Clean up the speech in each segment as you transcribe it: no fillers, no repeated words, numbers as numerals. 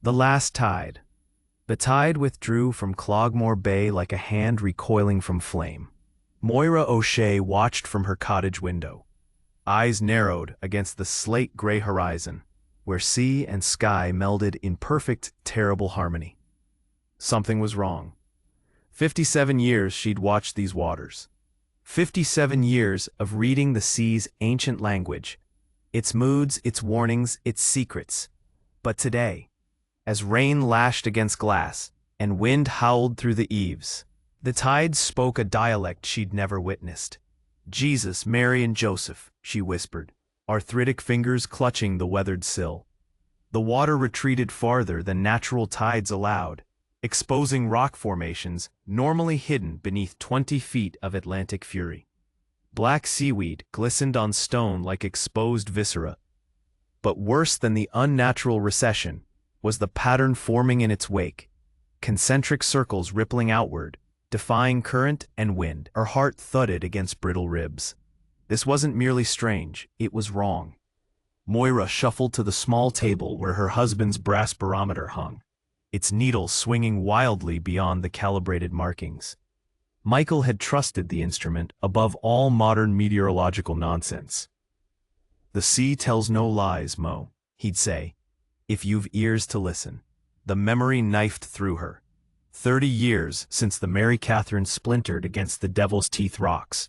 The last tide. The tide withdrew from Cloghmore Bay like a hand recoiling from flame. Moira O'Shea watched from her cottage window, eyes narrowed against the slate-gray horizon, where sea and sky melded in perfect, terrible harmony. Something was wrong. 57 years she'd watched these waters. 57 years of reading the sea's ancient language, its moods, its warnings, its secrets. But today, as rain lashed against glass and wind howled through the eaves, the tides spoke a dialect she'd never witnessed. "Jesus, Mary, and Joseph," she whispered, arthritic fingers clutching the weathered sill. The water retreated farther than natural tides allowed, exposing rock formations normally hidden beneath 20 feet of Atlantic fury. Black seaweed glistened on stone like exposed viscera. But worse than the unnatural recession was the pattern forming in its wake, concentric circles rippling outward, defying current and wind. Her heart thudded against brittle ribs. This wasn't merely strange, it was wrong. Moira shuffled to the small table where her husband's brass barometer hung, its needle swinging wildly beyond the calibrated markings. Michael had trusted the instrument above all modern meteorological nonsense. "The sea tells no lies, Mo," he'd say, "if you've ears to listen." The memory knifed through her. 30 years since the Mary Catherine splintered against the Devil's Teeth rocks,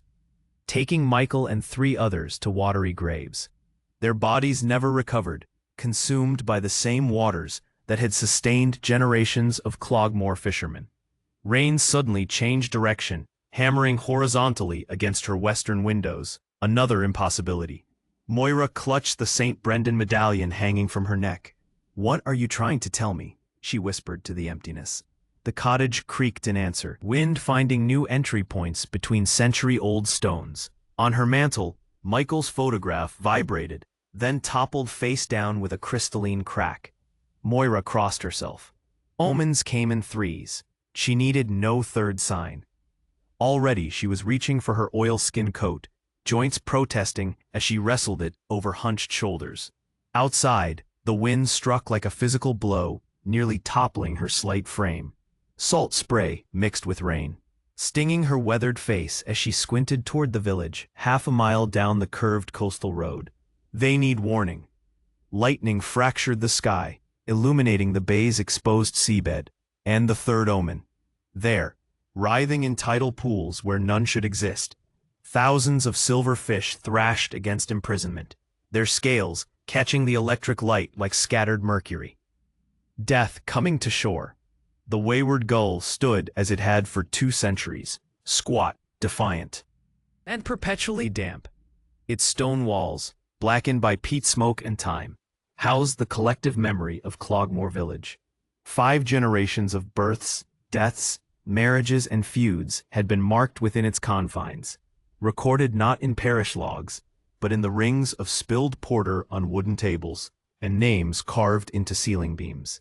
taking Michael and 3 others to watery graves. Their bodies never recovered, consumed by the same waters that had sustained generations of Cloghmore fishermen. Rain suddenly changed direction, hammering horizontally against her western windows, another impossibility. Moira clutched the St. Brendan medallion hanging from her neck. "What are you trying to tell me?" she whispered to the emptiness. The cottage creaked in answer, wind finding new entry points between century-old stones. On her mantel, Michael's photograph vibrated, then toppled face down with a crystalline crack. Moira crossed herself. Omens came in threes. She needed no third sign. Already she was reaching for her oilskin coat, joints protesting as she wrestled it over hunched shoulders. Outside, the wind struck like a physical blow, nearly toppling her slight frame. Salt spray mixed with rain, stinging her weathered face as she squinted toward the village, half a mile down the curved coastal road. They need warning. Lightning fractured the sky, illuminating the bay's exposed seabed, and the third omen. There, writhing in tidal pools where none should exist, thousands of silver fish thrashed against imprisonment, their scales catching the electric light like scattered mercury. Death coming to shore. The wayward gull stood as it had for 2 centuries, squat, defiant, and perpetually damp. Its stone walls, blackened by peat smoke and time, housed the collective memory of Cloghmore village. 5 generations of births, deaths, marriages, and feuds had been marked within its confines, recorded not in parish logs, but in the rings of spilled porter on wooden tables, and names carved into ceiling beams.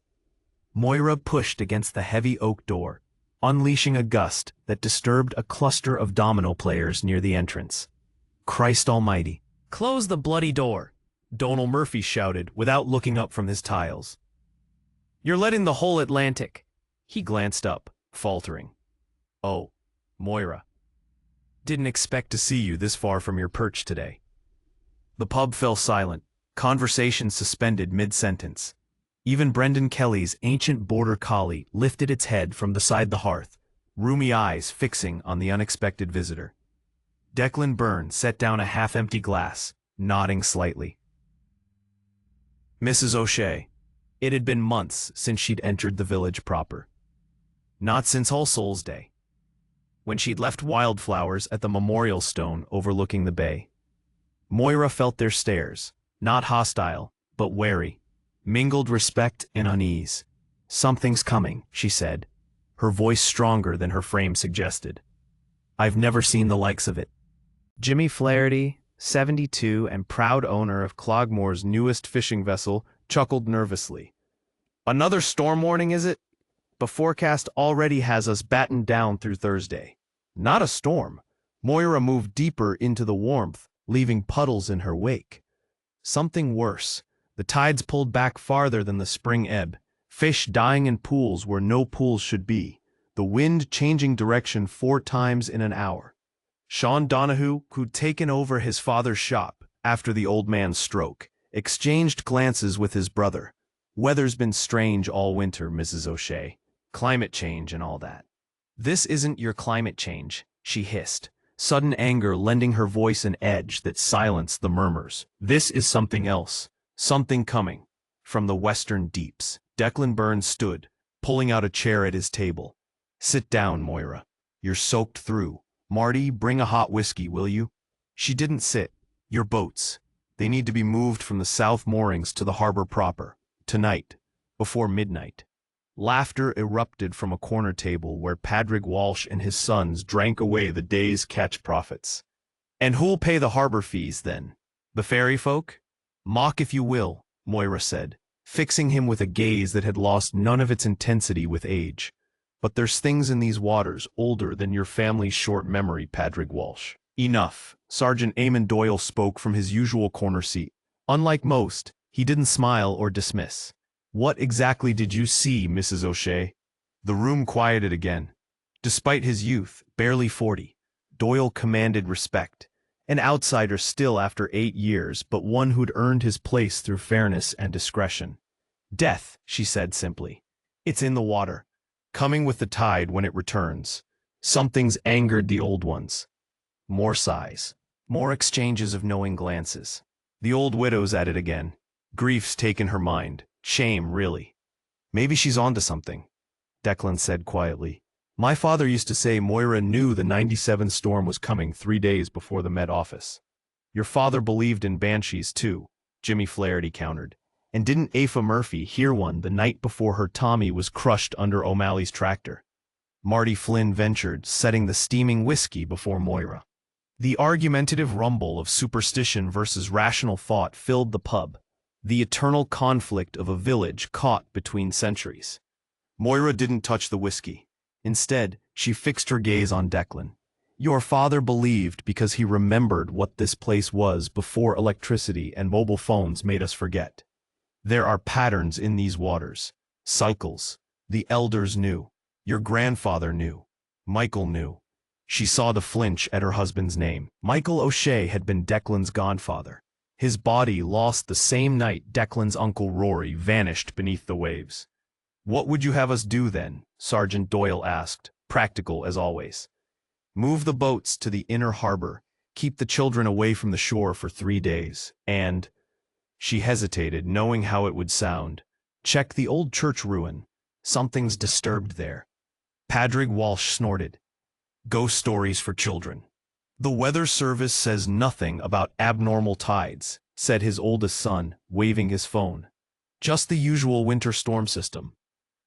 Moira pushed against the heavy oak door, unleashing a gust that disturbed a cluster of domino players near the entrance. "Christ Almighty! Close the bloody door!" Donal Murphy shouted without looking up from his tiles. "You're letting the whole Atlantic." He glanced up, faltering. "Oh, Moira. Didn't expect to see you this far from your perch today." The pub fell silent, conversation suspended mid-sentence. Even Brendan Kelly's ancient border collie lifted its head from beside the hearth, roomy eyes fixing on the unexpected visitor. Declan Byrne set down a half-empty glass, nodding slightly. Mrs. O'Shea. It had been months since she'd entered the village proper. Not since All Souls' Day, when she'd left wildflowers at the memorial stone overlooking the bay. Moira felt their stares, not hostile, but wary, mingled respect and unease. "Something's coming," she said, her voice stronger than her frame suggested. "I've never seen the likes of it." Jimmy Flaherty, 72 and proud owner of Cloghmore's newest fishing vessel, chuckled nervously. "Another storm warning, is it? The forecast already has us battened down through Thursday." "Not a storm." Moira moved deeper into the warmth, leaving puddles in her wake. "Something worse. The tides pulled back farther than the spring ebb, Fish dying in pools where no pools should be, the wind changing direction 4 times in an hour. Sean Donahue, who'd taken over his father's shop after the old man's stroke, exchanged glances with his brother. Weather's been strange all winter, Mrs. O'Shea. Climate change and all that. This isn't your climate change, she hissed, sudden anger lending her voice an edge that silenced the murmurs. This is something else, something coming. From the western deeps, Declan Burns stood, pulling out a chair at his table. Sit down, Moira. You're soaked through. Marty, bring a hot whiskey, will you? She didn't sit. Your boats. They need to be moved from the south moorings to the harbor proper. Tonight. Before midnight. Laughter erupted from a corner table where Padraig Walsh and his sons drank away the day's catch profits. And who'll pay the harbor fees, then? The ferry folk? Mock if you will, Moira said, fixing him with a gaze that had lost none of its intensity with age. But there's things in these waters older than your family's short memory, Padraig Walsh. Enough. Sergeant Eamon Doyle spoke from his usual corner seat. Unlike most, he didn't smile or dismiss. What exactly did you see, Mrs. O'Shea? The room quieted again. Despite his youth, barely 40, Doyle commanded respect. An outsider still after 8 years, but one who'd earned his place through fairness and discretion. Death, she said simply. It's in the water. Coming with the tide when it returns. Something's angered the old ones. More sighs. More exchanges of knowing glances. The old widow's at it again. Grief's taken her mind. Shame, really. Maybe she's onto something, Declan said quietly. My father used to say Moira knew the '97 storm was coming 3 days before the Met Office. Your father believed in banshees too, Jimmy Flaherty countered. And didn't Aoife Murphy hear one the night before her Tommy was crushed under O'Malley's tractor? Marty Flynn ventured, setting the steaming whiskey before Moira. The argumentative rumble of superstition versus rational thought filled the pub, the eternal conflict of a village caught between centuries. Moira didn't touch the whiskey. Instead, she fixed her gaze on Declan. Your father believed because he remembered what this place was before electricity and mobile phones made us forget. There are patterns in these waters. Cycles. The elders knew. Your grandfather knew. Michael knew. She saw the flinch at her husband's name. Michael O'Shea had been Declan's godfather. His body lost the same night Declan's uncle Rory vanished beneath the waves. What would you have us do then? Sergeant Doyle asked, practical as always. Move the boats to the inner harbor, keep the children away from the shore for 3 days, and... She hesitated, knowing how it would sound. Check the old church ruin. Something's disturbed there. Padraig Walsh snorted. Ghost stories for children. The Weather Service says nothing about abnormal tides, said his oldest son, waving his phone. Just the usual winter storm system.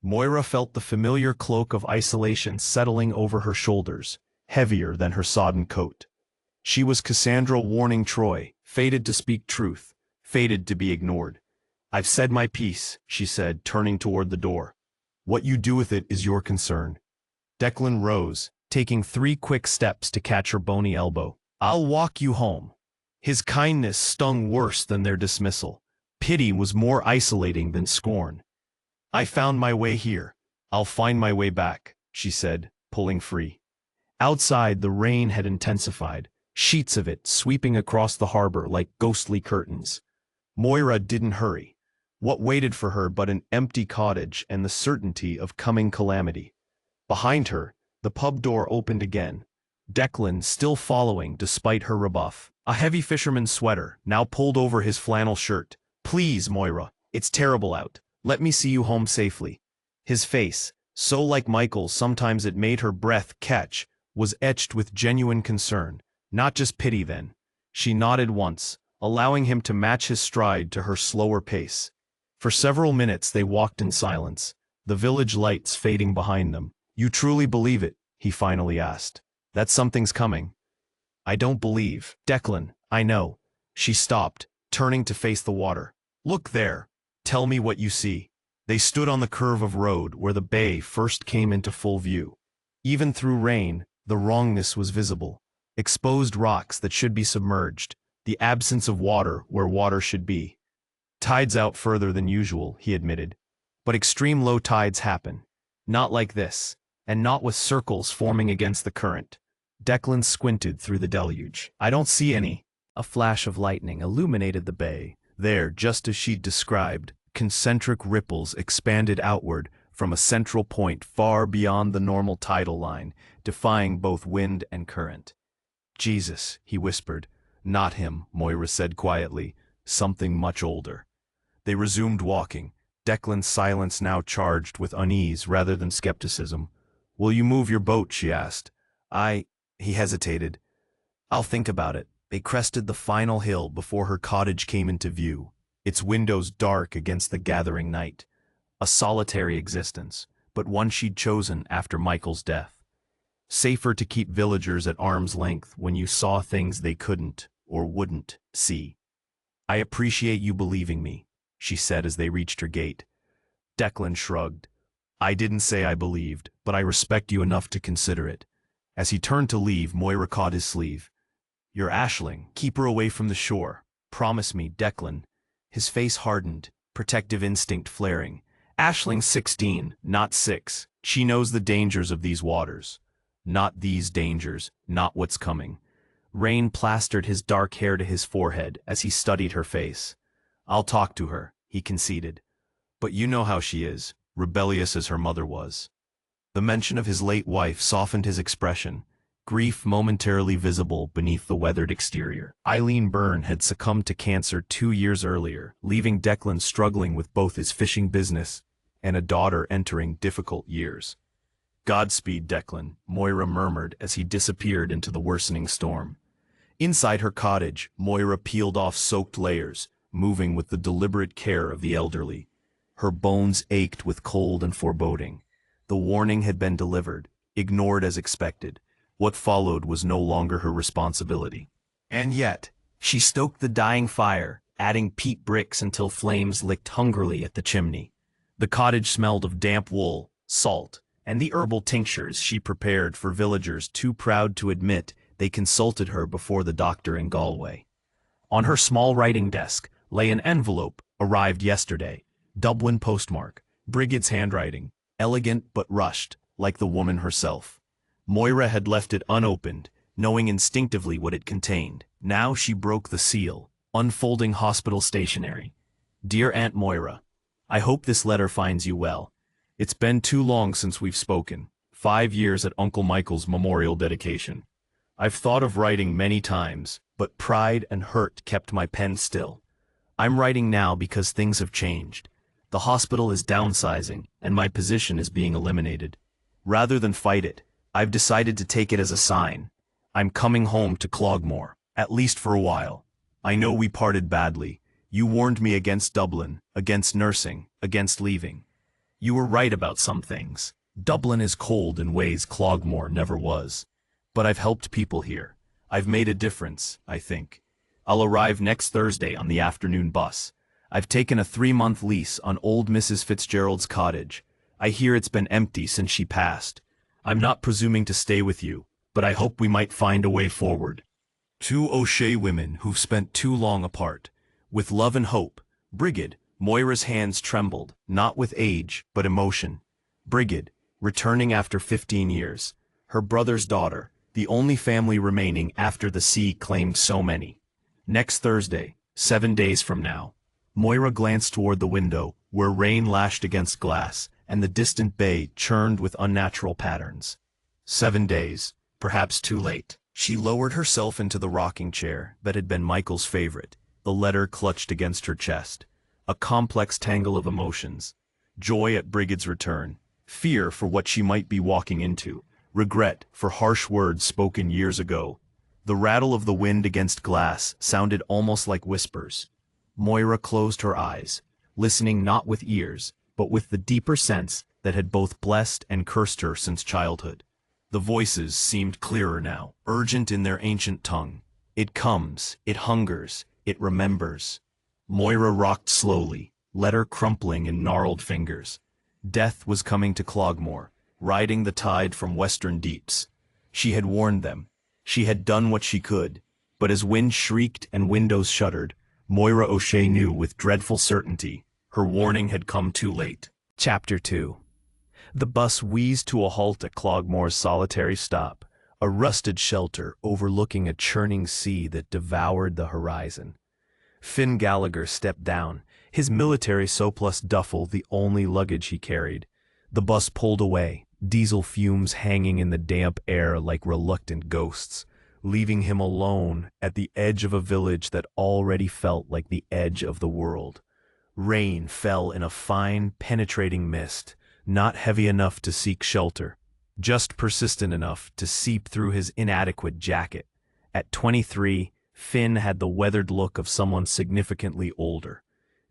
Moira felt the familiar cloak of isolation settling over her shoulders, heavier than her sodden coat. She was Cassandra warning Troy, fated to speak truth, fated to be ignored. I've said my piece, she said, turning toward the door. What you do with it is your concern. Declan rose, taking 3 quick steps to catch her bony elbow. I'll walk you home. His kindness stung worse than their dismissal. Pity was more isolating than scorn. I found my way here. I'll find my way back, she said, pulling free. Outside, the rain had intensified, sheets of it sweeping across the harbor like ghostly curtains. Moira didn't hurry. What waited for her but an empty cottage and the certainty of coming calamity? Behind her, the pub door opened again. Declan still following despite her rebuff. A heavy fisherman's sweater, now pulled over his flannel shirt. Please, Moira, it's terrible out. Let me see you home safely. His face, so like Michael's sometimes it made her breath catch, was etched with genuine concern, not just pity then. She nodded once, allowing him to match his stride to her slower pace. For several minutes they walked in silence, the village lights fading behind them. You truly believe it? He finally asked. That something's coming. I don't believe. Declan, I know. She stopped, turning to face the water. Look there. Tell me what you see. They stood on the curve of road where the bay first came into full view. Even through rain, the wrongness was visible. Exposed rocks that should be submerged, the absence of water where water should be. Tide's out further than usual, he admitted. But extreme low tides happen. Not like this, and not with circles forming against the current. Declan squinted through the deluge. I don't see any. A flash of lightning illuminated the bay. There, just as she'd described, concentric ripples expanded outward from a central point far beyond the normal tidal line, defying both wind and current. Jesus, he whispered. Not him, Moira said quietly. Something much older. They resumed walking, Declan's silence now charged with unease rather than skepticism. Will you move your boat, she asked. He hesitated. I'll think about it. They crested the final hill before her cottage came into view, its windows dark against the gathering night. A solitary existence, but one she'd chosen after Michael's death. Safer to keep villagers at arm's length when you saw things they couldn't or wouldn't see. I appreciate you believing me, she said as they reached her gate. Declan shrugged. I didn't say I believed, but I respect you enough to consider it. As he turned to leave, Moira caught his sleeve. You're Aisling. Keep her away from the shore. Promise me, Declan. His face hardened, protective instinct flaring. Aisling's 16, not 6. She knows the dangers of these waters. Not these dangers, not what's coming. Rain plastered his dark hair to his forehead as he studied her face. I'll talk to her, he conceded. But you know how she is, rebellious as her mother was. The mention of his late wife softened his expression, grief momentarily visible beneath the weathered exterior. Eileen Byrne had succumbed to cancer 2 years earlier, leaving Declan struggling with both his fishing business and a daughter entering difficult years. Godspeed, Declan, Moira murmured as he disappeared into the worsening storm. Inside her cottage, Moira peeled off soaked layers, moving with the deliberate care of the elderly. Her bones ached with cold and foreboding. The warning had been delivered, ignored as expected. What followed was no longer her responsibility. And yet, she stoked the dying fire, adding peat bricks until flames licked hungrily at the chimney. The cottage smelled of damp wool, salt, and the herbal tinctures she prepared for villagers too proud to admit they consulted her before the doctor in Galway. On her small writing desk lay an envelope, arrived yesterday, Dublin postmark, Brigid's handwriting, elegant but rushed, like the woman herself. Moira had left it unopened, knowing instinctively what it contained. Now she broke the seal, unfolding hospital stationery. Dear Aunt Moira, I hope this letter finds you well. It's been too long since we've spoken, 5 years at Uncle Michael's memorial dedication. I've thought of writing many times, but pride and hurt kept my pen still. I'm writing now because things have changed. The hospital is downsizing, and my position is being eliminated. Rather than fight it, I've decided to take it as a sign. I'm coming home to Cloghmore, at least for a while. I know we parted badly. You warned me against Dublin, against nursing, against leaving. You were right about some things. Dublin is cold in ways Cloghmore never was. But I've helped people here. I've made a difference, I think. I'll arrive next Thursday on the afternoon bus. I've taken a 3-month lease on old Mrs. Fitzgerald's cottage. I hear it's been empty since she passed. I'm not presuming to stay with you, but I hope we might find a way forward. 2 O'Shea women who've spent too long apart. With love and hope, Brigid. Moira's hands trembled, not with age, but emotion. Brigid, returning after 15 years. Her brother's daughter, the only family remaining after the sea claimed so many. Next Thursday, 7 days from now. Moira glanced toward the window, where rain lashed against glass, and the distant bay churned with unnatural patterns. 7 days, perhaps too late. She lowered herself into the rocking chair that had been Michael's favorite, the letter clutched against her chest. A complex tangle of emotions. Joy at Brigid's return, fear for what she might be walking into, regret for harsh words spoken years ago. The rattle of the wind against glass sounded almost like whispers. Moira closed her eyes, listening not with ears, but with the deeper sense that had both blessed and cursed her since childhood. The voices seemed clearer now, urgent in their ancient tongue. It comes, it hungers, it remembers. Moira rocked slowly, letter crumpling in gnarled fingers. Death was coming to Cloghmore, riding the tide from western deeps. She had warned them. She had done what she could. But as wind shrieked and windows shuddered, Moira O'Shea knew with dreadful certainty her warning had come too late. Chapter 2. The bus wheezed to a halt at Cloghmore's solitary stop, a rusted shelter overlooking a churning sea that devoured the horizon. Finn Gallagher stepped down, his military surplus duffel the only luggage he carried. The bus pulled away, diesel fumes hanging in the damp air like reluctant ghosts, leaving him alone at the edge of a village that already felt like the edge of the world. Rain fell in a fine, penetrating mist, not heavy enough to seek shelter, just persistent enough to seep through his inadequate jacket. At 23, Finn had the weathered look of someone significantly older.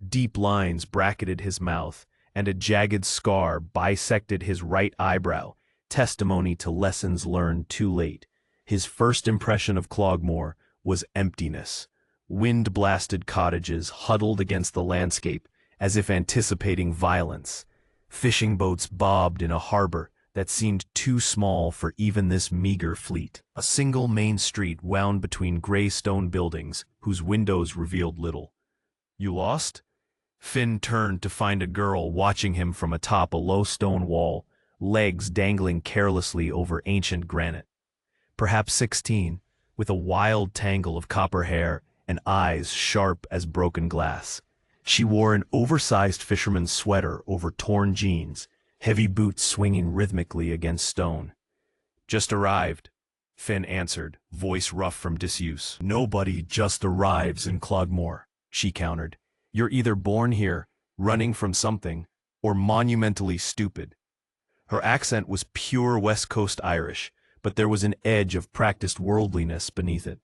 Deep lines bracketed his mouth, and a jagged scar bisected his right eyebrow, testimony to lessons learned too late. His first impression of Cloghmore was emptiness. Wind-blasted cottages huddled against the landscape as if anticipating violence. Fishing boats bobbed in a harbor that seemed too small for even this meager fleet. A single main street wound between gray stone buildings whose windows revealed little. "You lost?" Finn turned to find a girl watching him from atop a low stone wall, legs dangling carelessly over ancient granite. Perhaps 16, with a wild tangle of copper hair and eyes sharp as broken glass. She wore an oversized fisherman's sweater over torn jeans, heavy boots swinging rhythmically against stone. "Just arrived," Finn answered, voice rough from disuse. "Nobody just arrives in Cloghmore," she countered. "You're either born here, running from something, or monumentally stupid." Her accent was pure West Coast Irish, but there was an edge of practiced worldliness beneath it.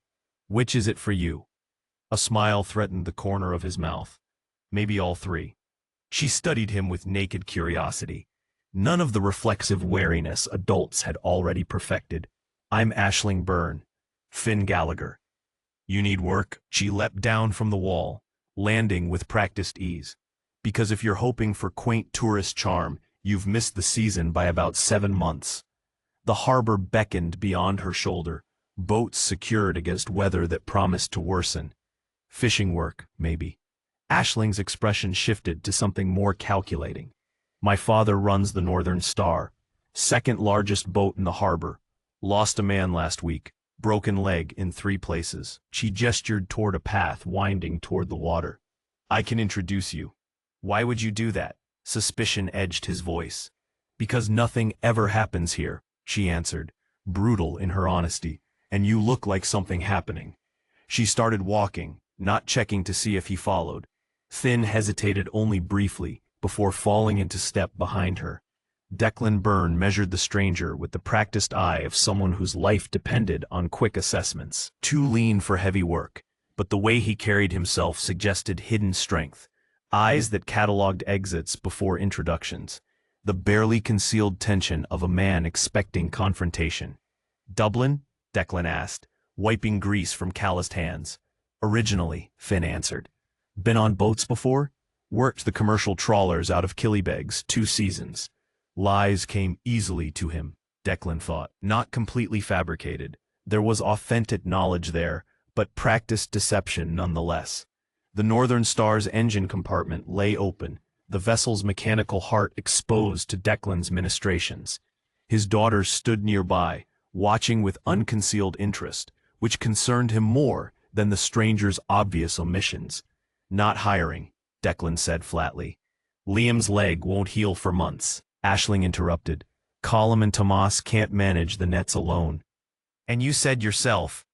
"Which is it for you?" A smile threatened the corner of his mouth. "Maybe all three." She studied him with naked curiosity. None of the reflexive wariness adults had already perfected. "I'm Aisling Byrne." "Finn Gallagher." "You need work?" She leapt down from the wall, landing with practiced ease. "Because if you're hoping for quaint tourist charm, you've missed the season by about 7 months. The harbor beckoned beyond her shoulder, boats secured against weather that promised to worsen. "Fishing work, maybe." Aisling's expression shifted to something more calculating. "My father runs the Northern Star, second largest boat in the harbor. Lost a man last week, broken leg in 3 places." She gestured toward a path winding toward the water. "I can introduce you." "Why would you do that?" Suspicion edged his voice. "Because nothing ever happens here," she answered, brutal in her honesty, "and you look like something happening." She started walking, not checking to see if he followed. Finn hesitated only briefly before falling into step behind her. Declan Byrne measured the stranger with the practiced eye of someone whose life depended on quick assessments. Too lean for heavy work, but the way he carried himself suggested hidden strength. Eyes that cataloged exits before introductions. The barely concealed tension of a man expecting confrontation. "Dublin?" Declan asked, wiping grease from calloused hands. "Originally," Finn answered. "Been on boats before?" "Worked the commercial trawlers out of Killybegs 2 seasons. Lies came easily to him, Declan thought. Not completely fabricated. There was authentic knowledge there, but practiced deception nonetheless. The Northern Star's engine compartment lay open, the vessel's mechanical heart exposed to Declan's ministrations. His daughters stood nearby, watching with unconcealed interest, which concerned him more than the stranger's obvious omissions. "Not hiring," Declan said flatly. "Liam's leg won't heal for months," Aisling interrupted. "Colm and Tomas can't manage the nets alone." "And you said yourself."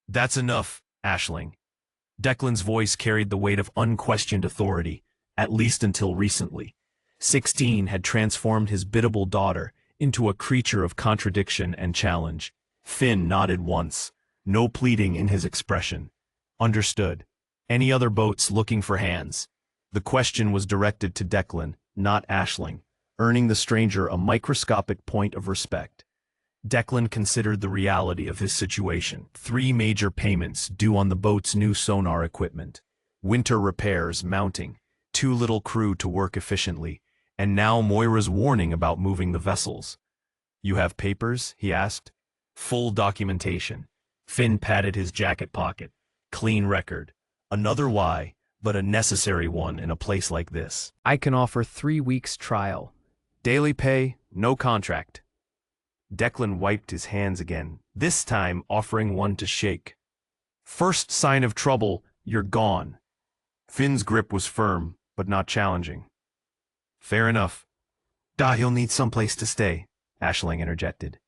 "That's enough, Aisling." Declan's voice carried the weight of unquestioned authority, at least until recently. 16 had transformed his biddable daughter into a creature of contradiction and challenge. Finn nodded once, no pleading in his expression. "Understood. Any other boats looking for hands?" The question was directed to Declan, not Aisling, earning the stranger a microscopic point of respect. Declan considered the reality of his situation. 3 major payments due on the boat's new sonar equipment. Winter repairs mounting. Too little crew to work efficiently. And now Moira's warning about moving the vessels. "You have papers?" he asked. "Full documentation." Finn patted his jacket pocket. "Clean record." "Another why," but a necessary one in a place like this. I can offer 3 weeks trial. Daily pay, no contract. Declan wiped his hands again, this time offering one to shake. First sign of trouble, you're gone. Finn's grip was firm, but not challenging. Fair enough. He'll need someplace to stay, Aisling interjected.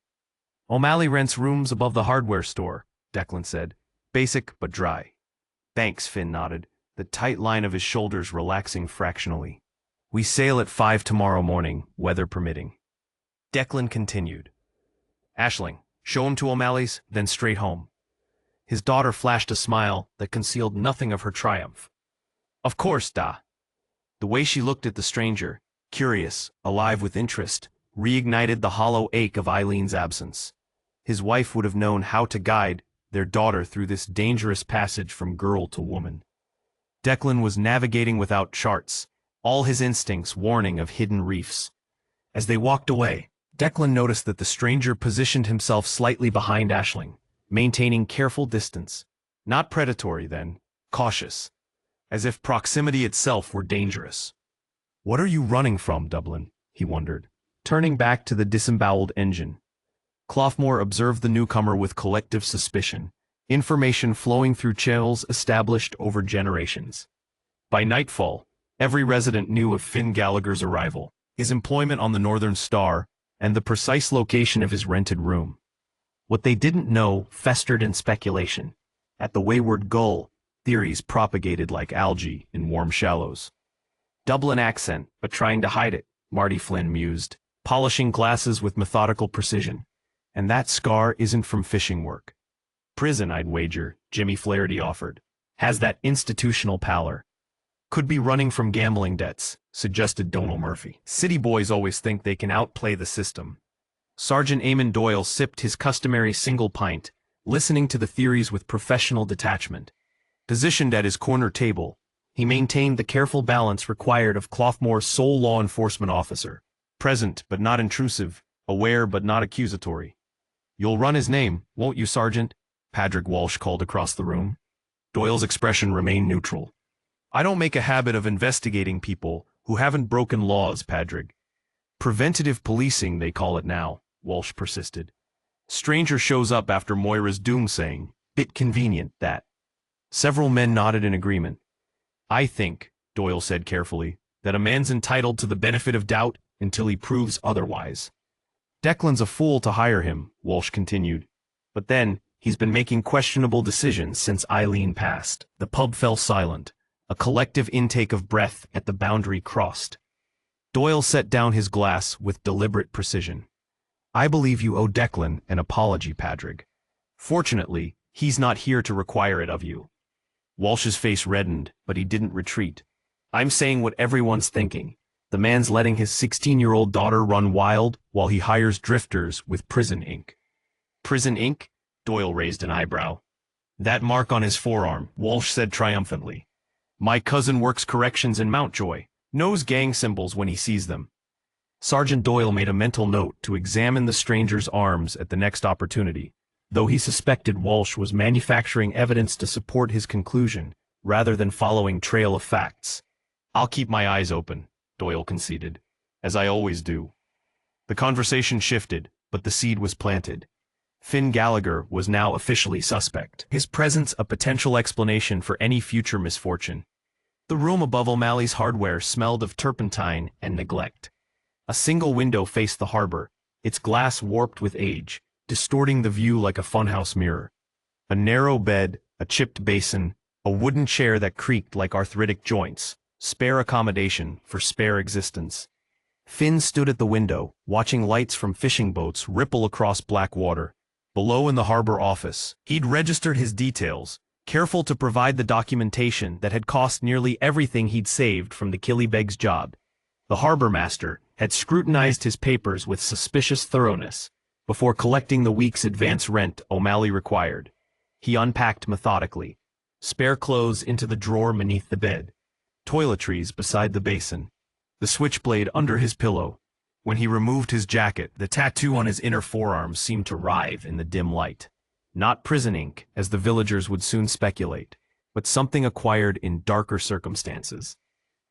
O'Malley rents rooms above the hardware store, Declan said. Basic but dry. Thanks, Finn nodded, the tight line of his shoulders relaxing fractionally. We sail at 5 tomorrow morning, weather permitting. Declan continued. Aisling, show him to O'Malley's, then straight home. His daughter flashed a smile that concealed nothing of her triumph. Of course, Da. The way she looked at the stranger, curious, alive with interest, reignited the hollow ache of Eileen's absence. His wife would have known how to guide their daughter through this dangerous passage from girl to woman. Declan was navigating without charts, all his instincts warning of hidden reefs. As they walked away, Declan noticed that the stranger positioned himself slightly behind Aisling, maintaining careful distance. Not predatory, then, cautious, as if proximity itself were dangerous. What are you running from, Dublin? He wondered, turning back to the disemboweled engine. Cloghmore observed the newcomer with collective suspicion, information flowing through channels established over generations. By nightfall, every resident knew of Finn Gallagher's arrival, his employment on the Northern Star, and the precise location of his rented room. What they didn't know festered in speculation. At the Wayward Gull, theories propagated like algae in warm shallows. Dublin accent, but trying to hide it, Marty Flynn mused, polishing glasses with methodical precision. And that scar isn't from fishing work. Prison, I'd wager, Jimmy Flaherty offered. Has that institutional pallor. Could be running from gambling debts, suggested Donal Murphy. City boys always think they can outplay the system. Sergeant Eamon Doyle sipped his customary single pint, listening to the theories with professional detachment. Positioned at his corner table, he maintained the careful balance required of Cloghmore's sole law enforcement officer. Present but not intrusive, aware but not accusatory. You'll run his name, won't you, Sergeant? Padraig Walsh called across the room. Doyle's expression remained neutral. I don't make a habit of investigating people who haven't broken laws, Padraig. Preventative policing, they call it now, Walsh persisted. Stranger shows up after Moira's doomsaying. Bit convenient, that. Several men nodded in agreement. I think, Doyle said carefully, that a man's entitled to the benefit of doubt until he proves otherwise. Declan's a fool to hire him, Walsh continued. But then, he's been making questionable decisions since Eileen passed. The pub fell silent, a collective intake of breath at the boundary crossed. Doyle set down his glass with deliberate precision. I believe you owe Declan an apology, Padraig. Fortunately, he's not here to require it of you. Walsh's face reddened, but he didn't retreat. I'm saying what everyone's thinking. The man's letting his 16-year-old daughter run wild while he hires drifters with Prison Inc. Prison Inc.? Doyle raised an eyebrow. That mark on his forearm, Walsh said triumphantly. My cousin works corrections in Mountjoy, knows gang symbols when he sees them. Sergeant Doyle made a mental note to examine the stranger's arms at the next opportunity, though he suspected Walsh was manufacturing evidence to support his conclusion, rather than following trail of facts. I'll keep my eyes open, Doyle conceded, as I always do. The conversation shifted, but the seed was planted. Finn Gallagher was now officially suspect, his presence a potential explanation for any future misfortune. The room above O'Malley's hardware smelled of turpentine and neglect. A single window faced the harbor, its glass warped with age, distorting the view like a funhouse mirror. A narrow bed, a chipped basin, a wooden chair that creaked like arthritic joints, spare accommodation for spare existence. Finn stood at the window, watching lights from fishing boats ripple across black water. Below in the harbor office, he'd registered his details, careful to provide the documentation that had cost nearly everything he'd saved from the Killybegs job. The harbor master had scrutinized his papers with suspicious thoroughness before collecting the week's advance rent O'Malley required. He unpacked methodically, spare clothes into the drawer beneath the bed, toiletries beside the basin, the switchblade under his pillow. When he removed his jacket, the tattoo on his inner forearm seemed to writhe in the dim light. Not prison ink, as the villagers would soon speculate, but something acquired in darker circumstances.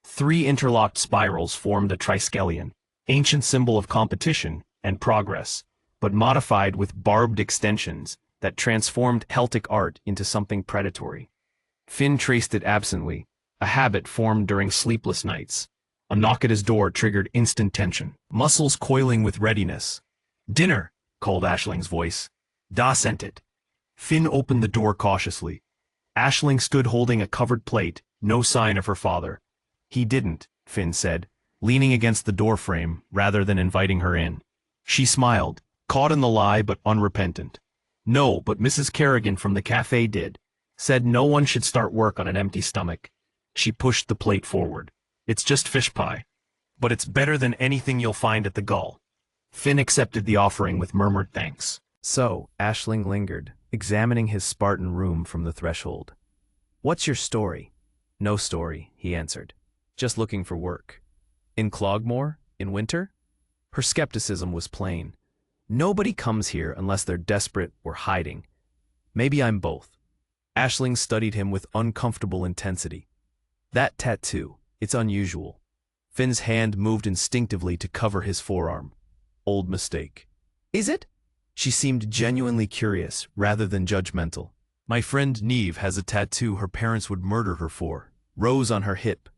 3 interlocked spirals formed a triskelion, ancient symbol of competition and progress, but modified with barbed extensions that transformed Celtic art into something predatory. Finn traced it absently, a habit formed during sleepless nights. A knock at his door triggered instant tension, muscles coiling with readiness. "Dinner," called Ashling's voice. "Da sent it." Finn opened the door cautiously. Aisling stood holding a covered plate, no sign of her father. "He didn't," Finn said, leaning against the doorframe rather than inviting her in. She smiled, caught in the lie but unrepentant. "No, but Mrs. Kerrigan from the cafe did. Said no one should start work on an empty stomach." She pushed the plate forward. "It's just fish pie. But it's better than anything you'll find at the Gull." Finn accepted the offering with murmured thanks. So, Aisling lingered, examining his Spartan room from the threshold. "What's your story?" "No story," he answered. "Just looking for work." "In Cloghmore? In winter?" Her skepticism was plain. "Nobody comes here unless they're desperate or hiding. Maybe I'm both." Aisling studied him with uncomfortable intensity. "That tattoo, it's unusual." Finn's hand moved instinctively to cover his forearm. "Old mistake." "Is it?" She seemed genuinely curious, rather than judgmental. "My friend Neve has a tattoo her parents would murder her for. Rose on her hip."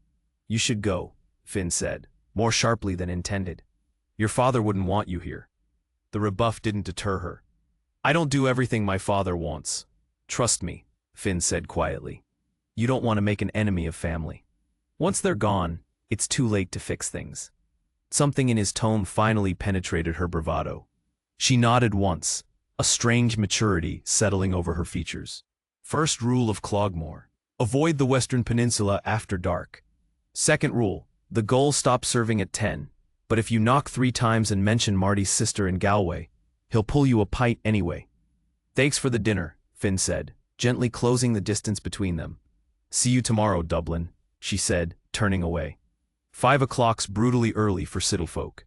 "You should go," Finn said, more sharply than intended. "Your father wouldn't want you here." The rebuff didn't deter her. "I don't do everything my father wants. Trust me," Finn said quietly. "You don't want to make an enemy of family. Once they're gone, it's too late to fix things." Something in his tone finally penetrated her bravado. She nodded once, a strange maturity settling over her features. "First rule of Cloghmore: avoid the Western Peninsula after dark. Second rule: the Gull stops serving at 10, but if you knock 3 times and mention Marty's sister in Galway, he'll pull you a pint anyway." "Thanks for the dinner," Finn said, gently closing the distance between them. "See you tomorrow, Dublin," she said, turning away. 5 o'clock's brutally early for Cityfolk.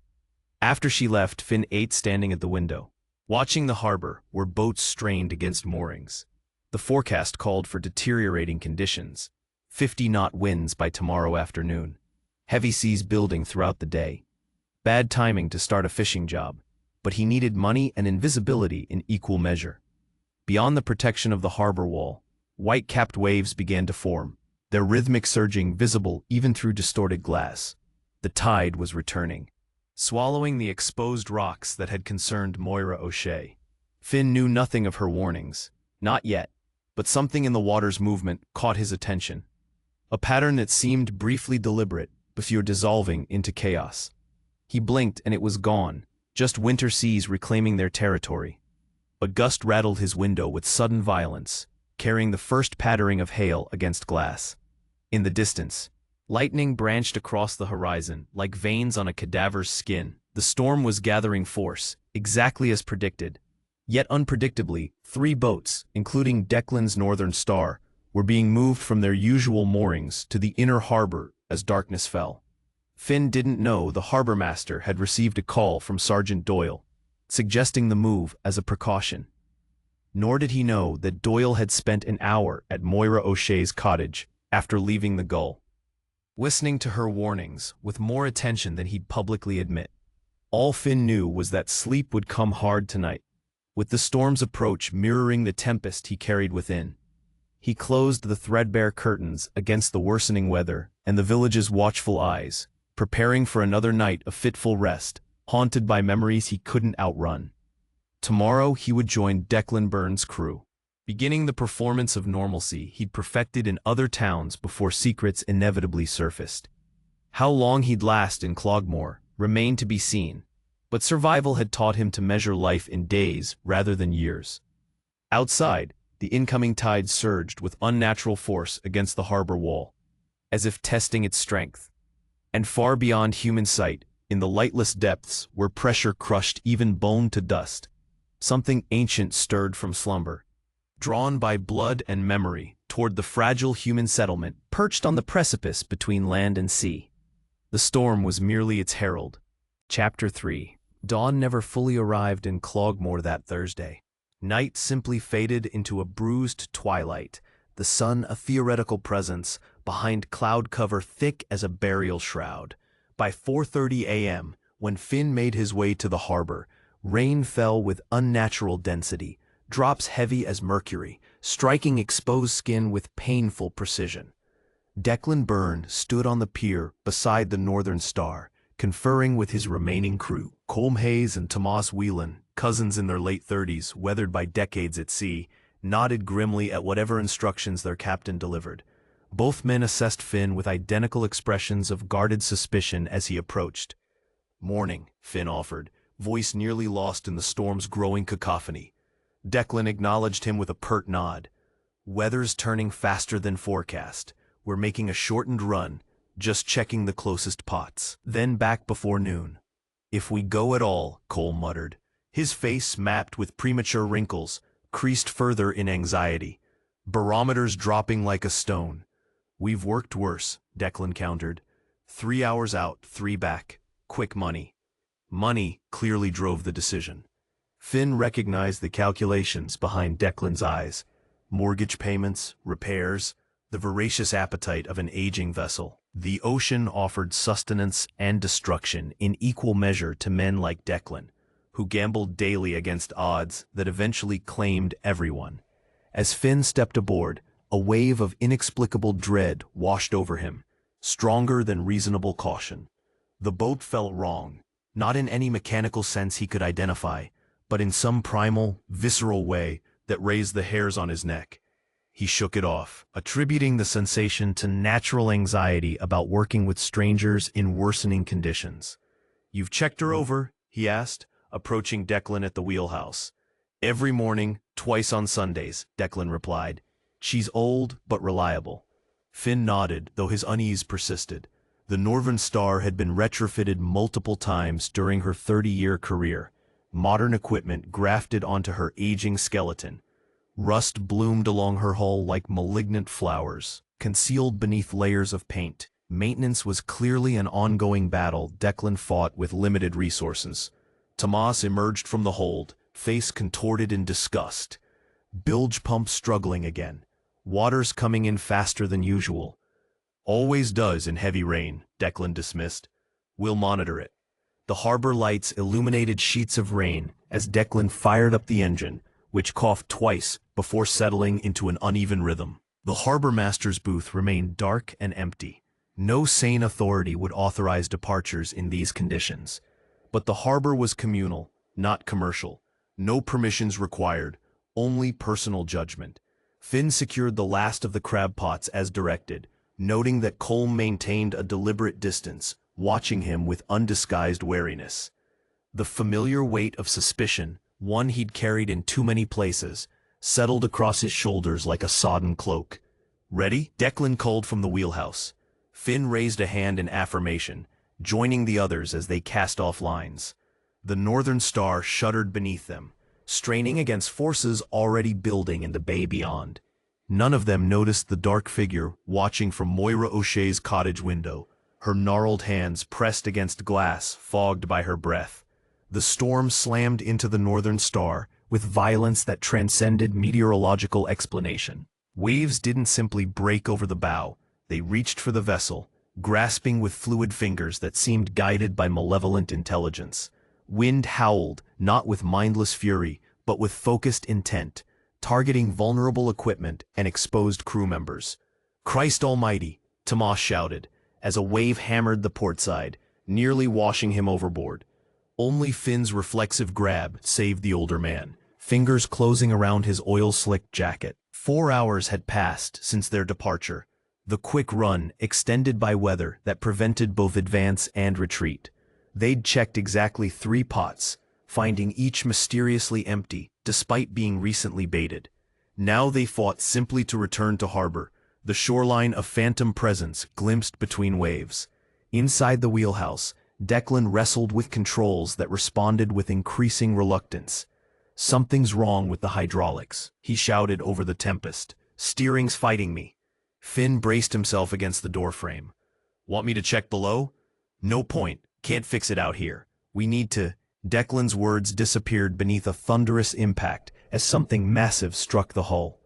After she left, Finn ate standing at the window, watching the harbor where boats strained against moorings. The forecast called for deteriorating conditions, 50-knot winds by tomorrow afternoon, heavy seas building throughout the day. Bad timing to start a fishing job, but he needed money and invisibility in equal measure. Beyond the protection of the harbor wall, white-capped waves began to form, their rhythmic surging visible even through distorted glass. The tide was returning, swallowing the exposed rocks that had concerned Moira O'Shea. Finn knew nothing of her warnings, not yet, but something in the water's movement caught his attention. A pattern that seemed briefly deliberate before dissolving into chaos. He blinked and it was gone, just winter seas reclaiming their territory. A gust rattled his window with sudden violence, carrying the first pattering of hail against glass. In the distance, lightning branched across the horizon like veins on a cadaver's skin. The storm was gathering force, exactly as predicted. Yet unpredictably, 3 boats, including Declan's Northern Star, were being moved from their usual moorings to the inner harbor as darkness fell. Finn didn't know the harbormaster had received a call from Sergeant Doyle, suggesting the move as a precaution. Nor did he know that Doyle had spent an hour at Moira O'Shea's cottage after leaving the Gull, listening to her warnings with more attention than he'd publicly admit. All Finn knew was that sleep would come hard tonight, with the storm's approach mirroring the tempest he carried within. He closed the threadbare curtains against the worsening weather and the village's watchful eyes, preparing for another night of fitful rest, haunted by memories he couldn't outrun. Tomorrow he would join Declan Byrne's crew, beginning the performance of normalcy he'd perfected in other towns before secrets inevitably surfaced. How long he'd last in Cloghmore remained to be seen, but survival had taught him to measure life in days rather than years. Outside, the incoming tide surged with unnatural force against the harbor wall, as if testing its strength. And far beyond human sight, in the lightless depths where pressure crushed even bone to dust, something ancient stirred from slumber, drawn by blood and memory toward the fragile human settlement perched on the precipice between land and sea. The storm was merely its herald. Chapter 3. Dawn never fully arrived in Cloghmore that Thursday. Night simply faded into a bruised twilight the sun a theoretical presence behind cloud cover thick as a burial shroud. By 4:30 a.m., when Finn made his way to the harbor, rain fell with unnatural density, drops heavy as mercury, striking exposed skin with painful precision. Declan Byrne stood on the pier beside the Northern Star, conferring with his remaining crew. Colm Hayes and Tomas Whelan, cousins in their late 30s, weathered by decades at sea, nodded grimly at whatever instructions their captain delivered. Both men assessed Finn with identical expressions of guarded suspicion as he approached. "Morning," Finn offered, voice nearly lost in the storm's growing cacophony. Declan acknowledged him with a pert nod. "Weather's turning faster than forecast. We're making a shortened run, just checking the closest pots. Then back before noon." "If we go at all," Cole muttered, his face mapped with premature wrinkles, creased further in anxiety. "Barometers dropping like a stone." "We've worked worse," Declan countered. 3 hours out, 3 back. Quick money. Money clearly drove the decision. Finn recognized the calculations behind Declan's eyes. Mortgage payments, repairs, the voracious appetite of an aging vessel. The ocean offered sustenance and destruction in equal measure to men like Declan, who gambled daily against odds that eventually claimed everyone. As Finn stepped aboard, a wave of inexplicable dread washed over him, stronger than reasonable caution. The boat felt wrong, not in any mechanical sense he could identify, but in some primal, visceral way that raised the hairs on his neck. He shook it off, attributing the sensation to natural anxiety about working with strangers in worsening conditions. "You've checked her over?" he asked, approaching Declan at the wheelhouse. "Every morning, twice on Sundays," Declan replied. "She's old but reliable." Finn nodded, though his unease persisted. The Northern Star had been retrofitted multiple times during her 30-year career, modern equipment grafted onto her aging skeleton. Rust bloomed along her hull like malignant flowers, concealed beneath layers of paint. Maintenance was clearly an ongoing battle Declan fought with limited resources. Tomas emerged from the hold, face contorted in disgust. Bilge pump struggling again. Water's coming in faster than usual. "Always does in heavy rain," Declan dismissed. "We'll monitor it." The harbor lights illuminated sheets of rain as Declan fired up the engine, which coughed twice before settling into an uneven rhythm. The harbor master's booth remained dark and empty. No sane authority would authorize departures in these conditions. But the harbor was communal, not commercial. No permissions required, only personal judgment. Finn secured the last of the crab pots as directed, noting that Colm maintained a deliberate distance, watching him with undisguised wariness. The familiar weight of suspicion, one he'd carried in too many places, settled across his shoulders like a sodden cloak. "Ready?" Declan called from the wheelhouse. Finn raised a hand in affirmation, joining the others as they cast off lines. The Northern Star shuddered beneath them, straining against forces already building in the bay beyond. None of them noticed the dark figure watching from Moira O'Shea's cottage window, her gnarled hands pressed against glass fogged by her breath. The storm slammed into the Northern Star with violence that transcended meteorological explanation. Waves didn't simply break over the bow, they reached for the vessel, grasping with fluid fingers that seemed guided by malevolent intelligence. Wind howled, not with mindless fury, but with focused intent, targeting vulnerable equipment and exposed crew members. "Christ Almighty!" Tomas shouted, as a wave hammered the port side, nearly washing him overboard. Only Finn's reflexive grab saved the older man, fingers closing around his oil-slicked jacket. 4 hours had passed since their departure, the quick run extended by weather that prevented both advance and retreat. They'd checked exactly 3 pots, finding each mysteriously empty, despite being recently baited. Now they fought simply to return to harbor, the shoreline a phantom presence glimpsed between waves. Inside the wheelhouse, Declan wrestled with controls that responded with increasing reluctance. "Something's wrong with the hydraulics," he shouted over the tempest. "Steering's fighting me." Finn braced himself against the doorframe. "Want me to check below?" "No point. Can't fix it out here. We need to—" Declan's words disappeared beneath a thunderous impact as something massive struck the hull.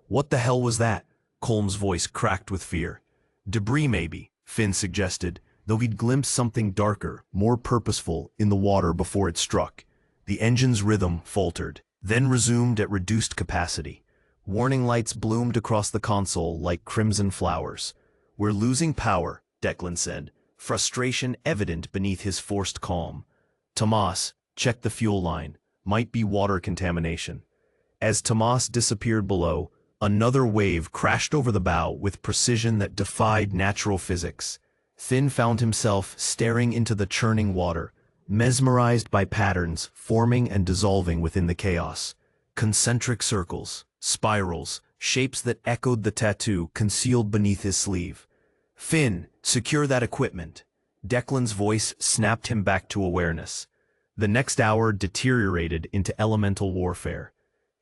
"What the hell was that?" Colm's voice cracked with fear. Debris maybe, Finn suggested, though he'd glimpsed something darker, more purposeful, in the water before it struck. The engine's rhythm faltered, then resumed at reduced capacity. Warning lights bloomed across the console like crimson flowers. "We're losing power," Declan said, frustration evident beneath his forced calm. "Tomas, check the fuel line. Might be water contamination." As Tomas disappeared below, another wave crashed over the bow with precision that defied natural physics. Finn found himself staring into the churning water, mesmerized by patterns forming and dissolving within the chaos. Concentric circles, spirals, shapes that echoed the tattoo concealed beneath his sleeve. "Finn, secure that equipment." Declan's voice snapped him back to awareness. The next hour deteriorated into elemental warfare.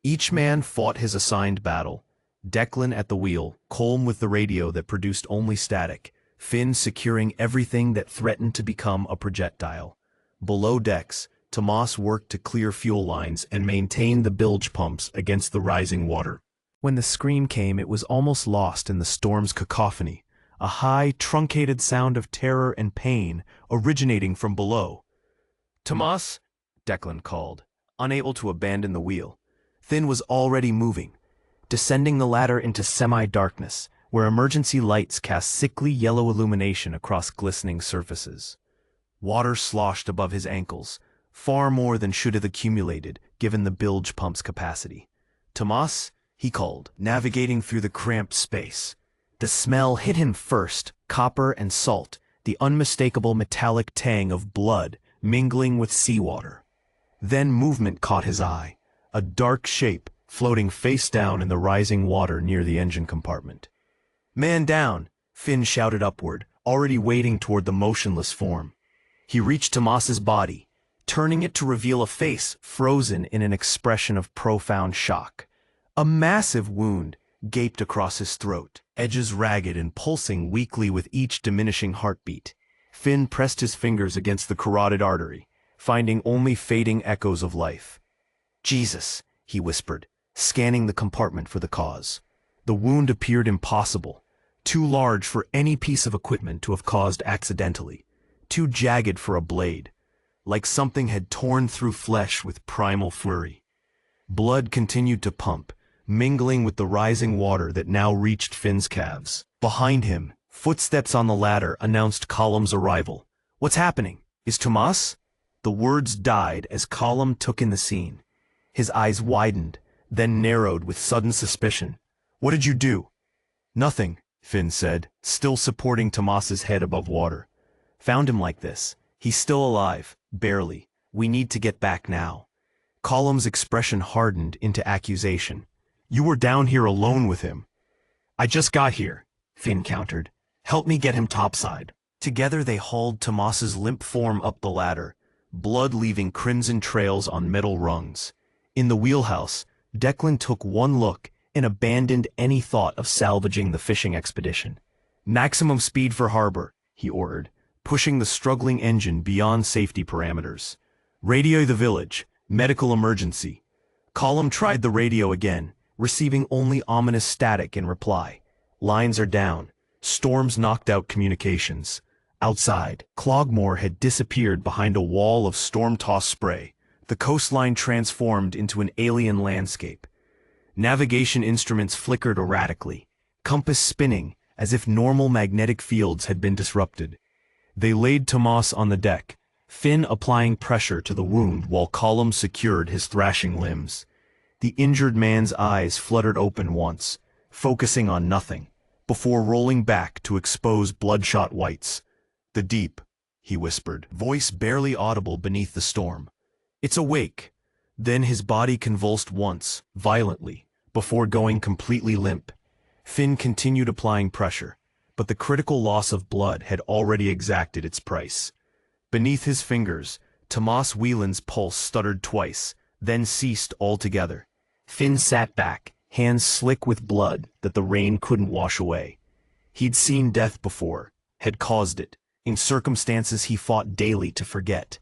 Each man fought his assigned battle. Declan at the wheel, Colm with the radio that produced only static, Finn securing everything that threatened to become a projectile. Below decks, Tomas worked to clear fuel lines and maintain the bilge pumps against the rising water. When the scream came, it was almost lost in the storm's cacophony, a high, truncated sound of terror and pain originating from below. "Tomas," Declan called, unable to abandon the wheel. Finn was already moving, descending the ladder into semi-darkness, where emergency lights cast sickly yellow illumination across glistening surfaces. Water sloshed above his ankles, far more than should have accumulated given the bilge pump's capacity. "Tomas," he called, navigating through the cramped space. The smell hit him first, copper and salt, the unmistakable metallic tang of blood mingling with seawater. Then movement caught his eye, a dark shape floating face down in the rising water near the engine compartment. "Man down!" Finn shouted upward, already wading toward the motionless form. He reached Tomas's body, turning it to reveal a face frozen in an expression of profound shock. A massive wound gaped across his throat, edges ragged and pulsing weakly with each diminishing heartbeat. Finn pressed his fingers against the carotid artery, finding only fading echoes of life. "Jesus," he whispered, scanning the compartment for the cause. The wound appeared impossible, too large for any piece of equipment to have caused accidentally, too jagged for a blade, like something had torn through flesh with primal fury. Blood continued to pump, mingling with the rising water that now reached Finn's calves. Behind him, footsteps on the ladder announced Colm's arrival. "What's happening? Is Tomas?" The words died as Colm took in the scene. His eyes widened, then narrowed with sudden suspicion. "What did you do?" "Nothing," Finn said, still supporting Tomas's head above water. "Found him like this. He's still alive, barely. We need to get back now." Colm's expression hardened into accusation. "You were down here alone with him." "I just got here," Finn countered. "Help me get him topside." Together they hauled Tomas's limp form up the ladder, blood leaving crimson trails on metal rungs. In the wheelhouse, Declan took one look and abandoned any thought of salvaging the fishing expedition. "Maximum speed for harbor," he ordered, pushing the struggling engine beyond safety parameters. "Radio the village. Medical emergency." Colm tried the radio again, receiving only ominous static in reply. "Lines are down. Storms knocked out communications." Outside, Cloghmore had disappeared behind a wall of storm-tossed spray. The coastline transformed into an alien landscape. Navigation instruments flickered erratically, compass spinning as if normal magnetic fields had been disrupted. They laid Tomas on the deck, Finn applying pressure to the wound while Colm secured his thrashing limbs. The injured man's eyes fluttered open once, focusing on nothing, before rolling back to expose bloodshot whites. "The deep," he whispered, voice barely audible beneath the storm. "It's awake." Then his body convulsed once, violently, before going completely limp. Finn continued applying pressure, but the critical loss of blood had already exacted its price. Beneath his fingers, Tomas Whelan's pulse stuttered twice, then ceased altogether. Finn sat back, hands slick with blood that the rain couldn't wash away. He'd seen death before, had caused it, in circumstances he fought daily to forget.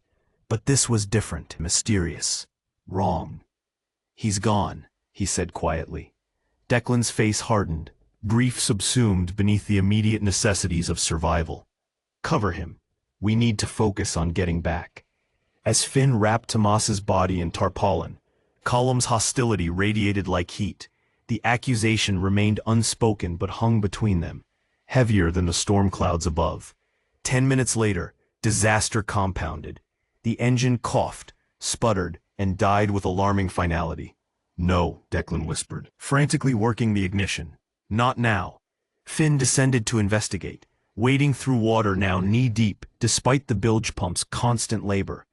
But this was different, mysterious, wrong. "He's gone," he said quietly. Declan's face hardened, grief subsumed beneath the immediate necessities of survival. Cover him. We need to focus on getting back. As Finn wrapped Tomas's body in tarpaulin, Column's hostility radiated like heat. The accusation remained unspoken but hung between them, heavier than the storm clouds above. 10 minutes later, disaster compounded. The engine coughed, sputtered, and died with alarming finality. "No," Declan whispered, frantically working the ignition. "Not now." Finn descended to investigate, wading through water now knee-deep despite the bilge pump's constant labor.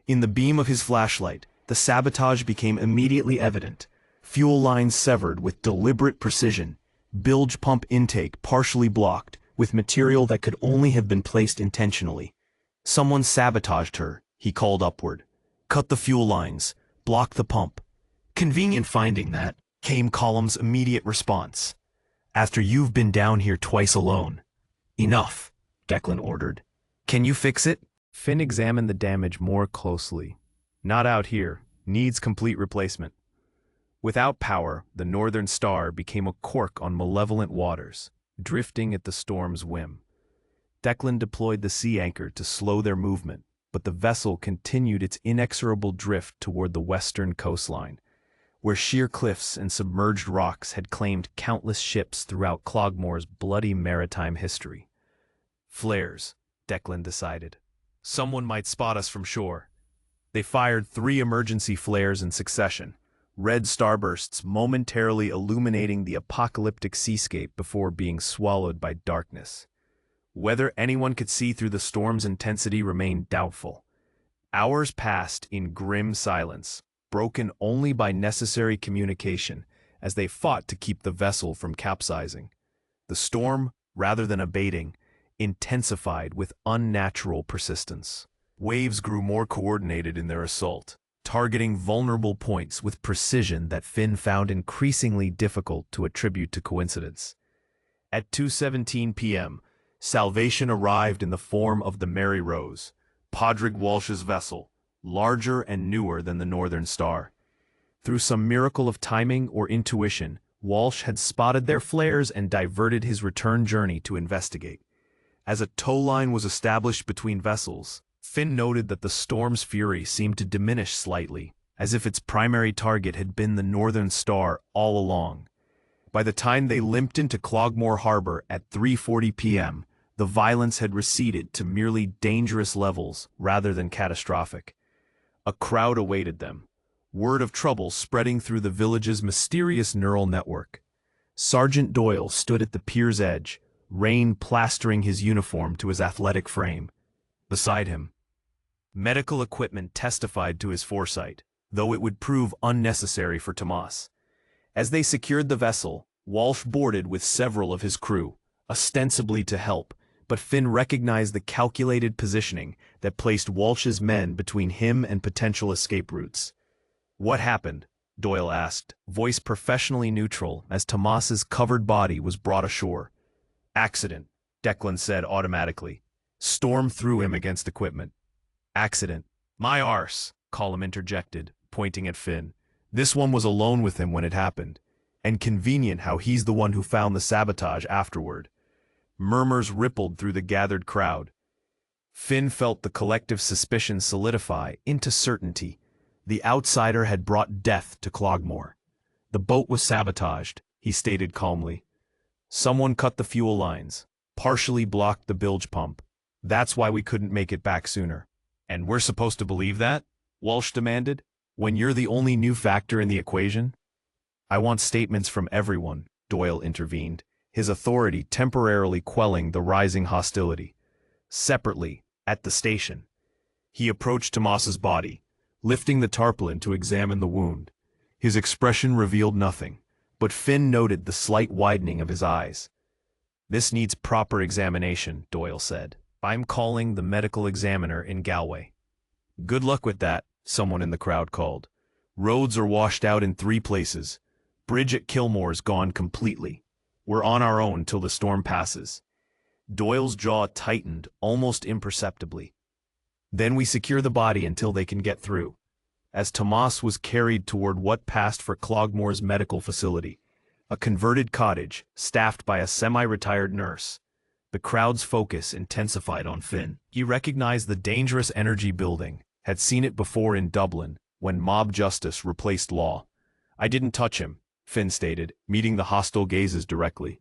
In the beam of his flashlight, the sabotage became immediately evident. Fuel lines severed with deliberate precision, bilge pump intake partially blocked with material that could only have been placed intentionally. "Someone sabotaged her," he called upward. "Cut the fuel lines, block the pump." "Convenient finding that," came Column's immediate response. "After you've been down here twice alone." "Enough," Declan ordered. "Can you fix it?" Finn examined the damage more closely. "Not out here. Needs complete replacement." Without power, the Northern Star became a cork on malevolent waters, drifting at the storm's whim. Declan deployed the sea anchor to slow their movement, but the vessel continued its inexorable drift toward the western coastline, where sheer cliffs and submerged rocks had claimed countless ships throughout Cloghmore's bloody maritime history. "Flares," Declan decided. "Someone might spot us from shore." They fired 3 emergency flares in succession, red starbursts momentarily illuminating the apocalyptic seascape before being swallowed by darkness. Whether anyone could see through the storm's intensity remained doubtful. Hours passed in grim silence, broken only by necessary communication, as they fought to keep the vessel from capsizing. The storm, rather than abating, intensified with unnatural persistence. Waves grew more coordinated in their assault, targeting vulnerable points with precision that Finn found increasingly difficult to attribute to coincidence. At 2:17 p.m., salvation arrived in the form of the Mary Rose, Padraig Walsh's vessel, larger and newer than the Northern Star. Through some miracle of timing or intuition, Walsh had spotted their flares and diverted his return journey to investigate. As a tow line was established between vessels, Finn noted that the storm's fury seemed to diminish slightly, as if its primary target had been the Northern Star all along. By the time they limped into Cloghmore Harbor at 3:40 p.m., the violence had receded to merely dangerous levels rather than catastrophic. A crowd awaited them, word of trouble spreading through the village's mysterious neural network. Sergeant Doyle stood at the pier's edge, rain plastering his uniform to his athletic frame. Beside him, medical equipment testified to his foresight, though it would prove unnecessary for Tomas. As they secured the vessel, Walsh boarded with several of his crew, ostensibly to help, but Finn recognized the calculated positioning that placed Walsh's men between him and potential escape routes. "What happened?" Doyle asked, voice professionally neutral as Tomas's covered body was brought ashore. "Accident," Declan said automatically. "Storm threw him against equipment." "Accident? My arse," Colum interjected, pointing at Finn. "This one was alone with him when it happened. And convenient how he's the one who found the sabotage afterward." Murmurs rippled through the gathered crowd. Finn felt the collective suspicion solidify into certainty. The outsider had brought death to Cloghmore. "The boat was sabotaged," he stated calmly. "Someone cut the fuel lines, partially blocked the bilge pump. That's why we couldn't make it back sooner." "And we're supposed to believe that?" Walsh demanded. "When you're the only new factor in the equation?" "I want statements from everyone," Doyle intervened, his authority temporarily quelling the rising hostility. Separately, at the station, he approached Tomas's body, lifting the tarpaulin to examine the wound. His expression revealed nothing, but Finn noted the slight widening of his eyes. "This needs proper examination," Doyle said. "I'm calling the medical examiner in Galway." "Good luck with that," someone in the crowd called. "Roads are washed out in 3 places. Bridge at Kilmore's gone completely. We're on our own till the storm passes." Doyle's jaw tightened almost imperceptibly. "Then we secure the body until they can get through." As Tomas was carried toward what passed for Cloghmore's medical facility, a converted cottage, staffed by a semi-retired nurse. The crowd's focus intensified on Finn. He recognized the dangerous energy building, had seen it before in Dublin, when mob justice replaced law. "I didn't touch him," Finn stated, meeting the hostile gazes directly.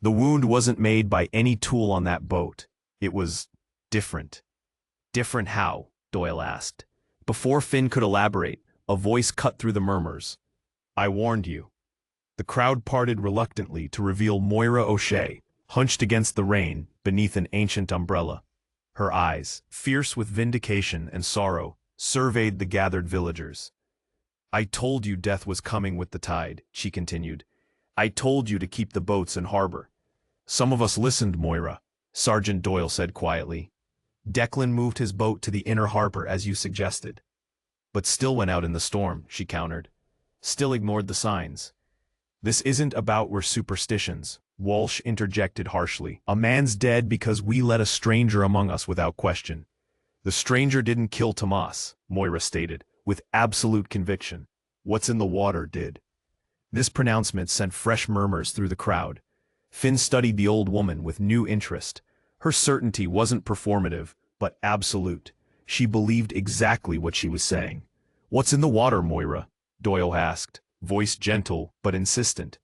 "The wound wasn't made by any tool on that boat. It was different." "Different how?" Doyle asked. Before Finn could elaborate, a voice cut through the murmurs. "I warned you." The crowd parted reluctantly to reveal Moira O'Shea, hunched against the rain, beneath an ancient umbrella. Her eyes, fierce with vindication and sorrow, surveyed the gathered villagers. "I told you death was coming with the tide," she continued. "I told you to keep the boats in harbor." "Some of us listened, Moira," Sergeant Doyle said quietly. "Declan moved his boat to the inner harbor as you suggested." "But still went out in the storm," she countered. "Still ignored the signs." "This isn't about our superstitions," Walsh interjected harshly. "A man's dead because we let a stranger among us without question." "The stranger didn't kill Tomas," Moira stated, with absolute conviction. "What's in the water did." This pronouncement sent fresh murmurs through the crowd. Finn studied the old woman with new interest. Her certainty wasn't performative, but absolute. She believed exactly what she was saying. "What's in the water, Moira?" Doyle asked, voice gentle but insistent.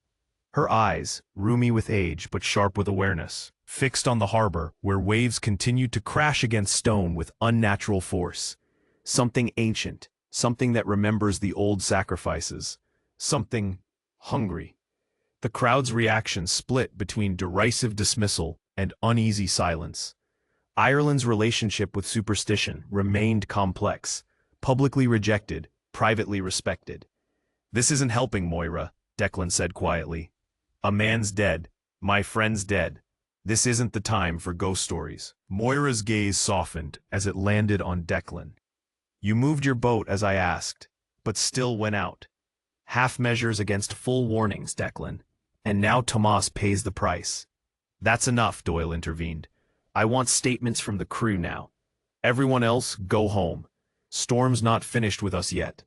Her eyes, roomy with age but sharp with awareness, fixed on the harbor where waves continued to crash against stone with unnatural force. Something ancient, something that remembers the old sacrifices, something hungry. The crowd's reaction split between derisive dismissal and uneasy silence. Ireland's relationship with superstition remained complex, publicly rejected, privately respected. "This isn't helping, Moira," Declan said quietly. "A man's dead. My friend's dead. This isn't the time for ghost stories." Moira's gaze softened as it landed on Declan. "You moved your boat as I asked, but still went out. Half measures against full warnings, Declan. And now Tomas pays the price." "That's enough," Doyle intervened. "I want statements from the crew now. Everyone else, go home. Storm's not finished with us yet."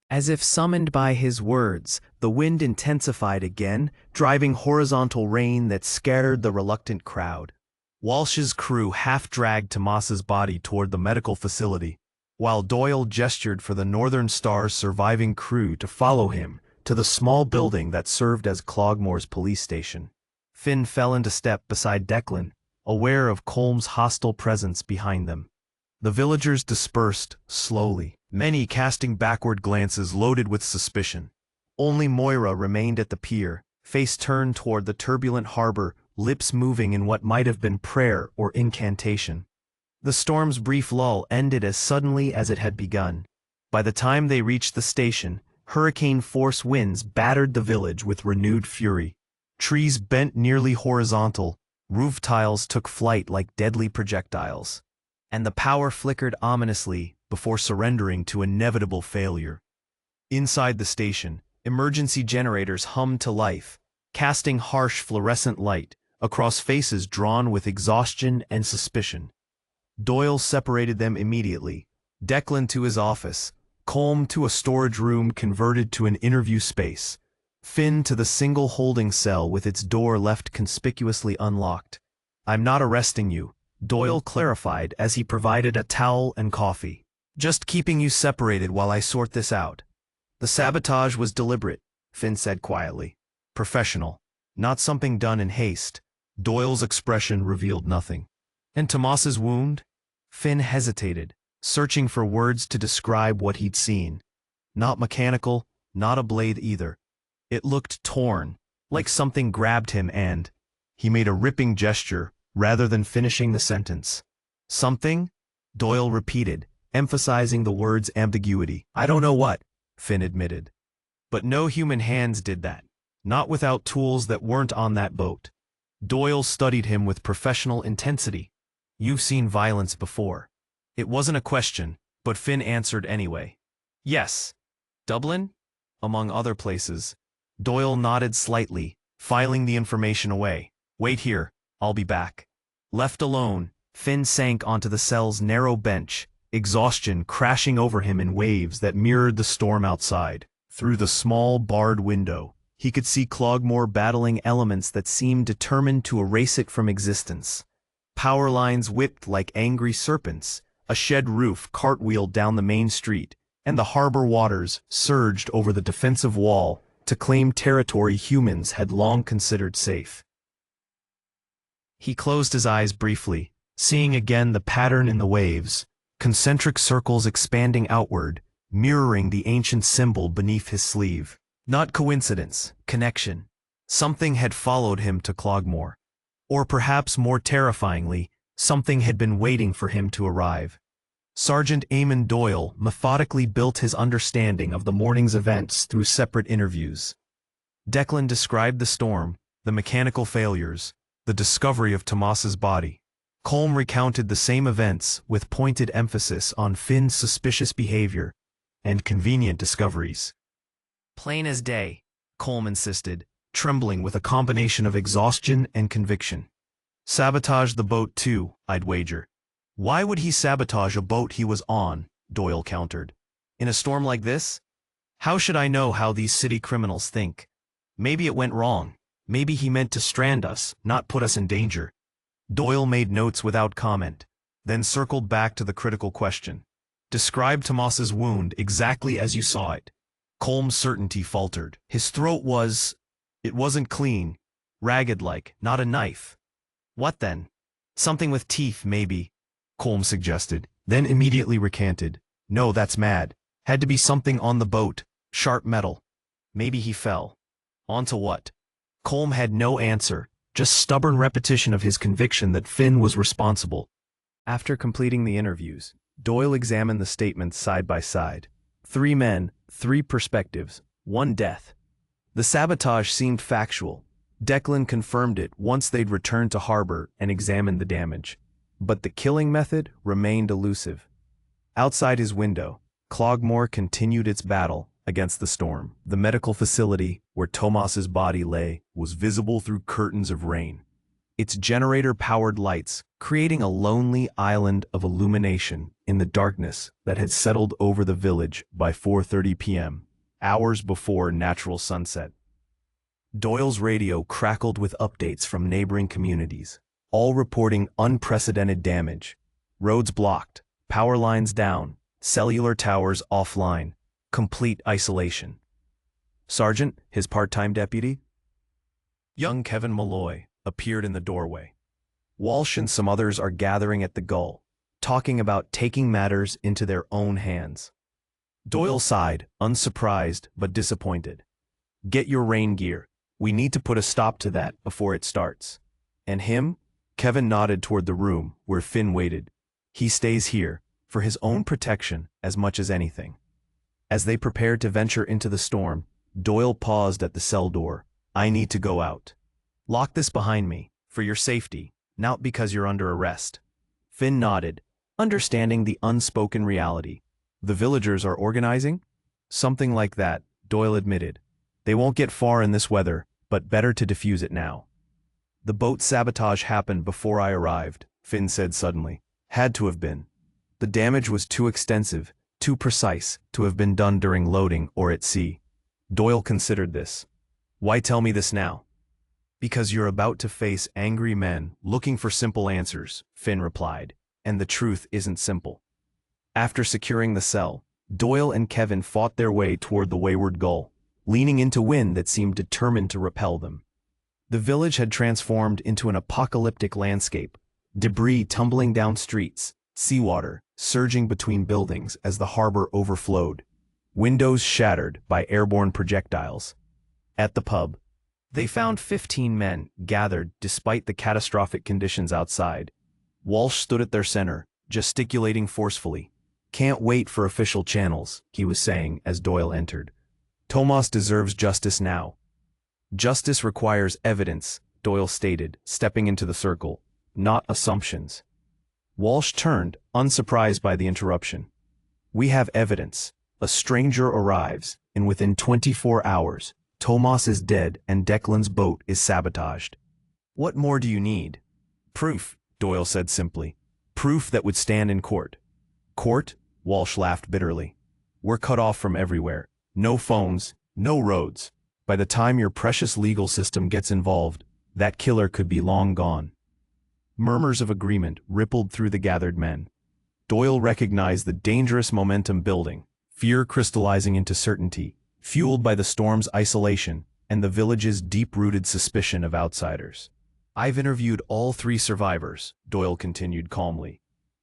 As if summoned by his words, the wind intensified again, driving horizontal rain that scattered the reluctant crowd. Walsh's crew half-dragged Tomas's body toward the medical facility, while Doyle gestured for the Northern Star's surviving crew to follow him to the small building that served as Cloghmore's police station. Finn fell into step beside Declan, aware of Colm's hostile presence behind them. The villagers dispersed, slowly, many casting backward glances loaded with suspicion. Only Moira remained at the pier, face turned toward the turbulent harbor, lips moving in what might have been prayer or incantation. The storm's brief lull ended as suddenly as it had begun. By the time they reached the station, hurricane-force winds battered the village with renewed fury. Trees bent nearly horizontal, roof tiles took flight like deadly projectiles, and the power flickered ominously before surrendering to inevitable failure. Inside the station, emergency generators hummed to life, casting harsh fluorescent light across faces drawn with exhaustion and suspicion. Doyle separated them immediately, Declan to his office, Colm to a storage room converted to an interview space, Finn to the single holding cell with its door left conspicuously unlocked. "I'm not arresting you," Doyle clarified as he provided a towel and coffee. "Just keeping you separated while I sort this out." "The sabotage was deliberate," Finn said quietly. "Professional. Not something done in haste." Doyle's expression revealed nothing. "And Tomas's wound?" Finn hesitated, searching for words to describe what he'd seen. Not mechanical, not a blade either. It looked torn, like something grabbed him and... He made a ripping gesture, rather than finishing the sentence. "Something?" Doyle repeated, emphasizing the word's ambiguity. "I don't know what," Finn admitted. "But no human hands did that. Not without tools that weren't on that boat." Doyle studied him with professional intensity. "You've seen violence before." It wasn't a question, but Finn answered anyway. "Yes. Dublin? Among other places." Doyle nodded slightly, filing the information away. "Wait here, I'll be back." Left alone, Finn sank onto the cell's narrow bench, exhaustion crashing over him in waves that mirrored the storm outside. Through the small barred window, He could see Cloghmore battling elements that seemed determined to erase it from existence. Power lines whipped like angry serpents, a shed roof cartwheeled down the main street, and the harbor waters surged over the defensive wall to claim territory humans had long considered safe. He closed his eyes briefly, seeing again the pattern in the waves, concentric circles expanding outward, mirroring the ancient symbol beneath his sleeve. Not coincidence, connection. Something had followed him to Cloghmore. Or perhaps more terrifyingly, something had been waiting for him to arrive. Sergeant Eamon Doyle methodically built his understanding of the morning's events through separate interviews. Declan described the storm, the mechanical failures, the discovery of Tomas's body. Colm recounted the same events with pointed emphasis on Finn's suspicious behavior and convenient discoveries. Plain as day, Colm insisted, trembling with a combination of exhaustion and conviction. Sabotage the boat too, I'd wager. Why would he sabotage a boat he was on? Doyle countered. In a storm like this? How should I know how these city criminals think? Maybe it went wrong. Maybe he meant to strand us, not put us in danger. Doyle made notes without comment, then circled back to the critical question. Describe Tomas's wound exactly as you saw it. Colm's certainty faltered. His throat was... It wasn't clean. Ragged-like, not a knife. What then? Something with teeth, maybe, Colm suggested, then immediately recanted. No, that's mad. Had to be something on the boat. Sharp metal. Maybe he fell. Onto what? Colm had no answer, just stubborn repetition of his conviction that Finn was responsible. After completing the interviews, Doyle examined the statements side by side. 3 men, 3 perspectives, 1 death. The sabotage seemed factual. Declan confirmed it once they'd returned to harbor and examined the damage. But the killing method remained elusive. Outside his window, Cloghmore continued its battle against the storm. The medical facility where Tomas's body lay was visible through curtains of rain, its generator-powered lights creating a lonely island of illumination in the darkness that had settled over the village by 4:30 p.m., hours before natural sunset. Doyle's radio crackled with updates from neighboring communities, all reporting unprecedented damage. Roads blocked, power lines down, cellular towers offline, complete isolation. Sergeant, his part-time deputy, young Kevin Malloy, appeared in the doorway. Walsh and some others are gathering at the Gull, talking about taking matters into their own hands. Doyle sighed, unsurprised but disappointed. Get your rain gear. We need to put a stop to that before it starts. And him? Kevin nodded toward the room where Finn waited. He stays here, for his own protection as much as anything. As they prepared to venture into the storm, Doyle paused at the cell door. I need to go out. Lock this behind me, for your safety, not because you're under arrest. Finn nodded, understanding the unspoken reality. The villagers are organizing? Something like that, Doyle admitted. They won't get far in this weather, but better to defuse it now. The boat sabotage happened before I arrived, Finn said suddenly. Had to have been. The damage was too extensive, too precise, to have been done during loading or at sea. Doyle considered this. Why tell me this now? Because you're about to face angry men looking for simple answers, Finn replied, and the truth isn't simple. After securing the cell, Doyle and Kevin fought their way toward the wayward Gull, leaning into wind that seemed determined to repel them. The village had transformed into an apocalyptic landscape, debris tumbling down streets, seawater surging between buildings as the harbor overflowed, windows shattered by airborne projectiles. At the pub, they found 15 men gathered despite the catastrophic conditions outside. Walsh stood at their center, gesticulating forcefully. Can't wait for official channels, he was saying as Doyle entered. Tomas deserves justice now. Justice requires evidence, Doyle stated, stepping into the circle, not assumptions. Walsh turned, unsurprised by the interruption. We have evidence. A stranger arrives, and within 24 hours, Tomas is dead and Declan's boat is sabotaged. What more do you need? Proof, Doyle said simply. Proof that would stand in court. Court? Walsh laughed bitterly. We're cut off from everywhere. No phones, no roads. By the time your precious legal system gets involved, that killer could be long gone. Murmurs of agreement rippled through the gathered men. Doyle recognized the dangerous momentum building, fear crystallizing into certainty, fueled by the storm's isolation and the village's deep-rooted suspicion of outsiders. "I've interviewed all 3 survivors," Doyle continued calmly.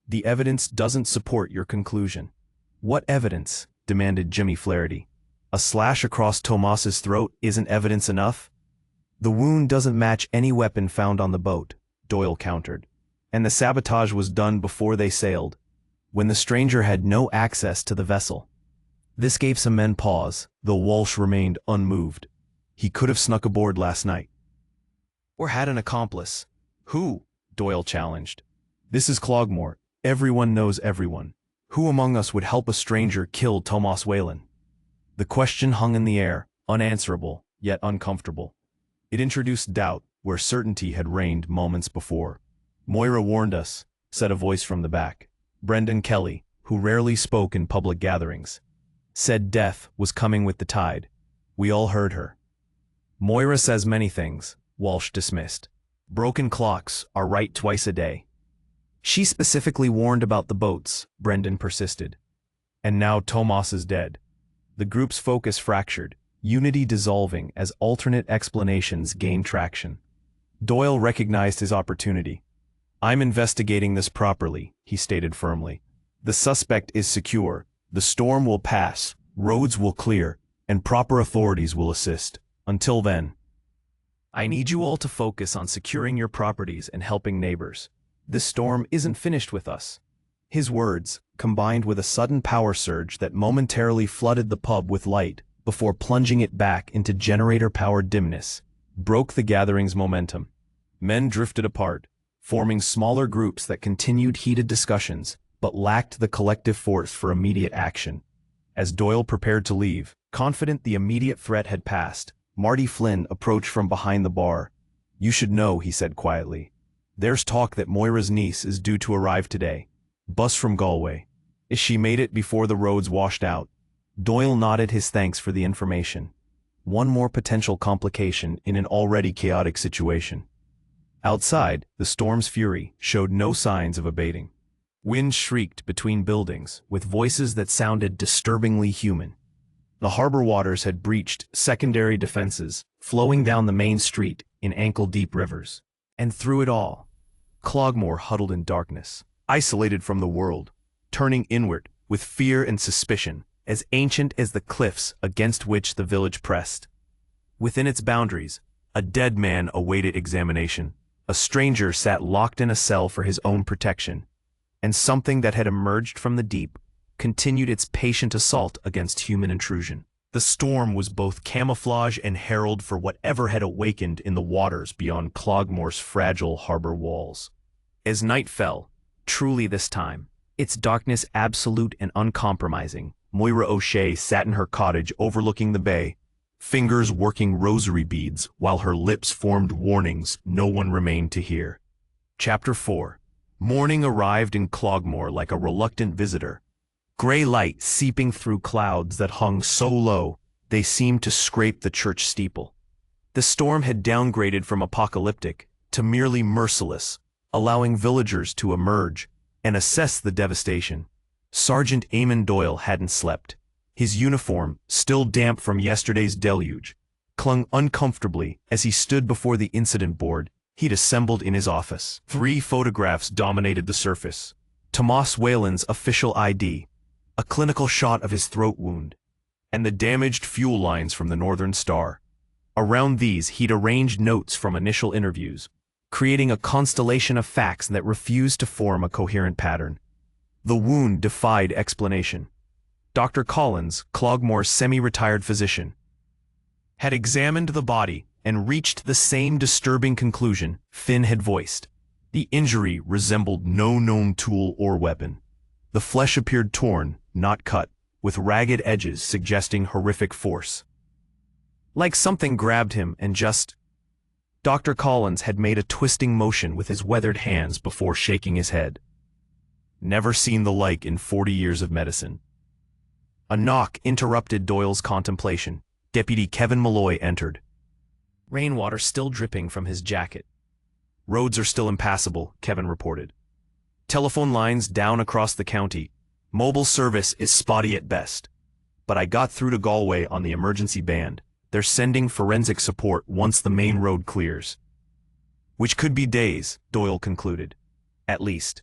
"The evidence doesn't support your conclusion." "What evidence?" demanded Jimmy Flaherty. "A slash across Tomas's throat isn't evidence enough?" "The wound doesn't match any weapon found on the boat," Doyle countered. "And the sabotage was done before they sailed, when the stranger had no access to the vessel." This gave some men pause, though Walsh remained unmoved. He could have snuck aboard last night. "Or had an accomplice." "Who?" Doyle challenged. "This is Cloghmore. Everyone knows everyone. Who among us would help a stranger kill Tomas Whalen?" The question hung in the air, unanswerable, yet uncomfortable. It introduced doubt where certainty had reigned moments before. "Moira warned us," said a voice from the back. Brendan Kelly, who rarely spoke in public gatherings, said death was coming with the tide. We all heard her. "Moira says many things," Walsh dismissed. "Broken clocks are right twice a day." "She specifically warned about the boats," Brendan persisted. "And now Tomas is dead." The group's focus fractured, unity dissolving as alternate explanations gained traction. Doyle recognized his opportunity. "I'm investigating this properly," he stated firmly. "The suspect is secure, the storm will pass, roads will clear, and proper authorities will assist. Until then, I need you all to focus on securing your properties and helping neighbors. This storm isn't finished with us." His words, combined with a sudden power surge that momentarily flooded the pub with light before plunging it back into generator-powered dimness, broke the gathering's momentum. Men drifted apart, forming smaller groups that continued heated discussions but lacked the collective force for immediate action. As Doyle prepared to leave, confident the immediate threat had passed, Marty Flynn approached from behind the bar. "You should know," he said quietly. "There's talk that Moira's niece is due to arrive today. Bus from Galway. Is she made it before the roads washed out?" Doyle nodded his thanks for the information. One more potential complication in an already chaotic situation. Outside, the storm's fury showed no signs of abating. Wind shrieked between buildings with voices that sounded disturbingly human. The harbor waters had breached secondary defenses, flowing down the main street in ankle-deep rivers. And through it all, Cloghmore huddled in darkness, isolated from the world, turning inward with fear and suspicion, as ancient as the cliffs against which the village pressed. Within its boundaries, a dead man awaited examination. A stranger sat locked in a cell for his own protection, and something that had emerged from the deep continued its patient assault against human intrusion. The storm was both camouflage and herald for whatever had awakened in the waters beyond Cloghmore's fragile harbor walls. As night fell, truly this time, its darkness absolute and uncompromising, Moira O'Shea sat in her cottage overlooking the bay, fingers working rosary beads while her lips formed warnings no one remained to hear. Chapter 4. Morning arrived in Cloghmore like a reluctant visitor. Gray light seeping through clouds that hung so low they seemed to scrape the church steeple. The storm had downgraded from apocalyptic to merely merciless, allowing villagers to emerge and assess the devastation. Sergeant Eamon Doyle hadn't slept. His uniform, still damp from yesterday's deluge, clung uncomfortably as he stood before the incident board he'd assembled in his office. 3 photographs dominated the surface. Tomas Whalen's official ID, a clinical shot of his throat wound, and the damaged fuel lines from the Northern Star. Around these he'd arranged notes from initial interviews, creating a constellation of facts that refused to form a coherent pattern. The wound defied explanation. Dr. Collins, Cloghmore's semi-retired physician, had examined the body and reached the same disturbing conclusion Finn had voiced. The injury resembled no known tool or weapon. The flesh appeared torn, not cut, with ragged edges suggesting horrific force. Like something grabbed him and just... Dr. Collins had made a twisting motion with his weathered hands before shaking his head. Never seen the like in 40 years of medicine. A knock interrupted Doyle's contemplation. Deputy Kevin Malloy entered, rainwater still dripping from his jacket. "Roads are still impassable," Kevin reported. "Telephone lines down across the county. Mobile service is spotty at best. But I got through to Galway on the emergency band. They're sending forensic support once the main road clears." "Which could be days," Doyle concluded. "At least."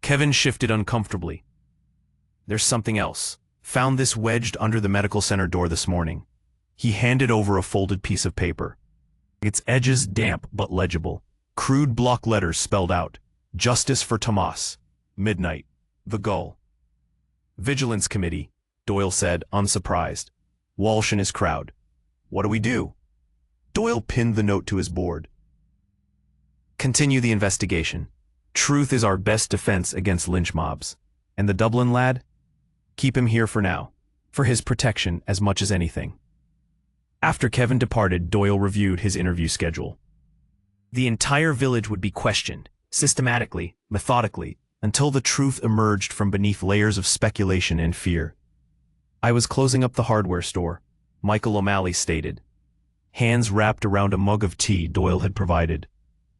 Kevin shifted uncomfortably. "There's something else. Found this wedged under the medical center door this morning." He handed over a folded piece of paper. Its edges damp but legible. Crude block letters spelled out, "Justice for Tomas. Midnight. The Gull." "Vigilance Committee," Doyle said, unsurprised. "Walsh and his crowd. What do we do?" Doyle pinned the note to his board. "Continue the investigation. Truth is our best defense against lynch mobs. And the Dublin lad? Keep him here for now. For his protection as much as anything." After Kevin departed, Doyle reviewed his interview schedule. The entire village would be questioned, systematically, methodically, until the truth emerged from beneath layers of speculation and fear. "I was closing up the hardware store," Michael O'Malley stated. Hands wrapped around a mug of tea Doyle had provided.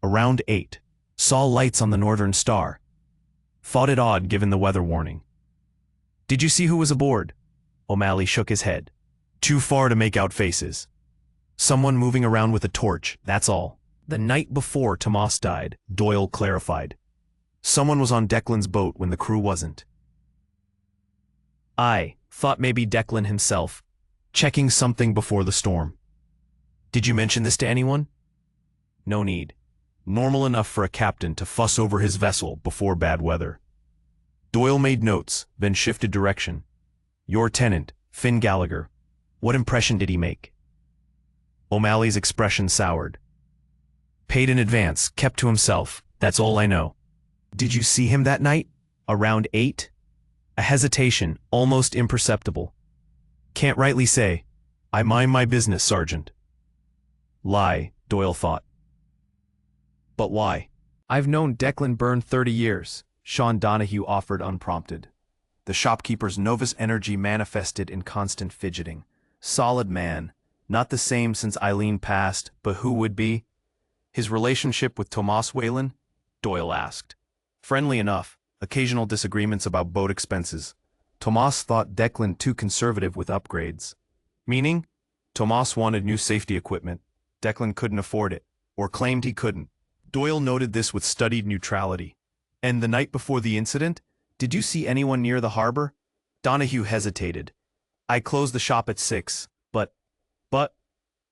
"Around 8. Saw lights on the Northern Star. Thought it odd given the weather warning." "Did you see who was aboard?" O'Malley shook his head. "Too far to make out faces. Someone moving around with a torch, that's all." "The night before Tomas died," Doyle clarified. "Someone was on Declan's boat when the crew wasn't." "I thought maybe Declan himself, checking something before the storm." "Did you mention this to anyone?" "No need. Normal enough for a captain to fuss over his vessel before bad weather." Doyle made notes, then shifted direction. "Your tenant, Finn Gallagher. What impression did he make?" O'Malley's expression soured. "Paid in advance, kept to himself, that's all I know." "Did you see him that night? Around 8? A hesitation, almost imperceptible. "Can't rightly say. I mind my business, Sergeant." Lie, Doyle thought. "But why?" "I've known Declan Byrne 30 years, Sean Donahue offered unprompted. The shopkeeper's Novus energy manifested in constant fidgeting. Solid man, not the same since Eileen passed, but who would be? "His relationship with Tomas Whalen?" Doyle asked. "Friendly enough, occasional disagreements about boat expenses. Tomas thought Declan too conservative with upgrades." "Meaning?" "Tomas wanted new safety equipment. Declan couldn't afford it, or claimed he couldn't." Doyle noted this with studied neutrality. "And the night before the incident, did you see anyone near the harbor?" Donahue hesitated. "I closed the shop at 6, but...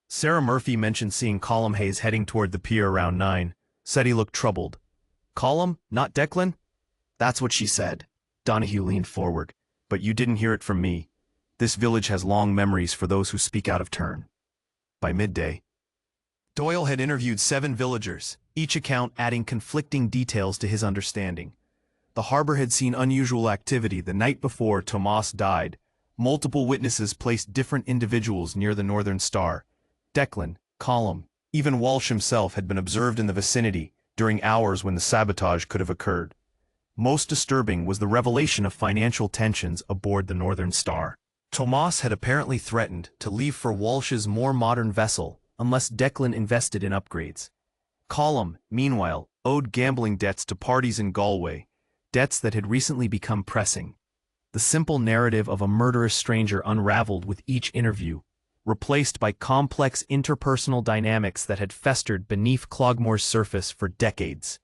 Sarah Murphy mentioned seeing Colm Hayes heading toward the pier around 9. Said he looked troubled." "Colm, not Declan?" "That's what she said." Donahue leaned forward. "But you didn't hear it from me. This village has long memories for those who speak out of turn." By midday, Doyle had interviewed 7 villagers, each account adding conflicting details to his understanding. The harbor had seen unusual activity the night before Tomas died. Multiple witnesses placed different individuals near the Northern Star. Declan, Colm, even Walsh himself had been observed in the vicinity during hours when the sabotage could have occurred. Most disturbing was the revelation of financial tensions aboard the Northern Star. Tomas had apparently threatened to leave for Walsh's more modern vessel unless Declan invested in upgrades. Colm, meanwhile, owed gambling debts to parties in Galway, debts that had recently become pressing. The simple narrative of a murderous stranger unraveled with each interview, replaced by complex interpersonal dynamics that had festered beneath Cloghmore's surface for decades.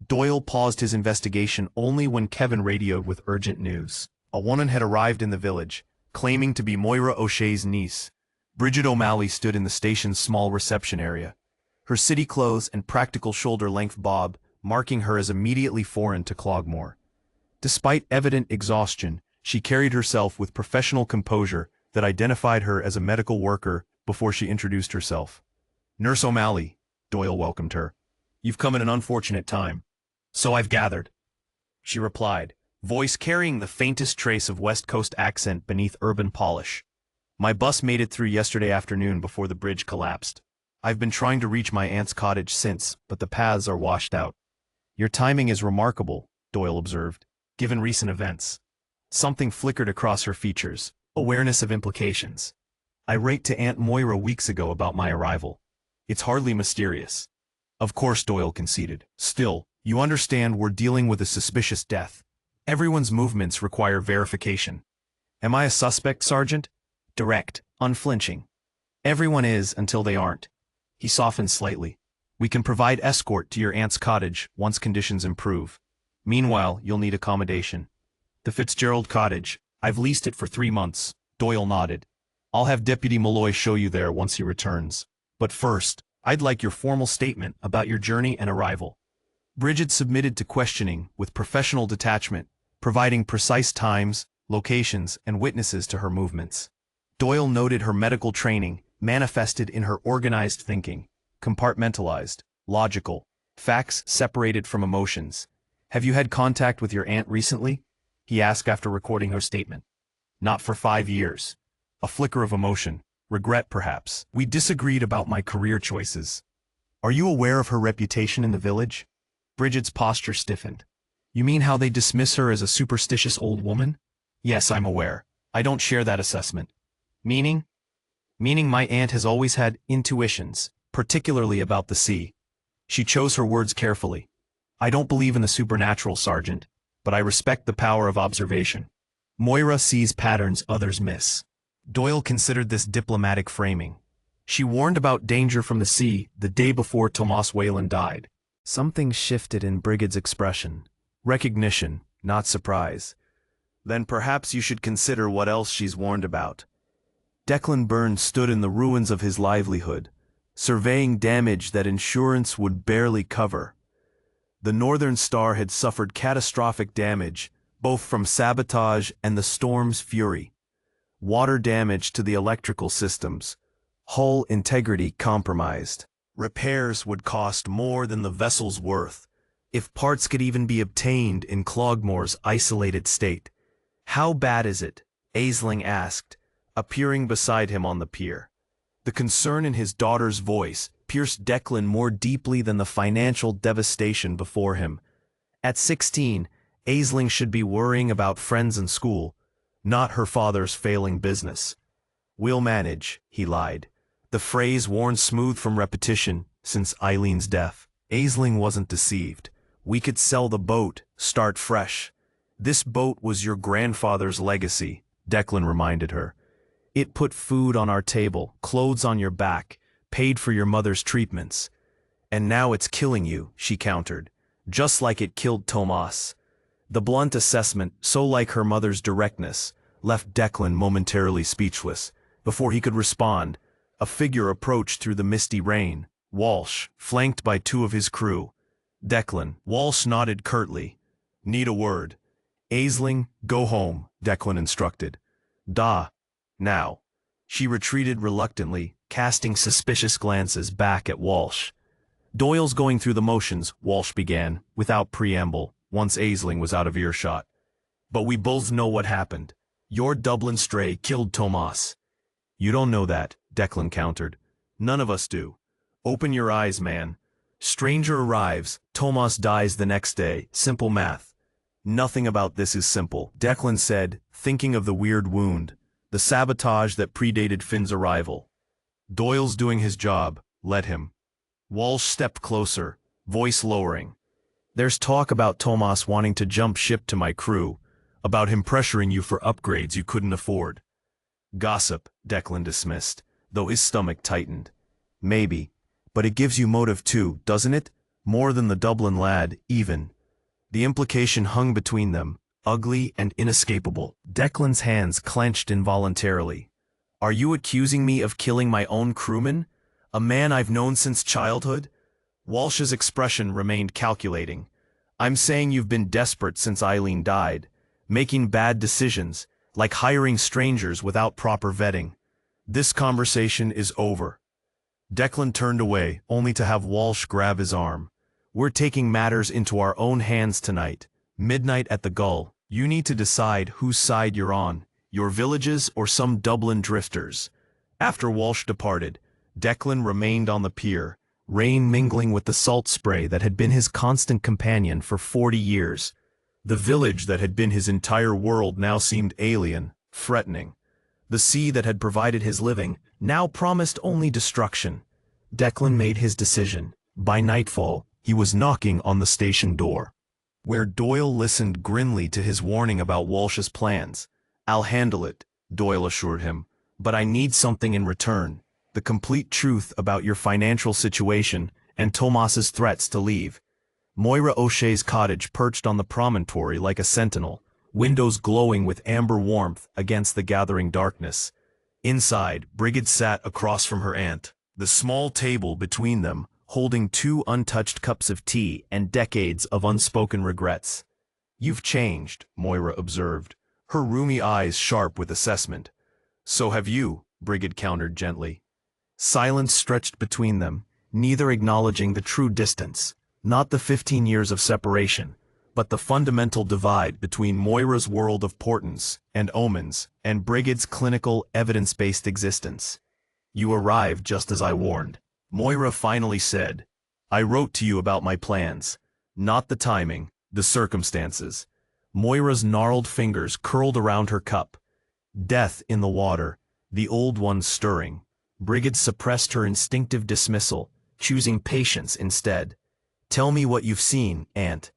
Doyle paused his investigation only when Kevin radioed with urgent news. A woman had arrived in the village, claiming to be Moira O'Shea's niece. Bridget O'Malley stood in the station's small reception area, her city clothes and practical shoulder-length bob marking her as immediately foreign to Cloghmore. Despite evident exhaustion, she carried herself with professional composure that identified her as a medical worker before she introduced herself. "Nurse O'Malley," Doyle welcomed her. "You've come at an unfortunate time." "So I've gathered," she replied, voice carrying the faintest trace of West Coast accent beneath urban polish. "My bus made it through yesterday afternoon before the bridge collapsed. I've been trying to reach my aunt's cottage since, but the paths are washed out." "Your timing is remarkable," Doyle observed, "given recent events." Something flickered across her features, awareness of implications. I wrote to Aunt Moira weeks ago about my arrival. It's hardly mysterious. Of course, Doyle conceded. Still, you understand we're dealing with a suspicious death. Everyone's movements require verification. Am I a suspect, Sergeant? Direct, unflinching. Everyone is until they aren't. He softened slightly. We can provide escort to your aunt's cottage once conditions improve. Meanwhile, you'll need accommodation. The Fitzgerald cottage. I've leased it for 3 months. Doyle nodded. I'll have Deputy Malloy show you there once he returns. But first, I'd like your formal statement about your journey and arrival. Bridget submitted to questioning with professional detachment, providing precise times, locations, and witnesses to her movements. Doyle noted her medical training manifested in her organized thinking, compartmentalized, logical, facts separated from emotions. Have you had contact with your aunt recently? He asked after recording her statement. Not for 5 years. A flicker of emotion, regret perhaps. We disagreed about my career choices. Are you aware of her reputation in the village? Bridget's posture stiffened. You mean how they dismiss her as a superstitious old woman? Yes, I'm aware. I don't share that assessment. Meaning? Meaning my aunt has always had intuitions, particularly about the sea. She chose her words carefully. I don't believe in the supernatural, Sergeant, but I respect the power of observation. Moira sees patterns others miss. Doyle considered this diplomatic framing. She warned about danger from the sea the day before Tomas Whalen died. Something shifted in Brigid's expression. Recognition, not surprise. Then perhaps you should consider what else she's warned about. Declan Byrne stood in the ruins of his livelihood, surveying damage that insurance would barely cover. The Northern Star had suffered catastrophic damage, both from sabotage and the storm's fury. Water damage to the electrical systems, hull integrity compromised. Repairs would cost more than the vessel's worth, if parts could even be obtained in Cloghmore's isolated state. How bad is it? Aisling asked, appearing beside him on the pier. The concern in his daughter's voice pierced Declan more deeply than the financial devastation before him. At 16, Aisling should be worrying about friends and school, not her father's failing business. We'll manage, he lied, the phrase worn smooth from repetition since Eileen's death. Aisling wasn't deceived. We could sell the boat, start fresh. This boat was your grandfather's legacy, Declan reminded her. It put food on our table, clothes on your back, paid for your mother's treatments. And now it's killing you, she countered, just like it killed Tomas. The blunt assessment, so like her mother's directness, left Declan momentarily speechless. Before he could respond, a figure approached through the misty rain. Walsh, flanked by 2 of his crew. Declan. Walsh nodded curtly. Need a word. Aisling, go home, Declan instructed. Da. Now. She retreated reluctantly, casting suspicious glances back at Walsh. Doyle's going through the motions, Walsh began, without preamble, once Aisling was out of earshot. But we both know what happened. Your Dublin stray killed Tomas. You don't know that, Declan countered. None of us do. Open your eyes, man. Stranger arrives, Tomas dies the next day, simple math. Nothing about this is simple, Declan said, thinking of the weird wound, the sabotage that predated Finn's arrival. Doyle's doing his job, let him. Walsh stepped closer, voice lowering. There's talk about Tomas wanting to jump ship to my crew, about him pressuring you for upgrades you couldn't afford. Gossip, Declan dismissed, though his stomach tightened. Maybe, but it gives you motive too, doesn't it? More than the Dublin lad, even. The implication hung between them, ugly and inescapable. Declan's hands clenched involuntarily. Are you accusing me of killing my own crewman? A man I've known since childhood? Walsh's expression remained calculating. I'm saying you've been desperate since Eileen died, making bad decisions, like hiring strangers without proper vetting. This conversation is over. Declan turned away, only to have Walsh grab his arm. We're taking matters into our own hands tonight. Midnight at the Gull. You need to decide whose side you're on, your villages or some Dublin drifters. After Walsh departed, Declan remained on the pier, rain mingling with the salt spray that had been his constant companion for 40 years. The village that had been his entire world now seemed alien, threatening. The sea that had provided his living now promised only destruction. Declan made his decision. By nightfall, he was knocking on the station door, where Doyle listened grimly to his warning about Walsh's plans. "I'll handle it," Doyle assured him, "but I need something in return. The complete truth about your financial situation and Tomas's threats to leave." Moira O'Shea's cottage perched on the promontory like a sentinel, windows glowing with amber warmth against the gathering darkness. Inside, Brigid sat across from her aunt, the small table between them holding 2 untouched cups of tea and decades of unspoken regrets. "You've changed," Moira observed, her rheumy eyes sharp with assessment. "So have you," Brigid countered gently. Silence stretched between them, neither acknowledging the true distance, not the 15 years of separation, but the fundamental divide between Moira's world of portents and omens and Brigid's clinical, evidence-based existence. "You arrived just as I warned," Moira finally said. "I wrote to you about my plans. Not the timing, the circumstances." Moira's gnarled fingers curled around her cup. Death in the water, the old ones stirring. Brigid suppressed her instinctive dismissal, choosing patience instead. "Tell me what you've seen, Aunt."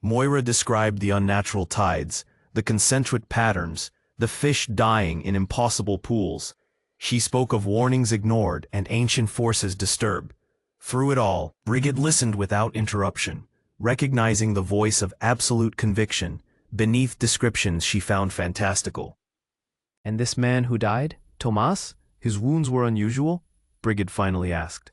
Moira described the unnatural tides, the concentric patterns, the fish dying in impossible pools. She spoke of warnings ignored and ancient forces disturbed. Through it all, Brigid listened without interruption, recognizing the voice of absolute conviction beneath descriptions she found fantastical. "And this man who died? Tomas? His wounds were unusual?" Brigid finally asked.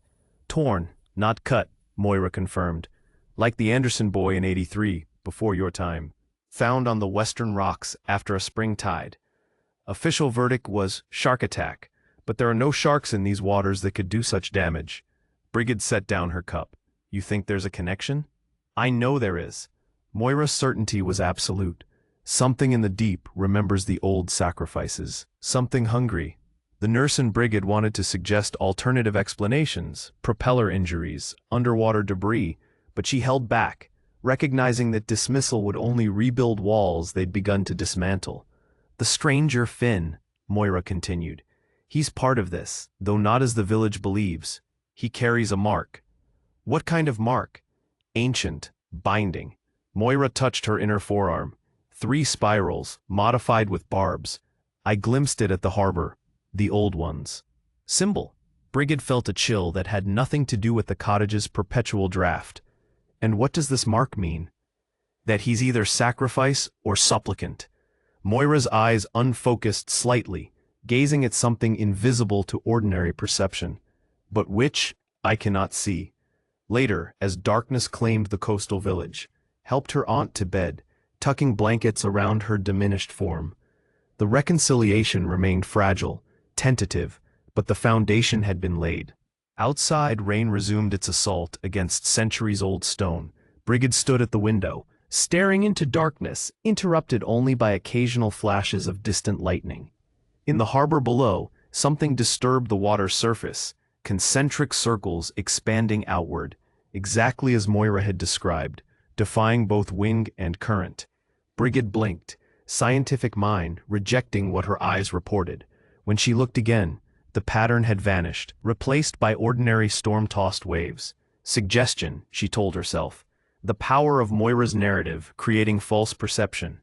"Torn, not cut," Moira confirmed. "Like the Anderson boy in '83, before your time. Found on the western rocks after a spring tide. Official verdict was shark attack, but there are no sharks in these waters that could do such damage." Brigid set down her cup. "You think there's a connection?" "I know there is." Moira's certainty was absolute. Something in the deep remembers the old sacrifices. Something hungry. The nurse and Brigid wanted to suggest alternative explanations, propeller injuries, underwater debris, but she held back, recognizing that dismissal would only rebuild walls they'd begun to dismantle. "The stranger Finn," Moira continued. "He's part of this, though not as the village believes. He carries a mark." "What kind of mark?" "Ancient, binding." Moira touched her inner forearm. 3 spirals, modified with barbs. "I glimpsed it at the harbor. The old ones." "Symbol." Brigid felt a chill that had nothing to do with the cottage's perpetual draft. "And what does this mark mean?" "That he's either sacrifice or supplicant." Moira's eyes unfocused slightly, gazing at something invisible to ordinary perception. "But which, I cannot see." Later, as darkness claimed the coastal village, helped her aunt to bed, tucking blankets around her diminished form. The reconciliation remained fragile, tentative, but the foundation had been laid. Outside, rain resumed its assault against centuries-old stone. Brigid stood at the window, staring into darkness, interrupted only by occasional flashes of distant lightning. In the harbor below, something disturbed the water's surface, concentric circles expanding outward, exactly as Moira had described, defying both wind and current. Brigid blinked, scientific mind rejecting what her eyes reported. When she looked again, the pattern had vanished, replaced by ordinary storm-tossed waves. Suggestion, she told herself. The power of Moira's narrative creating false perception.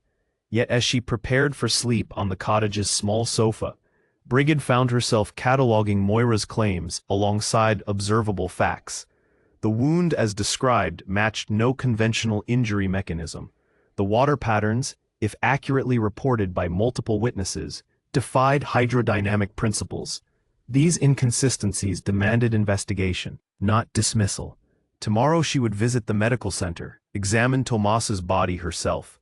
Yet as she prepared for sleep on the cottage's small sofa, Brigid found herself cataloging Moira's claims alongside observable facts. The wound as described matched no conventional injury mechanism. The water patterns, if accurately reported by multiple witnesses, defied hydrodynamic principles. These inconsistencies demanded investigation, not dismissal. Tomorrow she would visit the medical center, examine Tomas's body herself.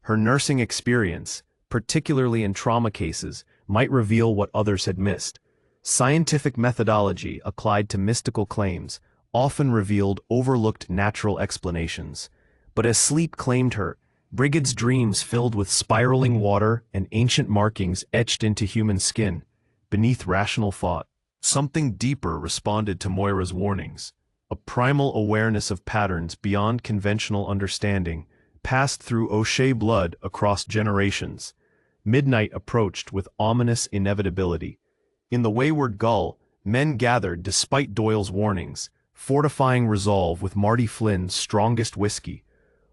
Her nursing experience, particularly in trauma cases, might reveal what others had missed. Scientific methodology applied to mystical claims often revealed overlooked natural explanations. But as sleep claimed her, Brigid's dreams filled with spiraling water and ancient markings etched into human skin, beneath rational thought. Something deeper responded to Moira's warnings. A primal awareness of patterns beyond conventional understanding passed through O'Shea blood across generations. Midnight approached with ominous inevitability. In the Wayward Gull, men gathered despite Doyle's warnings, fortifying resolve with Marty Flynn's strongest whiskey.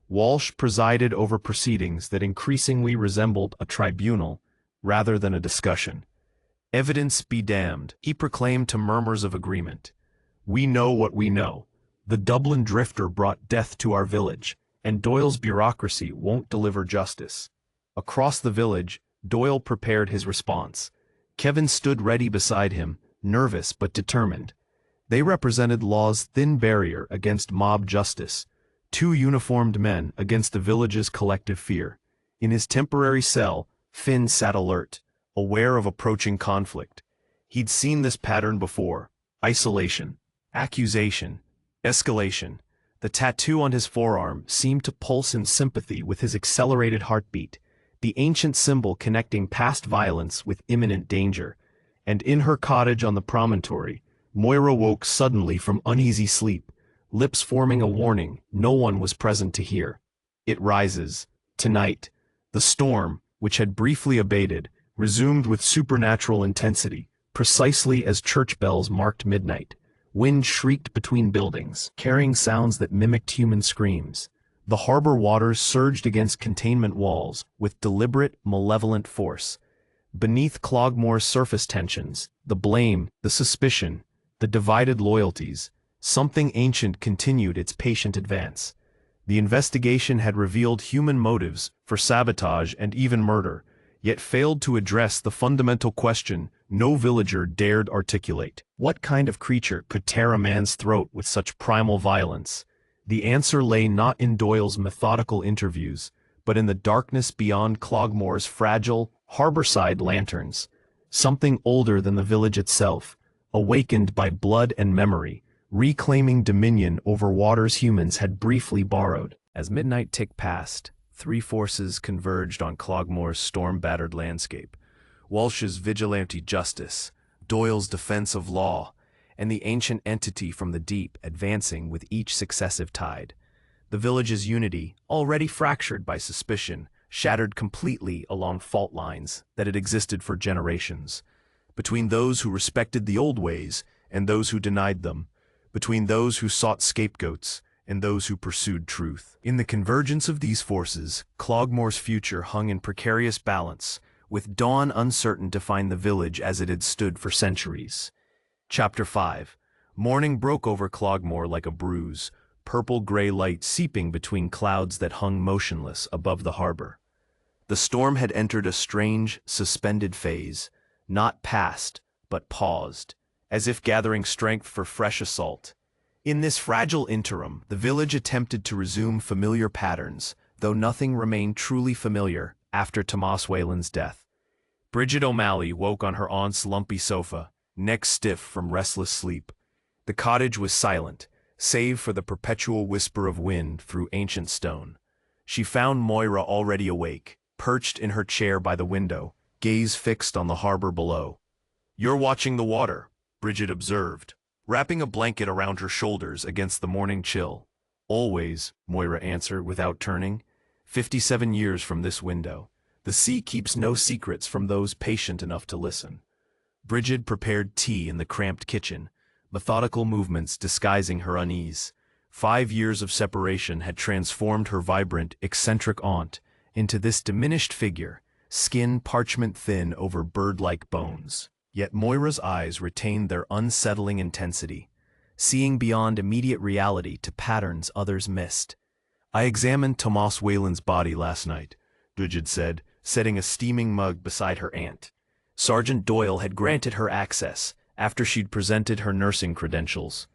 Walsh presided over proceedings that increasingly resembled a tribunal rather than a discussion. "Evidence be damned," he proclaimed to murmurs of agreement. "We know what we know. The Dublin drifter brought death to our village, and Doyle's bureaucracy won't deliver justice." Across the village, Doyle prepared his response. Kevin stood ready beside him, nervous but determined. They represented law's thin barrier against mob justice, two uniformed men against the village's collective fear. In his temporary cell, Finn sat alert, aware of approaching conflict. He'd seen this pattern before: isolation, accusation, escalation. The tattoo on his forearm seemed to pulse in sympathy with his accelerated heartbeat, the ancient symbol connecting past violence with imminent danger. And in her cottage on the promontory, Moira woke suddenly from uneasy sleep, lips forming a warning no one was present to hear. "It rises. Tonight." The storm, which had briefly abated, resumed with supernatural intensity, precisely as church bells marked midnight. Wind shrieked between buildings, carrying sounds that mimicked human screams. The harbor waters surged against containment walls with deliberate, malevolent force. Beneath Cloghmore's surface tensions, the blame, the suspicion, the divided loyalties, something ancient continued its patient advance. The investigation had revealed human motives for sabotage and even murder, yet failed to address the fundamental question no villager dared articulate. What kind of creature could tear a man's throat with such primal violence? The answer lay not in Doyle's methodical interviews, but in the darkness beyond Cloghmore's fragile, harborside lanterns. Something older than the village itself, awakened by blood and memory, reclaiming dominion over waters humans had briefly borrowed. As midnight ticked past, three forces converged on Cloghmore's storm-battered landscape: Walsh's vigilante justice, Doyle's defense of law, and the ancient entity from the deep advancing with each successive tide. The village's unity, already fractured by suspicion, shattered completely along fault lines that had existed for generations. Between those who respected the old ways and those who denied them, between those who sought scapegoats and those who pursued truth. In the convergence of these forces, Cloghmore's future hung in precarious balance, with dawn uncertain to find the village as it had stood for centuries. Chapter 5. Morning broke over Cloghmore like a bruise, purple-gray light seeping between clouds that hung motionless above the harbor. The storm had entered a strange, suspended phase, not passed, but paused, as if gathering strength for fresh assault. In this fragile interim, the village attempted to resume familiar patterns, though nothing remained truly familiar after Tomas Whalen's death. Bridget O'Malley woke on her aunt's lumpy sofa, neck stiff from restless sleep. The cottage was silent, save for the perpetual whisper of wind through ancient stone. She found Moira already awake, perched in her chair by the window, gaze fixed on the harbor below. "You're watching the water," Bridget observed, wrapping a blanket around her shoulders against the morning chill. "Always," Moira answered without turning. 57 years from this window. The sea keeps no secrets from those patient enough to listen. Bridget prepared tea in the cramped kitchen, methodical movements disguising her unease. 5 years of separation had transformed her vibrant, eccentric aunt into this diminished figure, skin parchment thin over bird-like bones. Yet Moira's eyes retained their unsettling intensity, seeing beyond immediate reality to patterns others missed. "I examined Tomas Whalen's body last night," Bridget said, setting a steaming mug beside her aunt. Sergeant Doyle had granted her access after she'd presented her nursing credentials.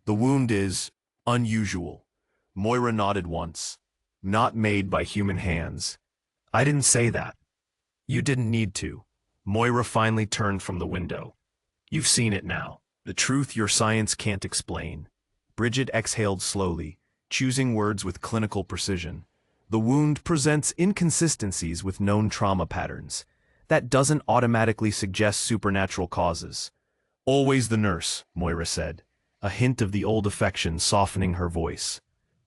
"The wound is unusual." Moira nodded once. "Not made by human hands." "I didn't say that." "You didn't need to." Moira finally turned from the window. "You've seen it now. The truth your science can't explain." Bridget exhaled slowly, choosing words with clinical precision. "The wound presents inconsistencies with known trauma patterns. That doesn't automatically suggest supernatural causes." "Always the nurse," Moira said, a hint of the old affection softening her voice.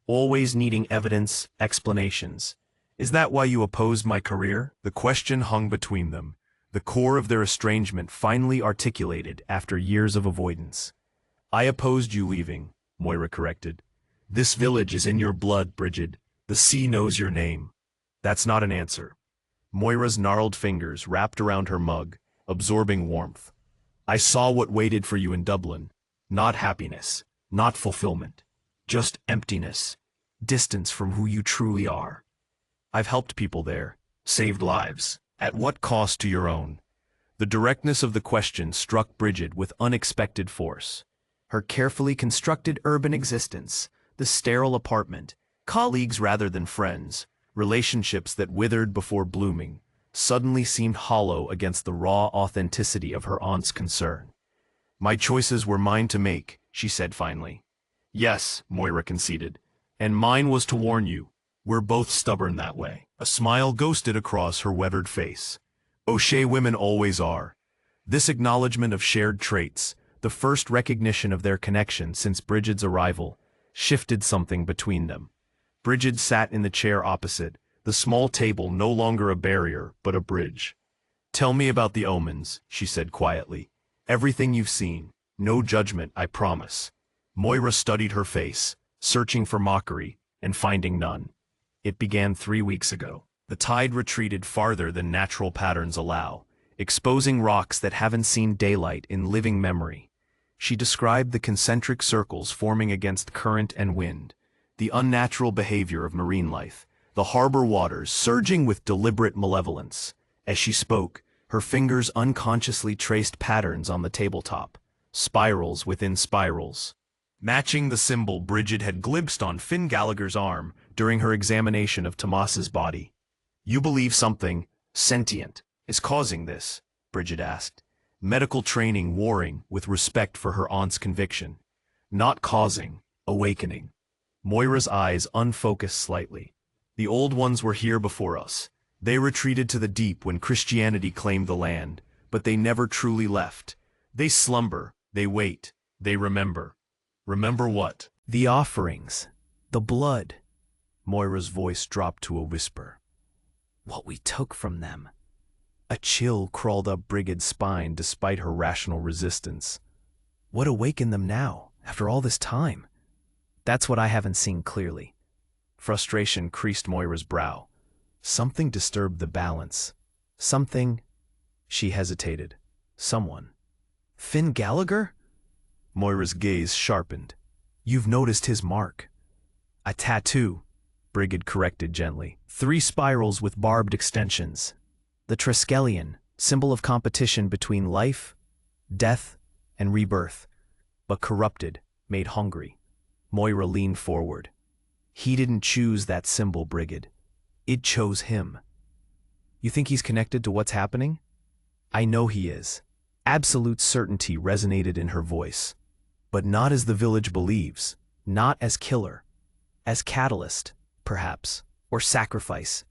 "Always needing evidence, explanations. Is that why you opposed my career? The question hung between them, the core of their estrangement finally articulated after years of avoidance. I opposed you leaving, Moira corrected. This village is in your blood, Bridget. The sea knows your name. That's not an answer. Moira's gnarled fingers wrapped around her mug, absorbing warmth. I saw what waited for you in Dublin. Not happiness, not fulfillment. Just emptiness. Distance from who you truly are. I've helped people there, saved lives. At what cost to your own? The directness of the question struck Bridget with unexpected force. Her carefully constructed urban existence, the sterile apartment, colleagues rather than friends, relationships that withered before blooming, suddenly seemed hollow against the raw authenticity of her aunt's concern. My choices were mine to make, she said finally. Yes, Moira conceded, and mine was to warn you. We're both stubborn that way. A smile ghosted across her weathered face. O'Shea women always are. This acknowledgement of shared traits, the first recognition of their connection since Bridget's arrival, shifted something between them. Bridget sat in the chair opposite, the small table no longer a barrier, but a bridge. Tell me about the omens, she said quietly. Everything you've seen. No judgment, I promise. Moira studied her face, searching for mockery, and finding none. It began 3 weeks ago. The tide retreated farther than natural patterns allow, exposing rocks that haven't seen daylight in living memory. She described the concentric circles forming against current and wind, the unnatural behavior of marine life, the harbor waters surging with deliberate malevolence. As she spoke, her fingers unconsciously traced patterns on the tabletop, spirals within spirals, matching the symbol Bridget had glimpsed on Finn Gallagher's arm during her examination of Tomas's body. You believe something sentient is causing this? Bridget asked, medical training warring with respect for her aunt's conviction. Not causing, awakening. Moira's eyes unfocused slightly. The old ones were here before us. They retreated to the deep when Christianity claimed the land, but they never truly left. They slumber, they wait, they remember. Remember what? The offerings. The blood. Moira's voice dropped to a whisper. What we took from them. A chill crawled up Bridget's spine despite her rational resistance. What awakened them now, after all this time? That's what I haven't seen clearly. Frustration creased Moira's brow. Something disturbed the balance. Something... She hesitated. Someone. Finn Gallagher? Moira's gaze sharpened. You've noticed his mark. A tattoo, Bridget corrected gently. 3 spirals with barbed extensions. The Triskelion, symbol of competition between life, death, and rebirth. But corrupted, made hungry. Moira leaned forward. He didn't choose that symbol, Bridget. It chose him. You think he's connected to what's happening? I know he is. Absolute certainty resonated in her voice. But not as the village believes. Not as killer. As catalyst, perhaps. Or sacrifice.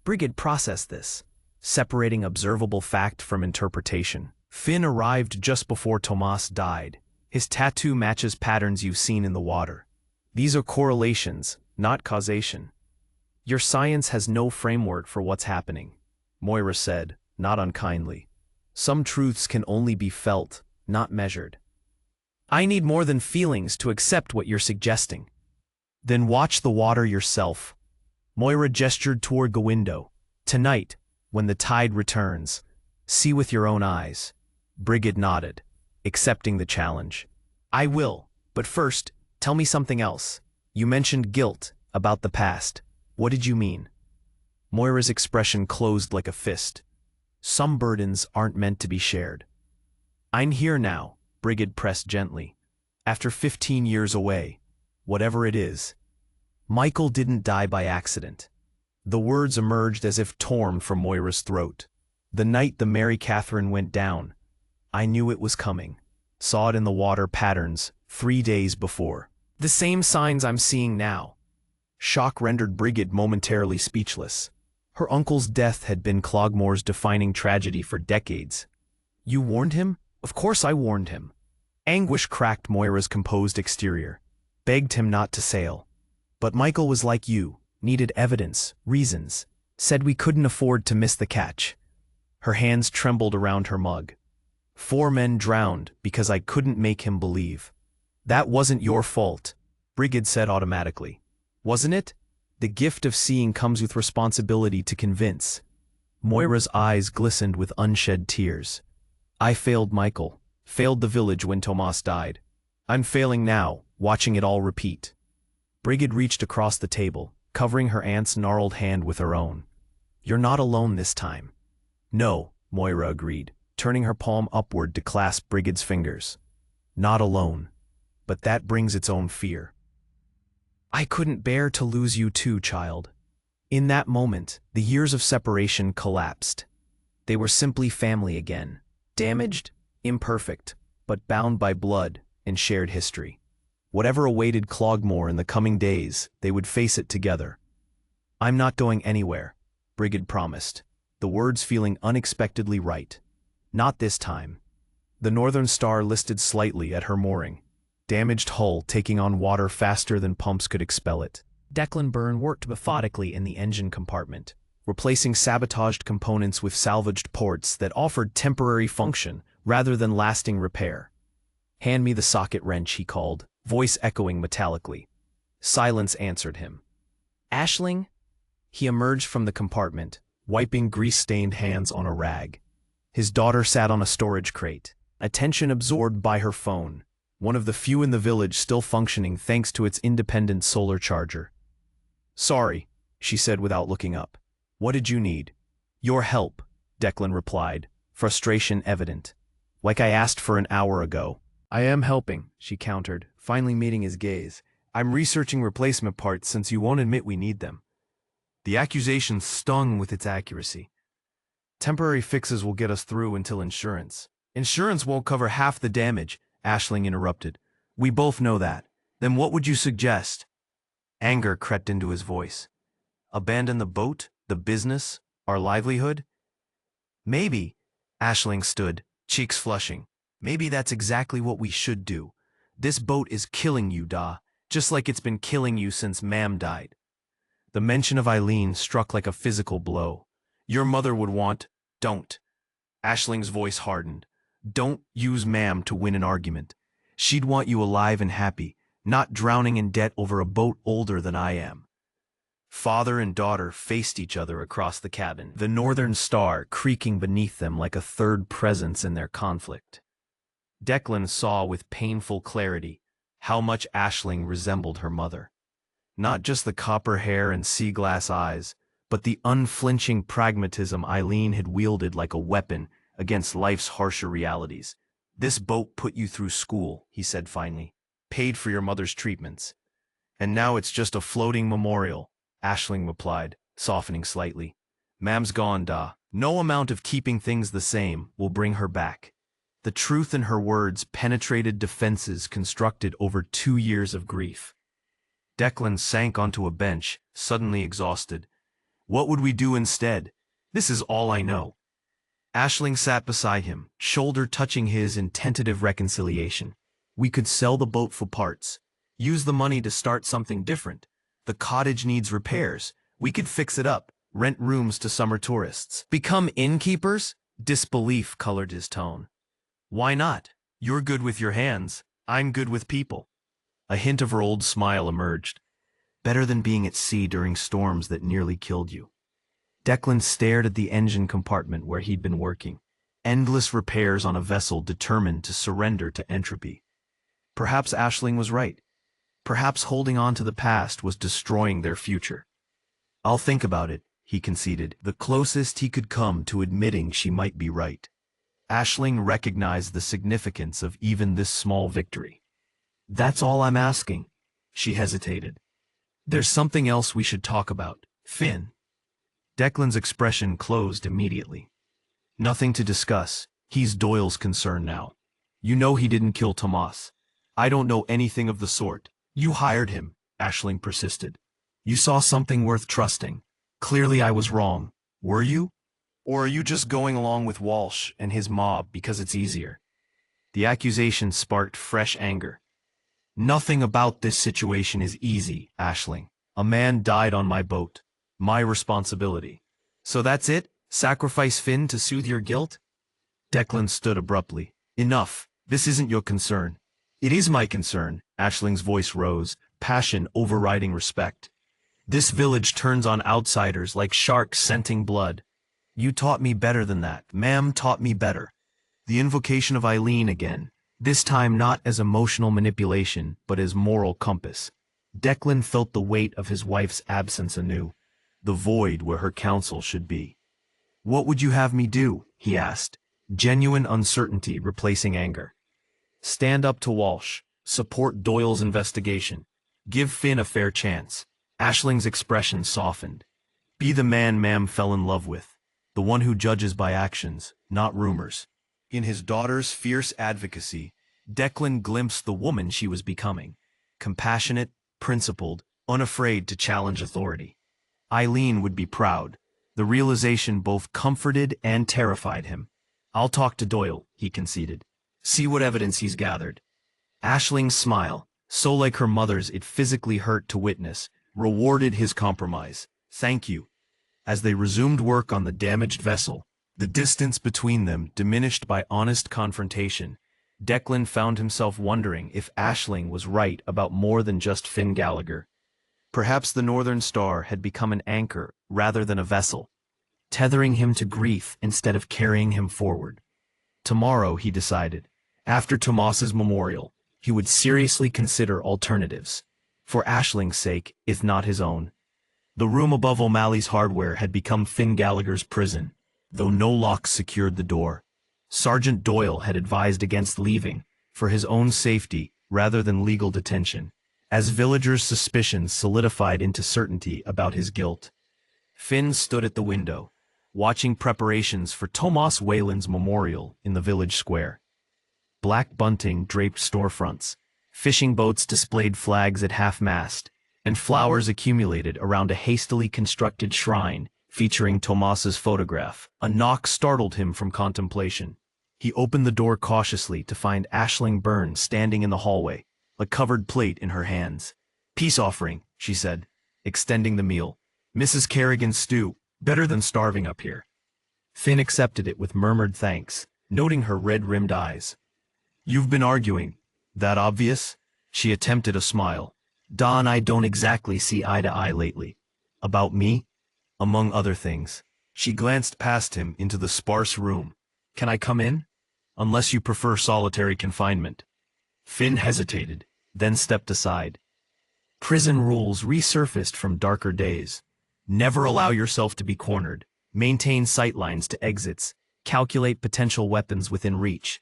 Bridget processed this, separating observable fact from interpretation. Finn arrived just before Tomas died. His tattoo matches patterns you've seen in the water. These are correlations, not causation. Your science has no framework for what's happening, Moira said, not unkindly. Some truths can only be felt, not measured. I need more than feelings to accept what you're suggesting. Then watch the water yourself. Moira gestured toward the window. Tonight, when the tide returns, see with your own eyes. Bridget nodded, accepting the challenge. I will, but first, tell me something else. You mentioned guilt, about the past. What did you mean? Moira's expression closed like a fist. Some burdens aren't meant to be shared. I'm here now, Bridget pressed gently. After 15 years away, whatever it is. Michael didn't die by accident. The words emerged as if torn from Moira's throat. The night the Mary Catherine went down, I knew it was coming. Saw it in the water patterns 3 days before. The same signs I'm seeing now. Shock rendered Bridget momentarily speechless. Her uncle's death had been Cloghmore's defining tragedy for decades. You warned him? Of course I warned him. Anguish cracked Moira's composed exterior. Begged him not to sail. But Michael was like you, needed evidence, reasons, said we couldn't afford to miss the catch. Her hands trembled around her mug. 4 men drowned because I couldn't make him believe. That wasn't your fault, Brigid said automatically. Wasn't it? The gift of seeing comes with responsibility to convince. Moira's eyes glistened with unshed tears. I failed Michael, failed the village when Tomas died. I'm failing now, watching it all repeat. Brigid reached across the table, covering her aunt's gnarled hand with her own. You're not alone this time. No, Moira agreed, turning her palm upward to clasp Brigid's fingers. Not alone. But that brings its own fear. I couldn't bear to lose you too, child. In that moment, the years of separation collapsed. They were simply family again, damaged, imperfect, but bound by blood and shared history. Whatever awaited Cloghmore in the coming days, they would face it together. I'm not going anywhere, Brigid promised, the words feeling unexpectedly right. Not this time. The Northern Star listed slightly at her mooring, damaged hull taking on water faster than pumps could expel it. Declan Byrne worked methodically in the engine compartment, replacing sabotaged components with salvaged ports that offered temporary function rather than lasting repair. Hand me the socket wrench, he called, voice echoing metallically. Silence answered him. Aisling? He emerged from the compartment, wiping grease-stained hands on a rag. His daughter sat on a storage crate, attention absorbed by her phone, one of the few in the village still functioning thanks to its independent solar charger. Sorry, she said without looking up. What did you need? Your help, Declan replied, frustration evident. Like I asked for an hour ago. I am helping, she countered, finally meeting his gaze. I'm researching replacement parts since you won't admit we need them. The accusation stung with its accuracy. Temporary fixes will get us through until insurance. Insurance won't cover half the damage, Aisling interrupted. We both know that. Then what would you suggest? Anger crept into his voice. Abandon the boat, the business, our livelihood? Maybe, Aisling stood, cheeks flushing. Maybe that's exactly what we should do. This boat is killing you, Da, just like it's been killing you since Mam died. The mention of Eileen struck like a physical blow. Your mother would want, don't. Aisling's voice hardened. Don't use Mam to win an argument. She'd want you alive and happy, not drowning in debt over a boat older than I am. Father and daughter faced each other across the cabin, the Northern Star creaking beneath them like a third presence in their conflict. Declan saw with painful clarity how much Aisling resembled her mother. Not just the copper hair and sea-glass eyes, but the unflinching pragmatism Eileen had wielded like a weapon against life's harsher realities. This boat put you through school, he said finally, paid for your mother's treatments. And now it's just a floating memorial, Aisling replied, softening slightly. Mam's gone, Da. No amount of keeping things the same will bring her back. The truth in her words penetrated defenses constructed over 2 years of grief. Declan sank onto a bench, suddenly exhausted. What would we do instead? This is all I know. Aisling sat beside him, shoulder touching his in tentative reconciliation. We could sell the boat for parts. Use the money to start something different. The cottage needs repairs. We could fix it up, rent rooms to summer tourists. Become innkeepers? Disbelief colored his tone. Why not? You're good with your hands. I'm good with people. A hint of her old smile emerged. Better than being at sea during storms that nearly killed you. Declan stared at the engine compartment where he'd been working. Endless repairs on a vessel determined to surrender to entropy. Perhaps Aisling was right. Perhaps holding on to the past was destroying their future. I'll think about it, he conceded, the closest he could come to admitting she might be right. Aisling recognized the significance of even this small victory. That's all I'm asking, she hesitated. There's something else we should talk about, Finn. Declan's expression closed immediately. Nothing to discuss. He's Doyle's concern now. You know he didn't kill Tomas. I don't know anything of the sort. You hired him, Aisling persisted. You saw something worth trusting. Clearly I was wrong. Were you? Or are you just going along with Walsh and his mob because it's easier? The accusation sparked fresh anger. Nothing about this situation is easy, Aisling. A man died on my boat. My responsibility. So that's it? Sacrifice Finn to soothe your guilt? Declan stood abruptly. Enough. This isn't your concern. It is my concern. Ashling's voice rose, passion overriding respect. This village turns on outsiders like sharks scenting blood. You taught me better than that. Ma'am taught me better. The invocation of Eileen again, this time not as emotional manipulation, but as moral compass. Declan felt the weight of his wife's absence anew, the void where her counsel should be. What would you have me do? He asked, genuine uncertainty replacing anger. Stand up to Walsh, support Doyle's investigation. Give Finn a fair chance. Ashling's expression softened. Be the man ma'am fell in love with, the one who judges by actions, not rumors. In his daughter's fierce advocacy, Declan glimpsed the woman she was becoming. Compassionate, principled, unafraid to challenge authority. Eileen would be proud. The realization both comforted and terrified him. I'll talk to Doyle, he conceded. See what evidence he's gathered. Ashling's smile, so like her mother's it physically hurt to witness, rewarded his compromise. Thank you. As they resumed work on the damaged vessel, the distance between them diminished by honest confrontation. Declan found himself wondering if Aisling was right about more than just Finn Gallagher. Perhaps the Northern Star had become an anchor rather than a vessel, tethering him to grief instead of carrying him forward. Tomorrow, he decided, after Tomas's memorial, he would seriously consider alternatives, for Aisling's sake, if not his own. The room above O'Malley's hardware had become Finn Gallagher's prison, though no locks secured the door. Sergeant Doyle had advised against leaving, for his own safety rather than legal detention, as villagers' suspicions solidified into certainty about his guilt. Finn stood at the window, watching preparations for Tomas Whalen's memorial in the village square. Black bunting draped storefronts, fishing boats displayed flags at half-mast, and flowers accumulated around a hastily constructed shrine featuring Tomas's photograph. A knock startled him from contemplation. He opened the door cautiously to find Aisling Byrne standing in the hallway, a covered plate in her hands. Peace offering, she said, extending the meal. Mrs. Kerrigan's stew, better than starving up here. Finn accepted it with murmured thanks, noting her red-rimmed eyes. You've been arguing. That obvious? She attempted a smile. Da and I don't exactly see eye to eye lately. About me? Among other things. She glanced past him into the sparse room. Can I come in? Unless you prefer solitary confinement. Finn hesitated, then stepped aside. Prison rules resurfaced from darker days. Never allow yourself to be cornered. Maintain sightlines to exits. Calculate potential weapons within reach.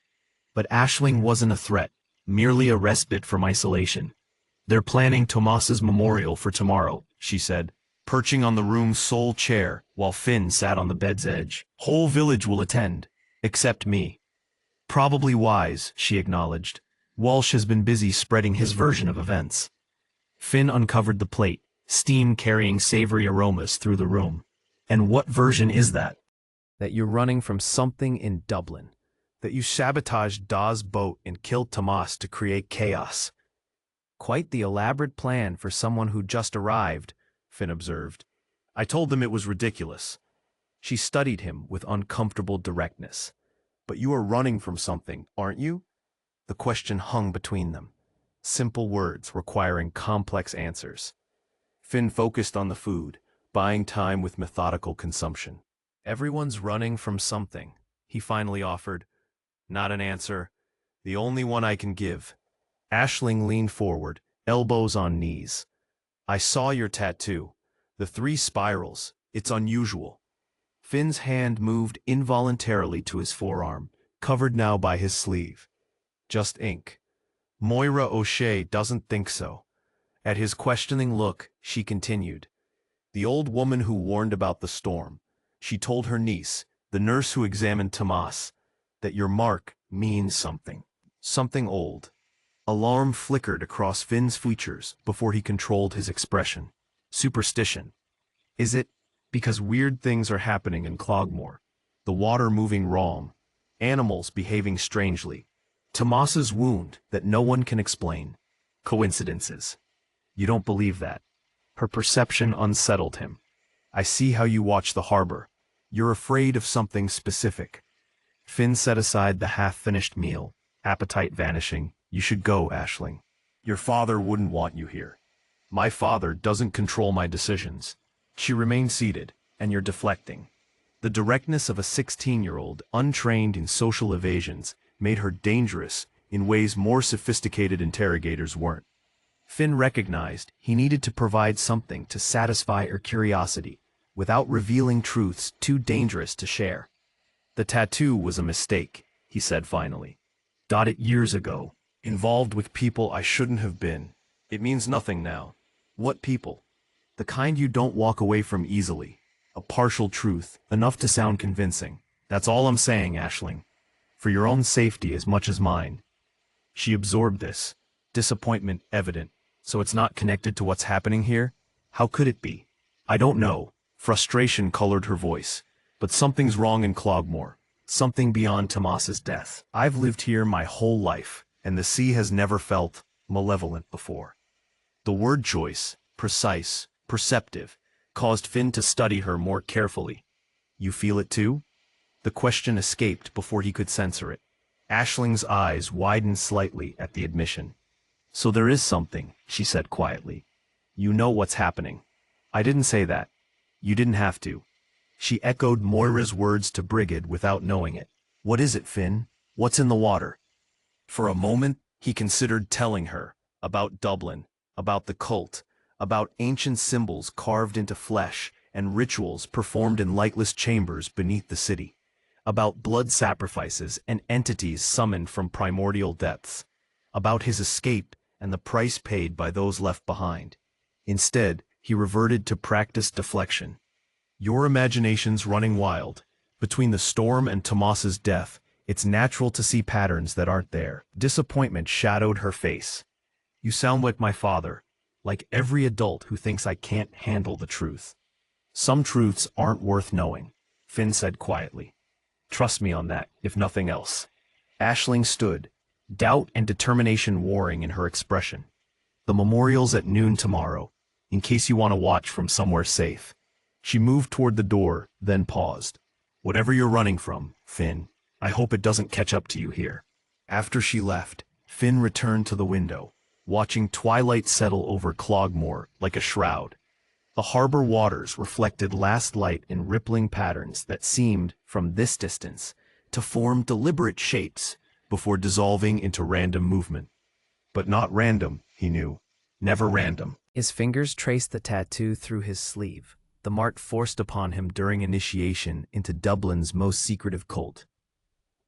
But Aisling wasn't a threat, merely a respite from isolation. They're planning Tomas's memorial for tomorrow, she said, perching on the room's sole chair while Finn sat on the bed's edge. Whole village will attend, except me. Probably wise, she acknowledged. Walsh has been busy spreading his version of events. Finn uncovered the plate, steam carrying savory aromas through the room. And what version is that? That you're running from something in Dublin. That you sabotaged Dawes' boat and killed Tomas to create chaos. Quite the elaborate plan for someone who just arrived, Finn observed. I told them it was ridiculous. She studied him with uncomfortable directness. But you are running from something, aren't you? The question hung between them. Simple words requiring complex answers. Finn focused on the food, buying time with methodical consumption. Everyone's running from something, he finally offered. Not an answer. The only one I can give. Aisling leaned forward, elbows on knees. I saw your tattoo. The 3 spirals. It's unusual. Finn's hand moved involuntarily to his forearm, covered now by his sleeve. Just ink. Moira O'Shea doesn't think so. At his questioning look, she continued. The old woman who warned about the storm. She told her niece, the nurse who examined Tomas, that your mark means something. Something old. Alarm flickered across Finn's features before he controlled his expression. Superstition. Is it? Because weird things are happening in Cloghmore. The water moving wrong. Animals behaving strangely. Tomas's wound that no one can explain. Coincidences. You don't believe that. Her perception unsettled him. I see how you watch the harbor. You're afraid of something specific. Finn set aside the half-finished meal, appetite vanishing. You should go, Aisling. Your father wouldn't want you here. My father doesn't control my decisions. She remained seated, and you're deflecting. The directness of a 16-year-old, untrained in social evasions, made her dangerous in ways more sophisticated interrogators weren't. Finn recognized he needed to provide something to satisfy her curiosity, without revealing truths too dangerous to share. The tattoo was a mistake, he said finally. Got it years ago. Involved with people I shouldn't have been. It means nothing now. What people? The kind you don't walk away from easily. A partial truth, enough to sound convincing. That's all I'm saying, Aisling. For your own safety as much as mine. She absorbed this. Disappointment evident. So it's not connected to what's happening here? How could it be? I don't know. Frustration colored her voice. But something's wrong in Cloghmore. Something beyond Tomas's death. I've lived here my whole life, and the sea has never felt malevolent before. The word choice, precise, perceptive, caused Finn to study her more carefully. You feel it too? The question escaped before he could censor it. Aisling's eyes widened slightly at the admission. So there is something, she said quietly. You know what's happening. I didn't say that. You didn't have to. She echoed Moira's words to Brigid without knowing it. What is it, Finn? What's in the water? For a moment, he considered telling her about Dublin, about the cult, about ancient symbols carved into flesh and rituals performed in lightless chambers beneath the city, about blood sacrifices and entities summoned from primordial depths, about his escape and the price paid by those left behind. Instead, he reverted to practiced deflection. Your imagination's running wild. Between the storm and Tomas's death, it's natural to see patterns that aren't there. Disappointment shadowed her face. You sound like my father, like every adult who thinks I can't handle the truth. Some truths aren't worth knowing, Finn said quietly. Trust me on that, if nothing else. Aisling stood, doubt and determination warring in her expression. The memorial's at noon tomorrow, in case you want to watch from somewhere safe. She moved toward the door, then paused. Whatever you're running from, Finn, I hope it doesn't catch up to you here. After she left, Finn returned to the window, watching twilight settle over Cloghmore like a shroud. The harbor waters reflected last light in rippling patterns that seemed, from this distance, to form deliberate shapes before dissolving into random movement. But not random, he knew. Never random. His fingers traced the tattoo through his sleeve, the mark forced upon him during initiation into Dublin's most secretive cult.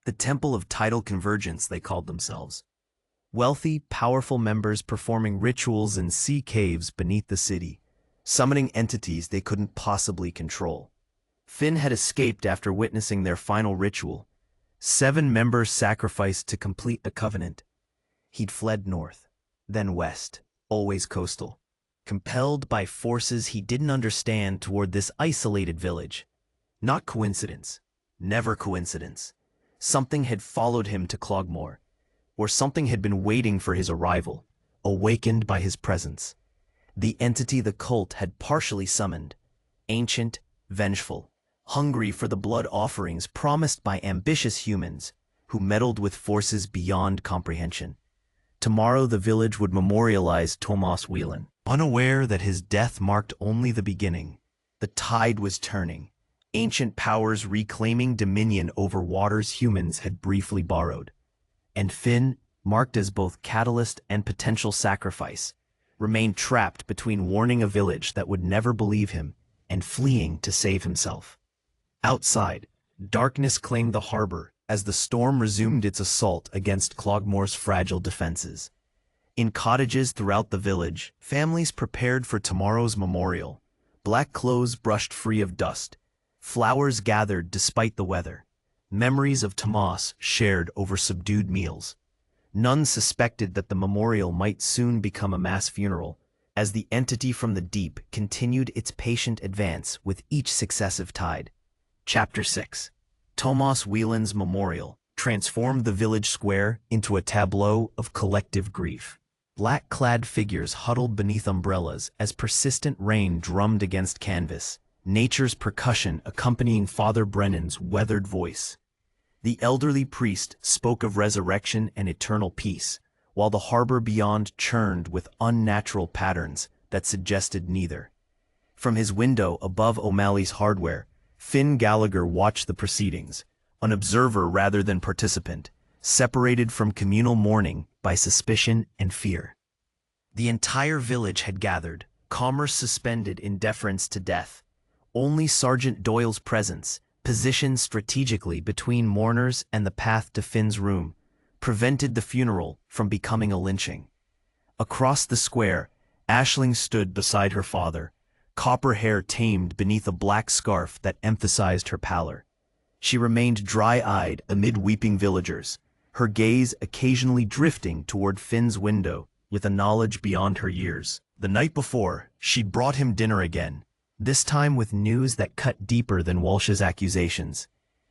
The Temple of Tidal Convergence, they called themselves. Wealthy, powerful members performing rituals in sea caves beneath the city, summoning entities they couldn't possibly control. Finn had escaped after witnessing their final ritual. 7 members sacrificed to complete the covenant. He'd fled north, then west, always coastal, compelled by forces he didn't understand toward this isolated village. Not coincidence. Never coincidence. Something had followed him to Cloghmore, or something had been waiting for his arrival, awakened by his presence. The entity the cult had partially summoned, ancient, vengeful, hungry for the blood offerings promised by ambitious humans who meddled with forces beyond comprehension. Tomorrow the village would memorialize Tomas Whelan. Unaware that his death marked only the beginning, the tide was turning, ancient powers reclaiming dominion over waters humans had briefly borrowed. And Finn, marked as both catalyst and potential sacrifice, remained trapped between warning a village that would never believe him and fleeing to save himself. Outside, darkness claimed the harbor as the storm resumed its assault against Cloghmore's fragile defenses. In cottages throughout the village, families prepared for tomorrow's memorial. Black clothes brushed free of dust. Flowers gathered despite the weather. Memories of Tomas shared over subdued meals. None suspected that the memorial might soon become a mass funeral, as the entity from the deep continued its patient advance with each successive tide. Chapter 6. Tomas Whelan's memorial transformed the village square into a tableau of collective grief. Black-clad figures huddled beneath umbrellas as persistent rain drummed against canvas, nature's percussion accompanying Father Brennan's weathered voice. The elderly priest spoke of resurrection and eternal peace, while the harbor beyond churned with unnatural patterns that suggested neither. From his window above O'Malley's hardware, Finn Gallagher watched the proceedings, an observer rather than participant, separated from communal mourning by suspicion and fear. The entire village had gathered, commerce suspended in deference to death. Only Sergeant Doyle's presence, positioned strategically between mourners and the path to Finn's room, prevented the funeral from becoming a lynching. Across the square, Aisling stood beside her father, copper hair tamed beneath a black scarf that emphasized her pallor. She remained dry-eyed amid weeping villagers, her gaze occasionally drifting toward Finn's window with a knowledge beyond her years. The night before, she'd brought him dinner again, this time with news that cut deeper than Walsh's accusations.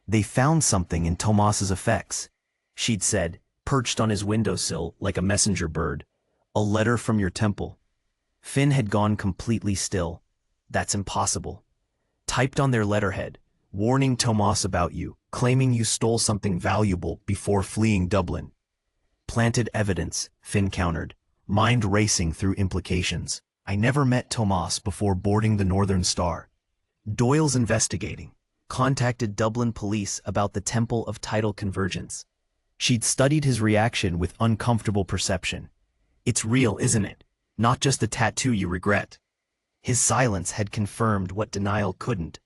They found something in Tomas's effects, she'd said, perched on his windowsill like a messenger bird. A letter from your temple. Finn had gone completely still. That's impossible. Typed on their letterhead, warning Tomas about you, claiming you stole something valuable before fleeing Dublin. Planted evidence, Finn countered, mind racing through implications. I never met Tomas before boarding the Northern Star. Doyle's investigating. Contacted Dublin police about the Temple of Tidal Convergence. She'd studied his reaction with uncomfortable perception. It's real, isn't it? Not just a tattoo you regret. His silence had confirmed what denial couldn't.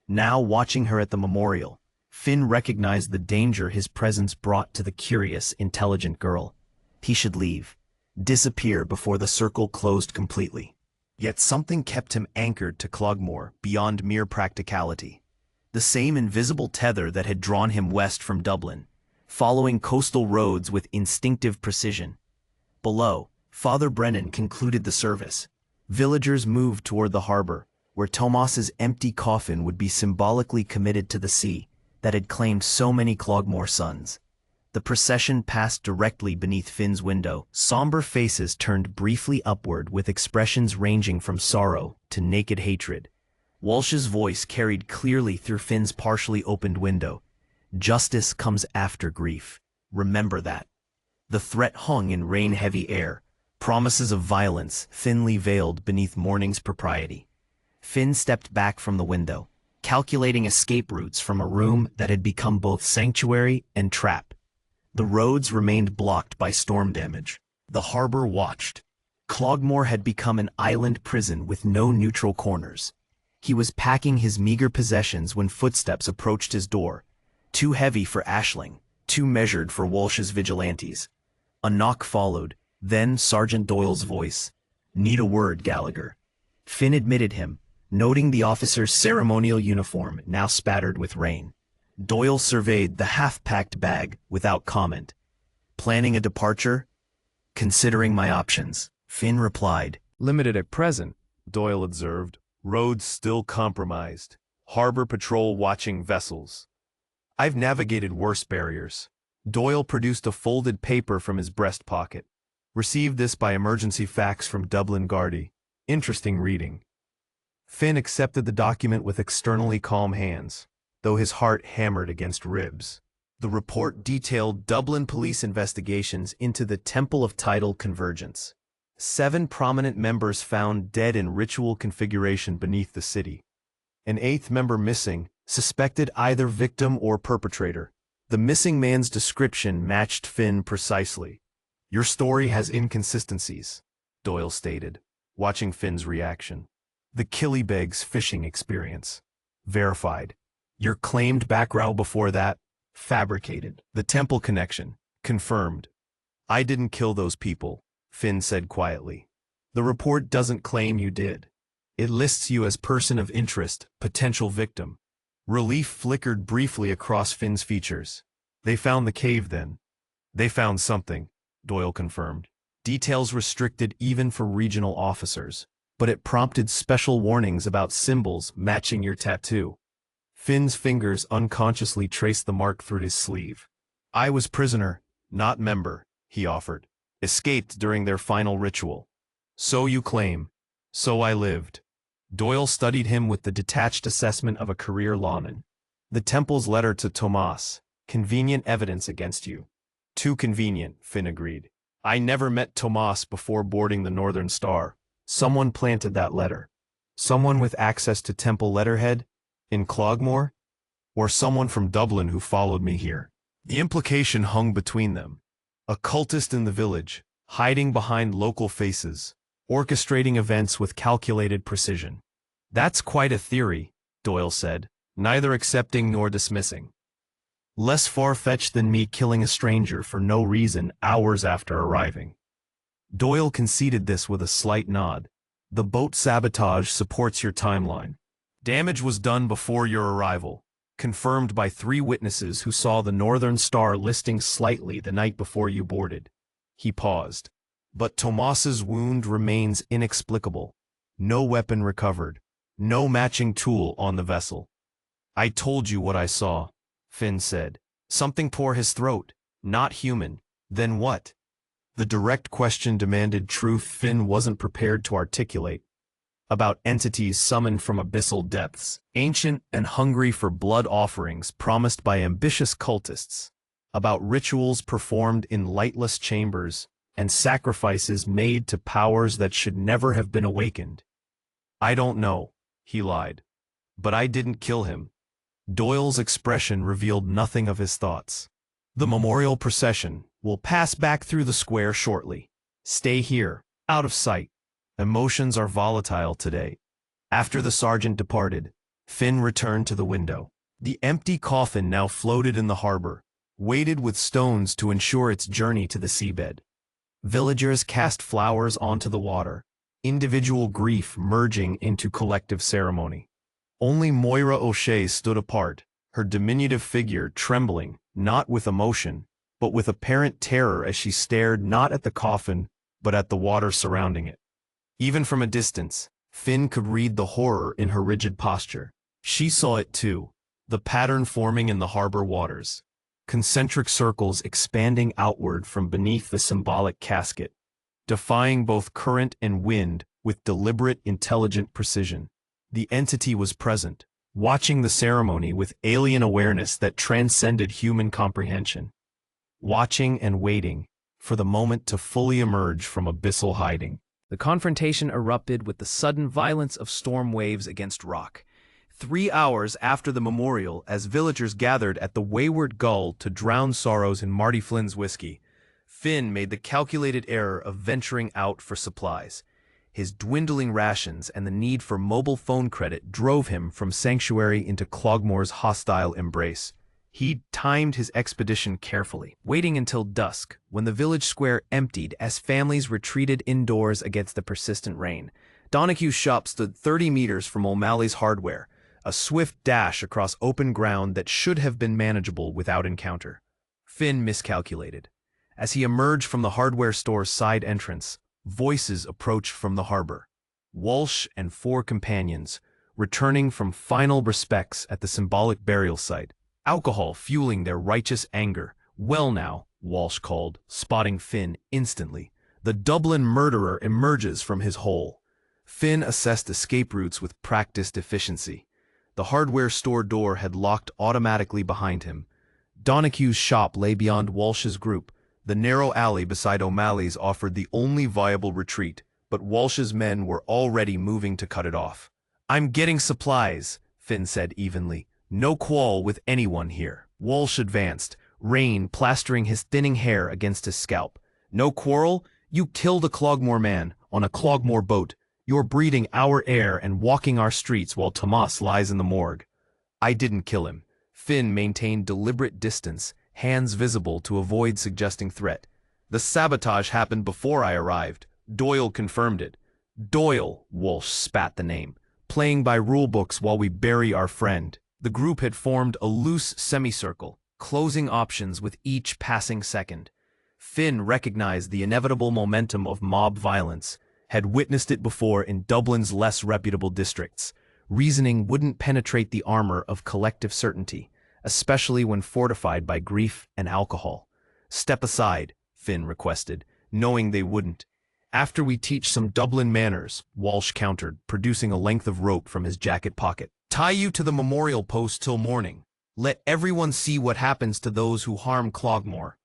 Now, watching her at the memorial, Finn recognized the danger his presence brought to the curious, intelligent girl. He should leave. Disappear before the circle closed completely. Yet something kept him anchored to Cloghmore beyond mere practicality. The same invisible tether that had drawn him west from Dublin, following coastal roads with instinctive precision. Below, Father Brennan concluded the service. Villagers moved toward the harbor, where Tomas's empty coffin would be symbolically committed to the sea that had claimed so many Cloghmore sons. The procession passed directly beneath Finn's window. Somber faces turned briefly upward with expressions ranging from sorrow to naked hatred. Walsh's voice carried clearly through Finn's partially opened window. Justice comes after grief. Remember that. The threat hung in rain-heavy air, promises of violence thinly veiled beneath mourning's propriety. Finn stepped back from the window, calculating escape routes from a room that had become both sanctuary and trap. The roads remained blocked by storm damage. The harbor watched. Cloghmore had become an island prison with no neutral corners. He was packing his meager possessions when footsteps approached his door, too heavy for Aisling, too measured for Walsh's vigilantes. A knock followed, then Sergeant Doyle's voice. Need a word, Gallagher. Finn admitted him, noting the officer's ceremonial uniform now spattered with rain. Doyle surveyed the half-packed bag without comment. Planning a departure? Considering my options, Finn replied. Limited at present, Doyle observed. Roads still compromised. Harbor patrol watching vessels. I've navigated worse barriers. Doyle produced a folded paper from his breast pocket. Received this by emergency fax from Dublin Gardaí. Interesting reading. Finn accepted the document with externally calm hands, though his heart hammered against ribs. The report detailed Dublin police investigations into the Temple of Tidal Convergence. 7 prominent members found dead in ritual configuration beneath the city. An 8th member missing, suspected either victim or perpetrator. The missing man's description matched Finn precisely. Your story has inconsistencies, Doyle stated, watching Finn's reaction. The Killybegs fishing experience. Verified. Your claimed background before that? Fabricated. The temple connection. Confirmed. I didn't kill those people, Finn said quietly. The report doesn't claim you did. It lists you as person of interest, potential victim. Relief flickered briefly across Finn's features. They found the cave then. They found something, Doyle confirmed. Details restricted even for regional officers, but it prompted special warnings about symbols matching your tattoo. Finn's fingers unconsciously traced the mark through his sleeve. I was prisoner, not member, he offered. escaped during their final ritual. So you claim. So I lived. Doyle studied him with the detached assessment of a career lawman. The temple's letter to Tomas. Convenient evidence against you. Too convenient, Finn agreed. I never met Tomas before boarding the Northern Star. Someone planted that letter. Someone with access to temple letterhead? In Cloghmore? Or someone from Dublin who followed me here? The implication hung between them. A cultist in the village, hiding behind local faces, orchestrating events with calculated precision. That's quite a theory, Doyle said, neither accepting nor dismissing. Less far-fetched than me killing a stranger for no reason hours after arriving. Doyle conceded this with a slight nod. The boat sabotage supports your timeline. Damage was done before your arrival, confirmed by 3 witnesses who saw the Northern Star listing slightly the night before you boarded. He paused. But Tomas's wound remains inexplicable. No weapon recovered. No matching tool on the vessel. I told you what I saw, Finn said. Something tore his throat. Not human. Then what? The direct question demanded truth Finn wasn't prepared to articulate. About entities summoned from abyssal depths, ancient and hungry for blood offerings promised by ambitious cultists. About rituals performed in lightless chambers, and sacrifices made to powers that should never have been awakened. I don't know, he lied. But I didn't kill him. Doyle's expression revealed nothing of his thoughts. The memorial procession will pass back through the square shortly. Stay here, out of sight. Emotions are volatile today. After the sergeant departed, Finn returned to the window. The empty coffin now floated in the harbor, weighted with stones to ensure its journey to the seabed. Villagers cast flowers onto the water, individual grief merging into collective ceremony. Only Moira O'Shea stood apart, her diminutive figure trembling, not with emotion, but with apparent terror as she stared not at the coffin, but at the water surrounding it. Even from a distance, Finn could read the horror in her rigid posture. She saw it too, the pattern forming in the harbor waters. Concentric circles expanding outward from beneath the symbolic casket, defying both current and wind with deliberate, intelligent precision. The entity was present, watching the ceremony with alien awareness that transcended human comprehension. Watching and waiting for the moment to fully emerge from abyssal hiding. The confrontation erupted with the sudden violence of storm waves against rock. 3 hours after the memorial, as villagers gathered at the Wayward Gull to drown sorrows in Marty Flynn's whiskey, Finn made the calculated error of venturing out for supplies. His dwindling rations and the need for mobile phone credit drove him from sanctuary into Cloghmore's hostile embrace. He timed his expedition carefully, waiting until dusk, when the village square emptied as families retreated indoors against the persistent rain. Donohue's shop stood 30 meters from O'Malley's hardware, a swift dash across open ground that should have been manageable without encounter. Finn miscalculated. As he emerged from the hardware store's side entrance, voices approached from the harbor. Walsh and 4 companions, returning from final respects at the symbolic burial site. Alcohol fueling their righteous anger. Well now, Walsh called, spotting Finn instantly. The Dublin murderer emerges from his hole. Finn assessed escape routes with practiced efficiency. The hardware store door had locked automatically behind him. Donohue's shop lay beyond Walsh's group. The narrow alley beside O'Malley's offered the only viable retreat, but Walsh's men were already moving to cut it off. I'm getting supplies, Finn said evenly. No quarrel with anyone here. Walsh advanced, rain plastering his thinning hair against his scalp. No quarrel? You killed a Cloghmore man on a Cloghmore boat. You're breathing our air and walking our streets while Tomas lies in the morgue. I didn't kill him. Finn maintained deliberate distance, hands visible to avoid suggesting threat. The sabotage happened before I arrived. Doyle confirmed it. Doyle, Walsh spat the name, playing by rulebooks while we bury our friend. The group had formed a loose semicircle, closing options with each passing second. Finn recognized the inevitable momentum of mob violence, had witnessed it before in Dublin's less reputable districts. Reasoning wouldn't penetrate the armor of collective certainty, especially when fortified by grief and alcohol. Step aside, Finn requested. knowing they wouldn't. After we teach some Dublin manners, Walsh countered, producing a length of rope from his jacket pocket. Tie you to the memorial post till morning. Let everyone see what happens to those who harm Cloghmore.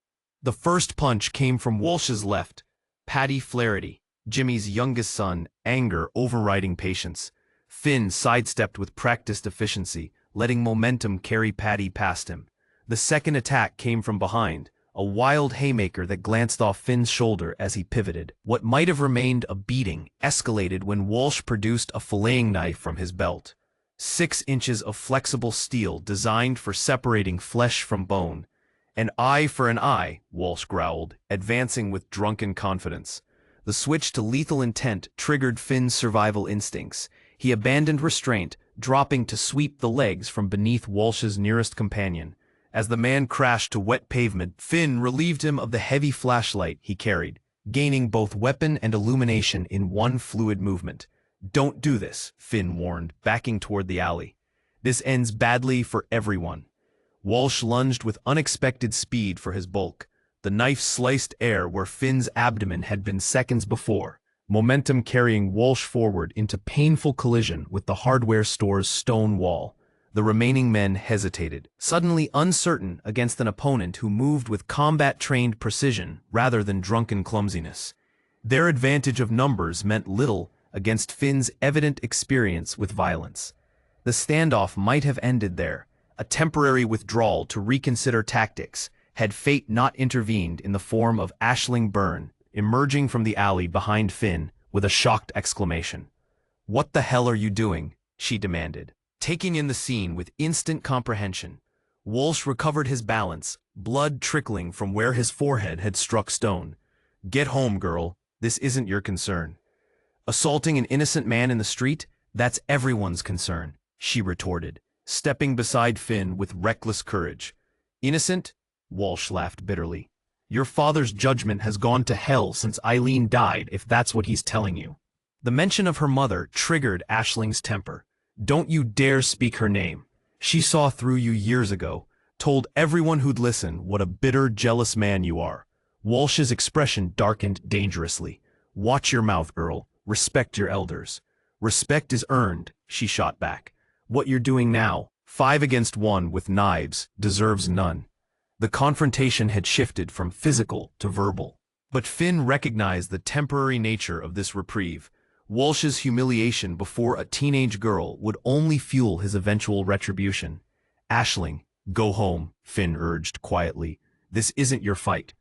The first punch came from Walsh's left. Paddy Flaherty, Jimmy's youngest son, anger overriding patience. Finn sidestepped with practiced efficiency, letting momentum carry Paddy past him. The second attack came from behind, a wild haymaker that glanced off Finn's shoulder as he pivoted. What might have remained a beating escalated when Walsh produced a filleting knife from his belt. 6 inches of flexible steel designed for separating flesh from bone. An eye for an eye, Walsh growled, advancing with drunken confidence. The switch to lethal intent triggered Finn's survival instincts. He abandoned restraint, dropping to sweep the legs from beneath Walsh's nearest companion. As the man crashed to wet pavement, Finn relieved him of the heavy flashlight he carried, gaining both weapon and illumination in one fluid movement. Don't do this, Finn warned, backing toward the alley. This ends badly for everyone. Walsh lunged with unexpected speed for his bulk. The knife sliced air where Finn's abdomen had been seconds before, momentum carrying Walsh forward into painful collision with the hardware store's stone wall. The remaining men hesitated, suddenly uncertain against an opponent who moved with combat-trained precision rather than drunken clumsiness. Their advantage of numbers meant little against Finn's evident experience with violence. The standoff might have ended there, a temporary withdrawal to reconsider tactics, had fate not intervened in the form of Aisling Byrne, emerging from the alley behind Finn with a shocked exclamation. "What the hell are you doing?" she demanded. Taking in the scene with instant comprehension, Walsh recovered his balance, blood trickling from where his forehead had struck stone. "Get home, girl. This isn't your concern." "Assaulting an innocent man in the street? That's everyone's concern," she retorted, stepping beside Finn with reckless courage. "Innocent?" Walsh laughed bitterly. "Your father's judgment has gone to hell since Eileen died, if that's what he's telling you." The mention of her mother triggered Aisling's temper. "Don't you dare speak her name. She saw through you years ago, told everyone who'd listen what a bitter, jealous man you are." Walsh's expression darkened dangerously. "Watch your mouth, Earl. Respect your elders." "Respect is earned," she shot back. "What you're doing now, 5 against 1 with knives, deserves none." The confrontation had shifted from physical to verbal. But Finn recognized the temporary nature of this reprieve. Walsh's humiliation before a teenage girl would only fuel his eventual retribution. "Aisling, go home," Finn urged quietly. "This isn't your fight."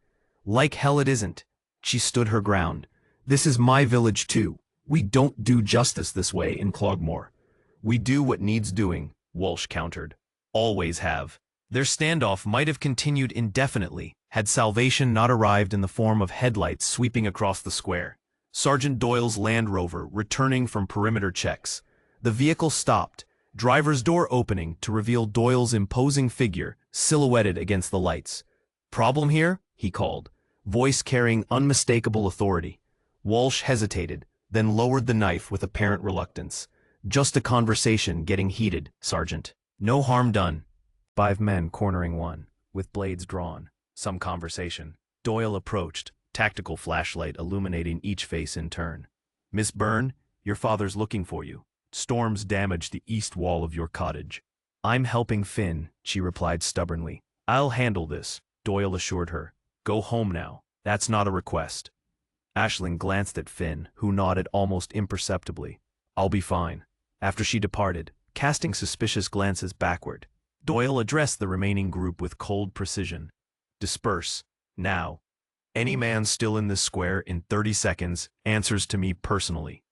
"Like hell it isn't." She stood her ground. "This is my village too. We don't do justice this way in Cloghmore." "We do what needs doing," Walsh countered. "Always have." Their standoff might have continued indefinitely had salvation not arrived in the form of headlights sweeping across the square. Sergeant Doyle's Land Rover returning from perimeter checks. The vehicle stopped, driver's door opening to reveal Doyle's imposing figure silhouetted against the lights. "Problem here?" he called, voice carrying unmistakable authority. Walsh hesitated, then lowered the knife with apparent reluctance. "Just a conversation getting heated, Sergeant. No harm done." 5 men cornering one, with blades drawn. Some conversation. Doyle approached, tactical flashlight illuminating each face in turn. "Miss Byrne, your father's looking for you. Storms damaged the east wall of your cottage." "I'm helping Finn," she replied stubbornly. "I'll handle this," Doyle assured her. "Go home now. That's not a request." Aisling glanced at Finn, who nodded almost imperceptibly. "I'll be fine." After she departed, casting suspicious glances backward, Doyle addressed the remaining group with cold precision. "Disperse. Now. Any man still in this square in 30 seconds answers to me personally."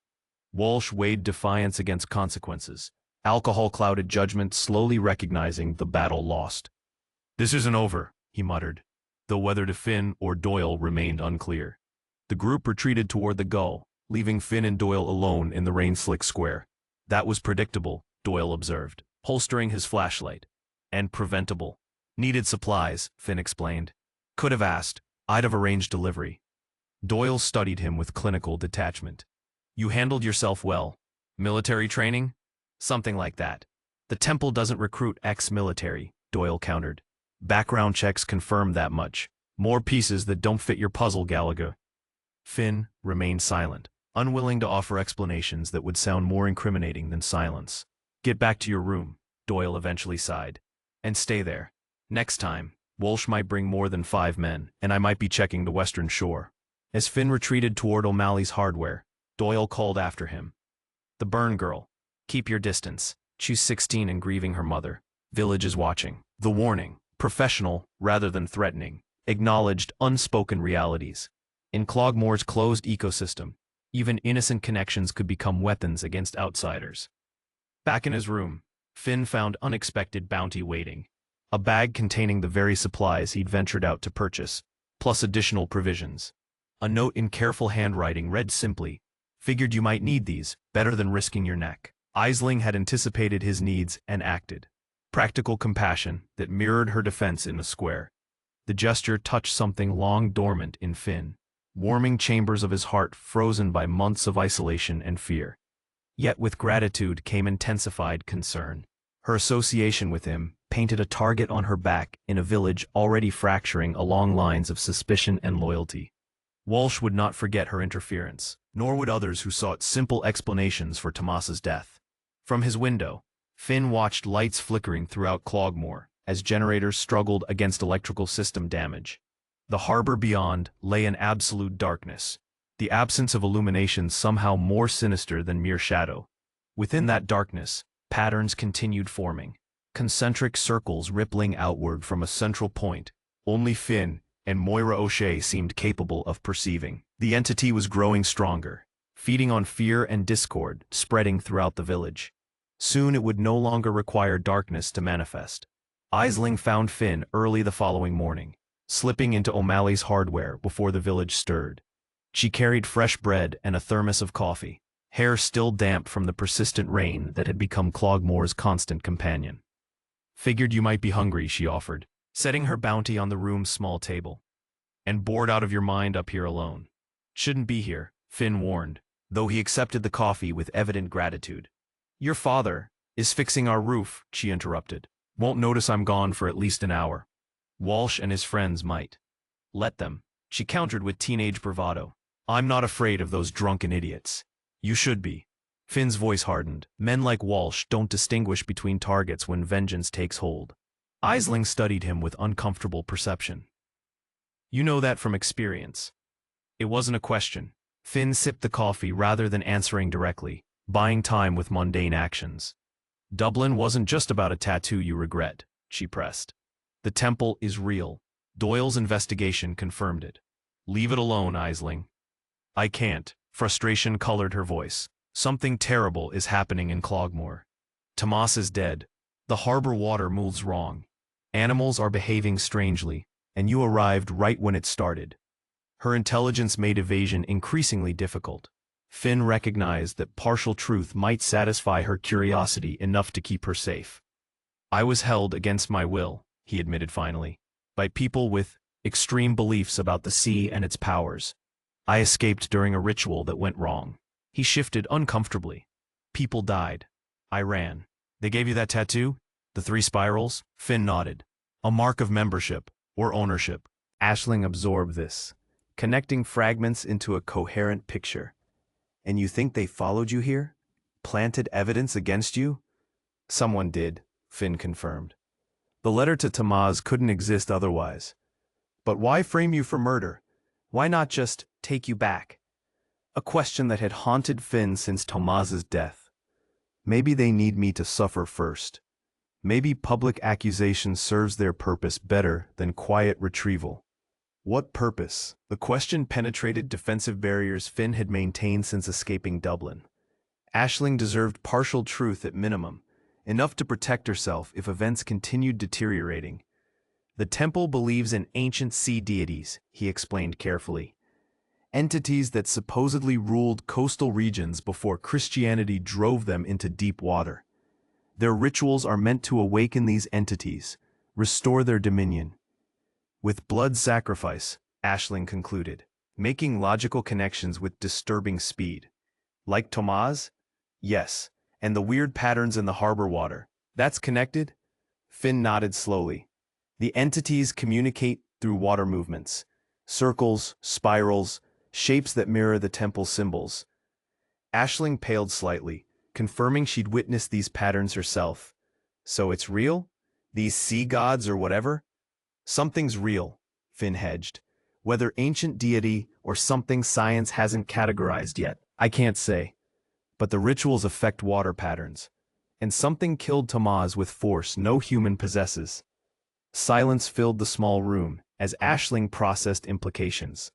Walsh weighed defiance against consequences, alcohol-clouded judgment slowly recognizing the battle lost. "This isn't over," he muttered, though whether to Finn or Doyle remained unclear. The group retreated toward the gull, leaving Finn and Doyle alone in the rain-slick square. "That was predictable," Doyle observed, holstering his flashlight. "And preventable. Needed supplies," Finn explained. "Could have asked. I'd have arranged delivery." Doyle studied him with clinical detachment. "You handled yourself well. Military training?" "Something like that." "The temple doesn't recruit ex-military," Doyle countered. "Background checks confirm that much. More pieces that don't fit your puzzle, Gallagher." Finn remained silent, unwilling to offer explanations that would sound more incriminating than silence. Get back to your room, Doyle eventually sighed. And stay there. Next time, Walsh might bring more than 5 men, and I might be checking the western shore. As Finn retreated toward O'Malley's hardware, Doyle called after him. The Burn girl. Keep your distance. She's 16 and grieving her mother. Village is watching. The warning, professional rather than threatening, acknowledged unspoken realities. In Cloghmore's closed ecosystem, even innocent connections could become weapons against outsiders. Back in his room, Finn found unexpected bounty waiting. A bag containing the very supplies he'd ventured out to purchase, plus additional provisions. A note in careful handwriting read simply, "Figured you might need these, better than risking your neck." Aisling had anticipated his needs and acted. Practical compassion that mirrored her defense in the square. The gesture touched something long dormant in Finn, warming chambers of his heart frozen by months of isolation and fear. Yet with gratitude came intensified concern. Her association with him painted a target on her back in a village already fracturing along lines of suspicion and loyalty. Walsh would not forget her interference, nor would others who sought simple explanations for Tomas's death. From his window, Finn watched lights flickering throughout Cloghmore as generators struggled against electrical system damage. The harbor beyond lay in absolute darkness, the absence of illumination somehow more sinister than mere shadow. Within that darkness, patterns continued forming, concentric circles rippling outward from a central point. Only Finn and Moira O'Shea seemed capable of perceiving. The entity was growing stronger, feeding on fear and discord, spreading throughout the village. Soon it would no longer require darkness to manifest. Aisling found Finn early the following morning, slipping into O'Malley's hardware before the village stirred. She carried fresh bread and a thermos of coffee, hair still damp from the persistent rain that had become Cloghmore's constant companion. "Figured you might be hungry," she offered, setting her bounty on the room's small table. "And bored out of your mind up here alone." "Shouldn't be here," Finn warned, though he accepted the coffee with evident gratitude. "Your father is fixing our roof," she interrupted. "Won't notice I'm gone for at least an hour." Walsh and his friends might. "Let them," she countered with teenage bravado. "I'm not afraid of those drunken idiots." "You should be." Finn's voice hardened. "Men like Walsh don't distinguish between targets when vengeance takes hold." Aisling studied him with uncomfortable perception. "You know that from experience." It wasn't a question. Finn sipped the coffee rather than answering directly, buying time with mundane actions. "Dublin wasn't just about a tattoo you regret," she pressed. "The temple is real. Doyle's investigation confirmed it. Leave it alone, Aisling." "I can't." Frustration colored her voice. "Something terrible is happening in Cloghmore. Tomas is dead. The harbor water moves wrong. Animals are behaving strangely, and you arrived right when it started." Her intelligence made evasion increasingly difficult. Finn recognized that partial truth might satisfy her curiosity enough to keep her safe. "I was held against my will," he admitted finally, "by people with extreme beliefs about the sea and its powers. I escaped during a ritual that went wrong." He shifted uncomfortably. "People died. I ran." "They gave you that tattoo? The 3 spirals?" Finn nodded. "A mark of membership, or ownership." Aisling absorbed this, connecting fragments into a coherent picture. "And you think they followed you here? Planted evidence against you?" "Someone did," Finn confirmed. "The letter to Tomas couldn't exist otherwise. But why frame you for murder? Why not just take you back?" A question that had haunted Finn since Tomas's death. Maybe they need me to suffer first. Maybe public accusation serves their purpose better than quiet retrieval. What purpose? The question penetrated defensive barriers Finn had maintained since escaping Dublin. Aisling deserved partial truth at minimum, enough to protect herself if events continued deteriorating. "The temple believes in ancient sea deities," he explained carefully. "Entities that supposedly ruled coastal regions before Christianity drove them into deep water. Their rituals are meant to awaken these entities, restore their dominion. With blood sacrifice," Aisling concluded, making logical connections with disturbing speed. "Like Tomas?" "Yes, and the weird patterns in the harbor water. That's connected?" Finn nodded slowly. "The entities communicate through water movements. Circles, spirals, shapes that mirror the temple symbols. Aisling paled slightly, confirming she'd witnessed these patterns herself. So it's real? These sea gods or whatever? Something's real, Finn hedged. Whether ancient deity or something science hasn't categorized yet, I can't say. But the rituals affect water patterns. And something killed Tamaz with force no human possesses. Silence filled the small room as Aisling processed implications.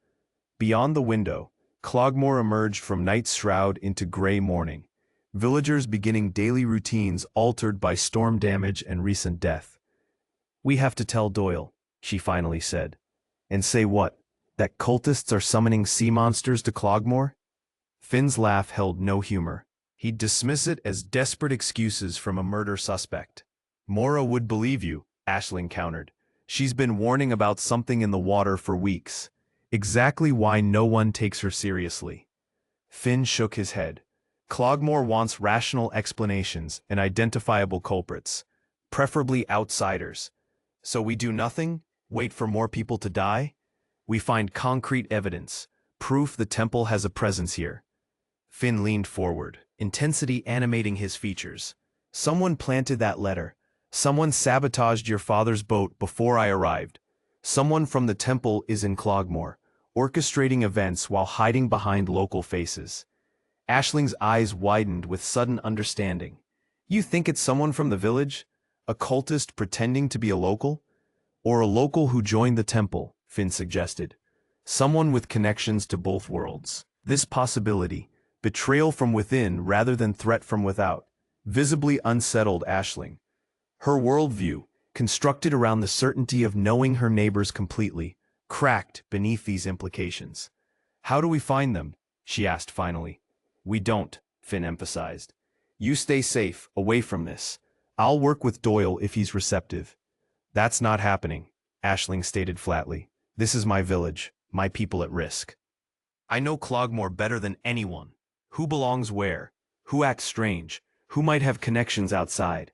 Beyond the window, Cloghmore emerged from night's shroud into gray morning, villagers beginning daily routines altered by storm damage and recent death. "We have to tell Doyle," she finally said. "And say what? That cultists are summoning sea monsters to Cloghmore?" Finn's laugh held no humor. He'd dismiss it as desperate excuses from a murder suspect. "Moira would believe you," Aisling countered. "She's been warning about something in the water for weeks. Exactly why no one takes her seriously." Finn shook his head. "Cloghmore wants rational explanations and identifiable culprits, preferably outsiders. So we do nothing? Wait for more people to die? We find concrete evidence, proof the temple has a presence here." Finn leaned forward, intensity animating his features. "Someone planted that letter. Someone sabotaged your father's boat before I arrived. Someone from the temple is in Cloghmore, orchestrating events while hiding behind local faces." Aisling's eyes widened with sudden understanding. "You think it's someone from the village? A cultist pretending to be a local? Or a local who joined the temple," Finn suggested. "Someone with connections to both worlds." This possibility, betrayal from within rather than threat from without, visibly unsettled Aisling. Her worldview, constructed around the certainty of knowing her neighbors completely, cracked beneath these implications. "How do we find them?" she asked finally. "We don't," Finn emphasized. "You stay safe, away from this. I'll work with Doyle if he's receptive." "That's not happening," Aisling stated flatly. "This is my village, my people at risk. I know Cloghmore better than anyone. Who belongs where? Who acts strange? Who might have connections outside?"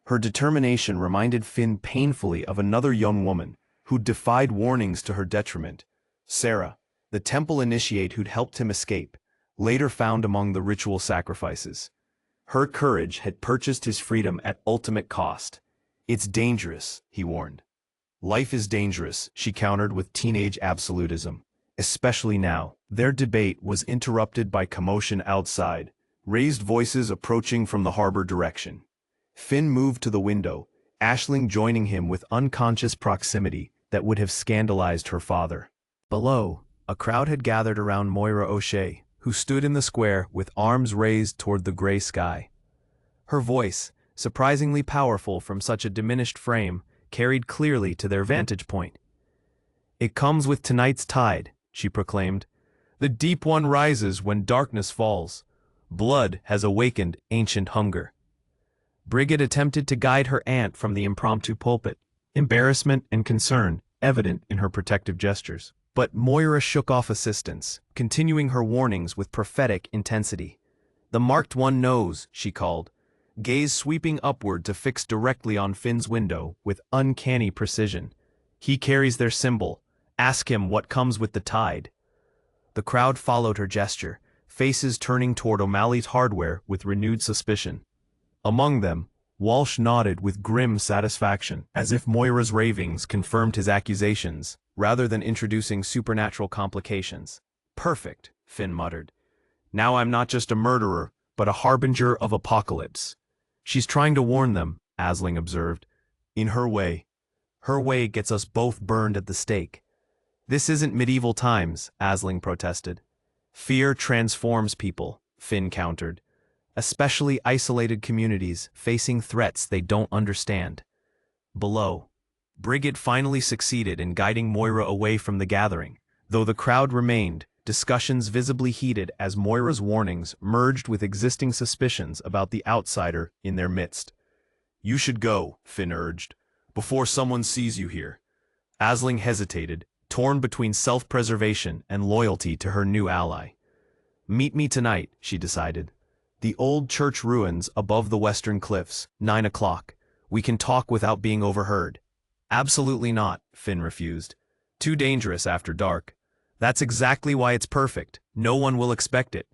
Her determination reminded Finn painfully of another young woman who'd defied warnings to her detriment. Sarah, the temple initiate who'd helped him escape, later found among the ritual sacrifices. Her courage had purchased his freedom at ultimate cost. "It's dangerous," he warned. "Life is dangerous," she countered with teenage absolutism. Especially now. Their debate was interrupted by commotion outside, raised voices approaching from the harbor direction. Finn moved to the window, Aisling joining him with unconscious proximity that would have scandalized her father. Below, a crowd had gathered around Moira O'Shea, who stood in the square with arms raised toward the gray sky. Her voice, surprisingly powerful from such a diminished frame, carried clearly to their vantage point. "It comes with tonight's tide," she proclaimed. "The deep one rises when darkness falls. Blood has awakened ancient hunger." Brigid attempted to guide her aunt from the impromptu pulpit, embarrassment and concern evident in her protective gestures. But Moira shook off assistance, continuing her warnings with prophetic intensity. "The marked one knows," she called, gaze sweeping upward to fix directly on Finn's window with uncanny precision. "He carries their symbol. Ask him what comes with the tide." The crowd followed her gesture, faces turning toward O'Malley's hardware with renewed suspicion. Among them, Walsh nodded with grim satisfaction, as if Moira's ravings confirmed his accusations, rather than introducing supernatural complications. "Perfect," Finn muttered. "Now I'm not just a murderer, but a harbinger of apocalypse." "She's trying to warn them," Aisling observed. "In her way. Her way gets us both burned at the stake." "This isn't medieval times," Aisling protested. "Fear transforms people," Finn countered. "Especially isolated communities facing threats they don't understand." Below, Brigid finally succeeded in guiding Moira away from the gathering. Though the crowd remained, discussions visibly heated as Moira's warnings merged with existing suspicions about the outsider in their midst. "You should go," Finn urged, "before someone sees you here." Aisling hesitated, torn between self-preservation and loyalty to her new ally. "Meet me tonight," she decided. "The old church ruins above the western cliffs, 9 o'clock. We can talk without being overheard." "Absolutely not," Finn refused. "Too dangerous after dark. That's exactly why it's perfect. No one will expect it.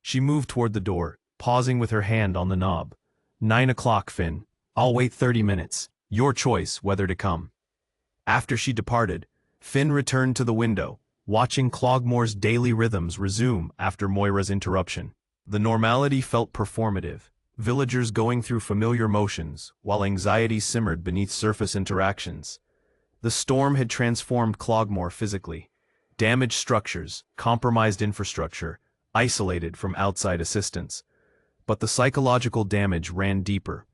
She moved toward the door, pausing with her hand on the knob. 9 o'clock, Finn. I'll wait 30 minutes. Your choice whether to come. After she departed, Finn returned to the window, watching Cloghmore's daily rhythms resume after Moira's interruption. The normality felt performative, villagers going through familiar motions, while anxiety simmered beneath surface interactions. The storm had transformed Cloghmore physically. Damaged structures, compromised infrastructure, isolated from outside assistance. But the psychological damage ran deeper.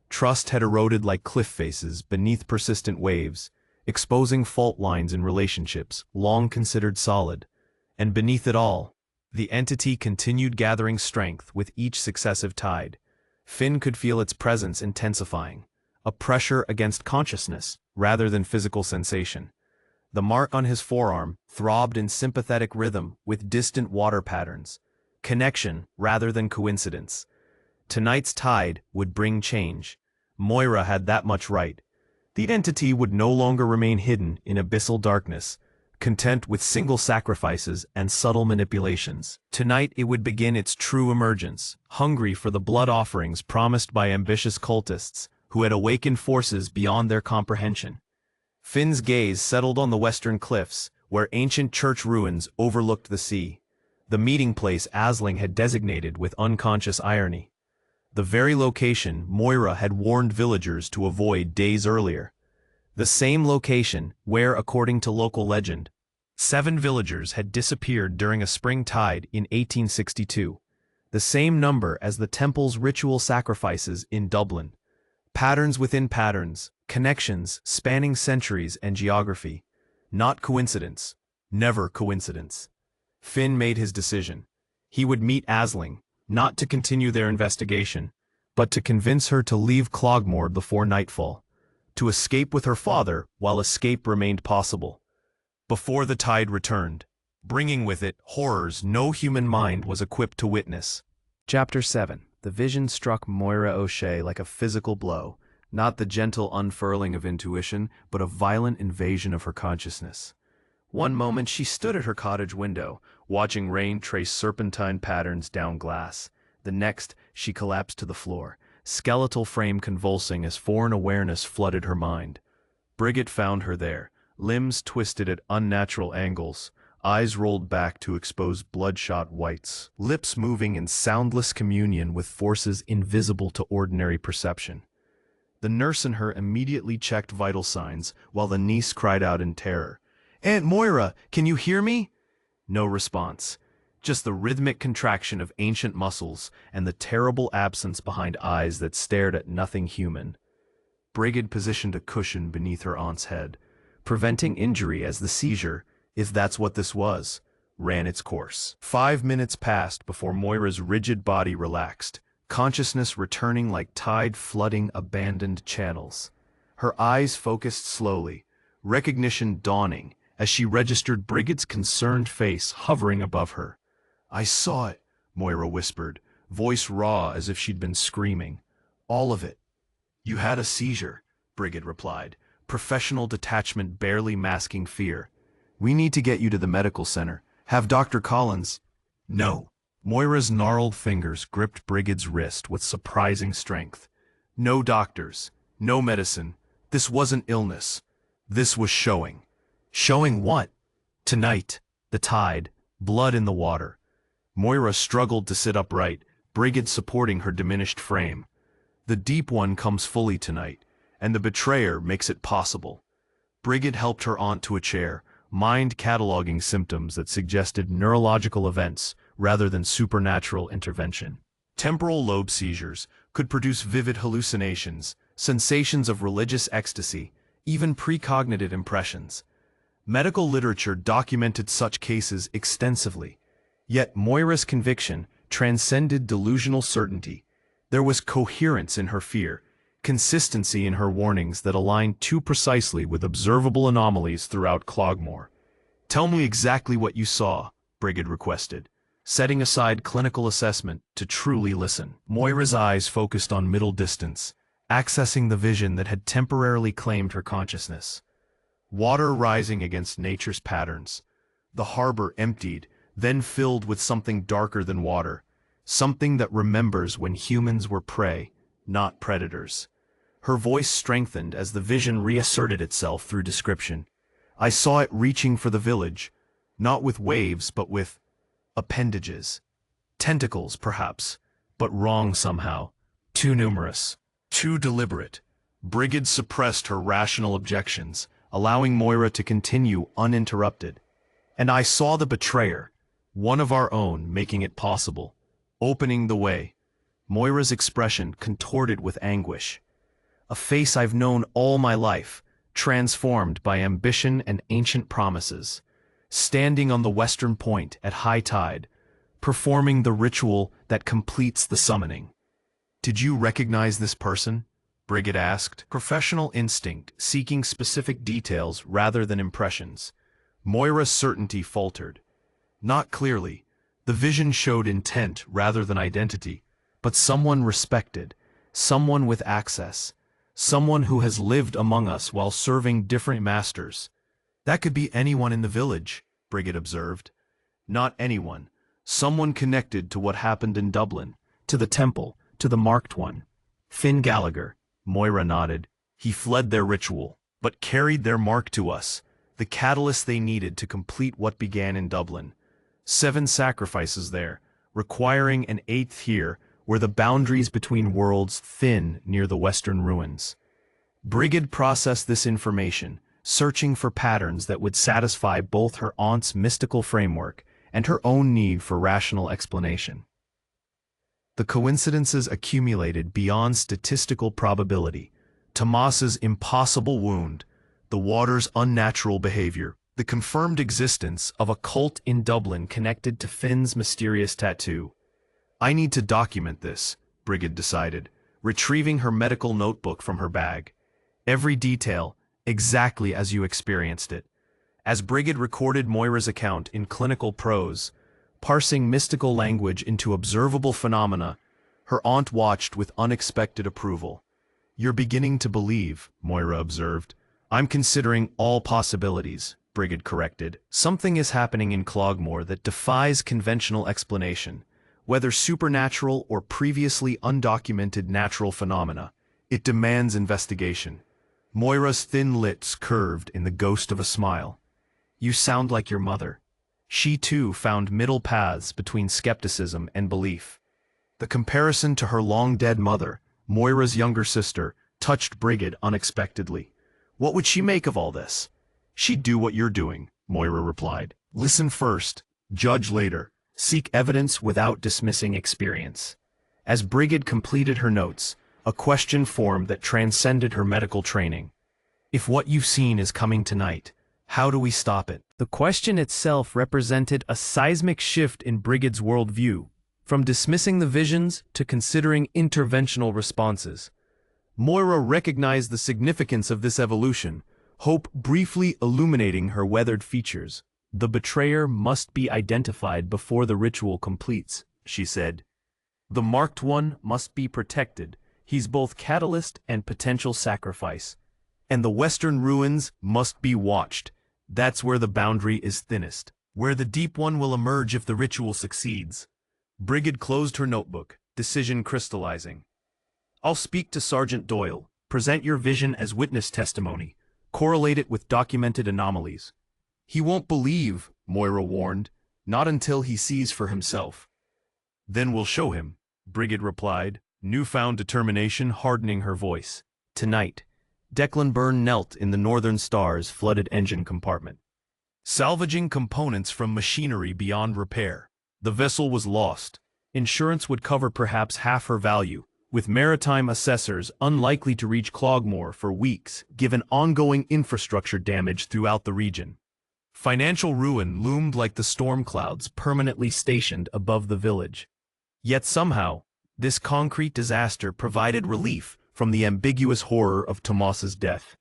Trust had eroded like cliff faces beneath persistent waves, exposing fault lines in relationships long considered solid. And beneath it all, the entity continued gathering strength with each successive tide. Finn could feel its presence intensifying, a pressure against consciousness rather than physical sensation. The mark on his forearm throbbed in sympathetic rhythm with distant water patterns, connection rather than coincidence. Tonight's tide would bring change. Moira had that much right. The entity would no longer remain hidden in abyssal darkness, content with single sacrifices and subtle manipulations. Tonight it would begin its true emergence, hungry for the blood offerings promised by ambitious cultists who had awakened forces beyond their comprehension. Finn's gaze settled on the western cliffs, where ancient church ruins overlooked the sea, the meeting place Aisling had designated with unconscious irony. The very location Moira had warned villagers to avoid days earlier. The same location where, according to local legend, 7 villagers had disappeared during a spring tide in 1862. The same number as the temple's ritual sacrifices in Dublin. Patterns within patterns, connections spanning centuries and geography. Not coincidence. Never coincidence. Finn made his decision. He would meet Aisling, not to continue their investigation, but to convince her to leave Cloghmore before nightfall, to escape with her father while escape remained possible. Before the tide returned, bringing with it horrors no human mind was equipped to witness. Chapter 7. The vision struck Moira O'Shea like a physical blow, not the gentle unfurling of intuition, but a violent invasion of her consciousness. One moment she stood at her cottage window, watching rain trace serpentine patterns down glass. The next, she collapsed to the floor, skeletal frame convulsing as foreign awareness flooded her mind. Brigid found her there, limbs twisted at unnatural angles, eyes rolled back to expose bloodshot whites, lips moving in soundless communion with forces invisible to ordinary perception. The nurse in her immediately checked vital signs, while the niece cried out in terror, "Aunt Moira, can you hear me?" No response, just the rhythmic contraction of ancient muscles and the terrible absence behind eyes that stared at nothing human. Brigid positioned a cushion beneath her aunt's head, preventing injury as the seizure, if that's what this was, ran its course. 5 minutes passed before Moira's rigid body relaxed, consciousness returning like tide flooding abandoned channels. Her eyes focused slowly, recognition dawning as she registered Brigid's concerned face hovering above her. "I saw it," Moira whispered, voice raw as if she'd been screaming. "All of it." "You had a seizure," Brigid replied, professional detachment barely masking fear. "We need to get you to the medical center. Have Dr. Collins—" "No." Moira's gnarled fingers gripped Brigid's wrist with surprising strength. "No doctors, no medicine. This wasn't illness. This was showing." "Showing what?" "Tonight. The tide. Blood in the water." Moira struggled to sit upright, Brigid supporting her diminished frame. "The deep one comes fully tonight, and the betrayer makes it possible." Brigid helped her aunt to a chair, mind cataloging symptoms that suggested neurological events rather than supernatural intervention. Temporal lobe seizures could produce vivid hallucinations, sensations of religious ecstasy, even precognitive impressions. Medical literature documented such cases extensively. Yet Moira's conviction transcended delusional certainty. There was coherence in her fear, consistency in her warnings that aligned too precisely with observable anomalies throughout Cloghmore. "Tell me exactly what you saw," Brigid requested, setting aside clinical assessment to truly listen. Moira's eyes focused on middle distance, accessing the vision that had temporarily claimed her consciousness. Water rising against nature's patterns, The harbor emptied, then filled with something darker than water, something that remembers when humans were prey, not predators. Her voice strengthened as the vision reasserted itself through description. I saw it reaching for the village, not with waves but with appendages. Tentacles, perhaps, but wrong somehow. Too numerous. Too deliberate. Brigid suppressed her rational objections, allowing Moira to continue uninterrupted. And I saw the betrayer, one of our own, making it possible, opening the way. Moira's expression contorted with anguish. A face I've known all my life, transformed by ambition and ancient promises, standing on the western point at high tide, performing the ritual that completes the summoning. Did you recognize this person? Brigid asked, professional instinct seeking specific details rather than impressions. Moira's certainty faltered. Not clearly. The vision showed intent rather than identity, but someone respected, someone with access, someone who has lived among us while serving different masters. That could be anyone in the village, Brigid observed. Not anyone. Someone connected to what happened in Dublin, to the temple, to the marked one. Finn Gallagher, Moira nodded. He fled their ritual, but carried their mark to us, the catalyst they needed to complete what began in Dublin. 7 sacrifices there, requiring an 8th here, where the boundaries between worlds thin near the western ruins. Brigid processed this information, searching for patterns that would satisfy both her aunt's mystical framework and her own need for rational explanation. The coincidences accumulated beyond statistical probability. Tomas's impossible wound, the water's unnatural behavior, the confirmed existence of a cult in Dublin connected to Finn's mysterious tattoo. I need to document this, Brigid decided, retrieving her medical notebook from her bag. Every detail, exactly as you experienced it. As Brigid recorded Moira's account in clinical prose, parsing mystical language into observable phenomena, her aunt watched with unexpected approval. You're beginning to believe, Moira observed. I'm considering all possibilities, Brigid corrected. Something is happening in Cloghmore that defies conventional explanation, whether supernatural or previously undocumented natural phenomena. It demands investigation. Moira's thin lips curved in the ghost of a smile. You sound like your mother. She too found middle paths between skepticism and belief. The comparison to her long-dead mother, Moira's younger sister, touched Brigid unexpectedly. What would she make of all this? She'd do what you're doing, Moira replied. Listen first, judge later. Seek evidence without dismissing experience. As Brigid completed her notes, a question formed that transcended her medical training. If what you've seen is coming tonight, how do we stop it? The question itself represented a seismic shift in Brigid's worldview, from dismissing the visions to considering interventional responses. Moira recognized the significance of this evolution, hope briefly illuminating her weathered features. The betrayer must be identified before the ritual completes, she said. The marked one must be protected. He's both catalyst and potential sacrifice. And the western ruins must be watched. That's where the boundary is thinnest, where the deep one will emerge if the ritual succeeds. Brigid closed her notebook, decision crystallizing. I'll speak to Sergeant Doyle, present your vision as witness testimony, correlate it with documented anomalies. He won't believe, Moira warned, not until he sees for himself. Then we'll show him, Brigid replied, newfound determination hardening her voice. Tonight, Declan Byrne knelt in the Northern Star's flooded engine compartment, salvaging components from machinery beyond repair. The vessel was lost. Insurance would cover perhaps half her value, with maritime assessors unlikely to reach Cloghmore for weeks, given ongoing infrastructure damage throughout the region. Financial ruin loomed like the storm clouds permanently stationed above the village. Yet somehow, this concrete disaster provided relief from the ambiguous horror of Tomas's death.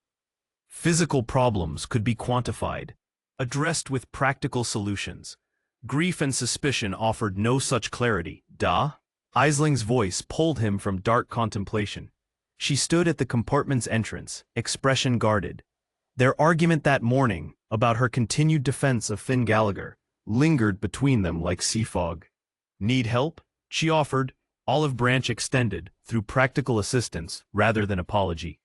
Physical problems could be quantified, addressed with practical solutions. Grief and suspicion offered no such clarity. Isling's voice pulled him from dark contemplation. She stood at the compartment's entrance, expression guarded. Their argument that morning, about her continued defense of Finn Gallagher, lingered between them like sea fog. Need help? She offered, olive branch extended, through practical assistance rather than apology.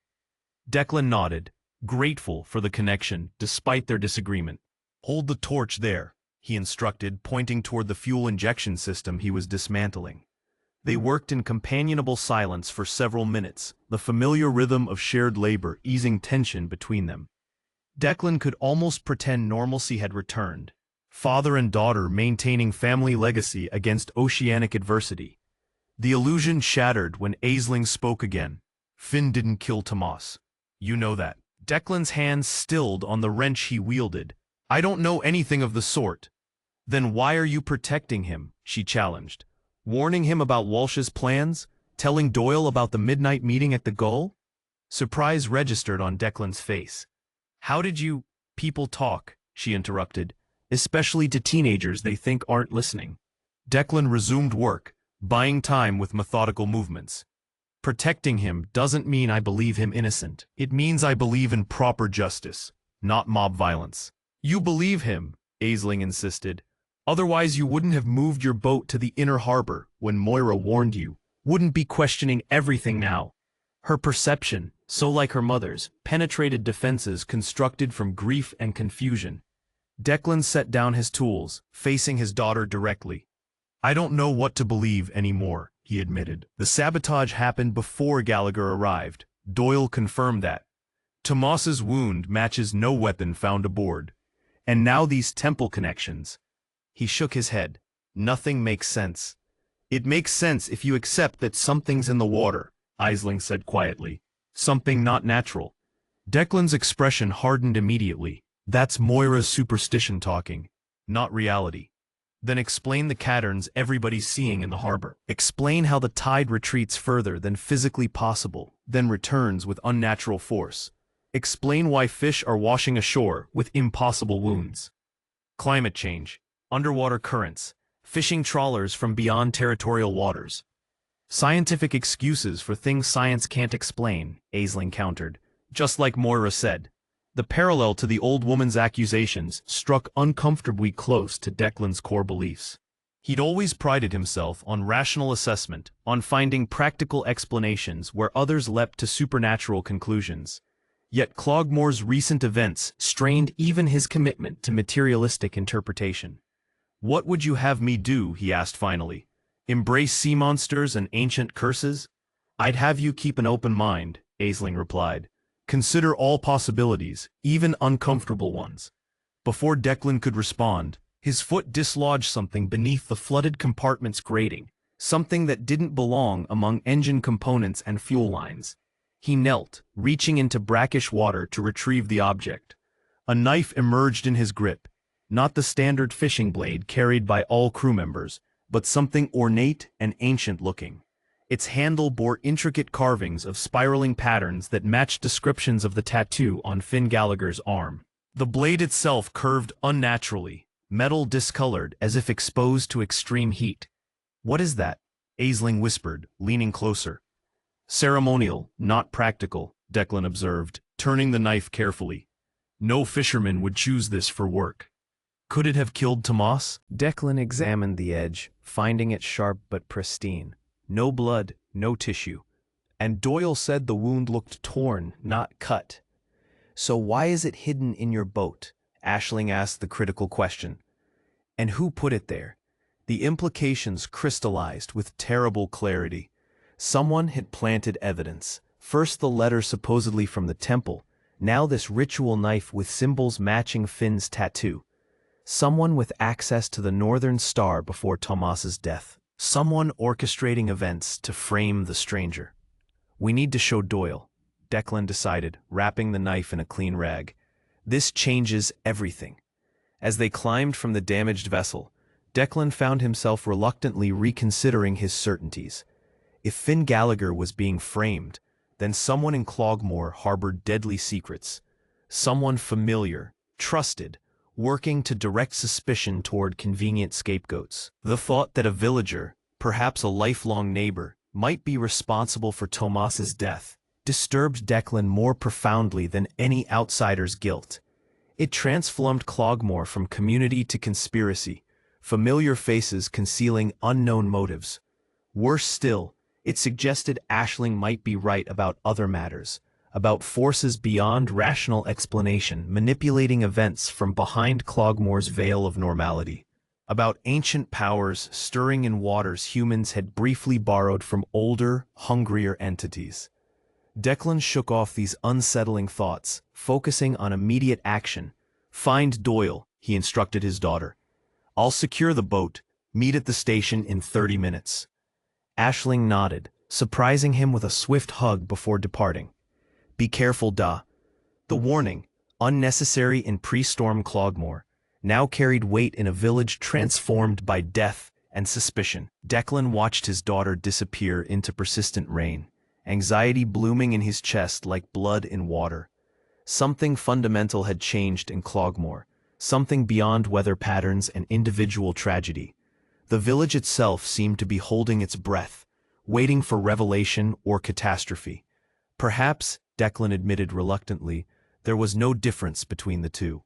Declan nodded, grateful for the connection despite their disagreement. Hold the torch there, he instructed, pointing toward the fuel injection system he was dismantling. They worked in companionable silence for several minutes, the familiar rhythm of shared labor easing tension between them. Declan could almost pretend normalcy had returned, father and daughter maintaining family legacy against oceanic adversity. The illusion shattered when Aisling spoke again. Finn didn't kill Tomas. You know that. Declan's hands stilled on the wrench he wielded. I don't know anything of the sort. Then why are you protecting him? She challenged. Warning him about Walsh's plans? Telling Doyle about the midnight meeting at the Gull? Surprise registered on Declan's face. How did you people talk? She interrupted. Especially to teenagers they think aren't listening. Declan resumed work, buying time with methodical movements. Protecting him doesn't mean I believe him innocent. It means I believe in proper justice, not mob violence. You believe him, Aisling insisted. Otherwise you wouldn't have moved your boat to the inner harbor when Moira warned you. Wouldn't be questioning everything now. Her perception, so like her mother's, penetrated defenses constructed from grief and confusion. Declan set down his tools, facing his daughter directly. I don't know what to believe anymore, he admitted. The sabotage happened before Gallagher arrived. Doyle confirmed that. Tomas's wound matches no weapon found aboard. And now these temple connections. He shook his head. Nothing makes sense. It makes sense if you accept that something's in the water, Aisling said quietly. Something not natural. Declan's expression hardened immediately. That's Moira's superstition talking, not reality. Then explain the patterns everybody's seeing in the harbor. Explain how the tide retreats further than physically possible, then returns with unnatural force. Explain why fish are washing ashore with impossible wounds. Climate change, underwater currents, fishing trawlers from beyond territorial waters. Scientific excuses for things science can't explain, Aisling countered. Just like Moira said. The parallel to the old woman's accusations struck uncomfortably close to Declan's core beliefs. He'd always prided himself on rational assessment, on finding practical explanations where others leapt to supernatural conclusions. Yet Cloghmore's recent events strained even his commitment to materialistic interpretation. What would you have me do, he asked finally. Embrace sea monsters and ancient curses? I'd have you keep an open mind, Aisling replied. Consider all possibilities, even uncomfortable ones. Before Declan could respond, his foot dislodged something beneath the flooded compartment's grating, something that didn't belong among engine components and fuel lines. He knelt, reaching into brackish water to retrieve the object. A knife emerged in his grip, not the standard fishing blade carried by all crew members, but something ornate and ancient-looking. Its handle bore intricate carvings of spiraling patterns that matched descriptions of the tattoo on Finn Gallagher's arm. The blade itself curved unnaturally, metal discolored as if exposed to extreme heat. What is that? Aisling whispered, leaning closer. Ceremonial, not practical, Declan observed, turning the knife carefully. No fisherman would choose this for work. Could it have killed Tomas? Declan examined the edge, finding it sharp but pristine. No blood, no tissue. And Doyle said the wound looked torn, not cut. So why is it hidden in your boat? Aisling asked the critical question. And who put it there? The implications crystallized with terrible clarity. Someone had planted evidence. First the letter supposedly from the temple, now this ritual knife with symbols matching Finn's tattoo. Someone with access to the Northern Star before Tomas's death. Someone orchestrating events to frame the stranger. We need to show Doyle, Declan decided, wrapping the knife in a clean rag. This changes everything. As they climbed from the damaged vessel, Declan found himself reluctantly reconsidering his certainties. If Finn Gallagher was being framed, then someone in Cloghmore harbored deadly secrets. Someone familiar, trusted, working to direct suspicion toward convenient scapegoats. The thought that a villager, perhaps a lifelong neighbor, might be responsible for Tomas's death, disturbed Declan more profoundly than any outsider's guilt. It transformed Cloghmore from community to conspiracy, familiar faces concealing unknown motives. Worse still, it suggested Aisling might be right about other matters, about forces beyond rational explanation manipulating events from behind Cloghmore's veil of normality, about ancient powers stirring in waters humans had briefly borrowed from older, hungrier entities. Declan shook off these unsettling thoughts, focusing on immediate action. "Find Doyle," he instructed his daughter. "I'll secure the boat. Meet at the station in 30 minutes. Aisling nodded, surprising him with a swift hug before departing. "Be careful, Da." The warning, unnecessary in pre-storm Cloghmore, now carried weight in a village transformed by death and suspicion. Declan watched his daughter disappear into persistent rain, anxiety blooming in his chest like blood in water. Something fundamental had changed in Cloghmore, something beyond weather patterns and individual tragedy. The village itself seemed to be holding its breath, waiting for revelation or catastrophe. Perhaps, Declan admitted reluctantly, there was no difference between the two.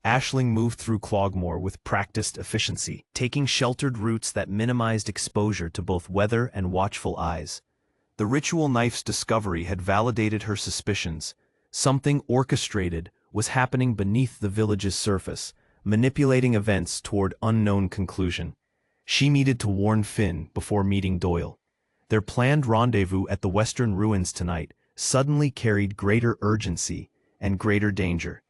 Aisling moved through Cloghmore with practiced efficiency, taking sheltered routes that minimized exposure to both weather and watchful eyes. The ritual knife's discovery had validated her suspicions. Something orchestrated was happening beneath the village's surface, manipulating events toward unknown conclusion. She needed to warn Finn before meeting Doyle. Their planned rendezvous at the western ruins tonight suddenly carried greater urgency and greater danger.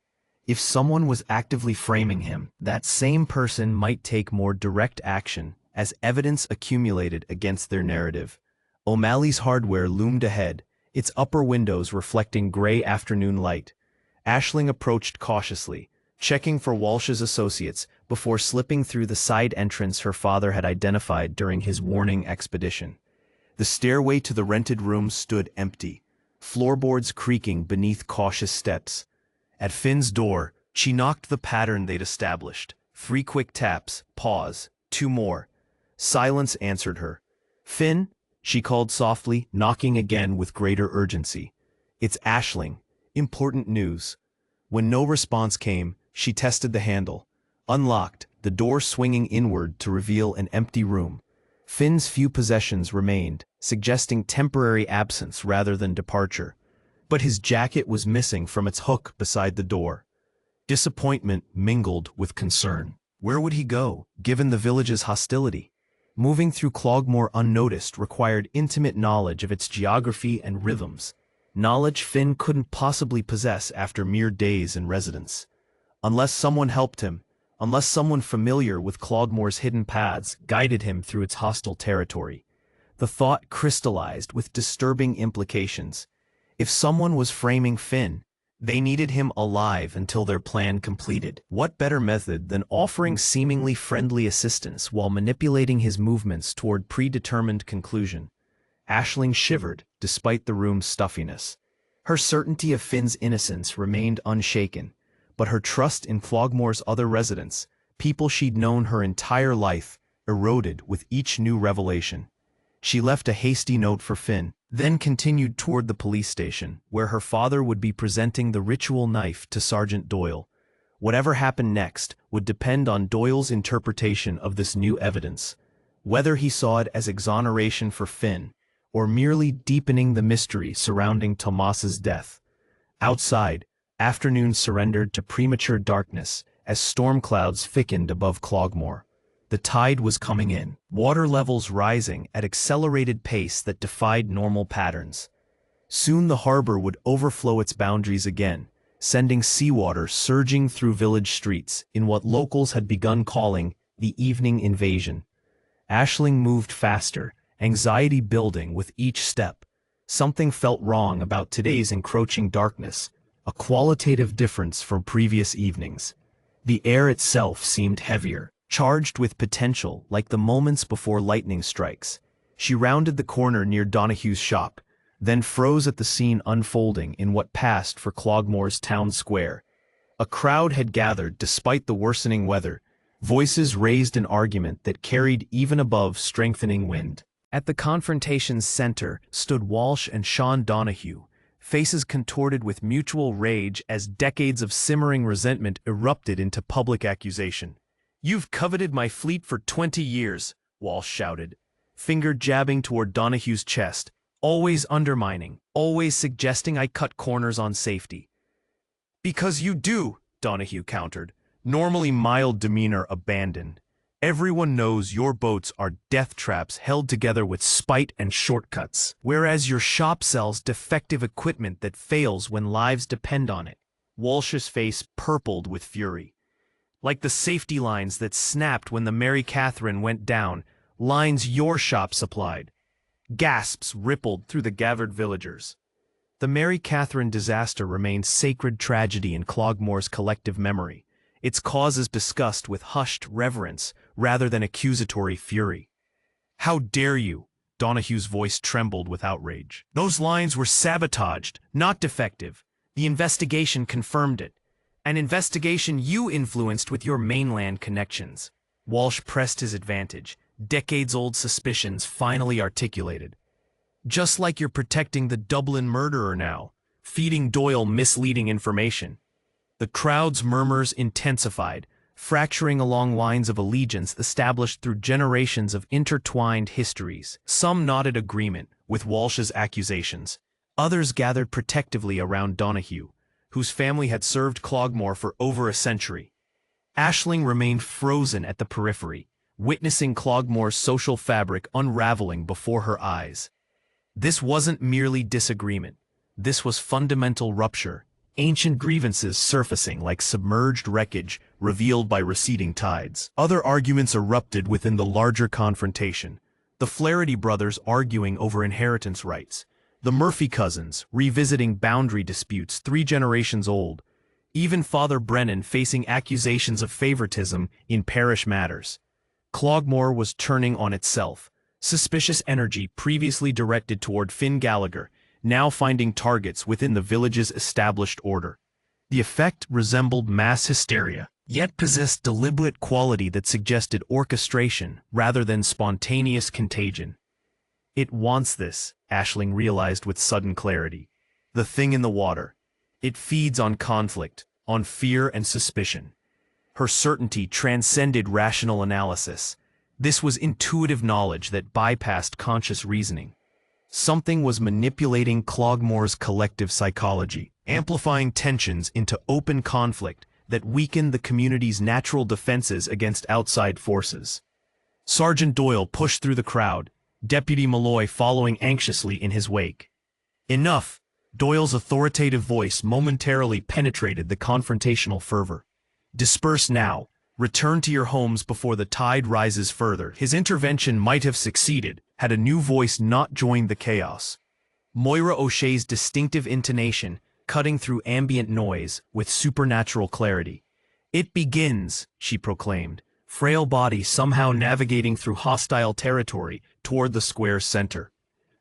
If someone was actively framing him, that same person might take more direct action as evidence accumulated against their narrative. O'Malley's hardware loomed ahead, its upper windows reflecting gray afternoon light. Aisling approached cautiously, checking for Walsh's associates before slipping through the side entrance her father had identified during his warning expedition. The stairway to the rented room stood empty, floorboards creaking beneath cautious steps. At Finn's door, she knocked the pattern they'd established. 3 quick taps, pause, 2 more. Silence answered her. "Finn?" she called softly, knocking again with greater urgency. "It's Aisling. Important news." When no response came, she tested the handle. Unlocked, the door swinging inward to reveal an empty room. Finn's few possessions remained, suggesting temporary absence rather than departure. But his jacket was missing from its hook beside the door. Disappointment mingled with concern. Where would he go, given the village's hostility? Moving through Cloghmore unnoticed required intimate knowledge of its geography and rhythms, knowledge Finn couldn't possibly possess after mere days in residence. Unless someone helped him, unless someone familiar with Cloghmore's hidden paths guided him through its hostile territory. The thought crystallized with disturbing implications. If someone was framing Finn, they needed him alive until their plan completed. What better method than offering seemingly friendly assistance while manipulating his movements toward predetermined conclusion? Aisling shivered, despite the room's stuffiness. Her certainty of Finn's innocence remained unshaken, but her trust in Cloghmore's other residents, people she'd known her entire life, eroded with each new revelation. She left a hasty note for Finn, then continued toward the police station, where her father would be presenting the ritual knife to Sergeant Doyle. Whatever happened next would depend on Doyle's interpretation of this new evidence, whether he saw it as exoneration for Finn, or merely deepening the mystery surrounding Tomas's death. Outside, afternoon surrendered to premature darkness as storm clouds thickened above Cloghmore. The tide was coming in, water levels rising at accelerated pace that defied normal patterns. Soon the harbor would overflow its boundaries again, sending seawater surging through village streets in what locals had begun calling the evening invasion. Aisling moved faster, anxiety building with each step. Something felt wrong about today's encroaching darkness, a qualitative difference from previous evenings. The air itself seemed heavier, charged with potential like the moments before lightning strikes. She rounded the corner near Donohue's shop, then froze at the scene unfolding in what passed for Cloghmore's town square. A crowd had gathered despite the worsening weather, voices raised an argument that carried even above strengthening wind. At the confrontation's center stood Walsh and Sean Donohue, faces contorted with mutual rage as decades of simmering resentment erupted into public accusation. "You've coveted my fleet for 20 years, Walsh shouted, finger jabbing toward Donohue's chest, always undermining, always suggesting I cut corners on safety. "Because you do," Donohue countered, normally mild demeanor abandoned. "Everyone knows your boats are death traps held together with spite and shortcuts, whereas your shop sells defective equipment that fails when lives depend on it." Walsh's face purpled with fury. "Like the safety lines that snapped when the Mary Catherine went down, lines your shop supplied." Gasps rippled through the gathered villagers. The Mary Catherine disaster remained sacred tragedy in Cloghmore's collective memory, its causes discussed with hushed reverence rather than accusatory fury. "How dare you?" Donohue's voice trembled with outrage. "Those lines were sabotaged, not defective. The investigation confirmed it. An investigation you influenced with your mainland connections." Walsh pressed his advantage, decades-old suspicions finally articulated. "Just like you're protecting the Dublin murderer now, feeding Doyle misleading information." The crowd's murmurs intensified, fracturing along lines of allegiance established through generations of intertwined histories. Some nodded agreement with Walsh's accusations. Others gathered protectively around Donohue, whose family had served Cloghmore for over a century. Aisling remained frozen at the periphery, witnessing Cloghmore's social fabric unraveling before her eyes. This wasn't merely disagreement. This was fundamental rupture, ancient grievances surfacing like submerged wreckage revealed by receding tides. Other arguments erupted within the larger confrontation. The Flaherty brothers arguing over inheritance rights, the Murphy cousins revisiting boundary disputes 3 generations old, even Father Brennan facing accusations of favoritism in parish matters. Cloghmore was turning on itself, suspicious energy previously directed toward Finn Gallagher, now finding targets within the village's established order. The effect resembled mass hysteria, yet possessed deliberate quality that suggested orchestration rather than spontaneous contagion. "It wants this," Aisling realized with sudden clarity. "The thing in the water. It feeds on conflict, on fear and suspicion." Her certainty transcended rational analysis. This was intuitive knowledge that bypassed conscious reasoning. Something was manipulating Cloghmore's collective psychology, amplifying tensions into open conflict that weakened the community's natural defenses against outside forces. Sergeant Doyle pushed through the crowd, Deputy Malloy following anxiously in his wake. "Enough!" Doyle's authoritative voice momentarily penetrated the confrontational fervor. "Disperse now. Return to your homes before the tide rises further." His intervention might have succeeded had a new voice not joined the chaos. Moira O'Shea's distinctive intonation cutting through ambient noise with supernatural clarity. "It begins," she proclaimed, frail body somehow navigating through hostile territory toward the square's center.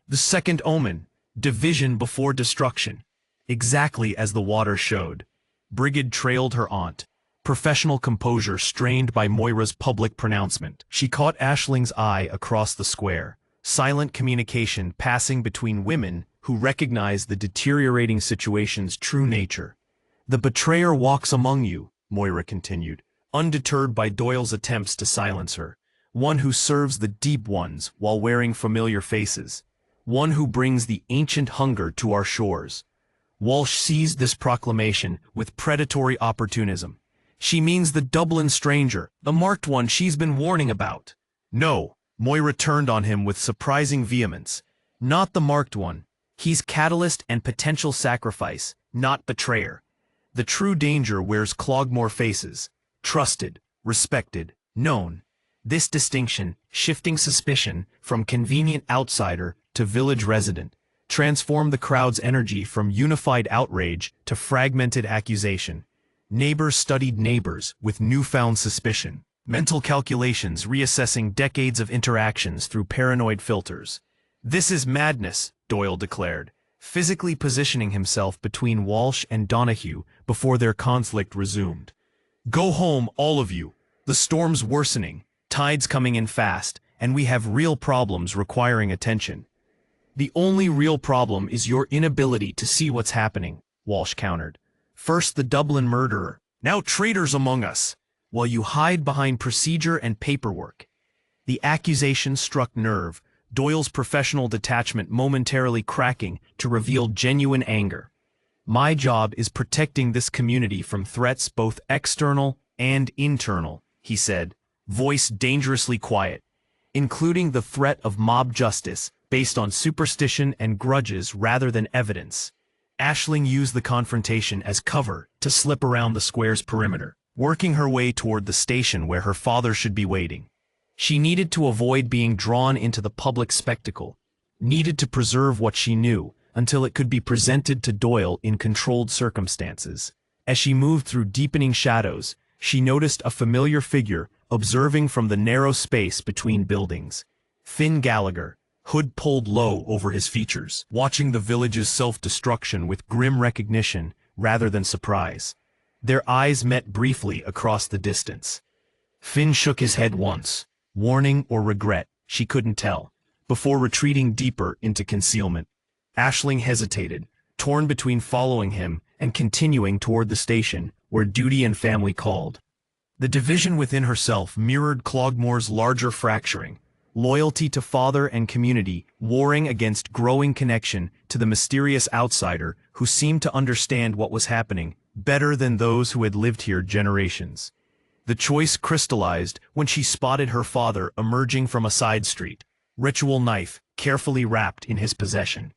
"The second omen, division before destruction." Exactly as the water showed. Brigid trailed her aunt, professional composure strained by Moira's public pronouncement. She caught Aisling's eye across the square, silent communication passing between women who recognized the deteriorating situation's true nature. "The betrayer walks among you," Moira continued, undeterred by Doyle's attempts to silence her. "One who serves the deep ones while wearing familiar faces. One who brings the ancient hunger to our shores." Walsh seized this proclamation with predatory opportunism. "She means the Dublin stranger, the marked one she's been warning about." "No," Moira turned on him with surprising vehemence. "Not the marked one. He's catalyst and potential sacrifice, not betrayer. The true danger wears Cloghmore faces. Trusted, respected, known. This distinction, shifting suspicion from convenient outsider to village resident, transformed the crowd's energy from unified outrage to fragmented accusation. Neighbors studied neighbors with newfound suspicion. Mental calculations reassessing decades of interactions through paranoid filters. "This is madness," Doyle declared, physically positioning himself between Walsh and Donohue before their conflict resumed. "Go home, all of you. The storm's worsening, tides coming in fast, and we have real problems requiring attention." The only real problem is your inability to see what's happening, Walsh countered. First the Dublin murderer, now traitors among us, while you hide behind procedure and paperwork. The accusation struck nerve, Doyle's professional detachment momentarily cracking to reveal genuine anger. My job is protecting this community from threats both external and internal, he said, voice dangerously quiet, including the threat of mob justice based on superstition and grudges rather than evidence. Aisling used the confrontation as cover to slip around the square's perimeter, working her way toward the station where her father should be waiting. She needed to avoid being drawn into the public spectacle, needed to preserve what she knew until it could be presented to Doyle in controlled circumstances. As she moved through deepening shadows, she noticed a familiar figure observing from the narrow space between buildings. Finn Gallagher, hood pulled low over his features, watching the village's self-destruction with grim recognition rather than surprise. Their eyes met briefly across the distance. Finn shook his head once, warning or regret, she couldn't tell, before retreating deeper into concealment. Aisling hesitated, torn between following him and continuing toward the station where duty and family called. The division within herself mirrored Cloghmore's larger fracturing, loyalty to father and community warring against growing connection to the mysterious outsider who seemed to understand what was happening better than those who had lived here generations. The choice crystallized when she spotted her father emerging from a side street, ritual knife carefully wrapped in his possession.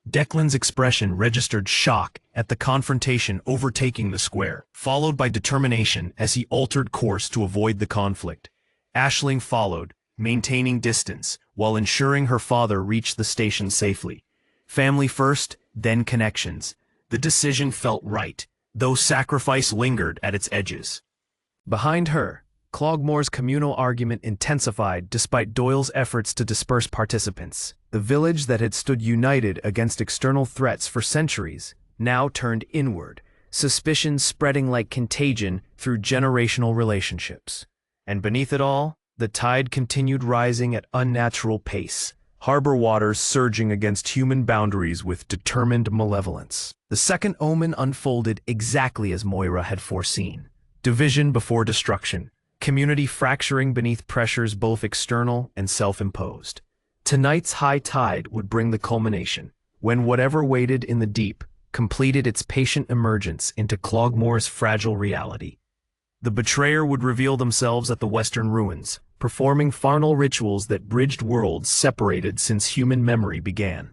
Declan's expression registered shock at the confrontation overtaking the square, followed by determination as he altered course to avoid the conflict. Aisling followed, maintaining distance, while ensuring her father reached the station safely. Family first, then connections. The decision felt right, though sacrifice lingered at its edges. Behind her, Cloghmore's communal argument intensified despite Doyle's efforts to disperse participants. The village that had stood united against external threats for centuries now turned inward, suspicion spreading like contagion through generational relationships. And beneath it all, the tide continued rising at unnatural pace, harbor waters surging against human boundaries with determined malevolence. The second omen unfolded exactly as Moira had foreseen. Division before destruction, community fracturing beneath pressures both external and self-imposed. Tonight's high tide would bring the culmination, when whatever waited in the deep completed its patient emergence into Cloghmore's fragile reality. The betrayer would reveal themselves at the western ruins, performing farnal rituals that bridged worlds separated since human memory began.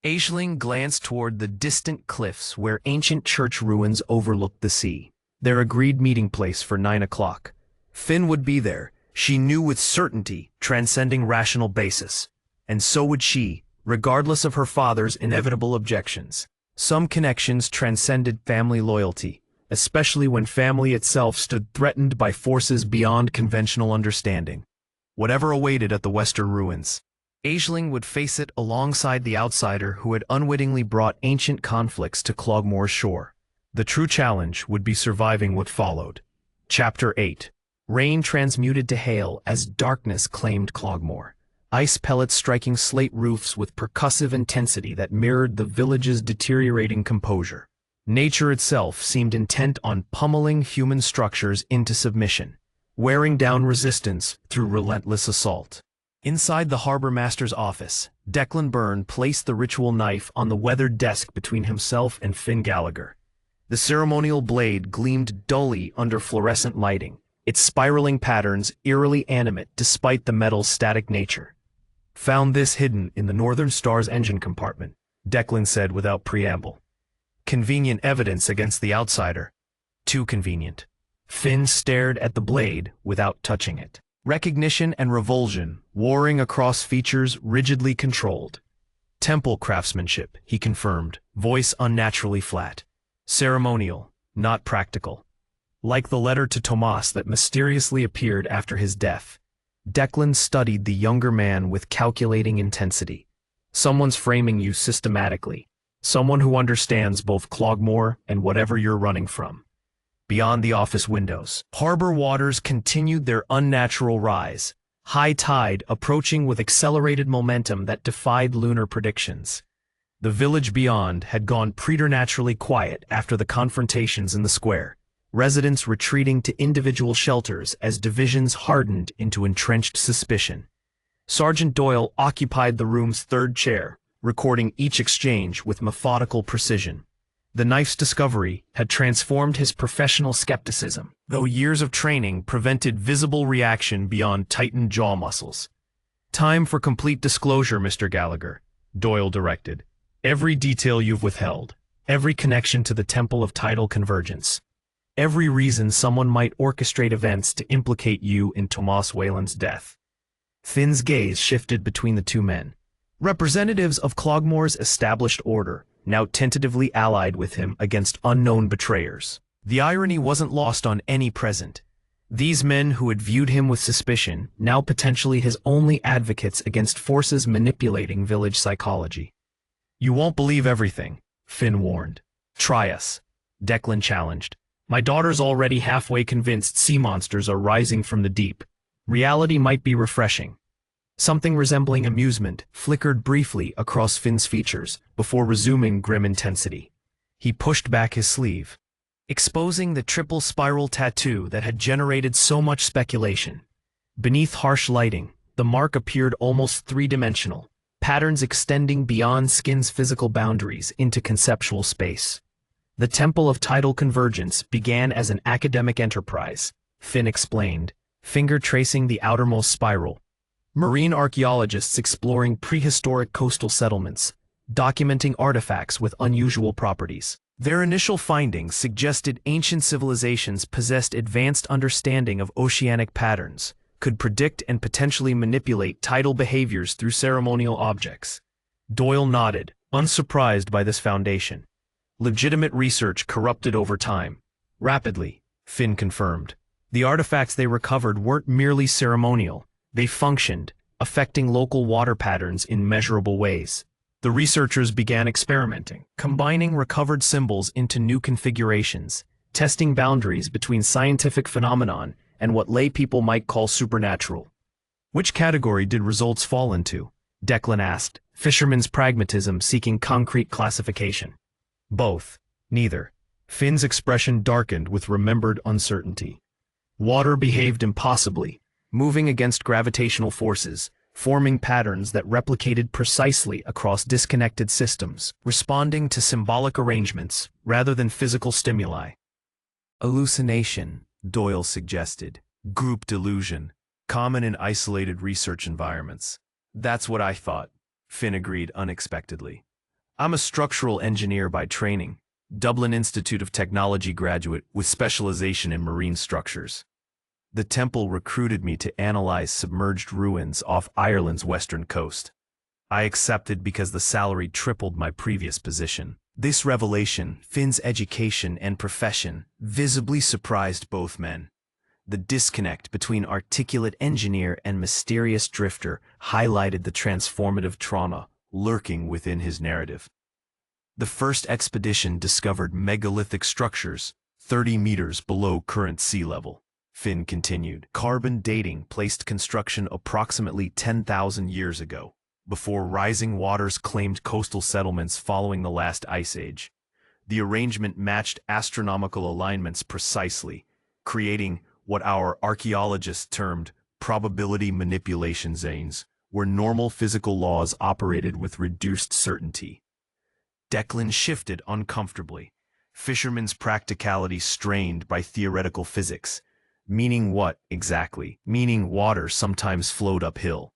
Aisling glanced toward the distant cliffs where ancient church ruins overlooked the sea, their agreed meeting place for 9 o'clock. Finn would be there, she knew with certainty, transcending rational basis. And so would she, regardless of her father's inevitable objections. Some connections transcended family loyalty, especially when family itself stood threatened by forces beyond conventional understanding. Whatever awaited at the western ruins, Aisling would face it alongside the outsider who had unwittingly brought ancient conflicts to Cloghmore's shore. The true challenge would be surviving what followed. Chapter 8. Rain transmuted to hail as darkness claimed Cloghmore. Ice pellets striking slate roofs with percussive intensity that mirrored the village's deteriorating composure. Nature itself seemed intent on pummeling human structures into submission, wearing down resistance through relentless assault. Inside the harbor master's office, Declan Byrne placed the ritual knife on the weathered desk between himself and Finn Gallagher. The ceremonial blade gleamed dully under fluorescent lighting, its spiraling patterns eerily animate despite the metal's static nature. Found this hidden in the Northern Star's engine compartment, Declan said without preamble. Convenient evidence against the outsider. Too convenient. Finn stared at the blade without touching it. Recognition and revulsion, warring across features rigidly controlled. Temple craftsmanship, he confirmed, voice unnaturally flat. Ceremonial, not practical. Like the letter to Tomas that mysteriously appeared after his death. Declan studied the younger man with calculating intensity. Someone's framing you systematically. Someone who understands both Cloghmore and whatever you're running from. Beyond the office windows, harbor waters continued their unnatural rise, high tide approaching with accelerated momentum that defied lunar predictions. The village beyond had gone preternaturally quiet after the confrontations in the square, residents retreating to individual shelters as divisions hardened into entrenched suspicion. Sergeant Doyle occupied the room's third chair, recording each exchange with methodical precision. The knife's discovery had transformed his professional skepticism, though years of training prevented visible reaction beyond tightened jaw muscles. "Time for complete disclosure, Mr. Gallagher," Doyle directed. "Every detail you've withheld, every connection to the Temple of Tidal Convergence, every reason someone might orchestrate events to implicate you in Tomas Whalen's death." Finn's gaze shifted between the two men. Representatives of Cloghmore's established order, now tentatively allied with him against unknown betrayers. The irony wasn't lost on any present. These men who had viewed him with suspicion, now potentially his only advocates against forces manipulating village psychology. "You won't believe everything," Finn warned. "Try us," Declan challenged. "My daughter's already halfway convinced sea monsters are rising from the deep. Reality might be refreshing." Something resembling amusement flickered briefly across Finn's features before resuming grim intensity. He pushed back his sleeve, exposing the triple spiral tattoo that had generated so much speculation. Beneath harsh lighting, the mark appeared almost three-dimensional, patterns extending beyond skin's physical boundaries into conceptual space. The Temple of Tidal Convergence began as an academic enterprise, Finn explained, finger tracing the outermost spiral. Marine archaeologists exploring prehistoric coastal settlements, documenting artifacts with unusual properties. Their initial findings suggested ancient civilizations possessed advanced understanding of oceanic patterns, could predict and potentially manipulate tidal behaviors through ceremonial objects. Doyle nodded, unsurprised by this foundation. Legitimate research corrupted over time. Rapidly, Finn confirmed. The artifacts they recovered weren't merely ceremonial. They functioned, affecting local water patterns in measurable ways. The researchers began experimenting, combining recovered symbols into new configurations, testing boundaries between scientific phenomenon and what lay people might call supernatural. "Which category did results fall into?" Declan asked, fisherman's pragmatism seeking concrete classification. "Both. Neither." Finn's expression darkened with remembered uncertainty. Water behaved impossibly, moving against gravitational forces, forming patterns that replicated precisely across disconnected systems, responding to symbolic arrangements rather than physical stimuli. "Hallucination," Doyle suggested. "Group delusion, common in isolated research environments." "That's what I thought," Finn agreed unexpectedly. "I'm a structural engineer by training, Dublin Institute of Technology graduate with specialization in marine structures. The temple recruited me to analyze submerged ruins off Ireland's western coast. I accepted because the salary tripled my previous position." This revelation, Finn's education and profession, visibly surprised both men. The disconnect between articulate engineer and mysterious drifter highlighted the transformative trauma lurking within his narrative. The first expedition discovered megalithic structures 30 meters below current sea level. Finn continued. Carbon dating placed construction approximately 10,000 years ago, before rising waters claimed coastal settlements following the last ice age. The arrangement matched astronomical alignments precisely, creating what our archaeologists termed probability manipulation zones, where normal physical laws operated with reduced certainty. Declan shifted uncomfortably, fisherman's practicality strained by theoretical physics. Meaning what, exactly? Meaning water sometimes flowed uphill.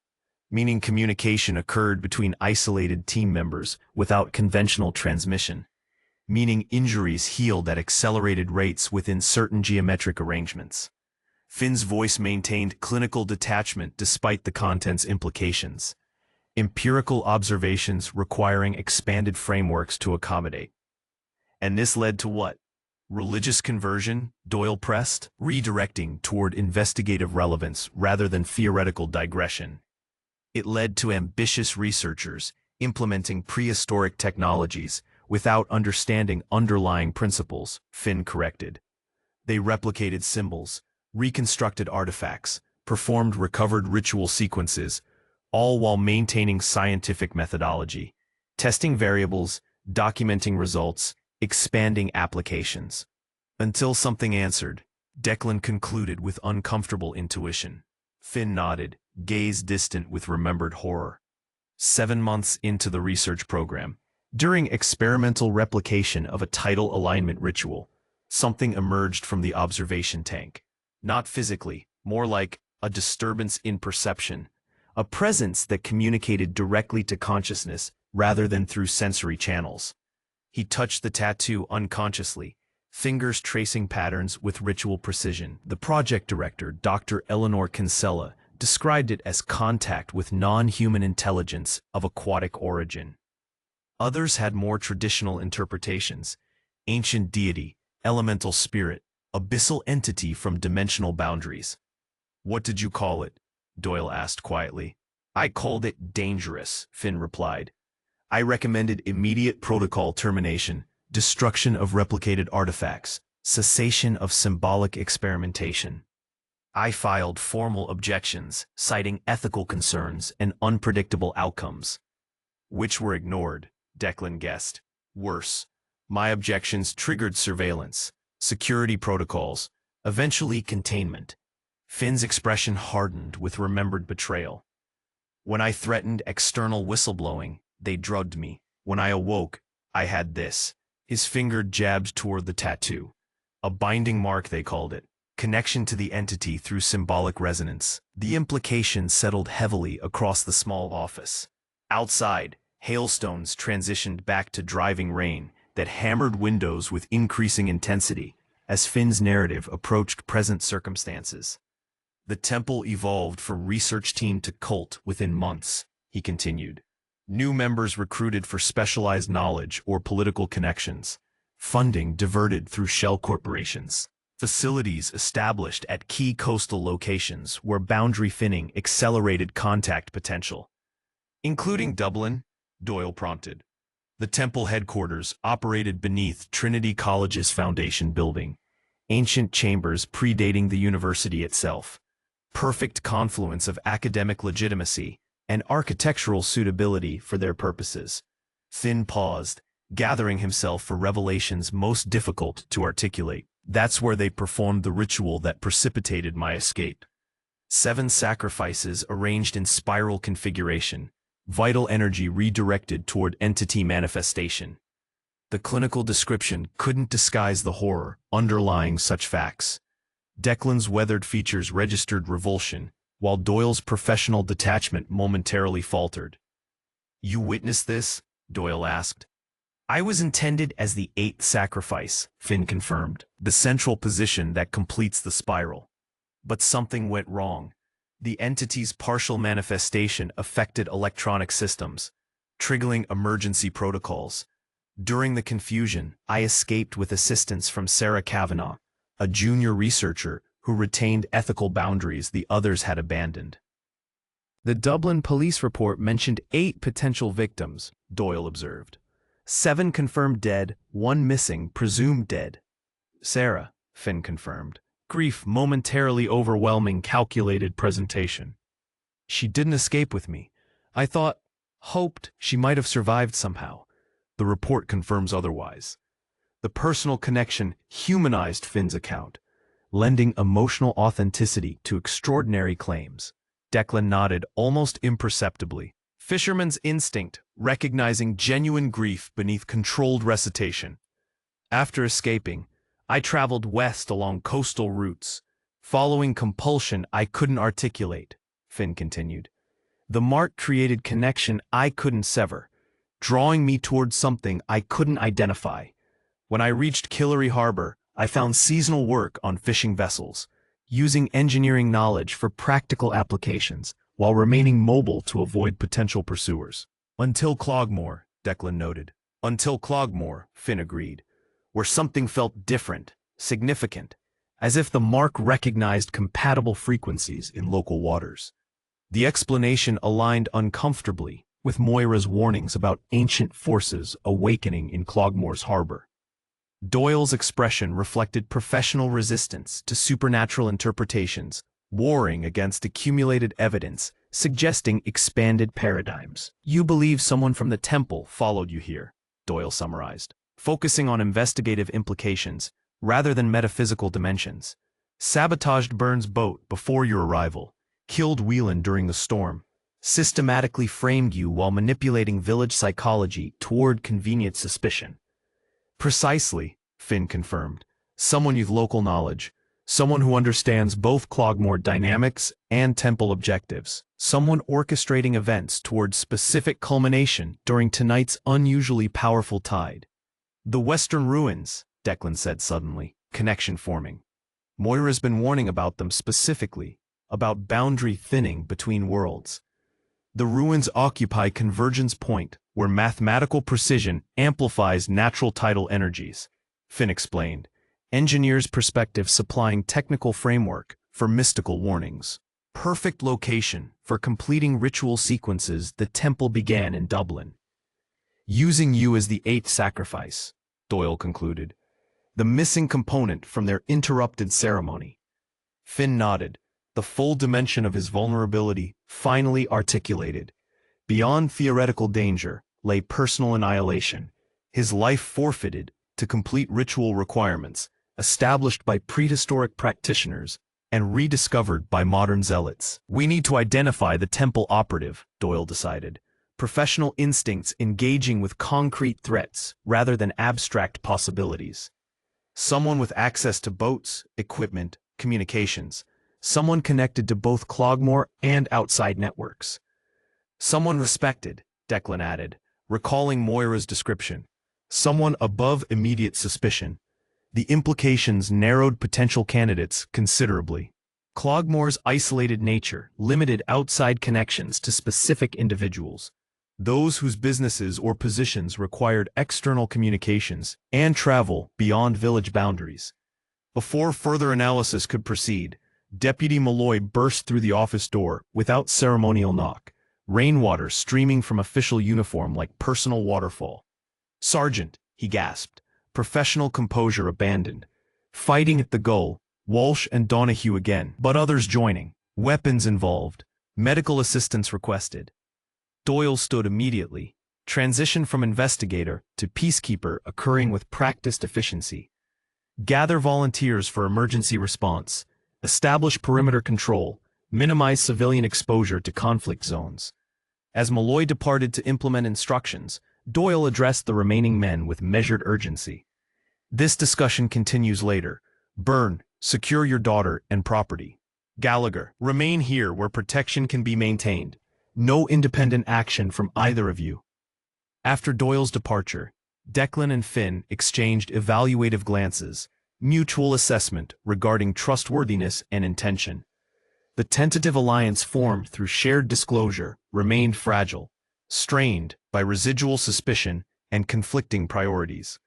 Meaning communication occurred between isolated team members without conventional transmission. Meaning injuries healed at accelerated rates within certain geometric arrangements. Finn's voice maintained clinical detachment despite the content's implications. Empirical observations requiring expanded frameworks to accommodate. And this led to what? Religious conversion, Doyle pressed, redirecting toward investigative relevance rather than theoretical digression. It led to ambitious researchers implementing prehistoric technologies without understanding underlying principles, Finn corrected. They replicated symbols, reconstructed artifacts, performed recovered ritual sequences, all while maintaining scientific methodology, testing variables, documenting results, expanding applications. Until something answered, Declan concluded with uncomfortable intuition. Finn nodded, gaze distant with remembered horror. 7 months into the research program, during experimental replication of a tidal alignment ritual, something emerged from the observation tank. Not physically, more like a disturbance in perception, a presence that communicated directly to consciousness rather than through sensory channels. He touched the tattoo unconsciously, fingers tracing patterns with ritual precision. The project director, Dr. Eleanor Kinsella, described it as contact with non-human intelligence of aquatic origin. Others had more traditional interpretations: ancient deity, elemental spirit, abyssal entity from dimensional boundaries. "What did you call it?" Doyle asked quietly. "I called it dangerous," Finn replied. "I recommended immediate protocol termination, destruction of replicated artifacts, cessation of symbolic experimentation. I filed formal objections, citing ethical concerns and unpredictable outcomes." "Which were ignored," Declan guessed. "Worse, my objections triggered surveillance, security protocols, eventually containment." Finn's expression hardened with remembered betrayal. "When I threatened external whistleblowing, they drugged me. When I awoke, I had this." His finger jabbed toward the tattoo. "A binding mark, they called it. Connection to the entity through symbolic resonance." The implication settled heavily across the small office. Outside, hailstones transitioned back to driving rain that hammered windows with increasing intensity as Finn's narrative approached present circumstances. "The temple evolved from research team to cult within months," he continued. "New members recruited for specialized knowledge or political connections. Funding diverted through shell corporations. Facilities established at key coastal locations where boundary finning accelerated contact potential." "Including Dublin?" Doyle prompted. "The temple headquarters operated beneath Trinity College's foundation building, ancient chambers predating the university itself. Perfect confluence of academic legitimacy and architectural suitability for their purposes." Finn paused, gathering himself for revelations most difficult to articulate. "That's where they performed the ritual that precipitated my escape. 7 sacrifices arranged in spiral configuration, vital energy redirected toward entity manifestation." The clinical description couldn't disguise the horror underlying such facts. Declan's weathered features registered revulsion, while Doyle's professional detachment momentarily faltered. "You witnessed this?" Doyle asked. "I was intended as the 8th sacrifice," Finn confirmed, "the central position that completes the spiral. But something went wrong. The entity's partial manifestation affected electronic systems, triggering emergency protocols. During the confusion, I escaped with assistance from Sarah Kavanagh, a junior researcher who retained ethical boundaries the others had abandoned." "The Dublin police report mentioned 8 potential victims," Doyle observed. 7 confirmed dead, 1 missing, presumed dead. "Sarah," Finn confirmed. "Grief momentarily overwhelming calculated presentation. She didn't escape with me. I hoped she might have survived somehow. The report confirms otherwise." The personal connection humanized Finn's account, lending emotional authenticity to extraordinary claims. Declan nodded almost imperceptibly. "Fisherman's instinct, recognizing genuine grief beneath controlled recitation. After escaping, I traveled west along coastal routes, following compulsion I couldn't articulate," Finn continued. "The mark created connection I couldn't sever, drawing me towards something I couldn't identify. When I reached Killary Harbor, I found seasonal work on fishing vessels, using engineering knowledge for practical applications, while remaining mobile to avoid potential pursuers." "Until Cloghmore," Declan noted. "Until Cloghmore," Finn agreed, "where something felt different, significant, as if the mark recognized compatible frequencies in local waters." The explanation aligned uncomfortably with Moira's warnings about ancient forces awakening in Cloghmore's harbor. Doyle's expression reflected professional resistance to supernatural interpretations, warring against accumulated evidence, suggesting expanded paradigms. "You believe someone from the temple followed you here," Doyle summarized, focusing on investigative implications rather than metaphysical dimensions. "Sabotaged Burns' boat before your arrival, killed Whelan during the storm, systematically framed you while manipulating village psychology toward convenient suspicion." "Precisely," Finn confirmed. "Someone with local knowledge. Someone who understands both Cloghmore dynamics and temple objectives. Someone orchestrating events towards specific culmination during tonight's unusually powerful tide." "The Western Ruins," Declan said suddenly, connection forming. "Moira's been warning about them specifically, about boundary thinning between worlds. The ruins occupy convergence point where mathematical precision amplifies natural tidal energies," Finn explained, engineer's perspective supplying technical framework for mystical warnings. "Perfect location for completing ritual sequences the temple began in Dublin. Using you as the eighth sacrifice," Doyle concluded, "the missing component from their interrupted ceremony." Finn nodded, the full dimension of his vulnerability finally articulated. Beyond theoretical danger lay personal annihilation, his life forfeited to complete ritual requirements established by prehistoric practitioners and rediscovered by modern zealots. "We need to identify the temple operative," Doyle decided, professional instincts engaging with concrete threats rather than abstract possibilities. "Someone with access to boats, equipment, communications. Someone connected to both Cloghmore and outside networks." "Someone respected," Declan added, recalling Moira's description. "Someone above immediate suspicion." The implications narrowed potential candidates considerably. Cloghmore's isolated nature limited outside connections to specific individuals, those whose businesses or positions required external communications and travel beyond village boundaries. Before further analysis could proceed, Deputy Malloy burst through the office door without ceremonial knock, rainwater streaming from official uniform like personal waterfall. "Sergeant," he gasped, professional composure abandoned. "Fighting at the goal, Walsh and Donahue again, but others joining. Weapons involved. Medical assistance requested." Doyle stood immediately, transition from investigator to peacekeeper occurring with practiced efficiency. "Gather volunteers for emergency response. Establish perimeter control. Minimize civilian exposure to conflict zones." As Malloy departed to implement instructions, Doyle addressed the remaining men with measured urgency. "This discussion continues later. Byrne, secure your daughter and property. Gallagher, remain here where protection can be maintained. No independent action from either of you." After Doyle's departure, Declan and Finn exchanged evaluative glances, mutual assessment regarding trustworthiness and intention. The tentative alliance formed through shared disclosure remained fragile, strained by residual suspicion and conflicting priorities.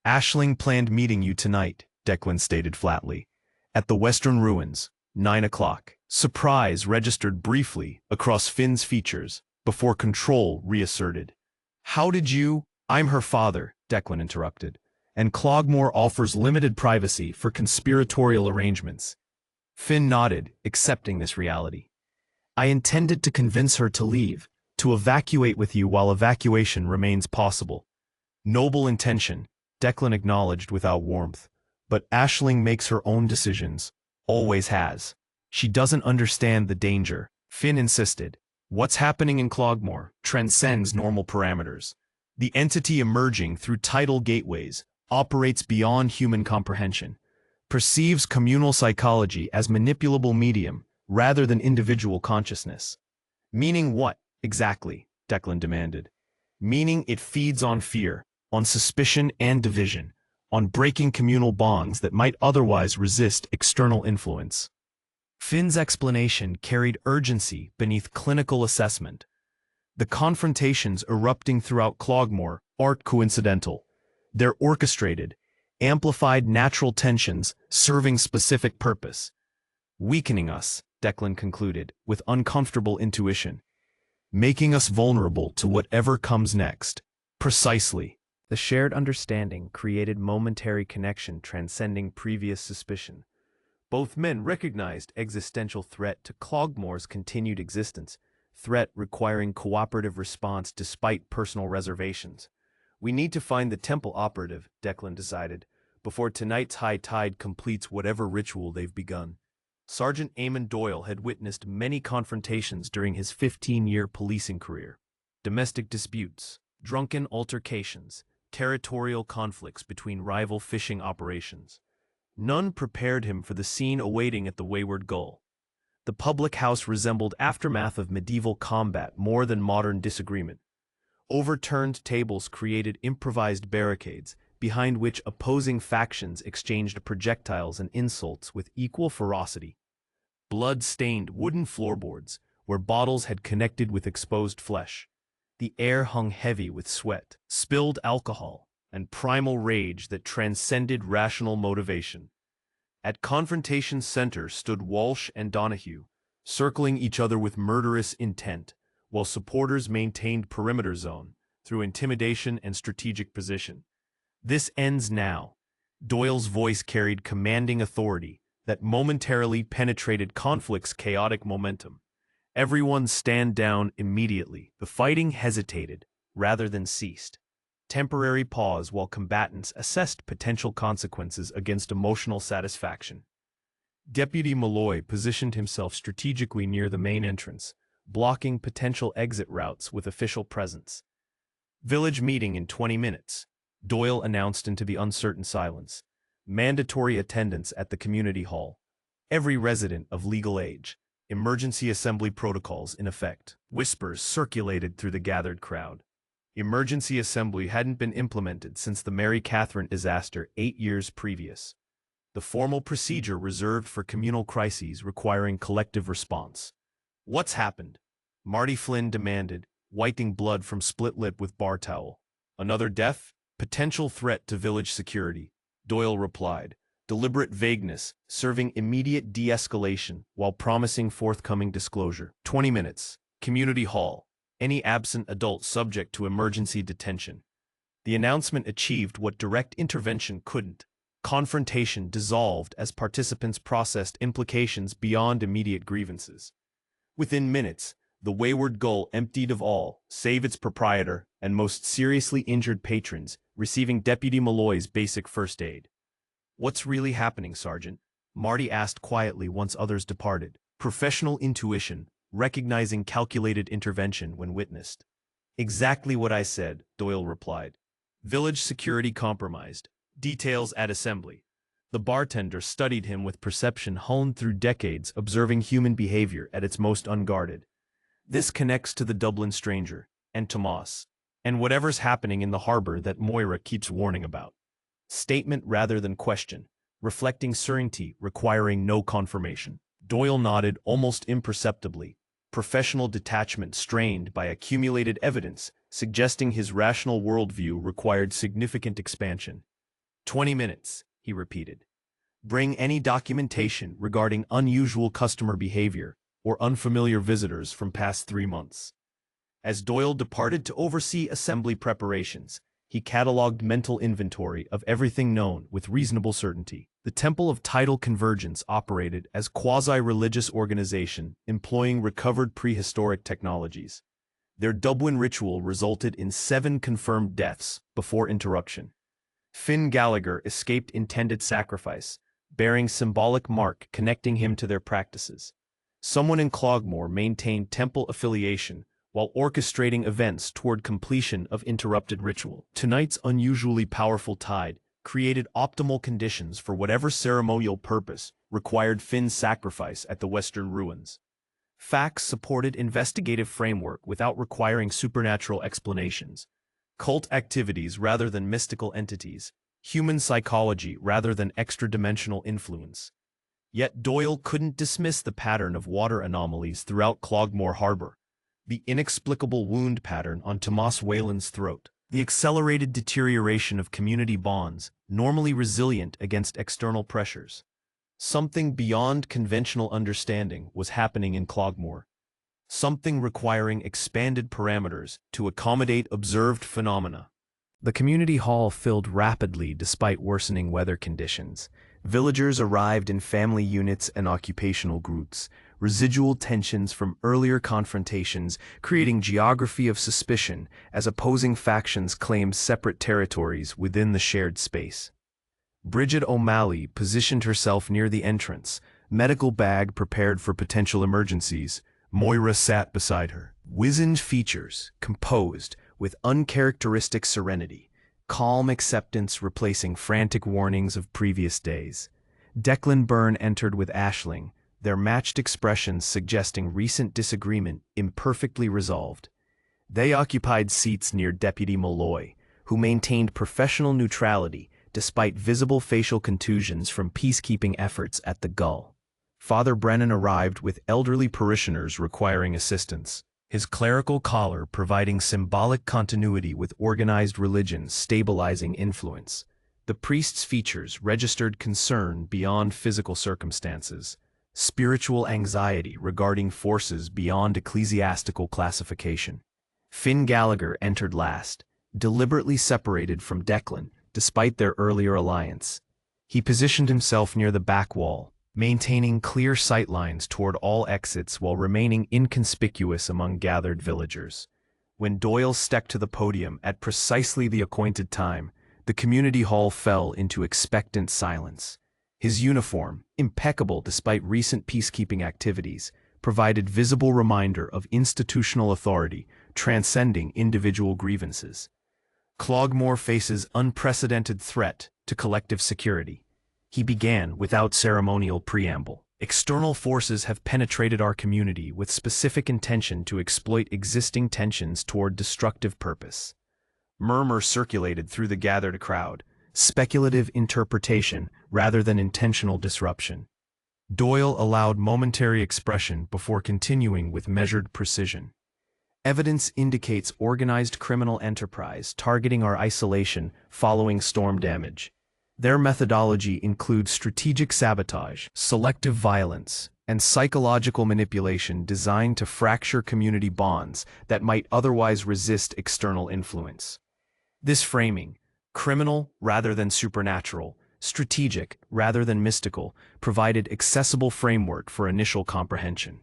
"Aisling planned meeting you tonight," Declan stated flatly, "at the Western Ruins, 9 o'clock. Surprise registered briefly across Finn's features before control reasserted. "How did you—" "I'm her father," Declan interrupted, "and Cloghmore offers limited privacy for conspiratorial arrangements." Finn nodded, accepting this reality. "I intended to convince her to leave, to evacuate with you while evacuation remains possible." "Noble intention," Declan acknowledged without warmth, "but Aisling makes her own decisions. Always has. She doesn't understand the danger," Finn insisted. "What's happening in Cloghmore transcends normal parameters. The entity emerging through tidal gateways operates beyond human comprehension, perceives communal psychology as manipulable medium rather than individual consciousness." "Meaning what, exactly?" Declan demanded. "Meaning it feeds on fear, on suspicion and division, on breaking communal bonds that might otherwise resist external influence." Finn's explanation carried urgency beneath clinical assessment. The confrontations erupting throughout Cloghmore aren't coincidental. They're orchestrated, amplified natural tensions serving specific purpose. "Weakening us," Declan concluded, with uncomfortable intuition. "Making us vulnerable to whatever comes next." "Precisely." The shared understanding created momentary connection transcending previous suspicion. Both men recognized existential threat to Cloghmore's continued existence, threat requiring cooperative response despite personal reservations. We need to find the temple operative, Declan decided, before tonight's high tide completes whatever ritual they've begun. Sergeant Eamon Doyle had witnessed many confrontations during his 15-year policing career. Domestic disputes, drunken altercations, territorial conflicts between rival fishing operations. None prepared him for the scene awaiting at the Wayward Gull. The public house resembled aftermath of medieval combat more than modern disagreement. Overturned tables created improvised barricades, behind which opposing factions exchanged projectiles and insults with equal ferocity. Blood-stained wooden floorboards, where bottles had connected with exposed flesh. The air hung heavy with sweat, spilled alcohol, and primal rage that transcended rational motivation. At confrontation's center stood Walsh and Donahue, circling each other with murderous intent, while supporters maintained perimeter zone through intimidation and strategic position. "This ends now." Doyle's voice carried commanding authority that momentarily penetrated conflict's chaotic momentum. "Everyone stand down immediately." The fighting hesitated, rather than ceased. Temporary pause while combatants assessed potential consequences against emotional satisfaction. Deputy Malloy positioned himself strategically near the main entrance, blocking potential exit routes with official presence. "Village meeting in 20 minutes, Doyle announced into the uncertain silence. "Mandatory attendance at the community hall. Every resident of legal age. Emergency assembly protocols in effect." Whispers circulated through the gathered crowd. Emergency assembly hadn't been implemented since the Mary Catherine disaster 8 years previous. The formal procedure reserved for communal crises requiring collective response. "What's happened?" Marty Flynn demanded, wiping blood from split lip with bar towel. "Another death? Potential threat to village security," Doyle replied. Deliberate vagueness, serving immediate de-escalation while promising forthcoming disclosure. 20 minutes. Community hall. Any absent adult subject to emergency detention. The announcement achieved what direct intervention couldn't. Confrontation dissolved as participants processed implications beyond immediate grievances. Within minutes, the Wayward Gull emptied of all, save its proprietor and most seriously injured patrons, receiving Deputy Malloy's basic first aid. "What's really happening, Sergeant?" Marty asked quietly once others departed. Professional intuition, recognizing calculated intervention when witnessed. "Exactly what I said," Doyle replied. "Village security compromised. Details at assembly." The bartender studied him with perception honed through decades observing human behavior at its most unguarded. "This connects to the Dublin stranger, and Tomas, and whatever's happening in the harbor that Moira keeps warning about." Statement rather than question, reflecting certainty requiring no confirmation. Doyle nodded almost imperceptibly, professional detachment strained by accumulated evidence, suggesting his rational worldview required significant expansion. 20 minutes, he repeated. "Bring any documentation regarding unusual customer behavior or unfamiliar visitors from past 3 months." As Doyle departed to oversee assembly preparations, he cataloged mental inventory of everything known with reasonable certainty. The Temple of Tidal Convergence operated as quasi-religious organization employing recovered prehistoric technologies. Their Dublin ritual resulted in 7 confirmed deaths before interruption. Finn Gallagher escaped intended sacrifice, bearing symbolic mark connecting him to their practices. Someone in Cloghmore maintained temple affiliation while orchestrating events toward completion of interrupted ritual. Tonight's unusually powerful tide created optimal conditions for whatever ceremonial purpose required Finn's sacrifice at the Western ruins. Facts supported investigative framework without requiring supernatural explanations. Cult activities rather than mystical entities. Human psychology rather than extra-dimensional influence. Yet Doyle couldn't dismiss the pattern of water anomalies throughout Cloghmore Harbor. The inexplicable wound pattern on Tomas Whalen's throat. The accelerated deterioration of community bonds, normally resilient against external pressures. Something beyond conventional understanding was happening in Cloghmore. Something requiring expanded parameters to accommodate observed phenomena. The community hall filled rapidly despite worsening weather conditions, Villagers arrived in family units and occupational groups, residual tensions from earlier confrontations creating geography of suspicion as opposing factions claimed separate territories within the shared space. Bridget O'Malley positioned herself near the entrance, medical bag prepared for potential emergencies. Moira sat beside her, wizened features composed with uncharacteristic serenity, calm acceptance replacing frantic warnings of previous days. Declan Byrne entered with Aisling, their matched expressions suggesting recent disagreement imperfectly resolved. They occupied seats near Deputy Malloy, who maintained professional neutrality despite visible facial contusions from peacekeeping efforts at the Gull. Father Brennan arrived with elderly parishioners requiring assistance, his clerical collar providing symbolic continuity with organized religion's stabilizing influence. The priest's features registered concern beyond physical circumstances, spiritual anxiety regarding forces beyond ecclesiastical classification. Finn Gallagher entered last, deliberately separated from Declan despite their earlier alliance. He positioned himself near the back wall, maintaining clear sightlines toward all exits while remaining inconspicuous among gathered villagers. When Doyle stepped to the podium at precisely the appointed time, the community hall fell into expectant silence. His uniform, impeccable despite recent peacekeeping activities, provided visible reminder of institutional authority transcending individual grievances. Cloghmore faces unprecedented threat to collective security. He began without ceremonial preamble. External forces have penetrated our community with specific intention to exploit existing tensions toward destructive purpose. Murmurs circulated through the gathered crowd, speculative interpretation rather than intentional disruption. Doyle allowed momentary expression before continuing with measured precision. Evidence indicates organized criminal enterprise targeting our isolation following storm damage. Their methodology includes strategic sabotage, selective violence, and psychological manipulation designed to fracture community bonds that might otherwise resist external influence. This framing, criminal rather than supernatural, strategic rather than mystical, provided accessible framework for initial comprehension.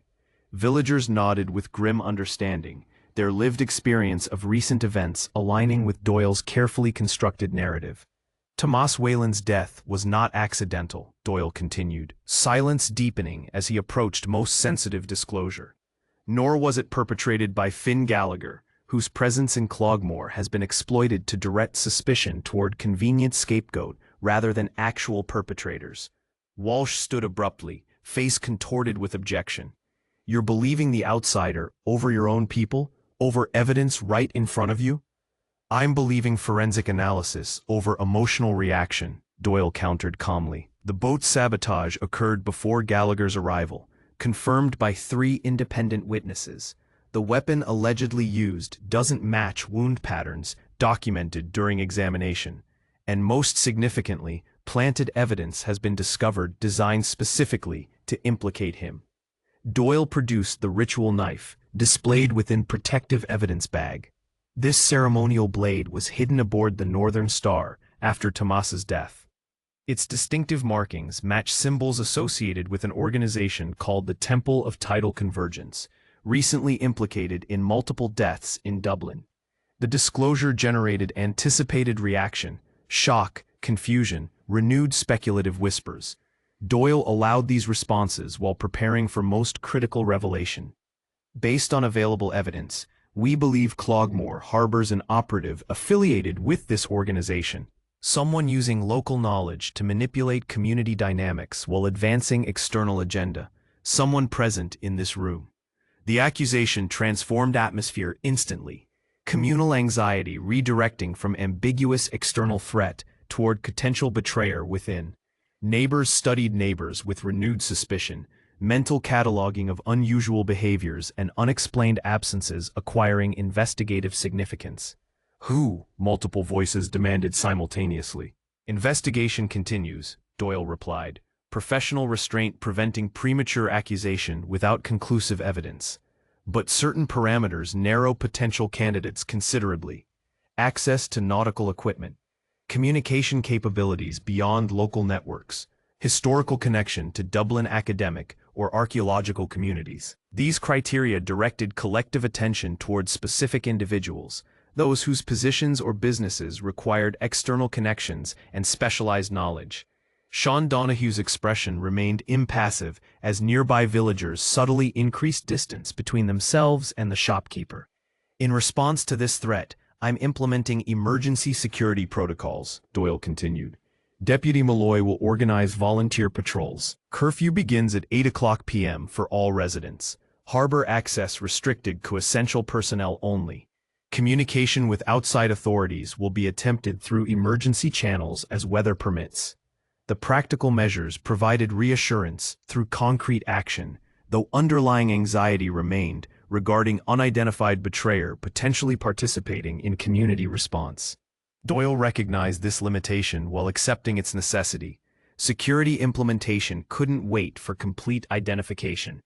Villagers nodded with grim understanding, their lived experience of recent events aligning with Doyle's carefully constructed narrative. Tomas Whalen's death was not accidental, Doyle continued, silence deepening as he approached most sensitive disclosure. Nor was it perpetrated by Finn Gallagher, whose presence in Cloghmore has been exploited to direct suspicion toward convenient scapegoat rather than actual perpetrators. Walsh stood abruptly, face contorted with objection. You're believing the outsider over your own people, over evidence right in front of you? I'm believing forensic analysis over emotional reaction, Doyle countered calmly. The boat's sabotage occurred before Gallagher's arrival, confirmed by 3 independent witnesses. The weapon allegedly used doesn't match wound patterns documented during examination, and most significantly, planted evidence has been discovered designed specifically to implicate him. Doyle produced the ritual knife, displayed within protective evidence bag. This ceremonial blade was hidden aboard the Northern Star after Tomas's death. Its distinctive markings match symbols associated with an organization called the Temple of Tidal Convergence, recently implicated in multiple deaths in Dublin. The disclosure generated anticipated reaction, shock, confusion, renewed speculative whispers. Doyle allowed these responses while preparing for most critical revelation. Based on available evidence, we believe Cloghmore harbors an operative affiliated with this organization, someone using local knowledge to manipulate community dynamics while advancing external agenda, someone present in this room. The accusation transformed atmosphere instantly, communal anxiety redirecting from ambiguous external threat toward potential betrayer within. Neighbors studied neighbors with renewed suspicion, mental cataloging of unusual behaviors and unexplained absences acquiring investigative significance. Who? Multiple voices demanded simultaneously. Investigation continues, Doyle replied, professional restraint preventing premature accusation without conclusive evidence. But certain parameters narrow potential candidates considerably. Access to nautical equipment, communication capabilities beyond local networks, historical connection to Dublin academic or archaeological communities. These criteria directed collective attention towards specific individuals, those whose positions or businesses required external connections and specialized knowledge. Sean Donahue's expression remained impassive as nearby villagers subtly increased distance between themselves and the shopkeeper. In response to this threat, I'm implementing emergency security protocols, Doyle continued. Deputy Malloy will organize volunteer patrols. Curfew begins at 8 p.m. for all residents. Harbor access restricted to essential personnel only. Communication with outside authorities will be attempted through emergency channels as weather permits. The practical measures provided reassurance through concrete action, though underlying anxiety remained regarding unidentified betrayer potentially participating in community response. Doyle recognized this limitation while accepting its necessity. Security implementation couldn't wait for complete identification.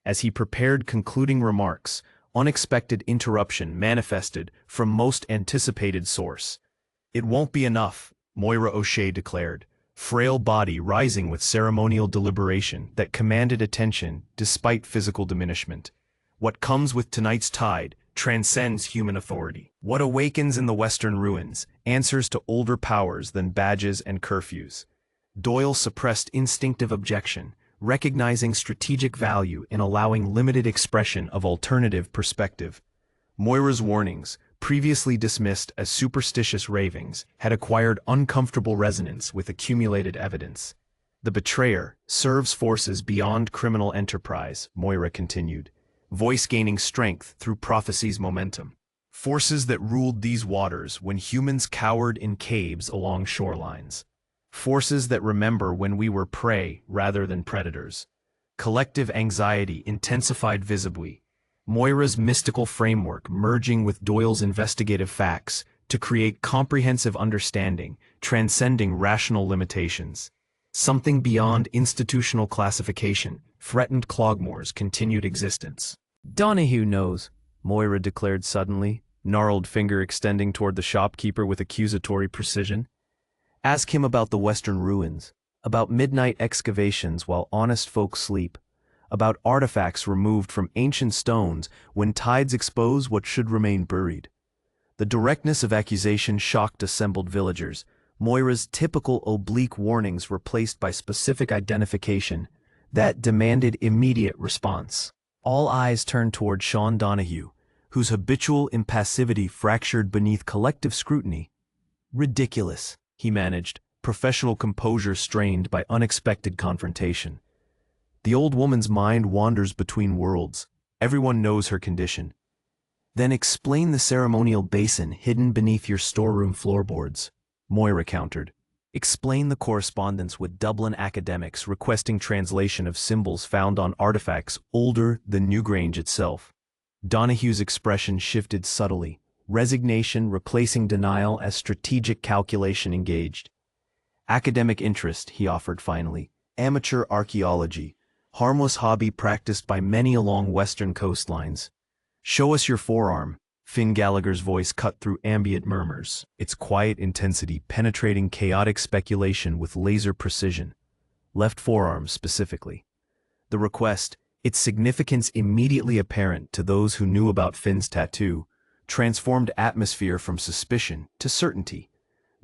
As he prepared concluding remarks, unexpected interruption manifested from most anticipated source. "It won't be enough," Moira O'Shea declared, frail body rising with ceremonial deliberation that commanded attention despite physical diminishment. "What comes with tonight's tide transcends human authority. What awakens in the western ruins answers to older powers than badges and curfews." Doyle suppressed instinctive objection, recognizing strategic value in allowing limited expression of alternative perspective. Moira's warnings, previously dismissed as superstitious ravings, had acquired uncomfortable resonance with accumulated evidence. "The betrayer serves forces beyond criminal enterprise," Moira continued, voice gaining strength through prophecy's momentum. "Forces that ruled these waters when humans cowered in caves along shorelines. Forces that remember when we were prey rather than predators." Collective anxiety intensified visibly, Moira's mystical framework merging with Doyle's investigative facts to create comprehensive understanding, transcending rational limitations. Something beyond institutional classification threatened Cloghmore's continued existence. "Donahue knows," Moira declared suddenly, gnarled finger extending toward the shopkeeper with accusatory precision. "Ask him about the western ruins, about midnight excavations while honest folk sleep, about artifacts removed from ancient stones when tides expose what should remain buried." The directness of accusation shocked assembled villagers, Moira's typical oblique warnings replaced by specific identification that demanded immediate response. All eyes turned toward Sean Donahue, whose habitual impassivity fractured beneath collective scrutiny. "Ridiculous," he managed, professional composure strained by unexpected confrontation. "The old woman's mind wanders between worlds. Everyone knows her condition." "Then explain the ceremonial basin hidden beneath your storeroom floorboards," Moira countered. "Explain the correspondence with Dublin academics requesting translation of symbols found on artifacts older than Newgrange itself." Donahue's expression shifted subtly, resignation replacing denial as strategic calculation engaged. "Academic interest," he offered finally. "Amateur archaeology. Harmless hobby practiced by many along western coastlines." "Show us your forearm," Finn Gallagher's voice cut through ambient murmurs, its quiet intensity penetrating chaotic speculation with laser precision. Left forearm specifically. The request, its significance immediately apparent to those who knew about Finn's tattoo, transformed atmosphere from suspicion to certainty.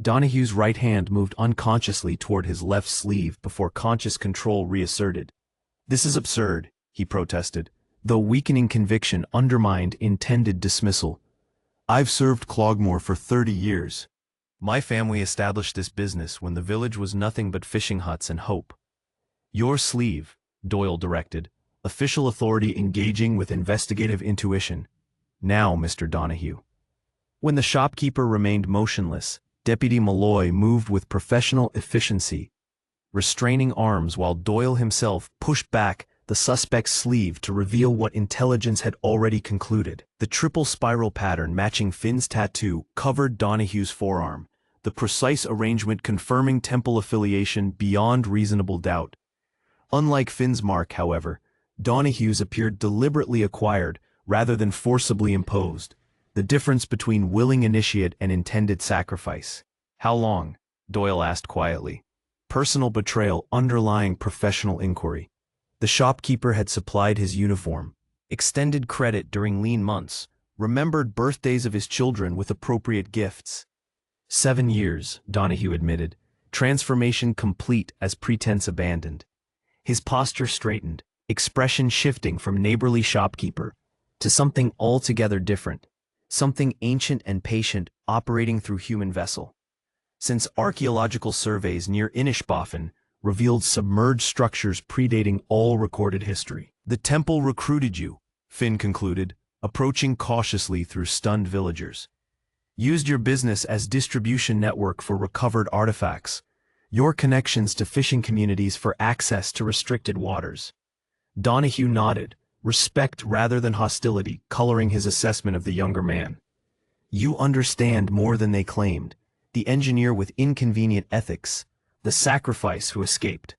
Donahue's right hand moved unconsciously toward his left sleeve before conscious control reasserted. "This is absurd," he protested, though weakening conviction undermined intended dismissal. "I've served Cloghmore for 30 years. My family established this business when the village was nothing but fishing huts and hope." "Your sleeve," Doyle directed, official authority engaging with investigative intuition. "Now, Mr. Donahue." When the shopkeeper remained motionless, Deputy Malloy moved with professional efficiency, restraining arms while Doyle himself pushed back the suspect's sleeve to reveal what intelligence had already concluded. The triple spiral pattern matching Finn's tattoo covered Donahue's forearm, the precise arrangement confirming temple affiliation beyond reasonable doubt. Unlike Finn's mark, however, Donahue's appeared deliberately acquired rather than forcibly imposed, the difference between willing initiate and intended sacrifice. "How long?" Doyle asked quietly. personal betrayal underlying professional inquiry. The shopkeeper had supplied his uniform, extended credit during lean months, remembered birthdays of his children with appropriate gifts. 7 years, Donahue admitted, transformation complete as pretense abandoned. His posture straightened, expression shifting from neighborly shopkeeper to something altogether different, something ancient and patient operating through human vessel. Since archaeological surveys near Inishbofin revealed submerged structures predating all recorded history. The temple recruited you, Finn concluded, approaching cautiously through stunned villagers. Used your business as distribution network for recovered artifacts, your connections to fishing communities for access to restricted waters. Donahue nodded, respect rather than hostility coloring his assessment of the younger man. You understand more than they claimed, the engineer with inconvenient ethics, the sacrifice who escaped.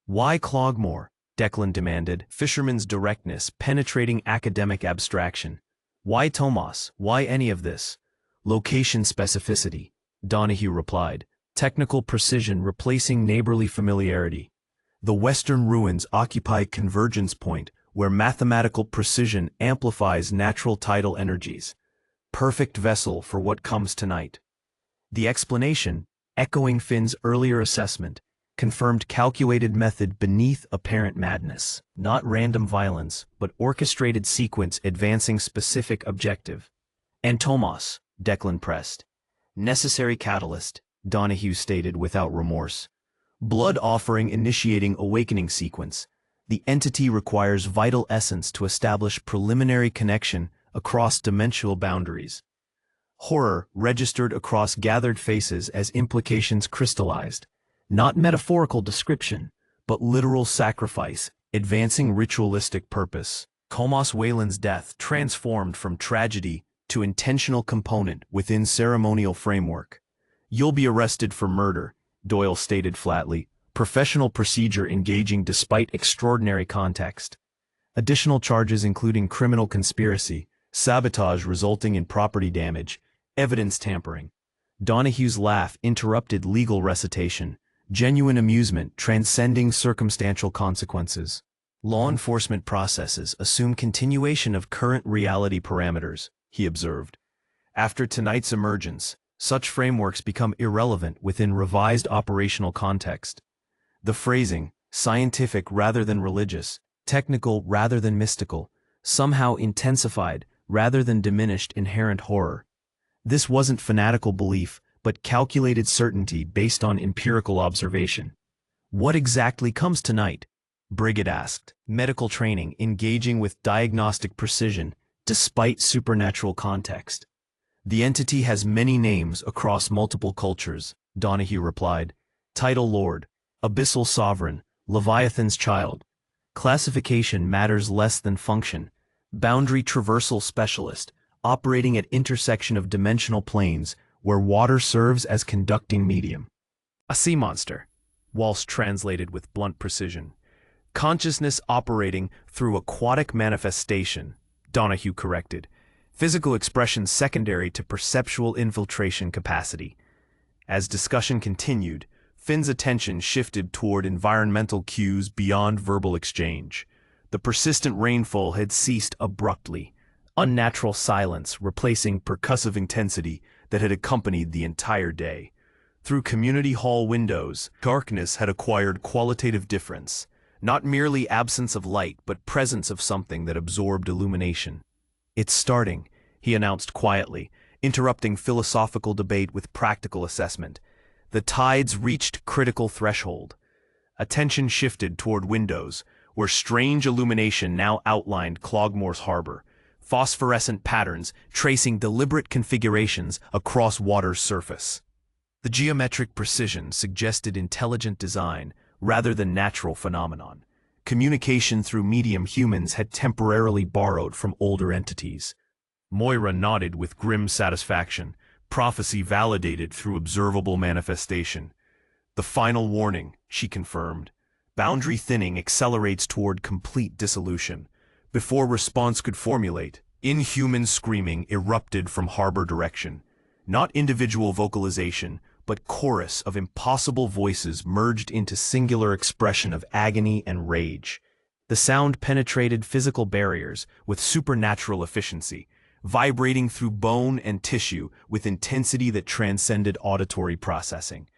Why Cloghmore? Declan demanded, fisherman's directness penetrating academic abstraction. Why Tomas? Why any of this? Location specificity, Donahue replied, technical precision replacing neighborly familiarity. The western ruins occupy convergence point where mathematical precision amplifies natural tidal energies. Perfect vessel for what comes tonight. The explanation, echoing Finn's earlier assessment, confirmed calculated method beneath apparent madness, not random violence, but orchestrated sequence advancing specific objective. And Tomas, Declan pressed. Necessary catalyst, Donahue stated without remorse. Blood offering initiating awakening sequence. The entity requires vital essence to establish preliminary connection across dimensional boundaries. Horror registered across gathered faces as implications crystallized. Not metaphorical description, but literal sacrifice, advancing ritualistic purpose. Tomas Whalen's death transformed from tragedy to intentional component within ceremonial framework. You'll be arrested for murder, Doyle stated flatly, professional procedure engaging despite extraordinary context. Additional charges including criminal conspiracy, sabotage resulting in property damage, evidence tampering. Donahue's laugh interrupted legal recitation, genuine amusement transcending circumstantial consequences. Law enforcement processes assume continuation of current reality parameters, he observed. After tonight's emergence, such frameworks become irrelevant within revised operational context. The phrasing, scientific rather than religious, technical rather than mystical, somehow intensified rather than diminished inherent horror. This wasn't fanatical belief, but calculated certainty based on empirical observation. What exactly comes tonight? Brigid asked. Medical training engaging with diagnostic precision, despite supernatural context. The entity has many names across multiple cultures, Donahue replied. Title Lord, Abyssal Sovereign, Leviathan's Child. Classification matters less than function. Boundary Traversal Specialist, operating at intersection of dimensional planes, where water serves as conducting medium. A sea monster, Walsh translated with blunt precision. Consciousness operating through aquatic manifestation, Donahue corrected. Physical expression secondary to perceptual infiltration capacity. As discussion continued, Finn's attention shifted toward environmental cues beyond verbal exchange. The persistent rainfall had ceased abruptly, unnatural silence replacing percussive intensity that had accompanied the entire day. Through community hall windows, darkness had acquired qualitative difference, not merely absence of light but presence of something that absorbed illumination. It's starting, he announced quietly, interrupting philosophical debate with practical assessment. The tides reached critical threshold. Attention shifted toward windows, where strange illumination now outlined Cloghmore's harbor, phosphorescent patterns tracing deliberate configurations across water's surface. The geometric precision suggested intelligent design rather than natural phenomenon. Communication through medium humans had temporarily borrowed from older entities. Moira nodded with grim satisfaction, prophecy validated through observable manifestation. The final warning, she confirmed. Boundary thinning accelerates toward complete dissolution. Before response could formulate, inhuman screaming erupted from harbor direction. Not individual vocalization, but chorus of impossible voices merged into singular expression of agony and rage. The sound penetrated physical barriers with supernatural efficiency, vibrating through bone and tissue with intensity that transcended auditory processing.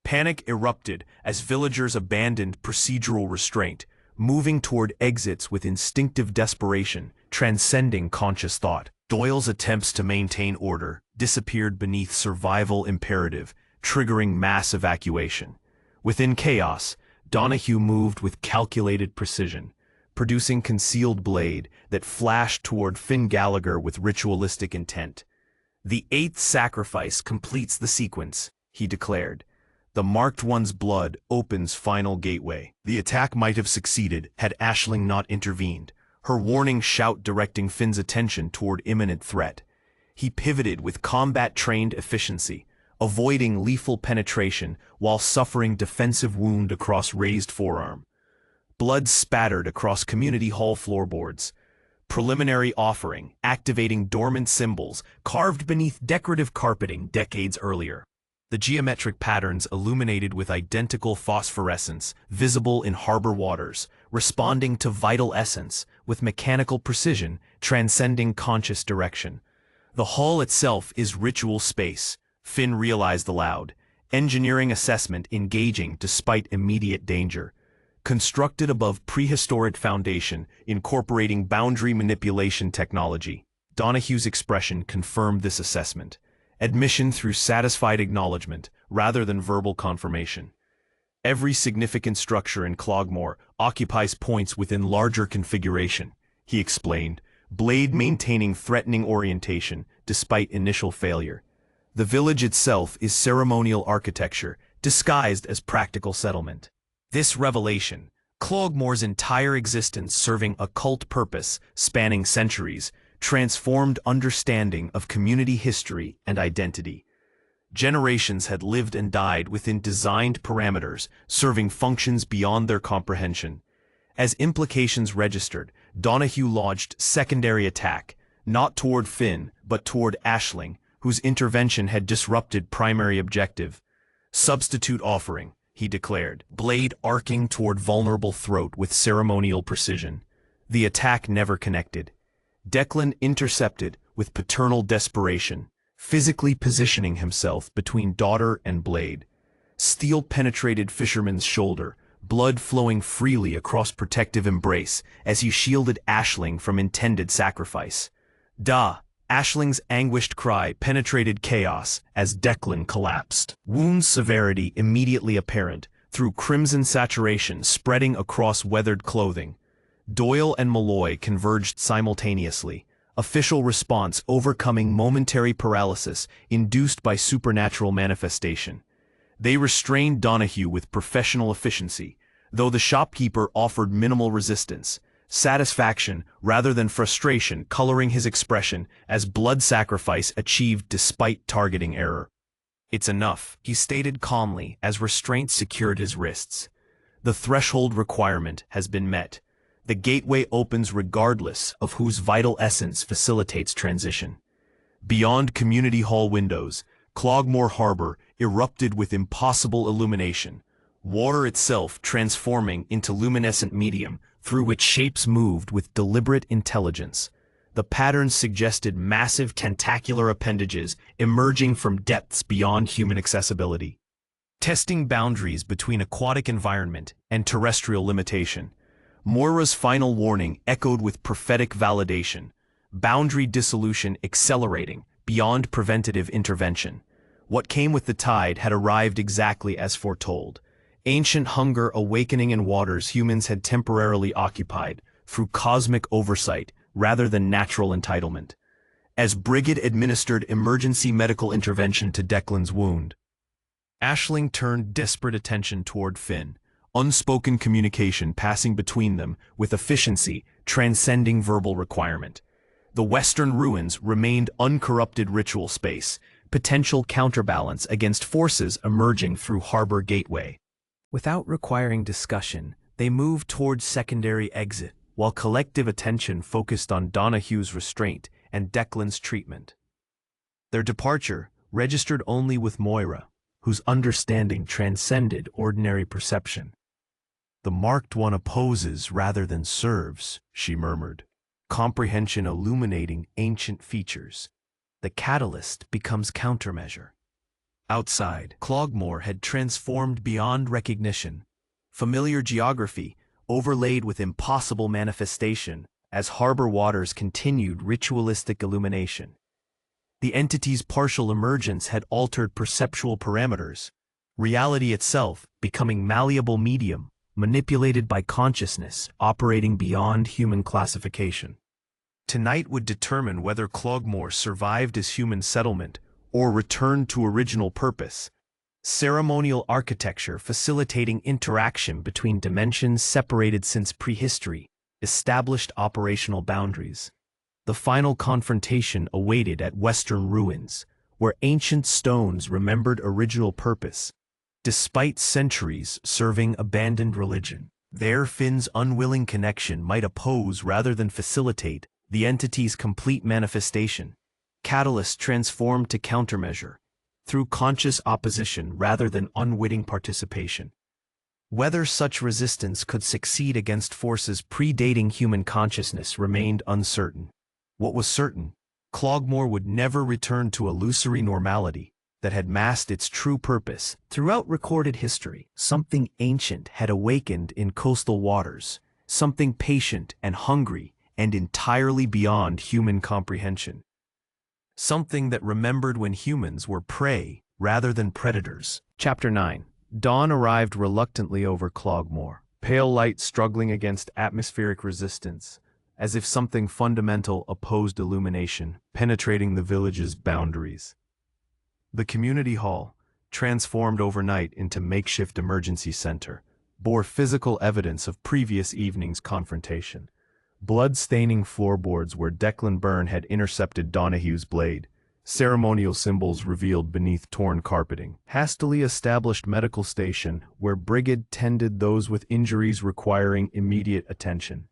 Panic erupted as villagers abandoned procedural restraint, moving toward exits with instinctive desperation, transcending conscious thought. Doyle's attempts to maintain order disappeared beneath survival imperative, triggering mass evacuation. Within chaos, Donahue moved with calculated precision, producing concealed blade that flashed toward Finn Gallagher with ritualistic intent. "The eighth sacrifice completes the sequence," he declared. "The marked one's blood opens final gateway." The attack might have succeeded had Aisling not intervened, her warning shout directing Finn's attention toward imminent threat. He pivoted with combat-trained efficiency, avoiding lethal penetration while suffering defensive wound across raised forearm. Blood spattered across community hall floorboards. Preliminary offering, activating dormant symbols carved beneath decorative carpeting decades earlier. The geometric patterns illuminated with identical phosphorescence, visible in harbor waters, responding to vital essence with mechanical precision, transcending conscious direction. The hall itself is ritual space, Finn realized aloud, engineering assessment engaging despite immediate danger. Constructed above prehistoric foundation, incorporating boundary manipulation technology. Donahue's expression confirmed this assessment. Admission through satisfied acknowledgement, rather than verbal confirmation. Every significant structure in Cloghmore occupies points within larger configuration, he explained, blade maintaining threatening orientation despite initial failure. The village itself is ceremonial architecture, disguised as practical settlement. This revelation, Cloghmore's entire existence serving a cult purpose spanning centuries, transformed understanding of community history and identity. Generations had lived and died within designed parameters, serving functions beyond their comprehension. As implications registered, Donahue lodged secondary attack, not toward Finn, but toward Aisling, whose intervention had disrupted primary objective. Substitute offering, he declared, blade arcing toward vulnerable throat with ceremonial precision. The attack never connected. Declan intercepted with paternal desperation, physically positioning himself between daughter and blade. Steel penetrated fisherman's shoulder, blood flowing freely across protective embrace as he shielded Aisling from intended sacrifice. Aisling's anguished cry penetrated chaos as Declan collapsed. Wound severity immediately apparent, through crimson saturation spreading across weathered clothing. Doyle and Malloy converged simultaneously, official response overcoming momentary paralysis induced by supernatural manifestation. They restrained Donahue with professional efficiency, though the shopkeeper offered minimal resistance, satisfaction rather than frustration coloring his expression as blood sacrifice achieved despite targeting error. "It's enough," he stated calmly as restraint secured his wrists. "The threshold requirement has been met. The gateway opens regardless of whose vital essence facilitates transition." Beyond community hall windows, Cloghmore Harbor erupted with impossible illumination, water itself transforming into luminescent medium through which shapes moved with deliberate intelligence. The patterns suggested massive tentacular appendages emerging from depths beyond human accessibility. Testing boundaries between aquatic environment and terrestrial limitation, Moira's final warning echoed with prophetic validation, boundary dissolution accelerating beyond preventative intervention. What came with the tide had arrived exactly as foretold. Ancient hunger awakening in waters humans had temporarily occupied through cosmic oversight rather than natural entitlement. As Brigid administered emergency medical intervention to Declan's wound, Aisling turned desperate attention toward Finn, unspoken communication passing between them with efficiency transcending verbal requirement. The western ruins remained uncorrupted ritual space, potential counterbalance against forces emerging through Harbor Gateway. Without requiring discussion, they moved towards secondary exit, while collective attention focused on Donahue's restraint and Declan's treatment. Their departure, registered only with Moira, whose understanding transcended ordinary perception. "The marked one opposes rather than serves," she murmured, comprehension illuminating ancient features. The catalyst becomes countermeasure. Outside, Cloghmore had transformed beyond recognition. Familiar geography, overlaid with impossible manifestation, as harbor waters continued ritualistic illumination. The entity's partial emergence had altered perceptual parameters, reality itself becoming malleable medium, manipulated by consciousness operating beyond human classification. Tonight would determine whether Cloghmore survived as human settlement or returned to original purpose. Ceremonial architecture facilitating interaction between dimensions separated since prehistory, established operational boundaries. The final confrontation awaited at Western ruins, where ancient stones remembered original purpose, despite centuries serving abandoned religion. There Finn's unwilling connection might oppose rather than facilitate the entity's complete manifestation. Catalyst transformed to countermeasure, through conscious opposition rather than unwitting participation. Whether such resistance could succeed against forces predating human consciousness remained uncertain. What was certain, Cloghmore would never return to illusory normality that had masked its true purpose. Throughout recorded history, something ancient had awakened in coastal waters, something patient and hungry and entirely beyond human comprehension. Something that remembered when humans were prey rather than predators. Chapter 9. Dawn arrived reluctantly over Cloghmore, pale light struggling against atmospheric resistance, as if something fundamental opposed illumination, penetrating the village's boundaries. The community hall, transformed overnight into makeshift emergency center, bore physical evidence of previous evening's confrontation. Blood-staining floorboards where Declan Byrne had intercepted Donahue's blade, ceremonial symbols revealed beneath torn carpeting. Hastily established medical station where Brigid tended those with injuries requiring immediate attention.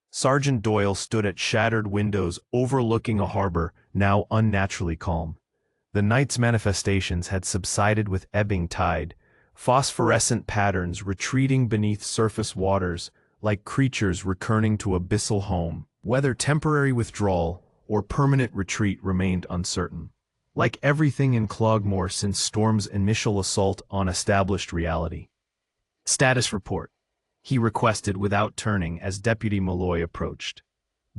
Sergeant Doyle stood at shattered windows overlooking a harbor now unnaturally calm. The night's manifestations had subsided with ebbing tide, phosphorescent patterns retreating beneath surface waters like creatures returning to abyssal home. Whether temporary withdrawal or permanent retreat remained uncertain. Like everything in Cloghmore since Storm's initial assault on established reality. "Status report," he requested without turning as Deputy Malloy approached.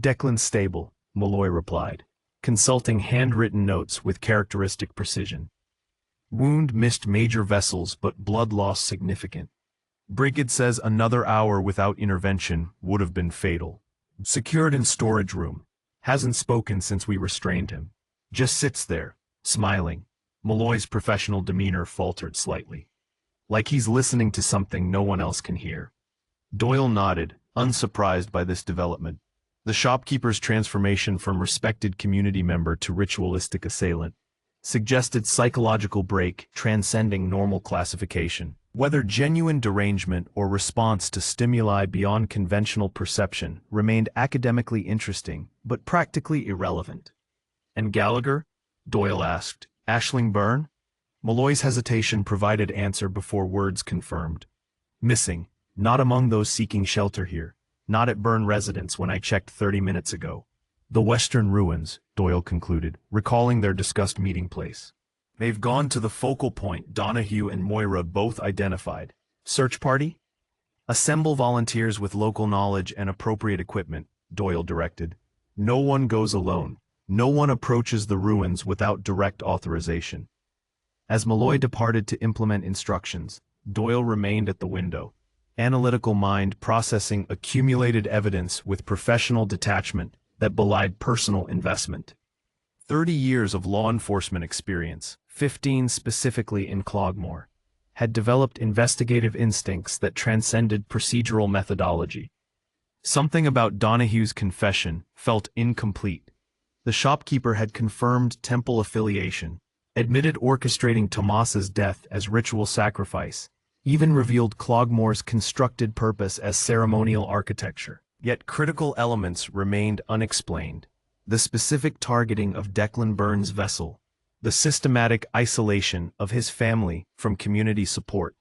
"Declan stable," Malloy replied, consulting handwritten notes with characteristic precision. "Wound missed major vessels but blood loss significant. Brigid says another hour without intervention would have been fatal. Secured in storage room. Hasn't spoken since we restrained him. Just sits there, smiling." Malloy's professional demeanor faltered slightly. Like he's listening to something no one else can hear. Doyle nodded, unsurprised by this development. The shopkeeper's transformation from respected community member to ritualistic assailant suggested psychological break transcending normal classification. Whether genuine derangement or response to stimuli beyond conventional perception remained academically interesting, but practically irrelevant. "And Gallagher?" Doyle asked. "Aisling Byrne?" Malloy's hesitation provided answer before words confirmed. "Missing. Not among those seeking shelter here. Not at Byrne residence when I checked 30 minutes ago. The Western ruins," Doyle concluded, recalling their discussed meeting place. "They've gone to the focal point Donahue and Moira both identified. Search party? Assemble volunteers with local knowledge and appropriate equipment," Doyle directed. "No one goes alone. No one approaches the ruins without direct authorization." As Malloy departed to implement instructions, Doyle remained at the window, analytical mind processing accumulated evidence with professional detachment that belied personal investment. 30 years of law enforcement experience, 15 specifically in Cloghmore, had developed investigative instincts that transcended procedural methodology. Something about Donahue's confession felt incomplete. The shopkeeper had confirmed temple affiliation, admitted orchestrating Tomas's death as ritual sacrifice, even revealed Cloghmore's constructed purpose as ceremonial architecture. Yet critical elements remained unexplained. The specific targeting of Declan Byrne's vessel, the systematic isolation of his family from community support,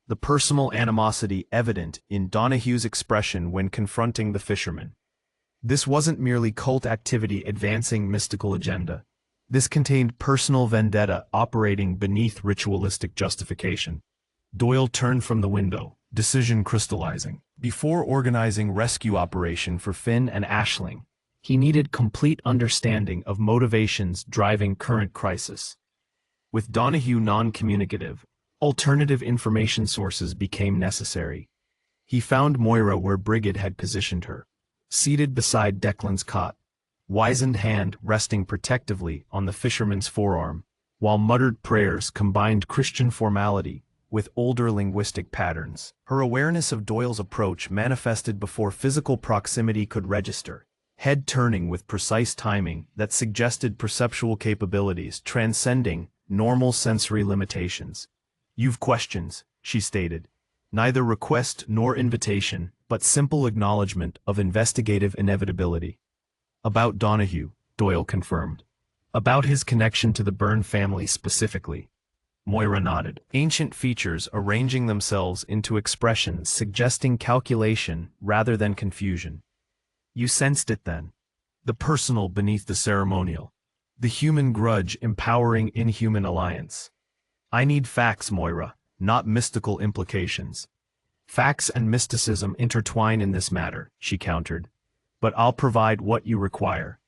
the personal animosity evident in Donahue's expression when confronting the fisherman. This wasn't merely cult activity advancing mystical agenda. This contained personal vendetta operating beneath ritualistic justification. Doyle turned from the window, decision crystallizing. Before organizing rescue operation for Finn and Aisling, he needed complete understanding of motivations driving current crisis. With Donahue non-communicative, alternative information sources became necessary. He found Moira where Brigid had positioned her, seated beside Declan's cot, wizened hand resting protectively on the fisherman's forearm, while muttered prayers combined Christian formality with older linguistic patterns. Her awareness of Doyle's approach manifested before physical proximity could register, head turning with precise timing that suggested perceptual capabilities transcending normal sensory limitations. "You've questions," she stated. Neither request nor invitation, but simple acknowledgement of investigative inevitability. "About Donahue," Doyle confirmed. "About his connection to the Byrne family specifically." Moira nodded, ancient features arranging themselves into expressions suggesting calculation rather than confusion. "You sensed it then. The personal beneath the ceremonial. The human grudge empowering inhuman alliance." "I need facts, Moira, not mystical implications." "Facts and mysticism intertwine in this matter," she countered. "But I'll provide what you require."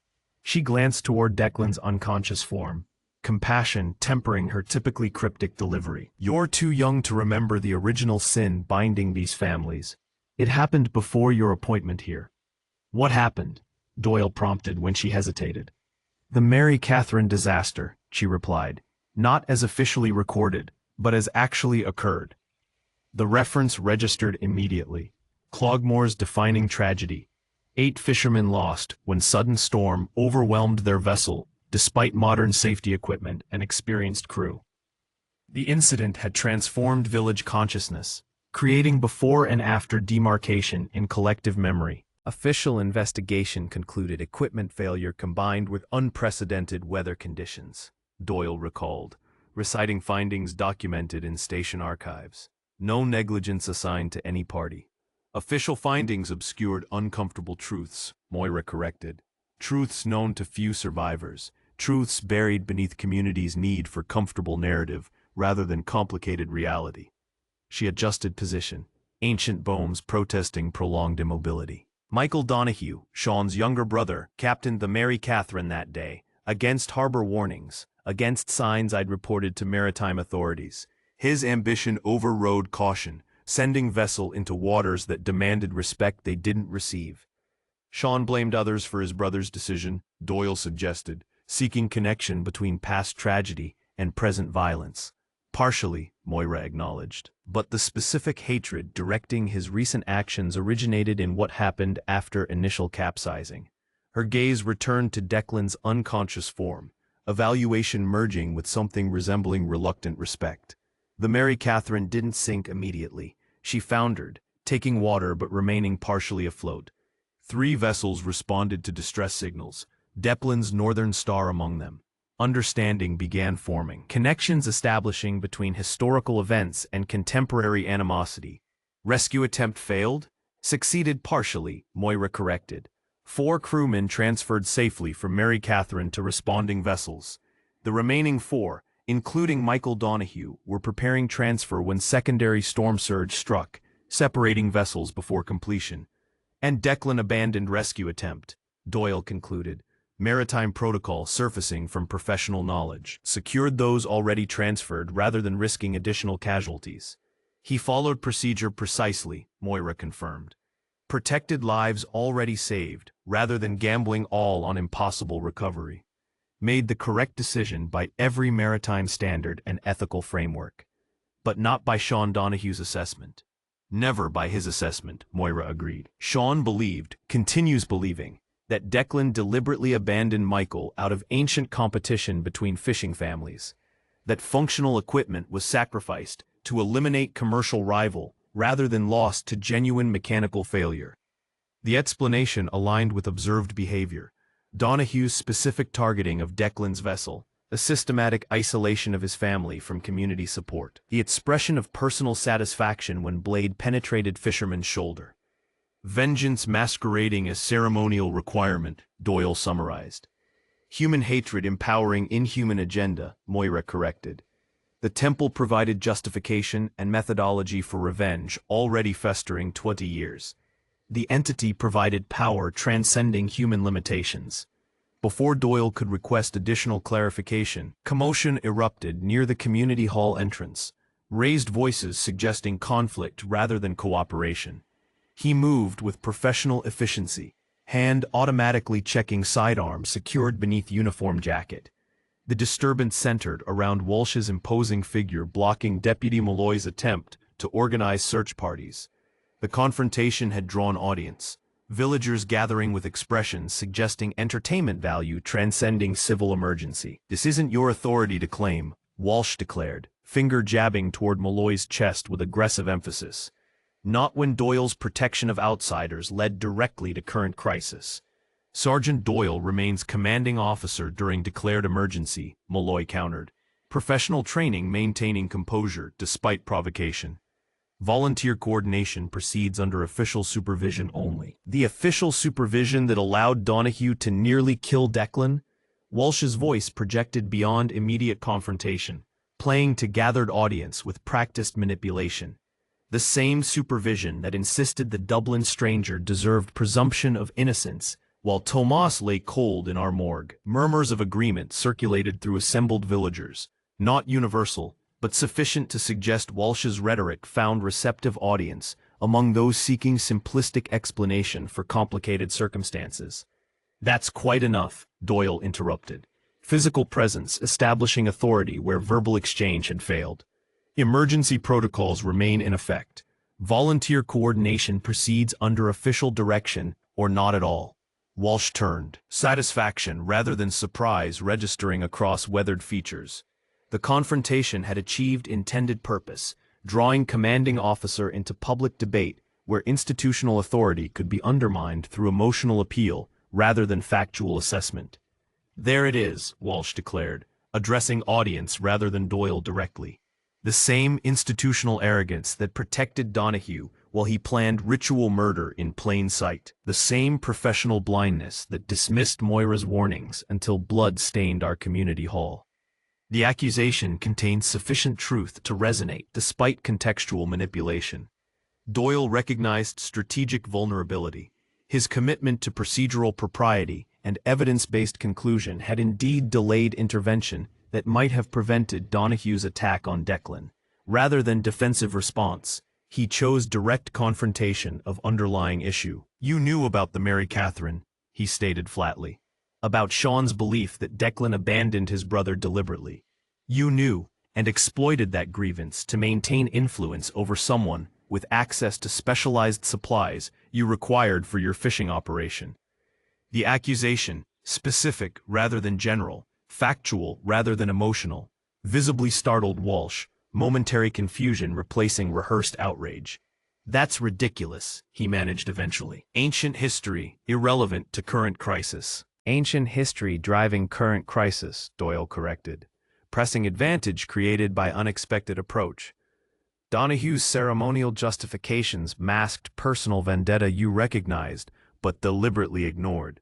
She glanced toward Declan's unconscious form, compassion tempering her typically cryptic delivery. "You're too young to remember the original sin binding these families. It happened before your appointment here." "What happened?" Doyle prompted when she hesitated. "The Mary Catherine disaster," she replied, "not as officially recorded, but as actually occurred." The reference registered immediately. Cloghmore's defining tragedy. 8 fishermen lost when sudden storm overwhelmed their vessel, despite modern safety equipment and experienced crew. The incident had transformed village consciousness, creating before and after demarcation in collective memory. Official investigation concluded equipment failure combined with unprecedented weather conditions, Doyle recalled, reciting findings documented in station archives. No negligence assigned to any party. "Official findings obscured uncomfortable truths," Moira corrected. "Truths known to few survivors. Truths buried beneath communities' need for comfortable narrative rather than complicated reality." She adjusted position, ancient bones protesting prolonged immobility. "Michael Donahue, Sean's younger brother, captained the Mary Catherine that day, against harbor warnings, against signs I'd reported to maritime authorities. His ambition overrode caution, sending vessel into waters that demanded respect they didn't receive. Sean blamed others for his brother's decision," Doyle suggested, seeking connection between past tragedy and present violence. "Partially," Moira acknowledged, "but the specific hatred directing his recent actions originated in what happened after initial capsizing." Her gaze returned to Declan's unconscious form, evaluation merging with something resembling reluctant respect. "The Mary Catherine didn't sink immediately. She foundered, taking water but remaining partially afloat. 3 vessels responded to distress signals, Declan's Northern Star among them. Understanding began forming, connections establishing between historical events and contemporary animosity. Rescue attempt failed? Succeeded partially, Moira corrected. 4 crewmen transferred safely from Mary Catherine to responding vessels. The remaining 4, including Michael Donahue, were preparing transfer when secondary storm surge struck, separating vessels before completion. And Declan abandoned rescue attempt, Doyle concluded. Maritime protocol surfacing from professional knowledge secured those already transferred rather than risking additional casualties. He followed procedure precisely, Moira confirmed. Protected lives already saved rather than gambling all on impossible recovery. Made the correct decision by every maritime standard and ethical framework. But not by Sean Donahue's assessment. Never by his assessment, Moira agreed. Sean believed, continues believing, that Declan deliberately abandoned Michael out of ancient competition between fishing families. That functional equipment was sacrificed to eliminate commercial rival rather than lost to genuine mechanical failure. The explanation aligned with observed behavior. Donahue's specific targeting of Declan's vessel, a systematic isolation of his family from community support. The expression of personal satisfaction when blade penetrated fisherman's shoulder. Vengeance masquerading as ceremonial requirement, Doyle summarized. Human hatred empowering inhuman agenda, Moira corrected. The temple provided justification and methodology for revenge already festering 20 years. The entity provided power transcending human limitations. Before Doyle could request additional clarification, commotion erupted near the community hall entrance, raised voices suggesting conflict rather than cooperation. He moved with professional efficiency, hand automatically checking sidearm secured beneath uniform jacket. The disturbance centered around Walsh's imposing figure blocking Deputy Malloy's attempt to organize search parties. The confrontation had drawn audience, villagers gathering with expressions suggesting entertainment value transcending civil emergency. "This isn't your authority to claim," Walsh declared, finger jabbing toward Malloy's chest with aggressive emphasis. Not when Doyle's protection of outsiders led directly to current crisis. "Sergeant Doyle remains commanding officer during declared emergency," Malloy countered. "Professional training maintaining composure despite provocation. Volunteer coordination proceeds under official supervision only." The official supervision that allowed Donahue to nearly kill Declan? Walsh's voice projected beyond immediate confrontation, playing to gathered audience with practiced manipulation. The same supervision that insisted the Dublin stranger deserved presumption of innocence, while Tomas lay cold in our morgue. Murmurs of agreement circulated through assembled villagers, not universal, but sufficient to suggest Walsh's rhetoric found receptive audience among those seeking simplistic explanation for complicated circumstances. "That's quite enough," Doyle interrupted. Physical presence establishing authority where verbal exchange had failed. Emergency protocols remain in effect. Volunteer coordination proceeds under official direction or not at all. Walsh turned, satisfaction rather than surprise registering across weathered features. The confrontation had achieved intended purpose, drawing commanding officer into public debate where institutional authority could be undermined through emotional appeal rather than factual assessment. "There it is," Walsh declared, addressing audience rather than Doyle directly. The same institutional arrogance that protected Donahue while he planned ritual murder in plain sight. The same professional blindness that dismissed Moira's warnings until blood stained our community hall. The accusation contained sufficient truth to resonate despite contextual manipulation. Doyle recognized strategic vulnerability. His commitment to procedural propriety and evidence-based conclusion had indeed delayed intervention that might have prevented Donahue's attack on Declan. Rather than defensive response, he chose direct confrontation of underlying issue. "You knew about the Mary Catherine," he stated flatly. "About Sean's belief that Declan abandoned his brother deliberately. You knew, and exploited that grievance to maintain influence over someone with access to specialized supplies you required for your fishing operation." The accusation, specific rather than general, factual rather than emotional, visibly startled Walsh, momentary confusion replacing rehearsed outrage. "That's ridiculous," he managed eventually. "Ancient history, irrelevant to current crisis." "Ancient history driving current crisis," Doyle corrected. "Pressing advantage created by unexpected approach." Donahue's ceremonial justifications masked personal vendetta you recognized, but deliberately ignored.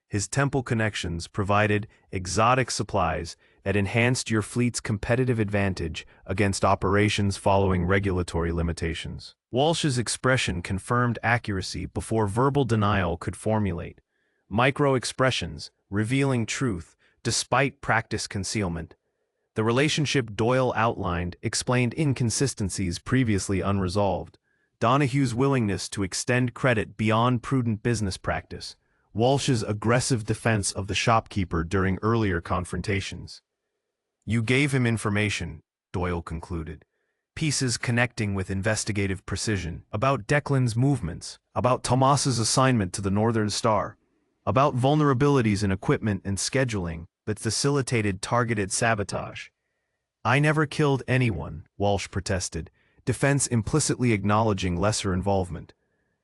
His temple connections provided exotic supplies that enhanced your fleet's competitive advantage against operations following regulatory limitations. Walsh's expression confirmed accuracy before verbal denial could formulate. Micro-expressions, revealing truth, despite practiced concealment. The relationship Doyle outlined explained inconsistencies previously unresolved. Donahue's willingness to extend credit beyond prudent business practice. Walsh's aggressive defense of the shopkeeper during earlier confrontations. "You gave him information," Doyle concluded. "Pieces connecting with investigative precision, about Declan's movements, about Tomas's assignment to the Northern Star, about vulnerabilities in equipment and scheduling that facilitated targeted sabotage." "I never killed anyone," Walsh protested, defense implicitly acknowledging lesser involvement.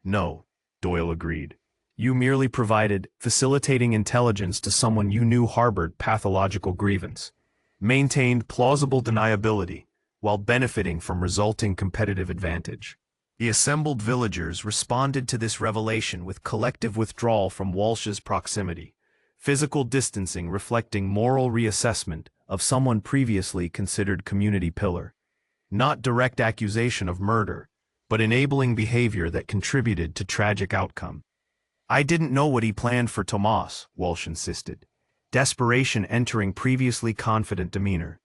"No," Doyle agreed. "You merely provided facilitating intelligence to someone you knew harbored pathological grievance." maintained plausible deniability while benefiting from resulting competitive advantage. The assembled villagers responded to this revelation with collective withdrawal from Walsh's proximity, physical distancing reflecting moral reassessment of someone previously considered community pillar. Not direct accusation of murder, but enabling behavior that contributed to tragic outcome. I didn't know what he planned for Tomas, Walsh insisted. Desperation entering previously confident demeanor.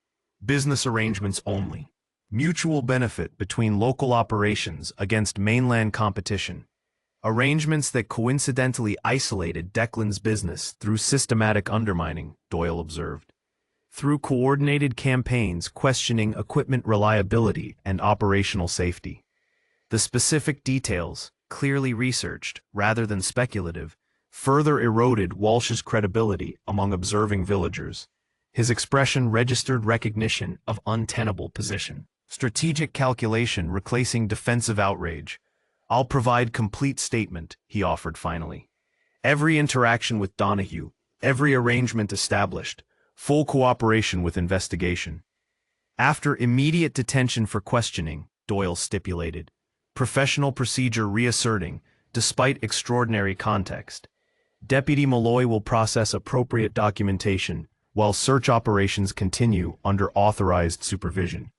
Business arrangements only. Mutual benefit between local operations against mainland competition. Arrangements that coincidentally isolated Declan's business through systematic undermining, Doyle observed. Through coordinated campaigns questioning equipment reliability and operational safety. The specific details, clearly researched rather than speculative, further eroded Walsh's credibility among observing villagers. His expression registered recognition of untenable position. Strategic calculation replacing defensive outrage. I'll provide complete statement, he offered finally. Every interaction with Donahue, every arrangement established, full cooperation with investigation. After immediate detention for questioning, Doyle stipulated, professional procedure reasserting, despite extraordinary context. Deputy Malloy will process appropriate documentation, while search operations continue under authorized supervision.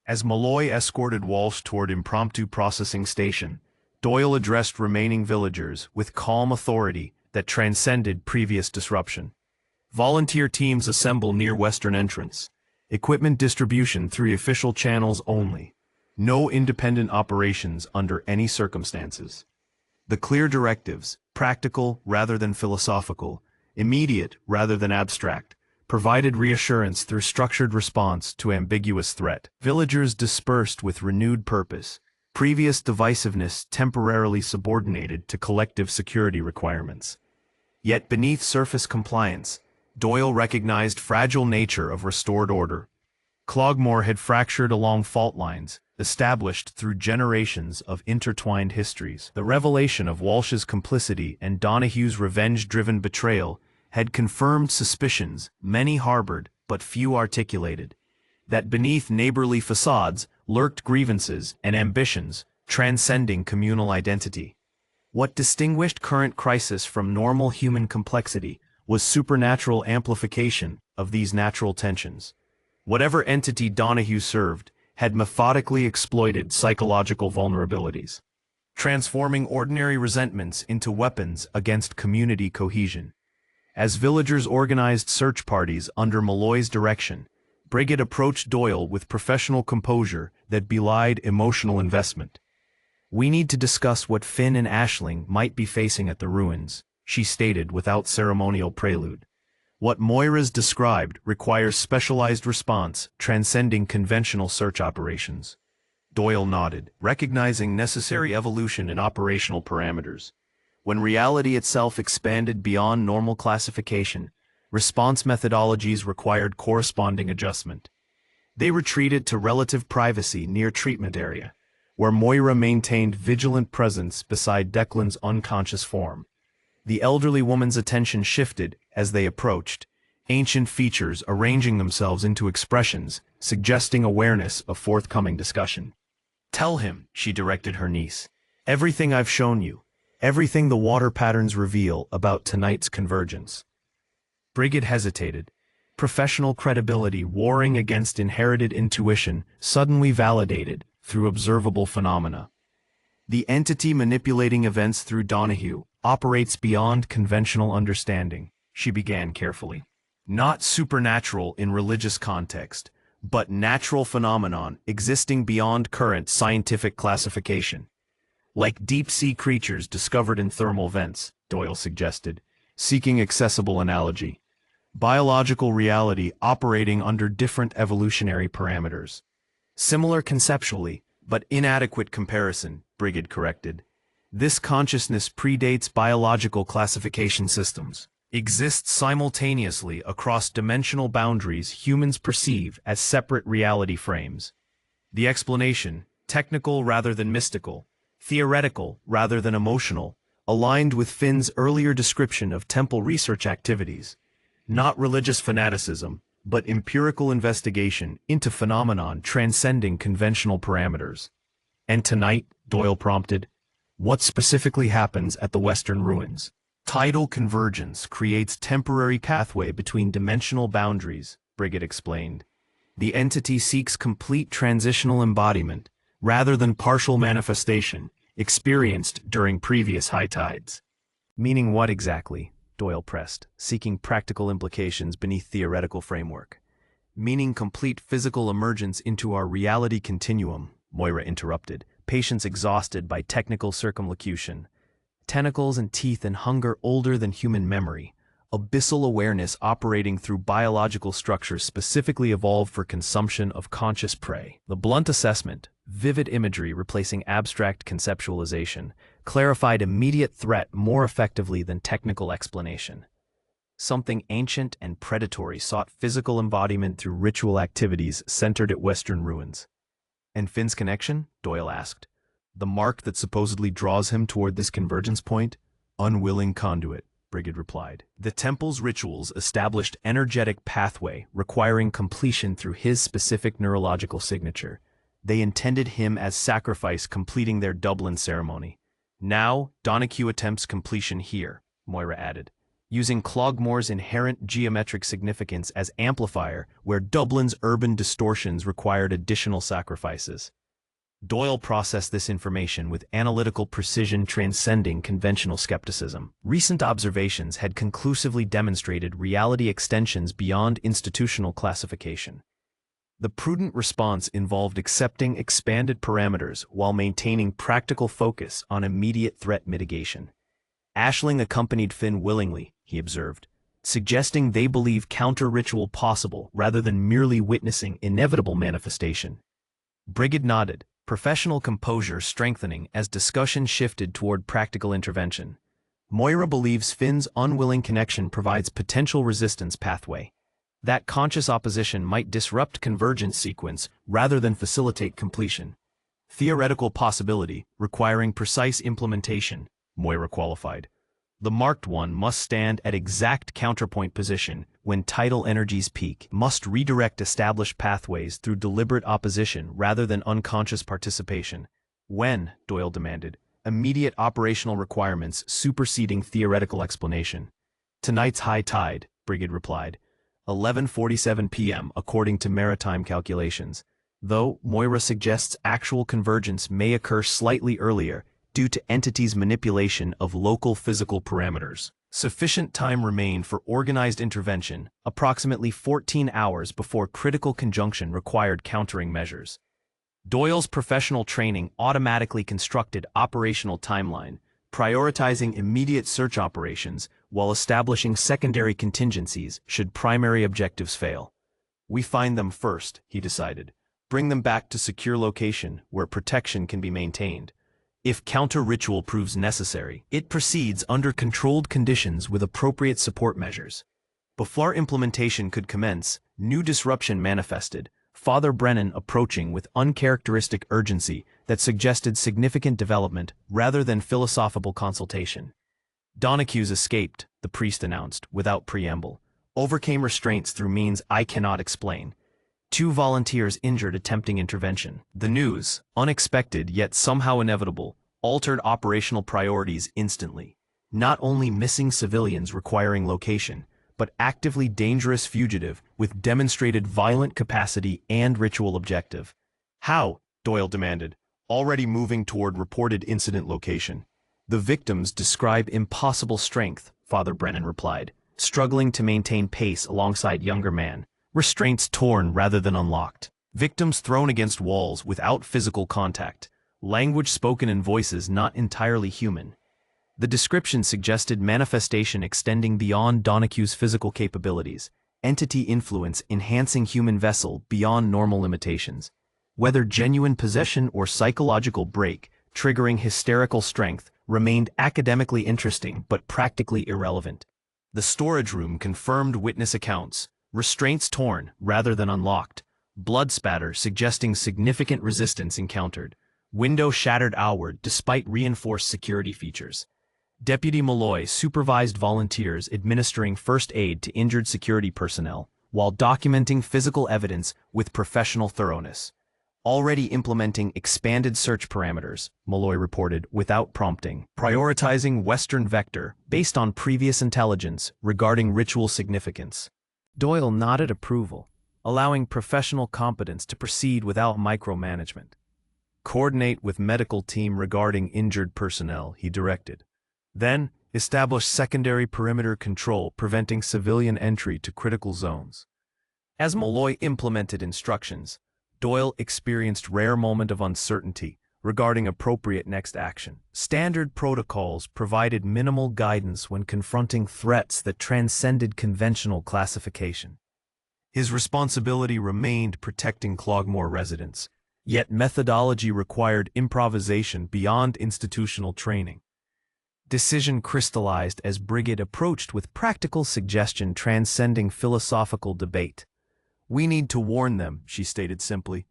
As Malloy escorted Walsh toward impromptu processing station, Doyle addressed remaining villagers with calm authority that transcended previous disruption. Volunteer teams assemble near western entrance. Equipment distribution through official channels only. No independent operations under any circumstances. The clear directives, practical rather than philosophical, immediate rather than abstract, provided reassurance through structured response to ambiguous threat. Villagers dispersed with renewed purpose, previous divisiveness temporarily subordinated to collective security requirements. Yet beneath surface compliance, Doyle recognized fragile nature of restored order. Cloghmore had fractured along fault lines, established through generations of intertwined histories. The revelation of Walsh's complicity and Donahue's revenge-driven betrayal had confirmed suspicions many harbored but few articulated, that beneath neighborly facades lurked grievances and ambitions transcending communal identity. What distinguished current crisis from normal human complexity was supernatural amplification of these natural tensions. Whatever entity Donahue served had methodically exploited psychological vulnerabilities, transforming ordinary resentments into weapons against community cohesion. As villagers organized search parties under Malloy's direction, Brigid approached Doyle with professional composure that belied emotional investment. We need to discuss what Finn and Aisling might be facing at the ruins, she stated without ceremonial prelude. What Moira's described requires specialized response transcending conventional search operations. Doyle nodded, recognizing necessary evolution in operational parameters. When reality itself expanded beyond normal classification, response methodologies required corresponding adjustment. They retreated to relative privacy near treatment area, where Moira maintained vigilant presence beside Declan's unconscious form. The elderly woman's attention shifted as they approached, ancient features arranging themselves into expressions, suggesting awareness of forthcoming discussion. Tell him, she directed her niece, everything I've shown you, everything the water patterns reveal about tonight's convergence. Brigid hesitated, professional credibility warring against inherited intuition suddenly validated through observable phenomena. The entity manipulating events through Donahue operates beyond conventional understanding, she began carefully. Not supernatural in religious context, but natural phenomenon existing beyond current scientific classification. Like deep-sea creatures discovered in thermal vents, Doyle suggested, seeking accessible analogy. Biological reality operating under different evolutionary parameters. Similar conceptually, but inadequate comparison, Brigid corrected. This consciousness predates biological classification systems, exists simultaneously across dimensional boundaries humans perceive as separate reality frames. The explanation, technical rather than mystical, theoretical rather than emotional, aligned with Finn's earlier description of temple research activities. Not religious fanaticism, but empirical investigation into phenomenon transcending conventional parameters. And tonight, Doyle prompted, what specifically happens at the Western Ruins? Tidal convergence creates temporary pathway between dimensional boundaries, Brigid explained. The entity seeks complete transitional embodiment, rather than partial manifestation, experienced during previous high tides. Meaning what exactly? Doyle pressed, seeking practical implications beneath theoretical framework. Meaning complete physical emergence into our reality continuum, Moira interrupted, patience exhausted by technical circumlocution. Tentacles and teeth and hunger older than human memory. Abyssal awareness operating through biological structures specifically evolved for consumption of conscious prey. The blunt assessment, vivid imagery replacing abstract conceptualization, clarified immediate threat more effectively than technical explanation. Something ancient and predatory sought physical embodiment through ritual activities centered at Western Ruins. And Finn's connection? Doyle asked. The mark that supposedly draws him toward this convergence point? Unwilling conduit, Brigid replied. The temple's rituals established energetic pathway requiring completion through his specific neurological signature. They intended him as sacrifice completing their Dublin ceremony. Now, Donahue attempts completion here, Moira added, using Cloghmore's inherent geometric significance as amplifier where Dublin's urban distortions required additional sacrifices. Doyle processed this information with analytical precision transcending conventional skepticism. Recent observations had conclusively demonstrated reality extensions beyond institutional classification. The prudent response involved accepting expanded parameters while maintaining practical focus on immediate threat mitigation. Aisling accompanied Finn willingly, he observed, suggesting they believe counter-ritual possible rather than merely witnessing inevitable manifestation. Brigid nodded, professional composure strengthening as discussion shifted toward practical intervention. Moira believes Finn's unwilling connection provides potential resistance pathway. That conscious opposition might disrupt convergence sequence rather than facilitate completion. Theoretical possibility requiring precise implementation, Moira qualified. The marked one must stand at exact counterpoint position when tidal energies peak, must redirect established pathways through deliberate opposition rather than unconscious participation. When, Doyle demanded, immediate operational requirements superseding theoretical explanation. Tonight's high tide, Brigid replied. 11:47 p.m. according to maritime calculations, though Moira suggests actual convergence may occur slightly earlier due to entities' manipulation of local physical parameters. Sufficient time remained for organized intervention, approximately 14 hours before critical conjunction required countering measures. Doyle's professional training automatically constructed operational timeline, prioritizing immediate search operations while establishing secondary contingencies should primary objectives fail. We find them first, he decided. Bring them back to secure location where protection can be maintained. If counter-ritual proves necessary, it proceeds under controlled conditions with appropriate support measures. Before implementation could commence, new disruption manifested, Father Brennan approaching with uncharacteristic urgency that suggested significant development rather than philosophical consultation. Donahue's escaped, the priest announced, without preamble. Overcame restraints through means I cannot explain. 2 volunteers injured attempting intervention. The news, unexpected yet somehow inevitable, altered operational priorities instantly. Not only missing civilians requiring location, but actively dangerous fugitive with demonstrated violent capacity and ritual objective. How? Doyle demanded, already moving toward reported incident location. The victims describe impossible strength, Father Brennan replied, struggling to maintain pace alongside younger man. Restraints torn rather than unlocked. Victims thrown against walls without physical contact. Language spoken in voices not entirely human. The description suggested manifestation extending beyond Donahue's physical capabilities, entity influence enhancing human vessel beyond normal limitations. Whether genuine possession or psychological break, triggering hysterical strength, remained academically interesting but practically irrelevant. The storage room confirmed witness accounts. Restraints torn rather than unlocked. Blood spatter suggesting significant resistance encountered. Window shattered outward despite reinforced security features. Deputy Malloy supervised volunteers administering first aid to injured security personnel, while documenting physical evidence with professional thoroughness. Already implementing expanded search parameters, Malloy reported without prompting, prioritizing Western Vector based on previous intelligence regarding ritual significance. Doyle nodded approval, allowing professional competence to proceed without micromanagement. Coordinate with medical team regarding injured personnel, he directed. Then, establish secondary perimeter control preventing civilian entry to critical zones. As Malloy implemented instructions, Doyle experienced rare moment of uncertainty regarding appropriate next action. Standard protocols provided minimal guidance when confronting threats that transcended conventional classification. His responsibility remained protecting Cloghmore residents, yet methodology required improvisation beyond institutional training. Decision crystallized as Brigid approached with practical suggestion transcending philosophical debate. We need to warn them, she stated simply.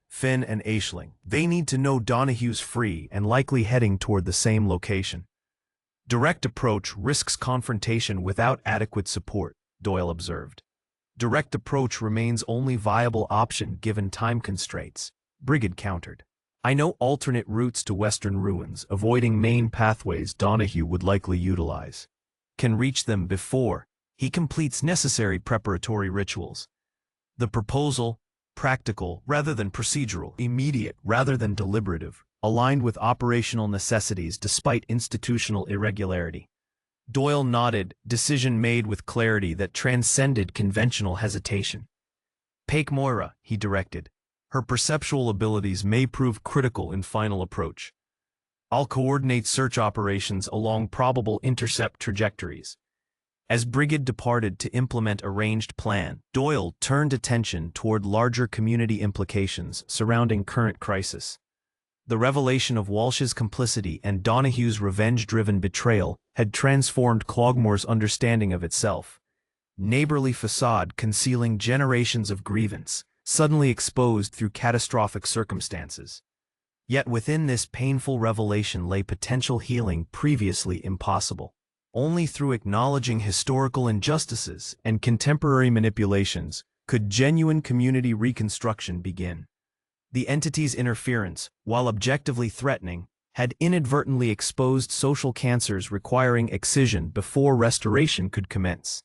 Finn and Aisling. They need to know Donahue's free and likely heading toward the same location. Direct approach risks confrontation without adequate support, Doyle observed. Direct approach remains only viable option given time constraints, Brigid countered. I know alternate routes to Western Ruins, avoiding main pathways Donahue would likely utilize. Can reach them before he completes necessary preparatory rituals. The proposal, practical rather than procedural, immediate rather than deliberative, aligned with operational necessities despite institutional irregularity. Doyle nodded, decision made with clarity that transcended conventional hesitation. Take Moira, he directed. Her perceptual abilities may prove critical in final approach. I'll coordinate search operations along probable intercept trajectories. As Brigid departed to implement arranged plan, Doyle turned attention toward larger community implications surrounding current crisis. The revelation of Walsh's complicity and Donahue's revenge-driven betrayal had transformed Cloghmore's understanding of itself. Neighborly facade concealing generations of grievance, suddenly exposed through catastrophic circumstances. Yet within this painful revelation lay potential healing previously impossible. Only through acknowledging historical injustices and contemporary manipulations could genuine community reconstruction begin. The entity's interference, while objectively threatening, had inadvertently exposed social cancers requiring excision before restoration could commence.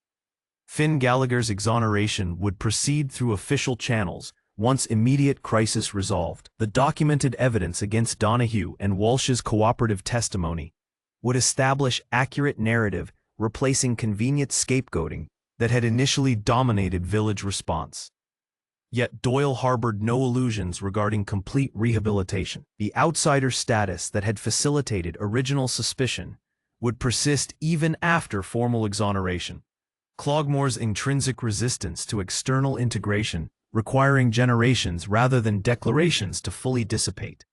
Finn Gallagher's exoneration would proceed through official channels once immediate crisis resolved. The documented evidence against Donahue and Walsh's cooperative testimony would establish accurate narrative replacing convenient scapegoating that had initially dominated village response. Yet Doyle harbored no illusions regarding complete rehabilitation. The outsider status that had facilitated original suspicion would persist even after formal exoneration. Cloghmore's intrinsic resistance to external integration requiring generations rather than declarations to fully dissipate.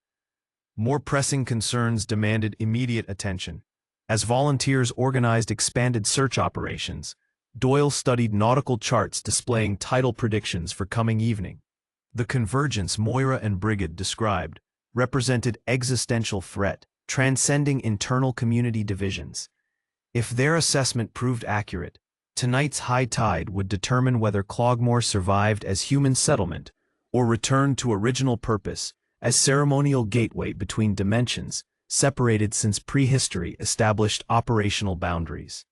More pressing concerns demanded immediate attention. As volunteers organized expanded search operations, Doyle studied nautical charts displaying tidal predictions for coming evening. The convergence Moira and Brigid described represented existential threat, transcending internal community divisions. If their assessment proved accurate, tonight's high tide would determine whether Cloghmore survived as human settlement or returned to original purpose as ceremonial gateway between dimensions, separated since prehistory established operational boundaries.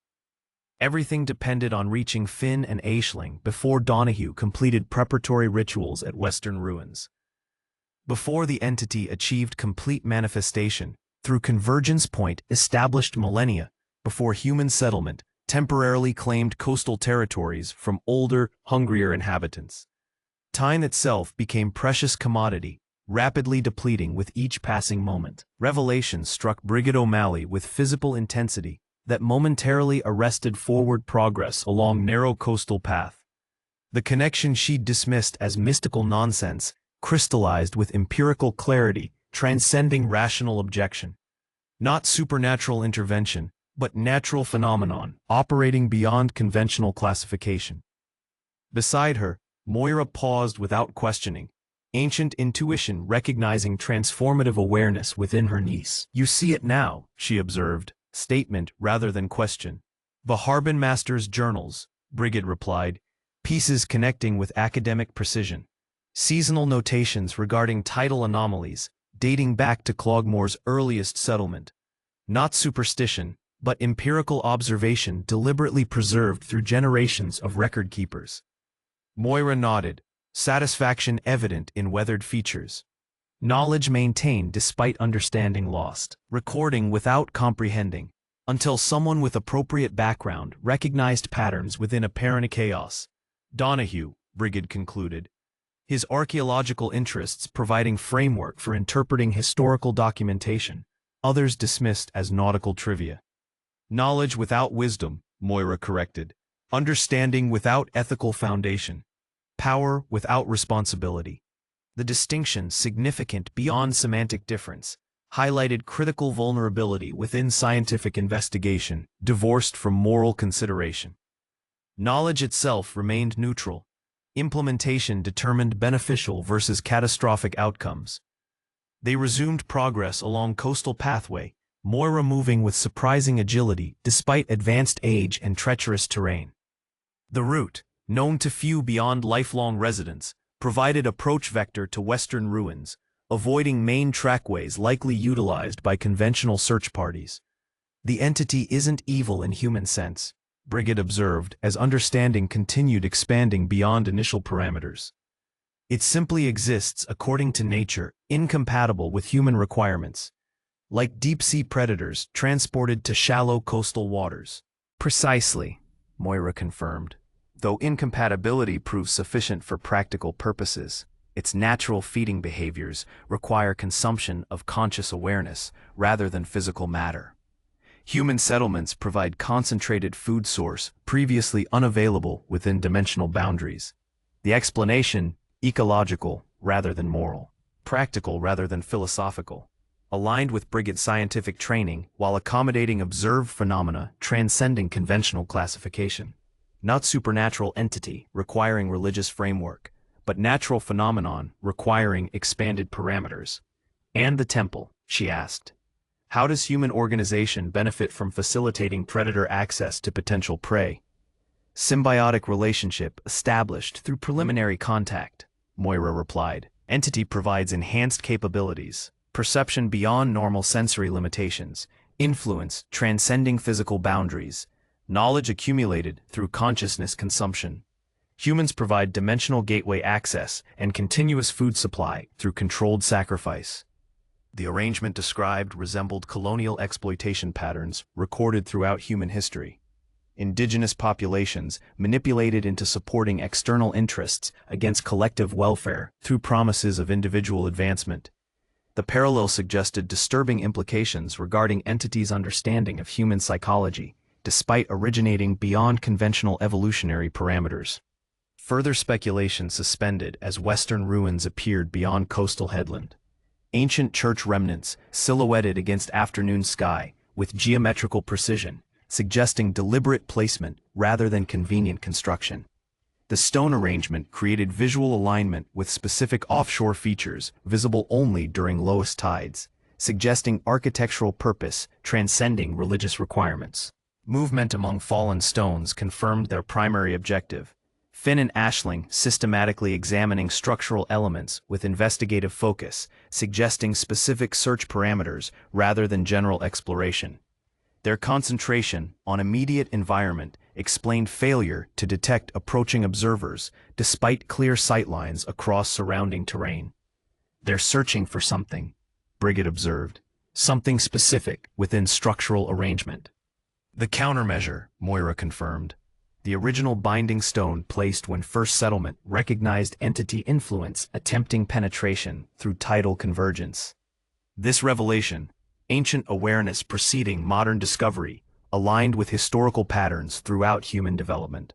Everything depended on reaching Finn and Aisling before Donahue completed preparatory rituals at Western Ruins. Before the entity achieved complete manifestation, through convergence point established millennia, before human settlement temporarily claimed coastal territories from older, hungrier inhabitants. Time itself became precious commodity, rapidly depleting with each passing moment. Revelation struck Brigid O'Malley with physical intensity that momentarily arrested forward progress along narrow coastal path. The connection she dismissed as mystical nonsense crystallized with empirical clarity, transcending rational objection. Not supernatural intervention, but natural phenomenon, operating beyond conventional classification. Beside her, Moira paused without questioning, ancient intuition recognizing transformative awareness within her niece. You see it now, she observed, statement rather than question. The Harbin Master's journals, Brigid replied, pieces connecting with academic precision. Seasonal notations regarding tidal anomalies, dating back to Cloghmore's earliest settlement. Not superstition, but empirical observation deliberately preserved through generations of record keepers. Moira nodded, satisfaction evident in weathered features. Knowledge maintained despite understanding lost. Recording without comprehending, until someone with appropriate background recognized patterns within apparent chaos. Donahue, Brigid concluded, his archaeological interests providing framework for interpreting historical documentation, others dismissed as nautical trivia. Knowledge without wisdom, Moira corrected. Understanding without ethical foundation. Power without responsibility. The distinction, significant beyond semantic difference, highlighted critical vulnerability within scientific investigation, divorced from moral consideration. Knowledge itself remained neutral. Implementation determined beneficial versus catastrophic outcomes. They resumed progress along coastal pathway, Moira moving with surprising agility despite advanced age and treacherous terrain. The route, known to few beyond lifelong residents, provided approach vector to western ruins, avoiding main trackways likely utilized by conventional search parties. The entity isn't evil in human sense, Brigid observed as understanding continued expanding beyond initial parameters. It simply exists according to nature, incompatible with human requirements. Like deep-sea predators transported to shallow coastal waters. Precisely, Moira confirmed. Though incompatibility proves sufficient for practical purposes, its natural feeding behaviors require consumption of conscious awareness rather than physical matter. Human settlements provide concentrated food source previously unavailable within dimensional boundaries. The explanation, ecological rather than moral, practical rather than philosophical, aligned with Brigid's scientific training while accommodating observed phenomena transcending conventional classification. Not supernatural entity requiring religious framework, but natural phenomenon requiring expanded parameters. And the temple, she asked. How does human organization benefit from facilitating predator access to potential prey? Symbiotic relationship established through preliminary contact, Moira replied. Entity provides enhanced capabilities, perception beyond normal sensory limitations, influence transcending physical boundaries, knowledge accumulated through consciousness consumption. Humans provide dimensional gateway access and continuous food supply through controlled sacrifice. The arrangement described resembled colonial exploitation patterns recorded throughout human history. Indigenous populations manipulated into supporting external interests against collective welfare through promises of individual advancement. The parallel suggested disturbing implications regarding entities' understanding of human psychology, despite originating beyond conventional evolutionary parameters. Further speculation suspended as western ruins appeared beyond coastal headland. Ancient church remnants silhouetted against afternoon sky with geometrical precision, suggesting deliberate placement rather than convenient construction. The stone arrangement created visual alignment with specific offshore features visible only during lowest tides, suggesting architectural purpose transcending religious requirements. Movement among fallen stones confirmed their primary objective. Finn and Ashling systematically examining structural elements with investigative focus, suggesting specific search parameters rather than general exploration. Their concentration on immediate environment explained failure to detect approaching observers despite clear sightlines across surrounding terrain. They're searching for something, Brigid observed, something specific within structural arrangement. The countermeasure, Moira confirmed. The original binding stone placed when first settlement recognized entity influence attempting penetration through tidal convergence. This revelation, ancient awareness preceding modern discovery, aligned with historical patterns throughout human development.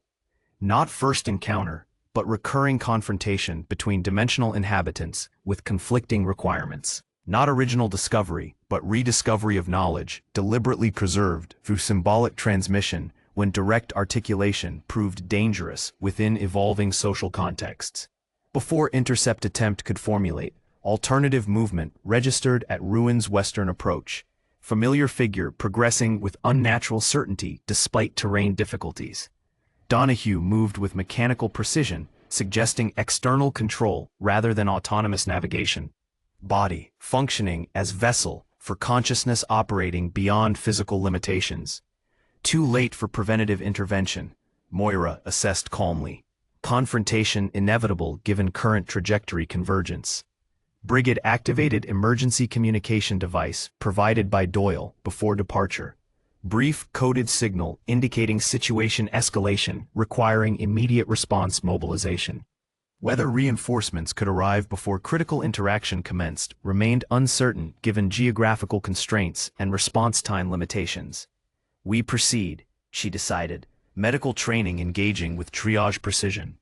Not first encounter, but recurring confrontation between dimensional inhabitants with conflicting requirements. Not original discovery, but rediscovery of knowledge, deliberately preserved through symbolic transmission when direct articulation proved dangerous within evolving social contexts. Before intercept attempt could formulate, alternative movement registered at ruins' western approach, familiar figure progressing with unnatural certainty despite terrain difficulties. Donahue moved with mechanical precision, suggesting external control rather than autonomous navigation. Body, functioning as vessel for consciousness operating beyond physical limitations. Too late for preventative intervention, Moira assessed calmly. Confrontation inevitable given current trajectory convergence. Brigid activated emergency communication device provided by Doyle before departure. Brief coded signal indicating situation escalation requiring immediate response mobilization. Whether reinforcements could arrive before critical interaction commenced remained uncertain given geographical constraints and response time limitations. We proceed, she decided, medical training engaging with triage precision.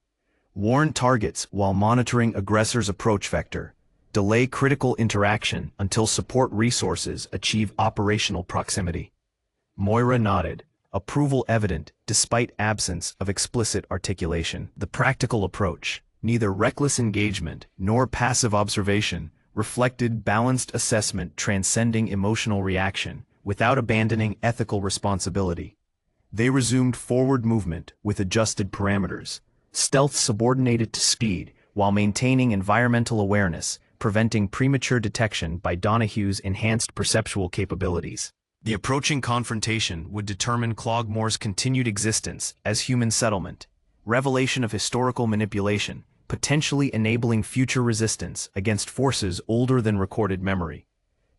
Warn targets while monitoring aggressor's approach vector. Delay critical interaction until support resources achieve operational proximity. Moira nodded, approval evident despite absence of explicit articulation. The practical approach, neither reckless engagement nor passive observation, reflected balanced assessment transcending emotional reaction without abandoning ethical responsibility. They resumed forward movement with adjusted parameters, stealth subordinated to speed while maintaining environmental awareness, preventing premature detection by Donahue's enhanced perceptual capabilities. The approaching confrontation would determine Cloghmore's continued existence as human settlement, revelation of historical manipulation, potentially enabling future resistance against forces older than recorded memory.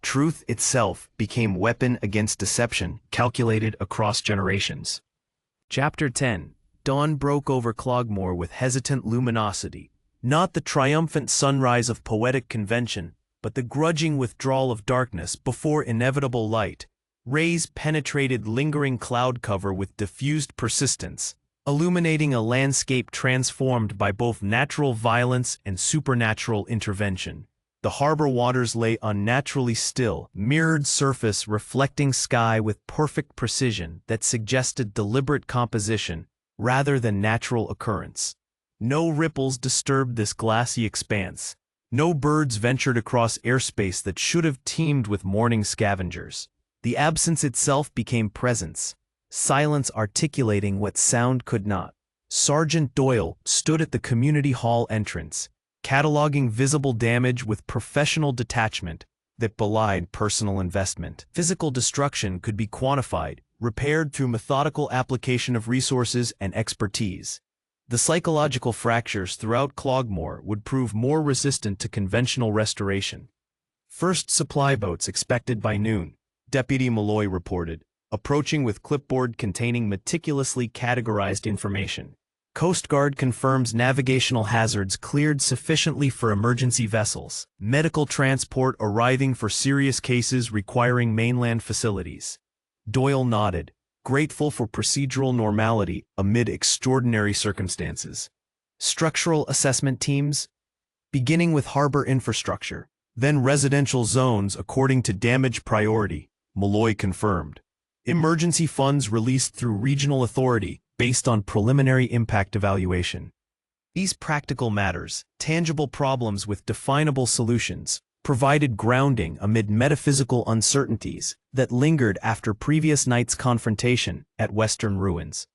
Truth itself became weapon against deception calculated across generations. Chapter 10. Dawn broke over Cloghmore with hesitant luminosity, not the triumphant sunrise of poetic convention, but the grudging withdrawal of darkness before inevitable light. Rays penetrated lingering cloud cover with diffused persistence, illuminating a landscape transformed by both natural violence and supernatural intervention. The harbor waters lay unnaturally still, mirrored surface reflecting sky with perfect precision that suggested deliberate composition rather than natural occurrence. No ripples disturbed this glassy expanse. No birds ventured across airspace that should have teemed with morning scavengers. The absence itself became presence, silence articulating what sound could not. Sergeant Doyle stood at the community hall entrance, cataloging visible damage with professional detachment that belied personal investment. Physical destruction could be quantified, repaired through methodical application of resources and expertise. The psychological fractures throughout Cloghmore would prove more resistant to conventional restoration. First supply boats expected by noon, Deputy Malloy reported, approaching with clipboard containing meticulously categorized information. Coast Guard confirms navigational hazards cleared sufficiently for emergency vessels. Medical transport arriving for serious cases requiring mainland facilities. Doyle nodded, grateful for procedural normality amid extraordinary circumstances. Structural assessment teams, beginning with harbor infrastructure, then residential zones according to damage priority, Malloy confirmed. Emergency funds released through regional authority based on preliminary impact evaluation. These practical matters, tangible problems with definable solutions, provided grounding amid metaphysical uncertainties that lingered after previous night's confrontation at Western Ruins.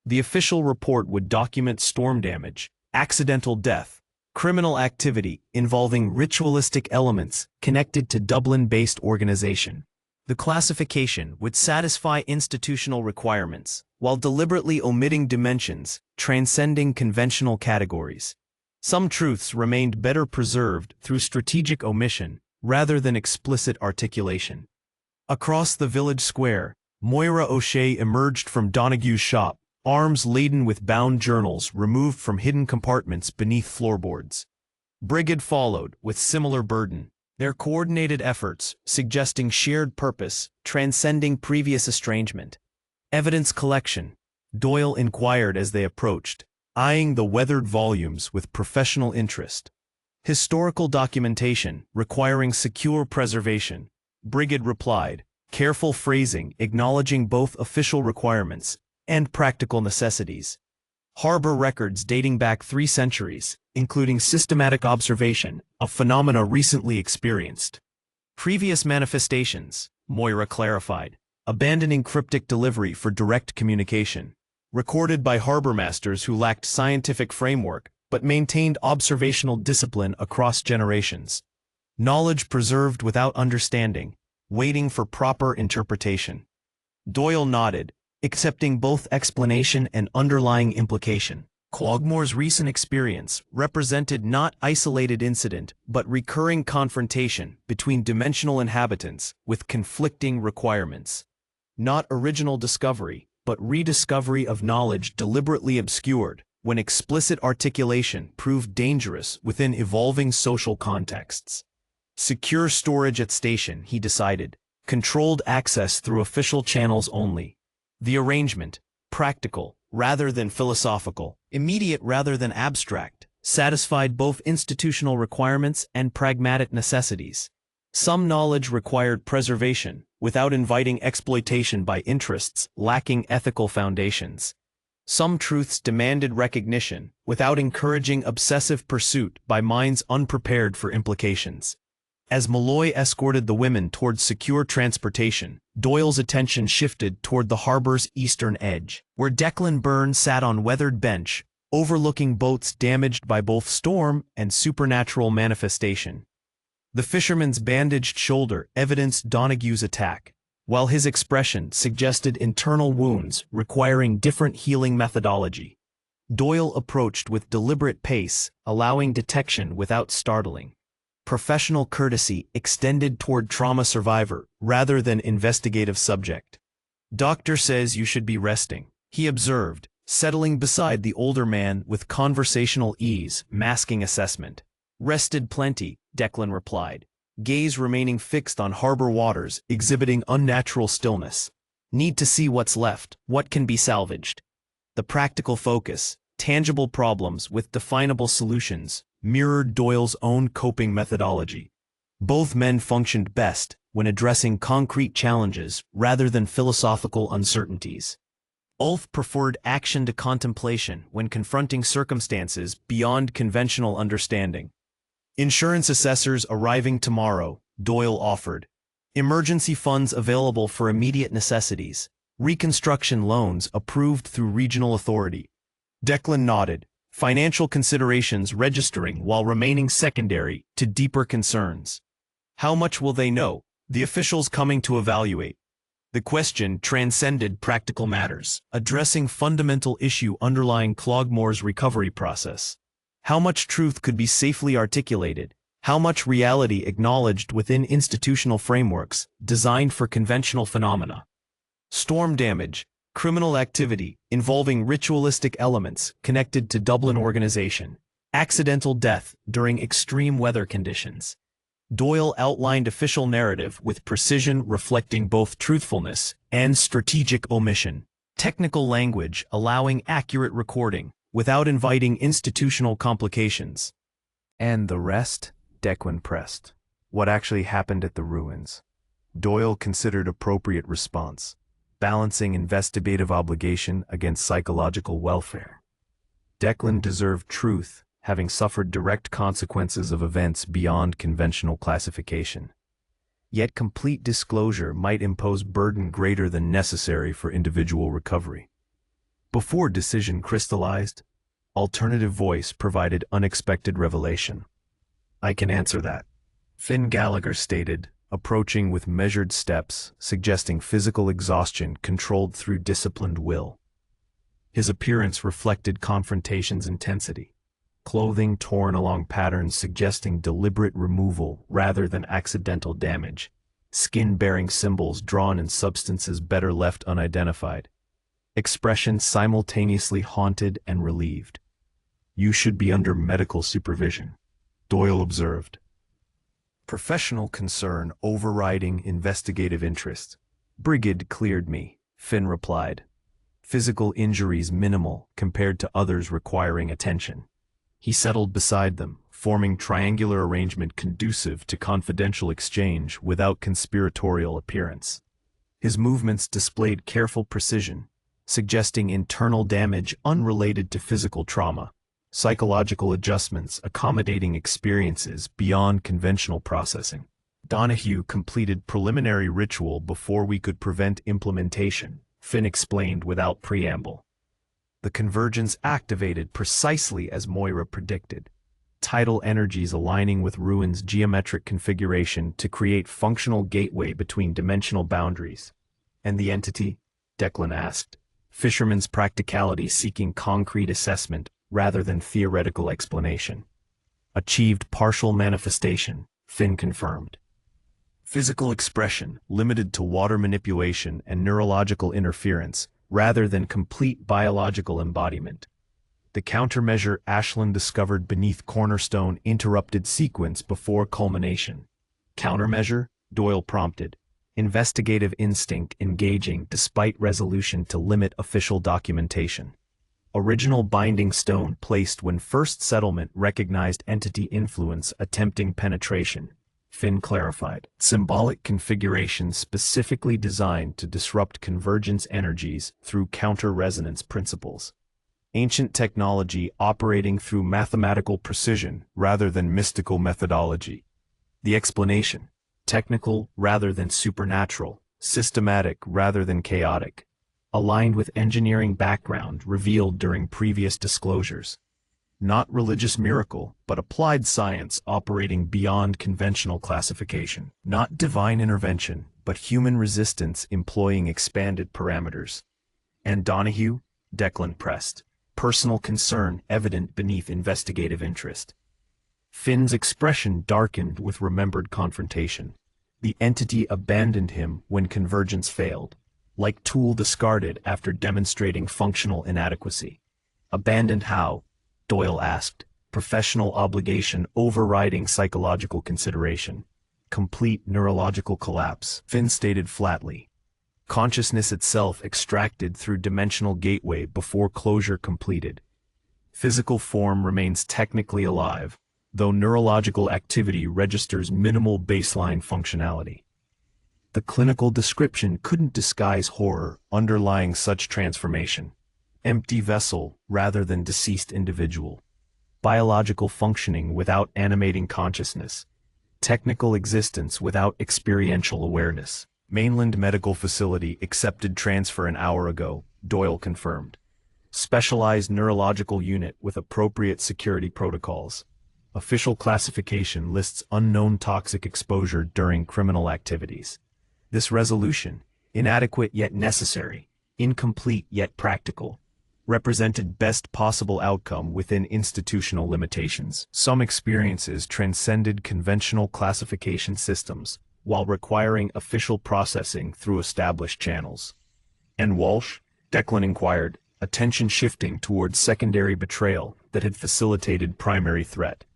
The official report would document storm damage, accidental death, criminal activity involving ritualistic elements connected to Dublin-based organization. The classification would satisfy institutional requirements, while deliberately omitting dimensions transcending conventional categories. Some truths remained better preserved through strategic omission rather than explicit articulation. Across the village square, Moira O'Shea emerged from Donahue's shop, arms laden with bound journals removed from hidden compartments beneath floorboards. Brigid followed with similar burden, their coordinated efforts suggesting shared purpose, transcending previous estrangement. Evidence collection, Doyle inquired as they approached, eyeing the weathered volumes with professional interest. Historical documentation requiring secure preservation, Brigid replied, careful phrasing acknowledging both official requirements and practical necessities. Harbor records dating back 3 centuries, including systematic observation of phenomena recently experienced. Previous manifestations, Moira clarified, abandoning cryptic delivery for direct communication. recorded by harbor masters who lacked scientific framework but maintained observational discipline across generations. Knowledge preserved without understanding, waiting for proper interpretation. Doyle nodded, accepting both explanation and underlying implication. Cloghmore's recent experience represented not isolated incident but recurring confrontation between dimensional inhabitants with conflicting requirements. Not original discovery, but rediscovery of knowledge deliberately obscured when explicit articulation proved dangerous within evolving social contexts. Secure storage at station, he decided. Controlled access through official channels only. The arrangement, practical rather than philosophical, immediate rather than abstract, satisfied both institutional requirements and pragmatic necessities. Some knowledge required preservation without inviting exploitation by interests lacking ethical foundations. Some truths demanded recognition without encouraging obsessive pursuit by minds unprepared for implications. As Malloy escorted the women towards secure transportation, Doyle's attention shifted toward the harbor's eastern edge, where Declan Byrne sat on weathered bench, overlooking boats damaged by both storm and supernatural manifestation. The fisherman's bandaged shoulder evidenced Donahue's attack, while his expression suggested internal wounds requiring different healing methodology. Doyle approached with deliberate pace, allowing detection without startling. Professional courtesy extended toward trauma survivor rather than investigative subject. "Doctor says you should be resting," he observed, settling beside the older man with conversational ease, masking assessment. "Rested plenty," Declan replied, gaze remaining fixed on harbor waters, exhibiting unnatural stillness. "Need to see what's left, what can be salvaged." The practical focus, tangible problems with definable solutions, mirrored Doyle's own coping methodology. Both men functioned best when addressing concrete challenges rather than philosophical uncertainties. Ulf preferred action to contemplation when confronting circumstances beyond conventional understanding. "Insurance assessors arriving tomorrow," Doyle offered. "Emergency funds available for immediate necessities. Reconstruction loans approved through regional authority." Declan nodded, financial considerations registering while remaining secondary to deeper concerns. How much will they know? The officials coming to evaluate. The question transcended practical matters, addressing fundamental issue underlying Cloghmore's recovery process. How much truth could be safely articulated? How much reality acknowledged within institutional frameworks designed for conventional phenomena? Storm damage, criminal activity involving ritualistic elements connected to Dublin organization, accidental death during extreme weather conditions. Doyle outlined official narrative with precision reflecting both truthfulness and strategic omission. Technical language allowing accurate recording without inviting institutional complications. "And the rest?" Declan pressed. "What actually happened at the ruins?" Doyle considered appropriate response, balancing investigative obligation against psychological welfare. Declan deserved truth, having suffered direct consequences of events beyond conventional classification. Yet complete disclosure might impose burden greater than necessary for individual recovery. Before decision crystallized, alternative voice provided unexpected revelation. "I can answer that," Finn Gallagher stated, approaching with measured steps, suggesting physical exhaustion controlled through disciplined will. His appearance reflected confrontation's intensity, clothing torn along patterns suggesting deliberate removal rather than accidental damage, skin bearing symbols drawn in substances better left unidentified. Expression simultaneously haunted and relieved. "You should be under medical supervision," Doyle observed. Professional concern overriding investigative interest. "Brigid cleared me," Finn replied. "Physical injuries minimal compared to others requiring attention." He settled beside them, forming triangular arrangement conducive to confidential exchange without conspiratorial appearance. His movements displayed careful precision, suggesting internal damage unrelated to physical trauma. Psychological adjustments accommodating experiences beyond conventional processing. "Donahue completed preliminary ritual before we could prevent implementation," Finn explained without preamble. The convergence activated precisely as Moira predicted, tidal energies aligning with Ruin's geometric configuration to create functional gateway between dimensional boundaries. And the entity? Declan asked, fisherman's practicality seeking concrete assessment rather than theoretical explanation. Achieved partial manifestation, Finn confirmed. Physical expression limited to water manipulation and neurological interference rather than complete biological embodiment. The countermeasure Ashland discovered beneath Cornerstone interrupted sequence before culmination. Countermeasure? Doyle prompted. Investigative instinct engaging despite resolution to limit official documentation. Original binding stone placed when first settlement recognized entity influence attempting penetration. Finn clarified. Symbolic configuration specifically designed to disrupt convergence energies through counter-resonance principles. Ancient technology operating through mathematical precision rather than mystical methodology. The explanation: technical rather than supernatural, systematic rather than chaotic, aligned with engineering background revealed during previous disclosures. Not religious miracle, but applied science operating beyond conventional classification. Not divine intervention, but human resistance employing expanded parameters. And Donahue? Declan pressed. Personal concern evident beneath investigative interest. Finn's expression darkened with remembered confrontation. The entity abandoned him when convergence failed, like tool discarded after demonstrating functional inadequacy. Abandoned how? Doyle asked, professional obligation overriding psychological consideration. Complete neurological collapse, Finn stated flatly. Consciousness itself extracted through dimensional gateway before closure completed. Physical form remains technically alive, though neurological activity registers minimal baseline functionality. The clinical description couldn't disguise horror underlying such transformation. Empty vessel rather than deceased individual. Biological functioning without animating consciousness. Technical existence without experiential awareness. Mainland Medical Facility accepted transfer an hour ago, Doyle confirmed. Specialized neurological unit with appropriate security protocols. Official classification lists unknown toxic exposure during criminal activities. This resolution, inadequate yet necessary, incomplete yet practical, represented best possible outcome within institutional limitations. Some experiences transcended conventional classification systems, while requiring official processing through established channels. And Walsh? Declan inquired, attention shifting towards secondary betrayal that had facilitated primary threat.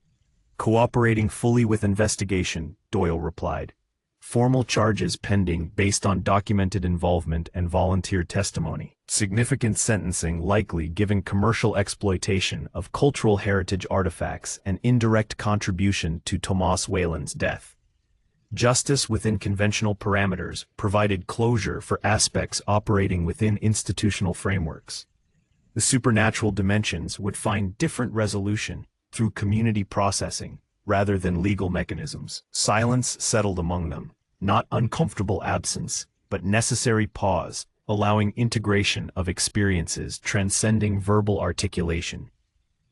Cooperating fully with investigation, Doyle replied. Formal charges pending based on documented involvement and volunteer testimony. Significant sentencing likely given commercial exploitation of cultural heritage artifacts and indirect contribution to Tomas Whalen's death. Justice within conventional parameters provided closure for aspects operating within institutional frameworks. The supernatural dimensions would find different resolution through community processing rather than legal mechanisms. Silence settled among them, not uncomfortable absence, but necessary pause, allowing integration of experiences transcending verbal articulation.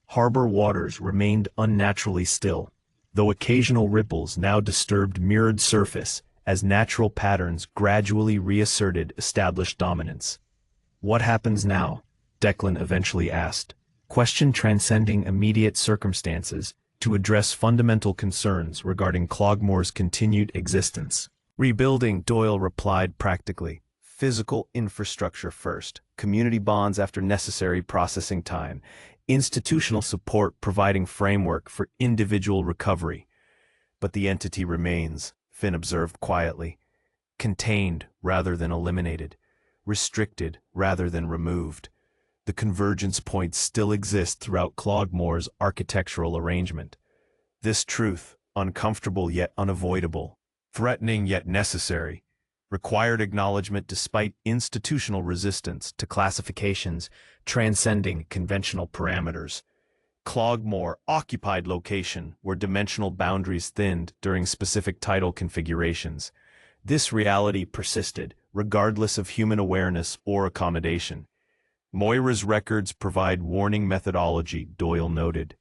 Harbor waters remained unnaturally still, though occasional ripples now disturbed mirrored surface as natural patterns gradually reasserted established dominance. What happens now? Declan eventually asked, question transcending immediate circumstances to address fundamental concerns regarding Cloghmore's continued existence. Rebuilding, Doyle replied practically. Physical infrastructure first, community bonds after necessary processing time, institutional support providing framework for individual recovery. But the entity remains, Finn observed quietly, contained rather than eliminated, restricted rather than removed. The convergence points still exist throughout Cloghmore's architectural arrangement. This truth, uncomfortable yet unavoidable, threatening yet necessary, required acknowledgement despite institutional resistance to classifications transcending conventional parameters. Cloghmore occupied location where dimensional boundaries thinned during specific tidal configurations. This reality persisted, regardless of human awareness or accommodation. Moira's records provide warning methodology, Doyle noted.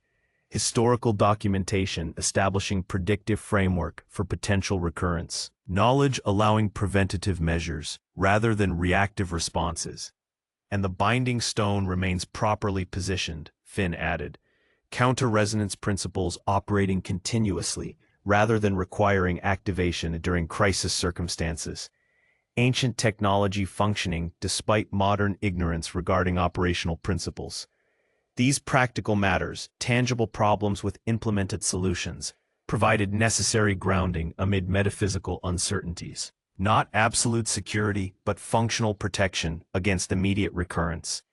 Historical documentation establishing predictive framework for potential recurrence. Knowledge allowing preventative measures, rather than reactive responses. And the binding stone remains properly positioned, Finn added. Counter-resonance principles operating continuously, rather than requiring activation during crisis circumstances. Ancient technology functioning despite modern ignorance regarding operational principles. These practical matters, tangible problems with implemented solutions, provided necessary grounding amid metaphysical uncertainties. Not absolute security, but functional protection against immediate recurrence.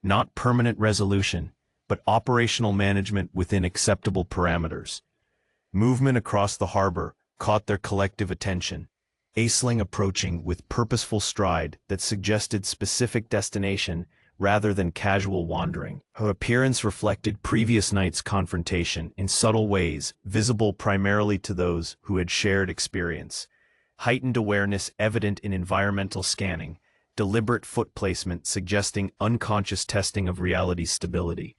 Not permanent resolution, but operational management within acceptable parameters. Movement across the harbor caught their collective attention. Aisling approaching with purposeful stride that suggested specific destination rather than casual wandering. Her appearance reflected previous night's confrontation in subtle ways, visible primarily to those who had shared experience. Heightened awareness evident in environmental scanning, deliberate foot placement suggesting unconscious testing of reality's stability.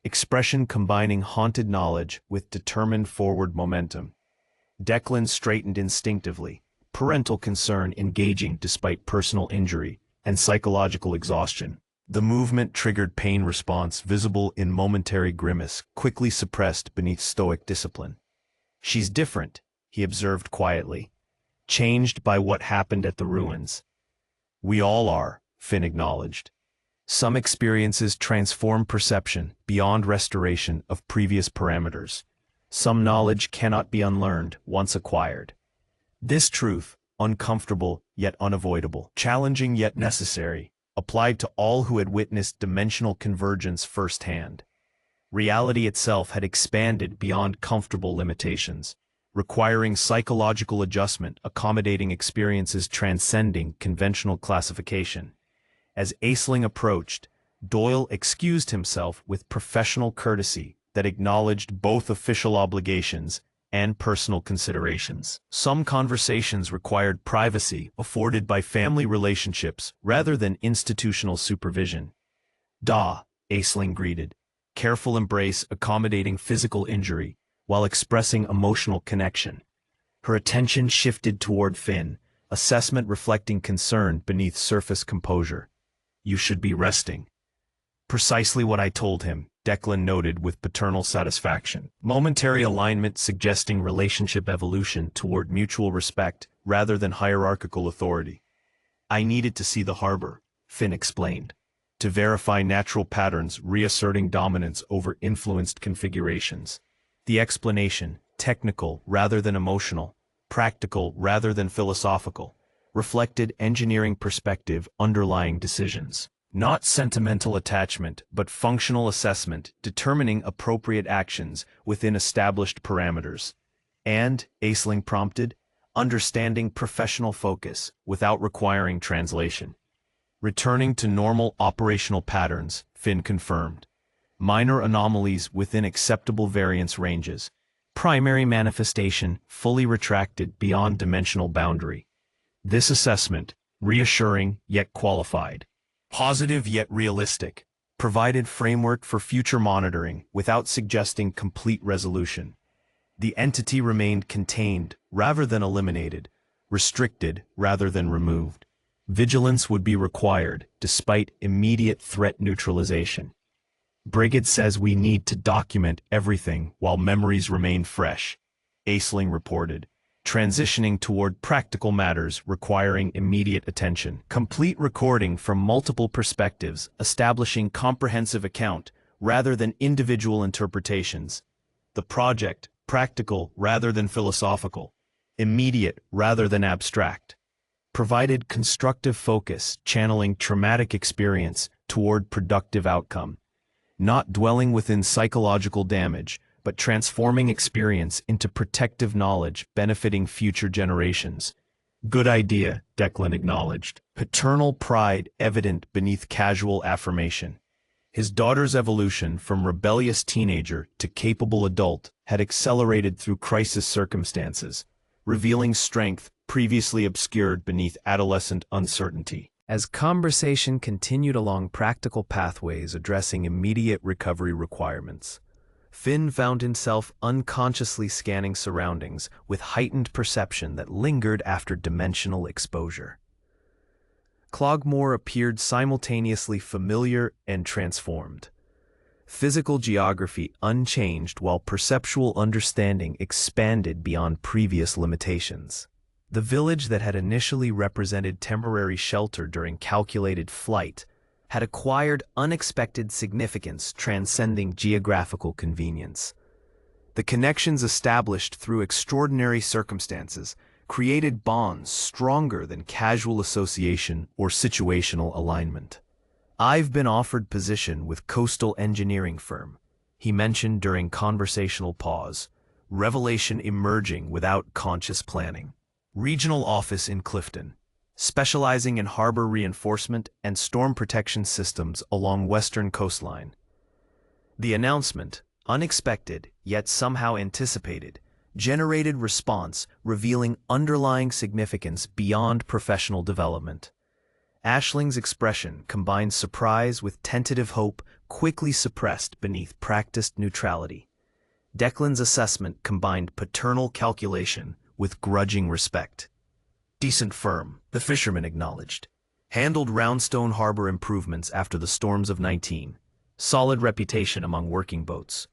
Expression combining haunted knowledge with determined forward momentum. Declan straightened instinctively, parental concern engaging despite personal injury and psychological exhaustion. The movement triggered pain response visible in momentary grimace, quickly suppressed beneath stoic discipline. She's different, he observed quietly. Changed by what happened at the ruins. We all are, Finn acknowledged. Some experiences transform perception beyond restoration of previous parameters. Some knowledge cannot be unlearned once acquired. This truth, uncomfortable yet unavoidable, challenging yet necessary, applied to all who had witnessed dimensional convergence firsthand. Reality itself had expanded beyond comfortable limitations, requiring psychological adjustment, accommodating experiences transcending conventional classification. As Aisling approached, Doyle excused himself with professional courtesy that acknowledged both official obligations and personal considerations. Some conversations required privacy afforded by family relationships rather than institutional supervision. Aisling greeted, careful embrace accommodating physical injury while expressing emotional connection. Her attention shifted toward Finn, assessment reflecting concern beneath surface composure. You should be resting. Precisely what I told him, Declan noted with paternal satisfaction. Momentary alignment suggesting relationship evolution toward mutual respect rather than hierarchical authority. I needed to see the harbor, Finn explained, to verify natural patterns reasserting dominance over influenced configurations. The explanation, technical rather than emotional, practical rather than philosophical, reflected engineering perspective underlying decisions. Not sentimental attachment, but functional assessment, determining appropriate actions within established parameters. And, Aisling prompted, understanding professional focus without requiring translation. Returning to normal operational patterns, Finn confirmed. Minor anomalies within acceptable variance ranges. Primary manifestation fully retracted beyond dimensional boundary. This assessment, reassuring yet qualified, positive yet realistic, provided framework for future monitoring without suggesting complete resolution. The entity remained contained rather than eliminated, restricted rather than removed. Vigilance would be required despite immediate threat neutralization. Brigid says we need to document everything while memories remain fresh, Aisling reported, transitioning toward practical matters requiring immediate attention. Complete recording from multiple perspectives, establishing comprehensive account rather than individual interpretations. The project, practical rather than philosophical, immediate rather than abstract, provided constructive focus, channeling traumatic experience toward productive outcome. Not dwelling within psychological damage, but transforming experience into protective knowledge benefiting future generations. Good idea, Declan acknowledged. Paternal pride evident beneath casual affirmation. His daughter's evolution from rebellious teenager to capable adult had accelerated through crisis circumstances, revealing strength previously obscured beneath adolescent uncertainty. As conversation continued along practical pathways addressing immediate recovery requirements, Finn found himself unconsciously scanning surroundings with heightened perception that lingered after dimensional exposure. Cloghmore appeared simultaneously familiar and transformed. Physical geography unchanged while perceptual understanding expanded beyond previous limitations. The village that had initially represented temporary shelter during calculated flight had acquired unexpected significance transcending geographical convenience. The connections established through extraordinary circumstances created bonds stronger than casual association or situational alignment. "I've been offered position with coastal engineering firm," he mentioned during conversational pause, revelation emerging without conscious planning. "Regional office in Clifton, specializing in harbor reinforcement and storm protection systems along western coastline." The announcement, unexpected yet somehow anticipated, generated response revealing underlying significance beyond professional development. Aisling's expression combined surprise with tentative hope, quickly suppressed beneath practiced neutrality. Declan's assessment combined paternal calculation with grudging respect. "Decent firm," the fisherman acknowledged. "Handled Roundstone Harbor improvements after the storms of 19. Solid reputation among working boats."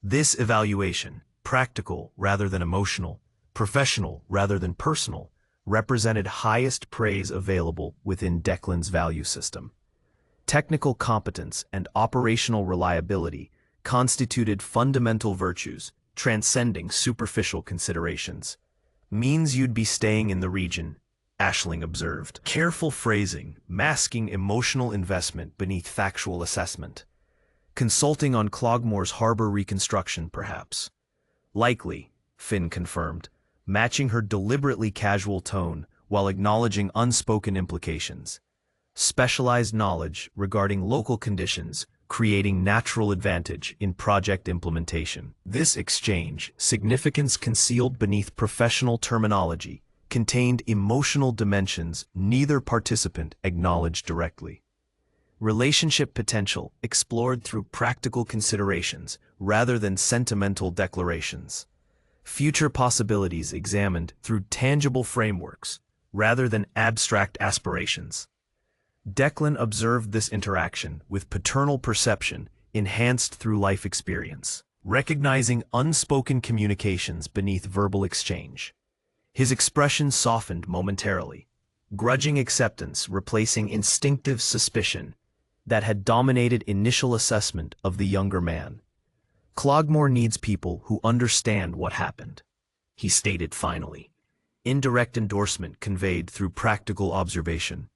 This evaluation, practical rather than emotional, professional rather than personal, represented highest praise available within Declan's value system. Technical competence and operational reliability constituted fundamental virtues, transcending superficial considerations. "Means you'd be staying in the region," Aisling observed. Careful phrasing, masking emotional investment beneath factual assessment. "Consulting on Cloghmore's harbor reconstruction, perhaps." "Likely," Finn confirmed, matching her deliberately casual tone while acknowledging unspoken implications. Specialized knowledge regarding local conditions, creating natural advantage in project implementation. This exchange, significance concealed beneath professional terminology, contained emotional dimensions neither participant acknowledged directly. Relationship potential explored through practical considerations rather than sentimental declarations. Future possibilities examined through tangible frameworks rather than abstract aspirations. Declan observed this interaction with paternal perception enhanced through life experience, recognizing unspoken communications beneath verbal exchange. His expression softened momentarily, grudging acceptance replacing instinctive suspicion that had dominated initial assessment of the younger man. "Cloghmore needs people who understand what happened," he stated finally. Indirect endorsement conveyed through practical observation.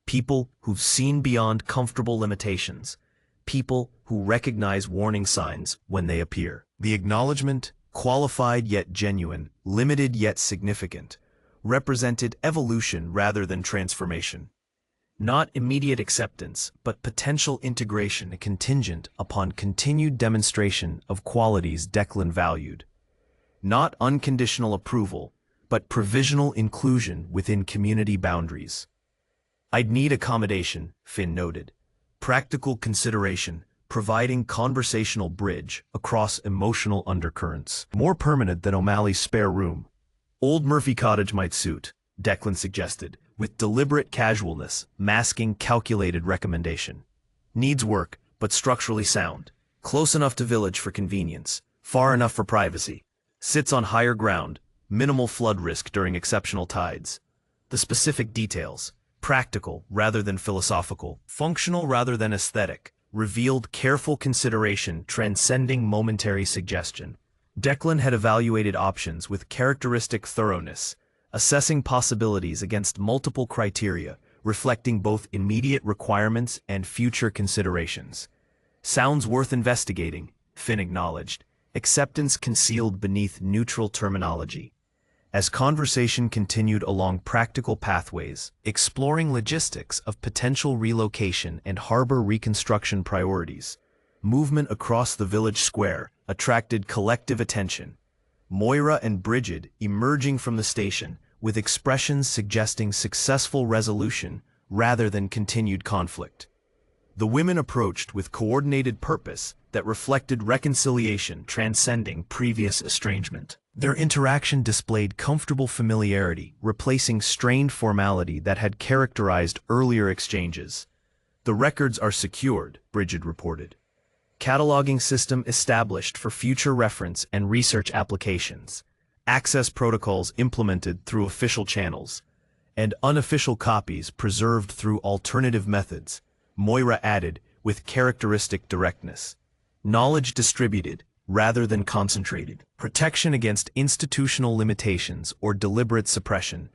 People who've seen beyond comfortable limitations. People who recognize warning signs when they appear. The acknowledgement, qualified yet genuine, limited yet significant, represented evolution rather than transformation. Not immediate acceptance, but potential integration contingent upon continued demonstration of qualities Declan valued. Not unconditional approval, but provisional inclusion within community boundaries. "I'd need accommodation," Finn noted. Practical consideration, providing conversational bridge across emotional undercurrents. "More permanent than O'Malley's spare room." "Old Murphy Cottage might suit," Declan suggested, with deliberate casualness masking calculated recommendation. "Needs work, but structurally sound. Close enough to village for convenience, far enough for privacy. Sits on higher ground, minimal flood risk during exceptional tides." The specific details, practical rather than philosophical, functional rather than aesthetic, revealed careful consideration transcending momentary suggestion. Declan had evaluated options with characteristic thoroughness, assessing possibilities against multiple criteria, reflecting both immediate requirements and future considerations. "Sounds worth investigating," Finn acknowledged, acceptance concealed beneath neutral terminology. As conversation continued along practical pathways, exploring logistics of potential relocation and harbor reconstruction priorities, movement across the village square attracted collective attention. Moira and Bridget emerging from the station with expressions suggesting successful resolution rather than continued conflict. The women approached with coordinated purpose that reflected reconciliation transcending previous estrangement. Their interaction displayed comfortable familiarity, replacing strained formality that had characterized earlier exchanges. "The records are secured," Brigid reported. "Cataloging system established for future reference and research applications. Access protocols implemented through official channels. And unofficial copies preserved through alternative methods," Moira added with characteristic directness. "Knowledge distributed, rather than concentrated. Protection against institutional limitations or deliberate suppression.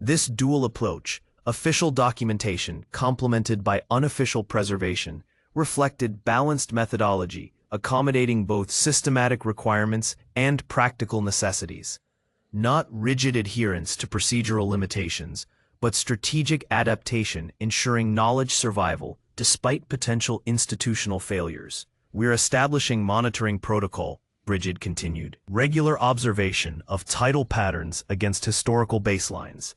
This dual approach, official documentation complemented by unofficial preservation, reflected balanced methodology, accommodating both systematic requirements and practical necessities. Not rigid adherence to procedural limitations, but strategic adaptation ensuring knowledge survival despite potential institutional failures. "We're establishing monitoring protocol," Brigid continued. "Regular observation of tidal patterns against historical baselines.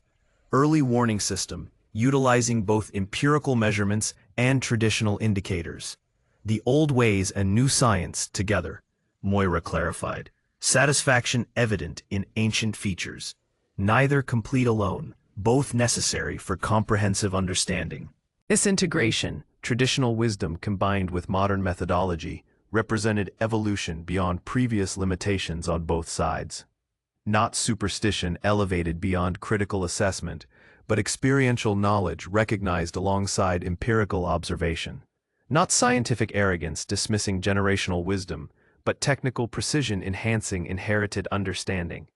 Early warning system, utilizing both empirical measurements and traditional indicators. The old ways and new science together," Moira clarified. "Satisfaction evident in ancient features. Neither complete alone, both necessary for comprehensive understanding." This integration, traditional wisdom combined with modern methodology, represented evolution beyond previous limitations on both sides. Not superstition elevated beyond critical assessment, but experiential knowledge recognized alongside empirical observation. Not scientific arrogance dismissing generational wisdom, but technical precision enhancing inherited understanding.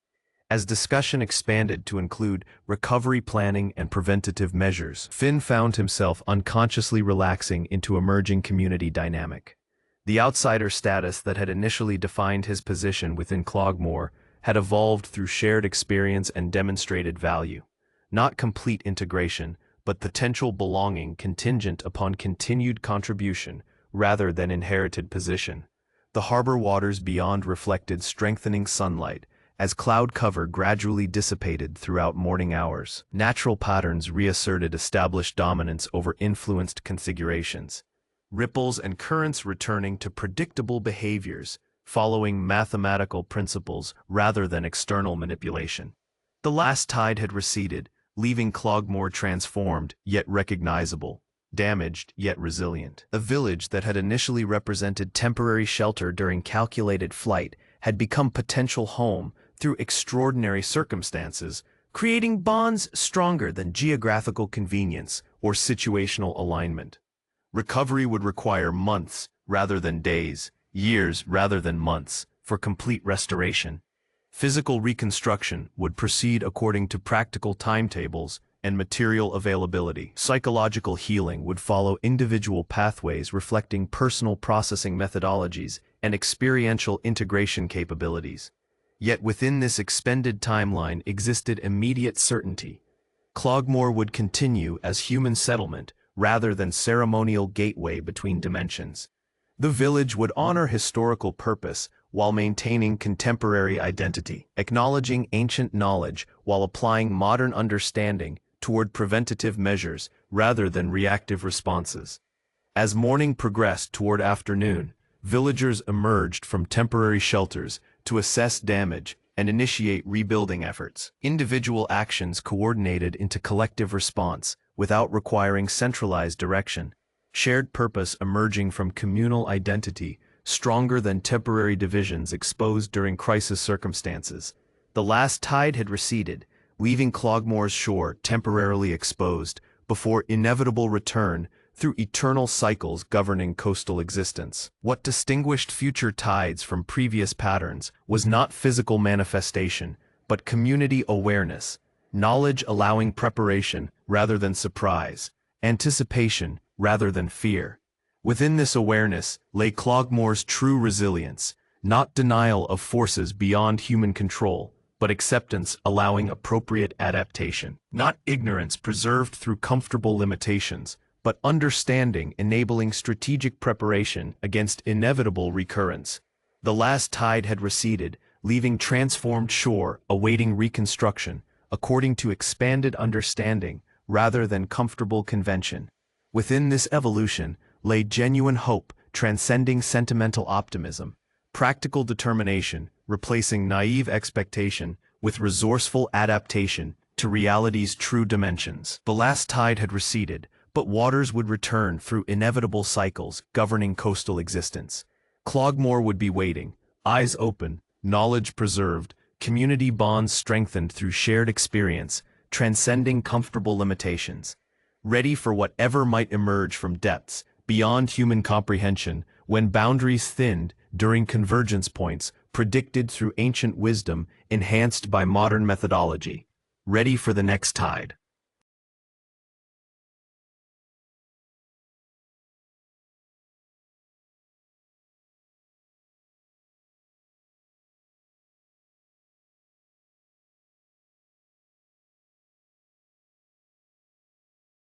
As discussion expanded to include recovery planning and preventative measures, Finn found himself unconsciously relaxing into emerging community dynamic. The outsider status that had initially defined his position within Cloghmore had evolved through shared experience and demonstrated value. Not complete integration, but potential belonging contingent upon continued contribution rather than inherited position. The harbor waters beyond reflected strengthening sunlight, as cloud cover gradually dissipated throughout morning hours. Natural patterns reasserted established dominance over influenced configurations. Ripples and currents returning to predictable behaviors, following mathematical principles rather than external manipulation. The last tide had receded, leaving Cloghmore transformed yet recognizable, damaged yet resilient. A village that had initially represented temporary shelter during calculated flight had become potential home through extraordinary circumstances, creating bonds stronger than geographical convenience or situational alignment. Recovery would require months rather than days, years rather than months, for complete restoration. Physical reconstruction would proceed according to practical timetables and material availability. Psychological healing would follow individual pathways reflecting personal processing methodologies and experiential integration capabilities. Yet within this expended timeline existed immediate certainty. Cloghmore would continue as human settlement rather than ceremonial gateway between dimensions. The village would honor historical purpose while maintaining contemporary identity, acknowledging ancient knowledge while applying modern understanding toward preventative measures rather than reactive responses. As morning progressed toward afternoon, villagers emerged from temporary shelters to assess damage and initiate rebuilding efforts. Individual actions coordinated into collective response without requiring centralized direction. Shared purpose emerging from communal identity, stronger than temporary divisions exposed during crisis circumstances. The last tide had receded, leaving Cloghmore's shore temporarily exposed before inevitable return through eternal cycles governing coastal existence. What distinguished future tides from previous patterns was not physical manifestation, but community awareness, knowledge allowing preparation rather than surprise, anticipation rather than fear. Within this awareness lay Cloghmore's true resilience, not denial of forces beyond human control, but acceptance allowing appropriate adaptation. Not ignorance preserved through comfortable limitations, but understanding enabling strategic preparation against inevitable recurrence. The last tide had receded, leaving transformed shore awaiting reconstruction, according to expanded understanding rather than comfortable convention. Within this evolution lay genuine hope, transcending sentimental optimism, practical determination, replacing naive expectation with resourceful adaptation to reality's true dimensions. The last tide had receded, but waters would return through inevitable cycles governing coastal existence. Cloghmore would be waiting, eyes open, knowledge preserved, community bonds strengthened through shared experience, transcending comfortable limitations, ready for whatever might emerge from depths beyond human comprehension when boundaries thinned during convergence points predicted through ancient wisdom enhanced by modern methodology, ready for the next tide.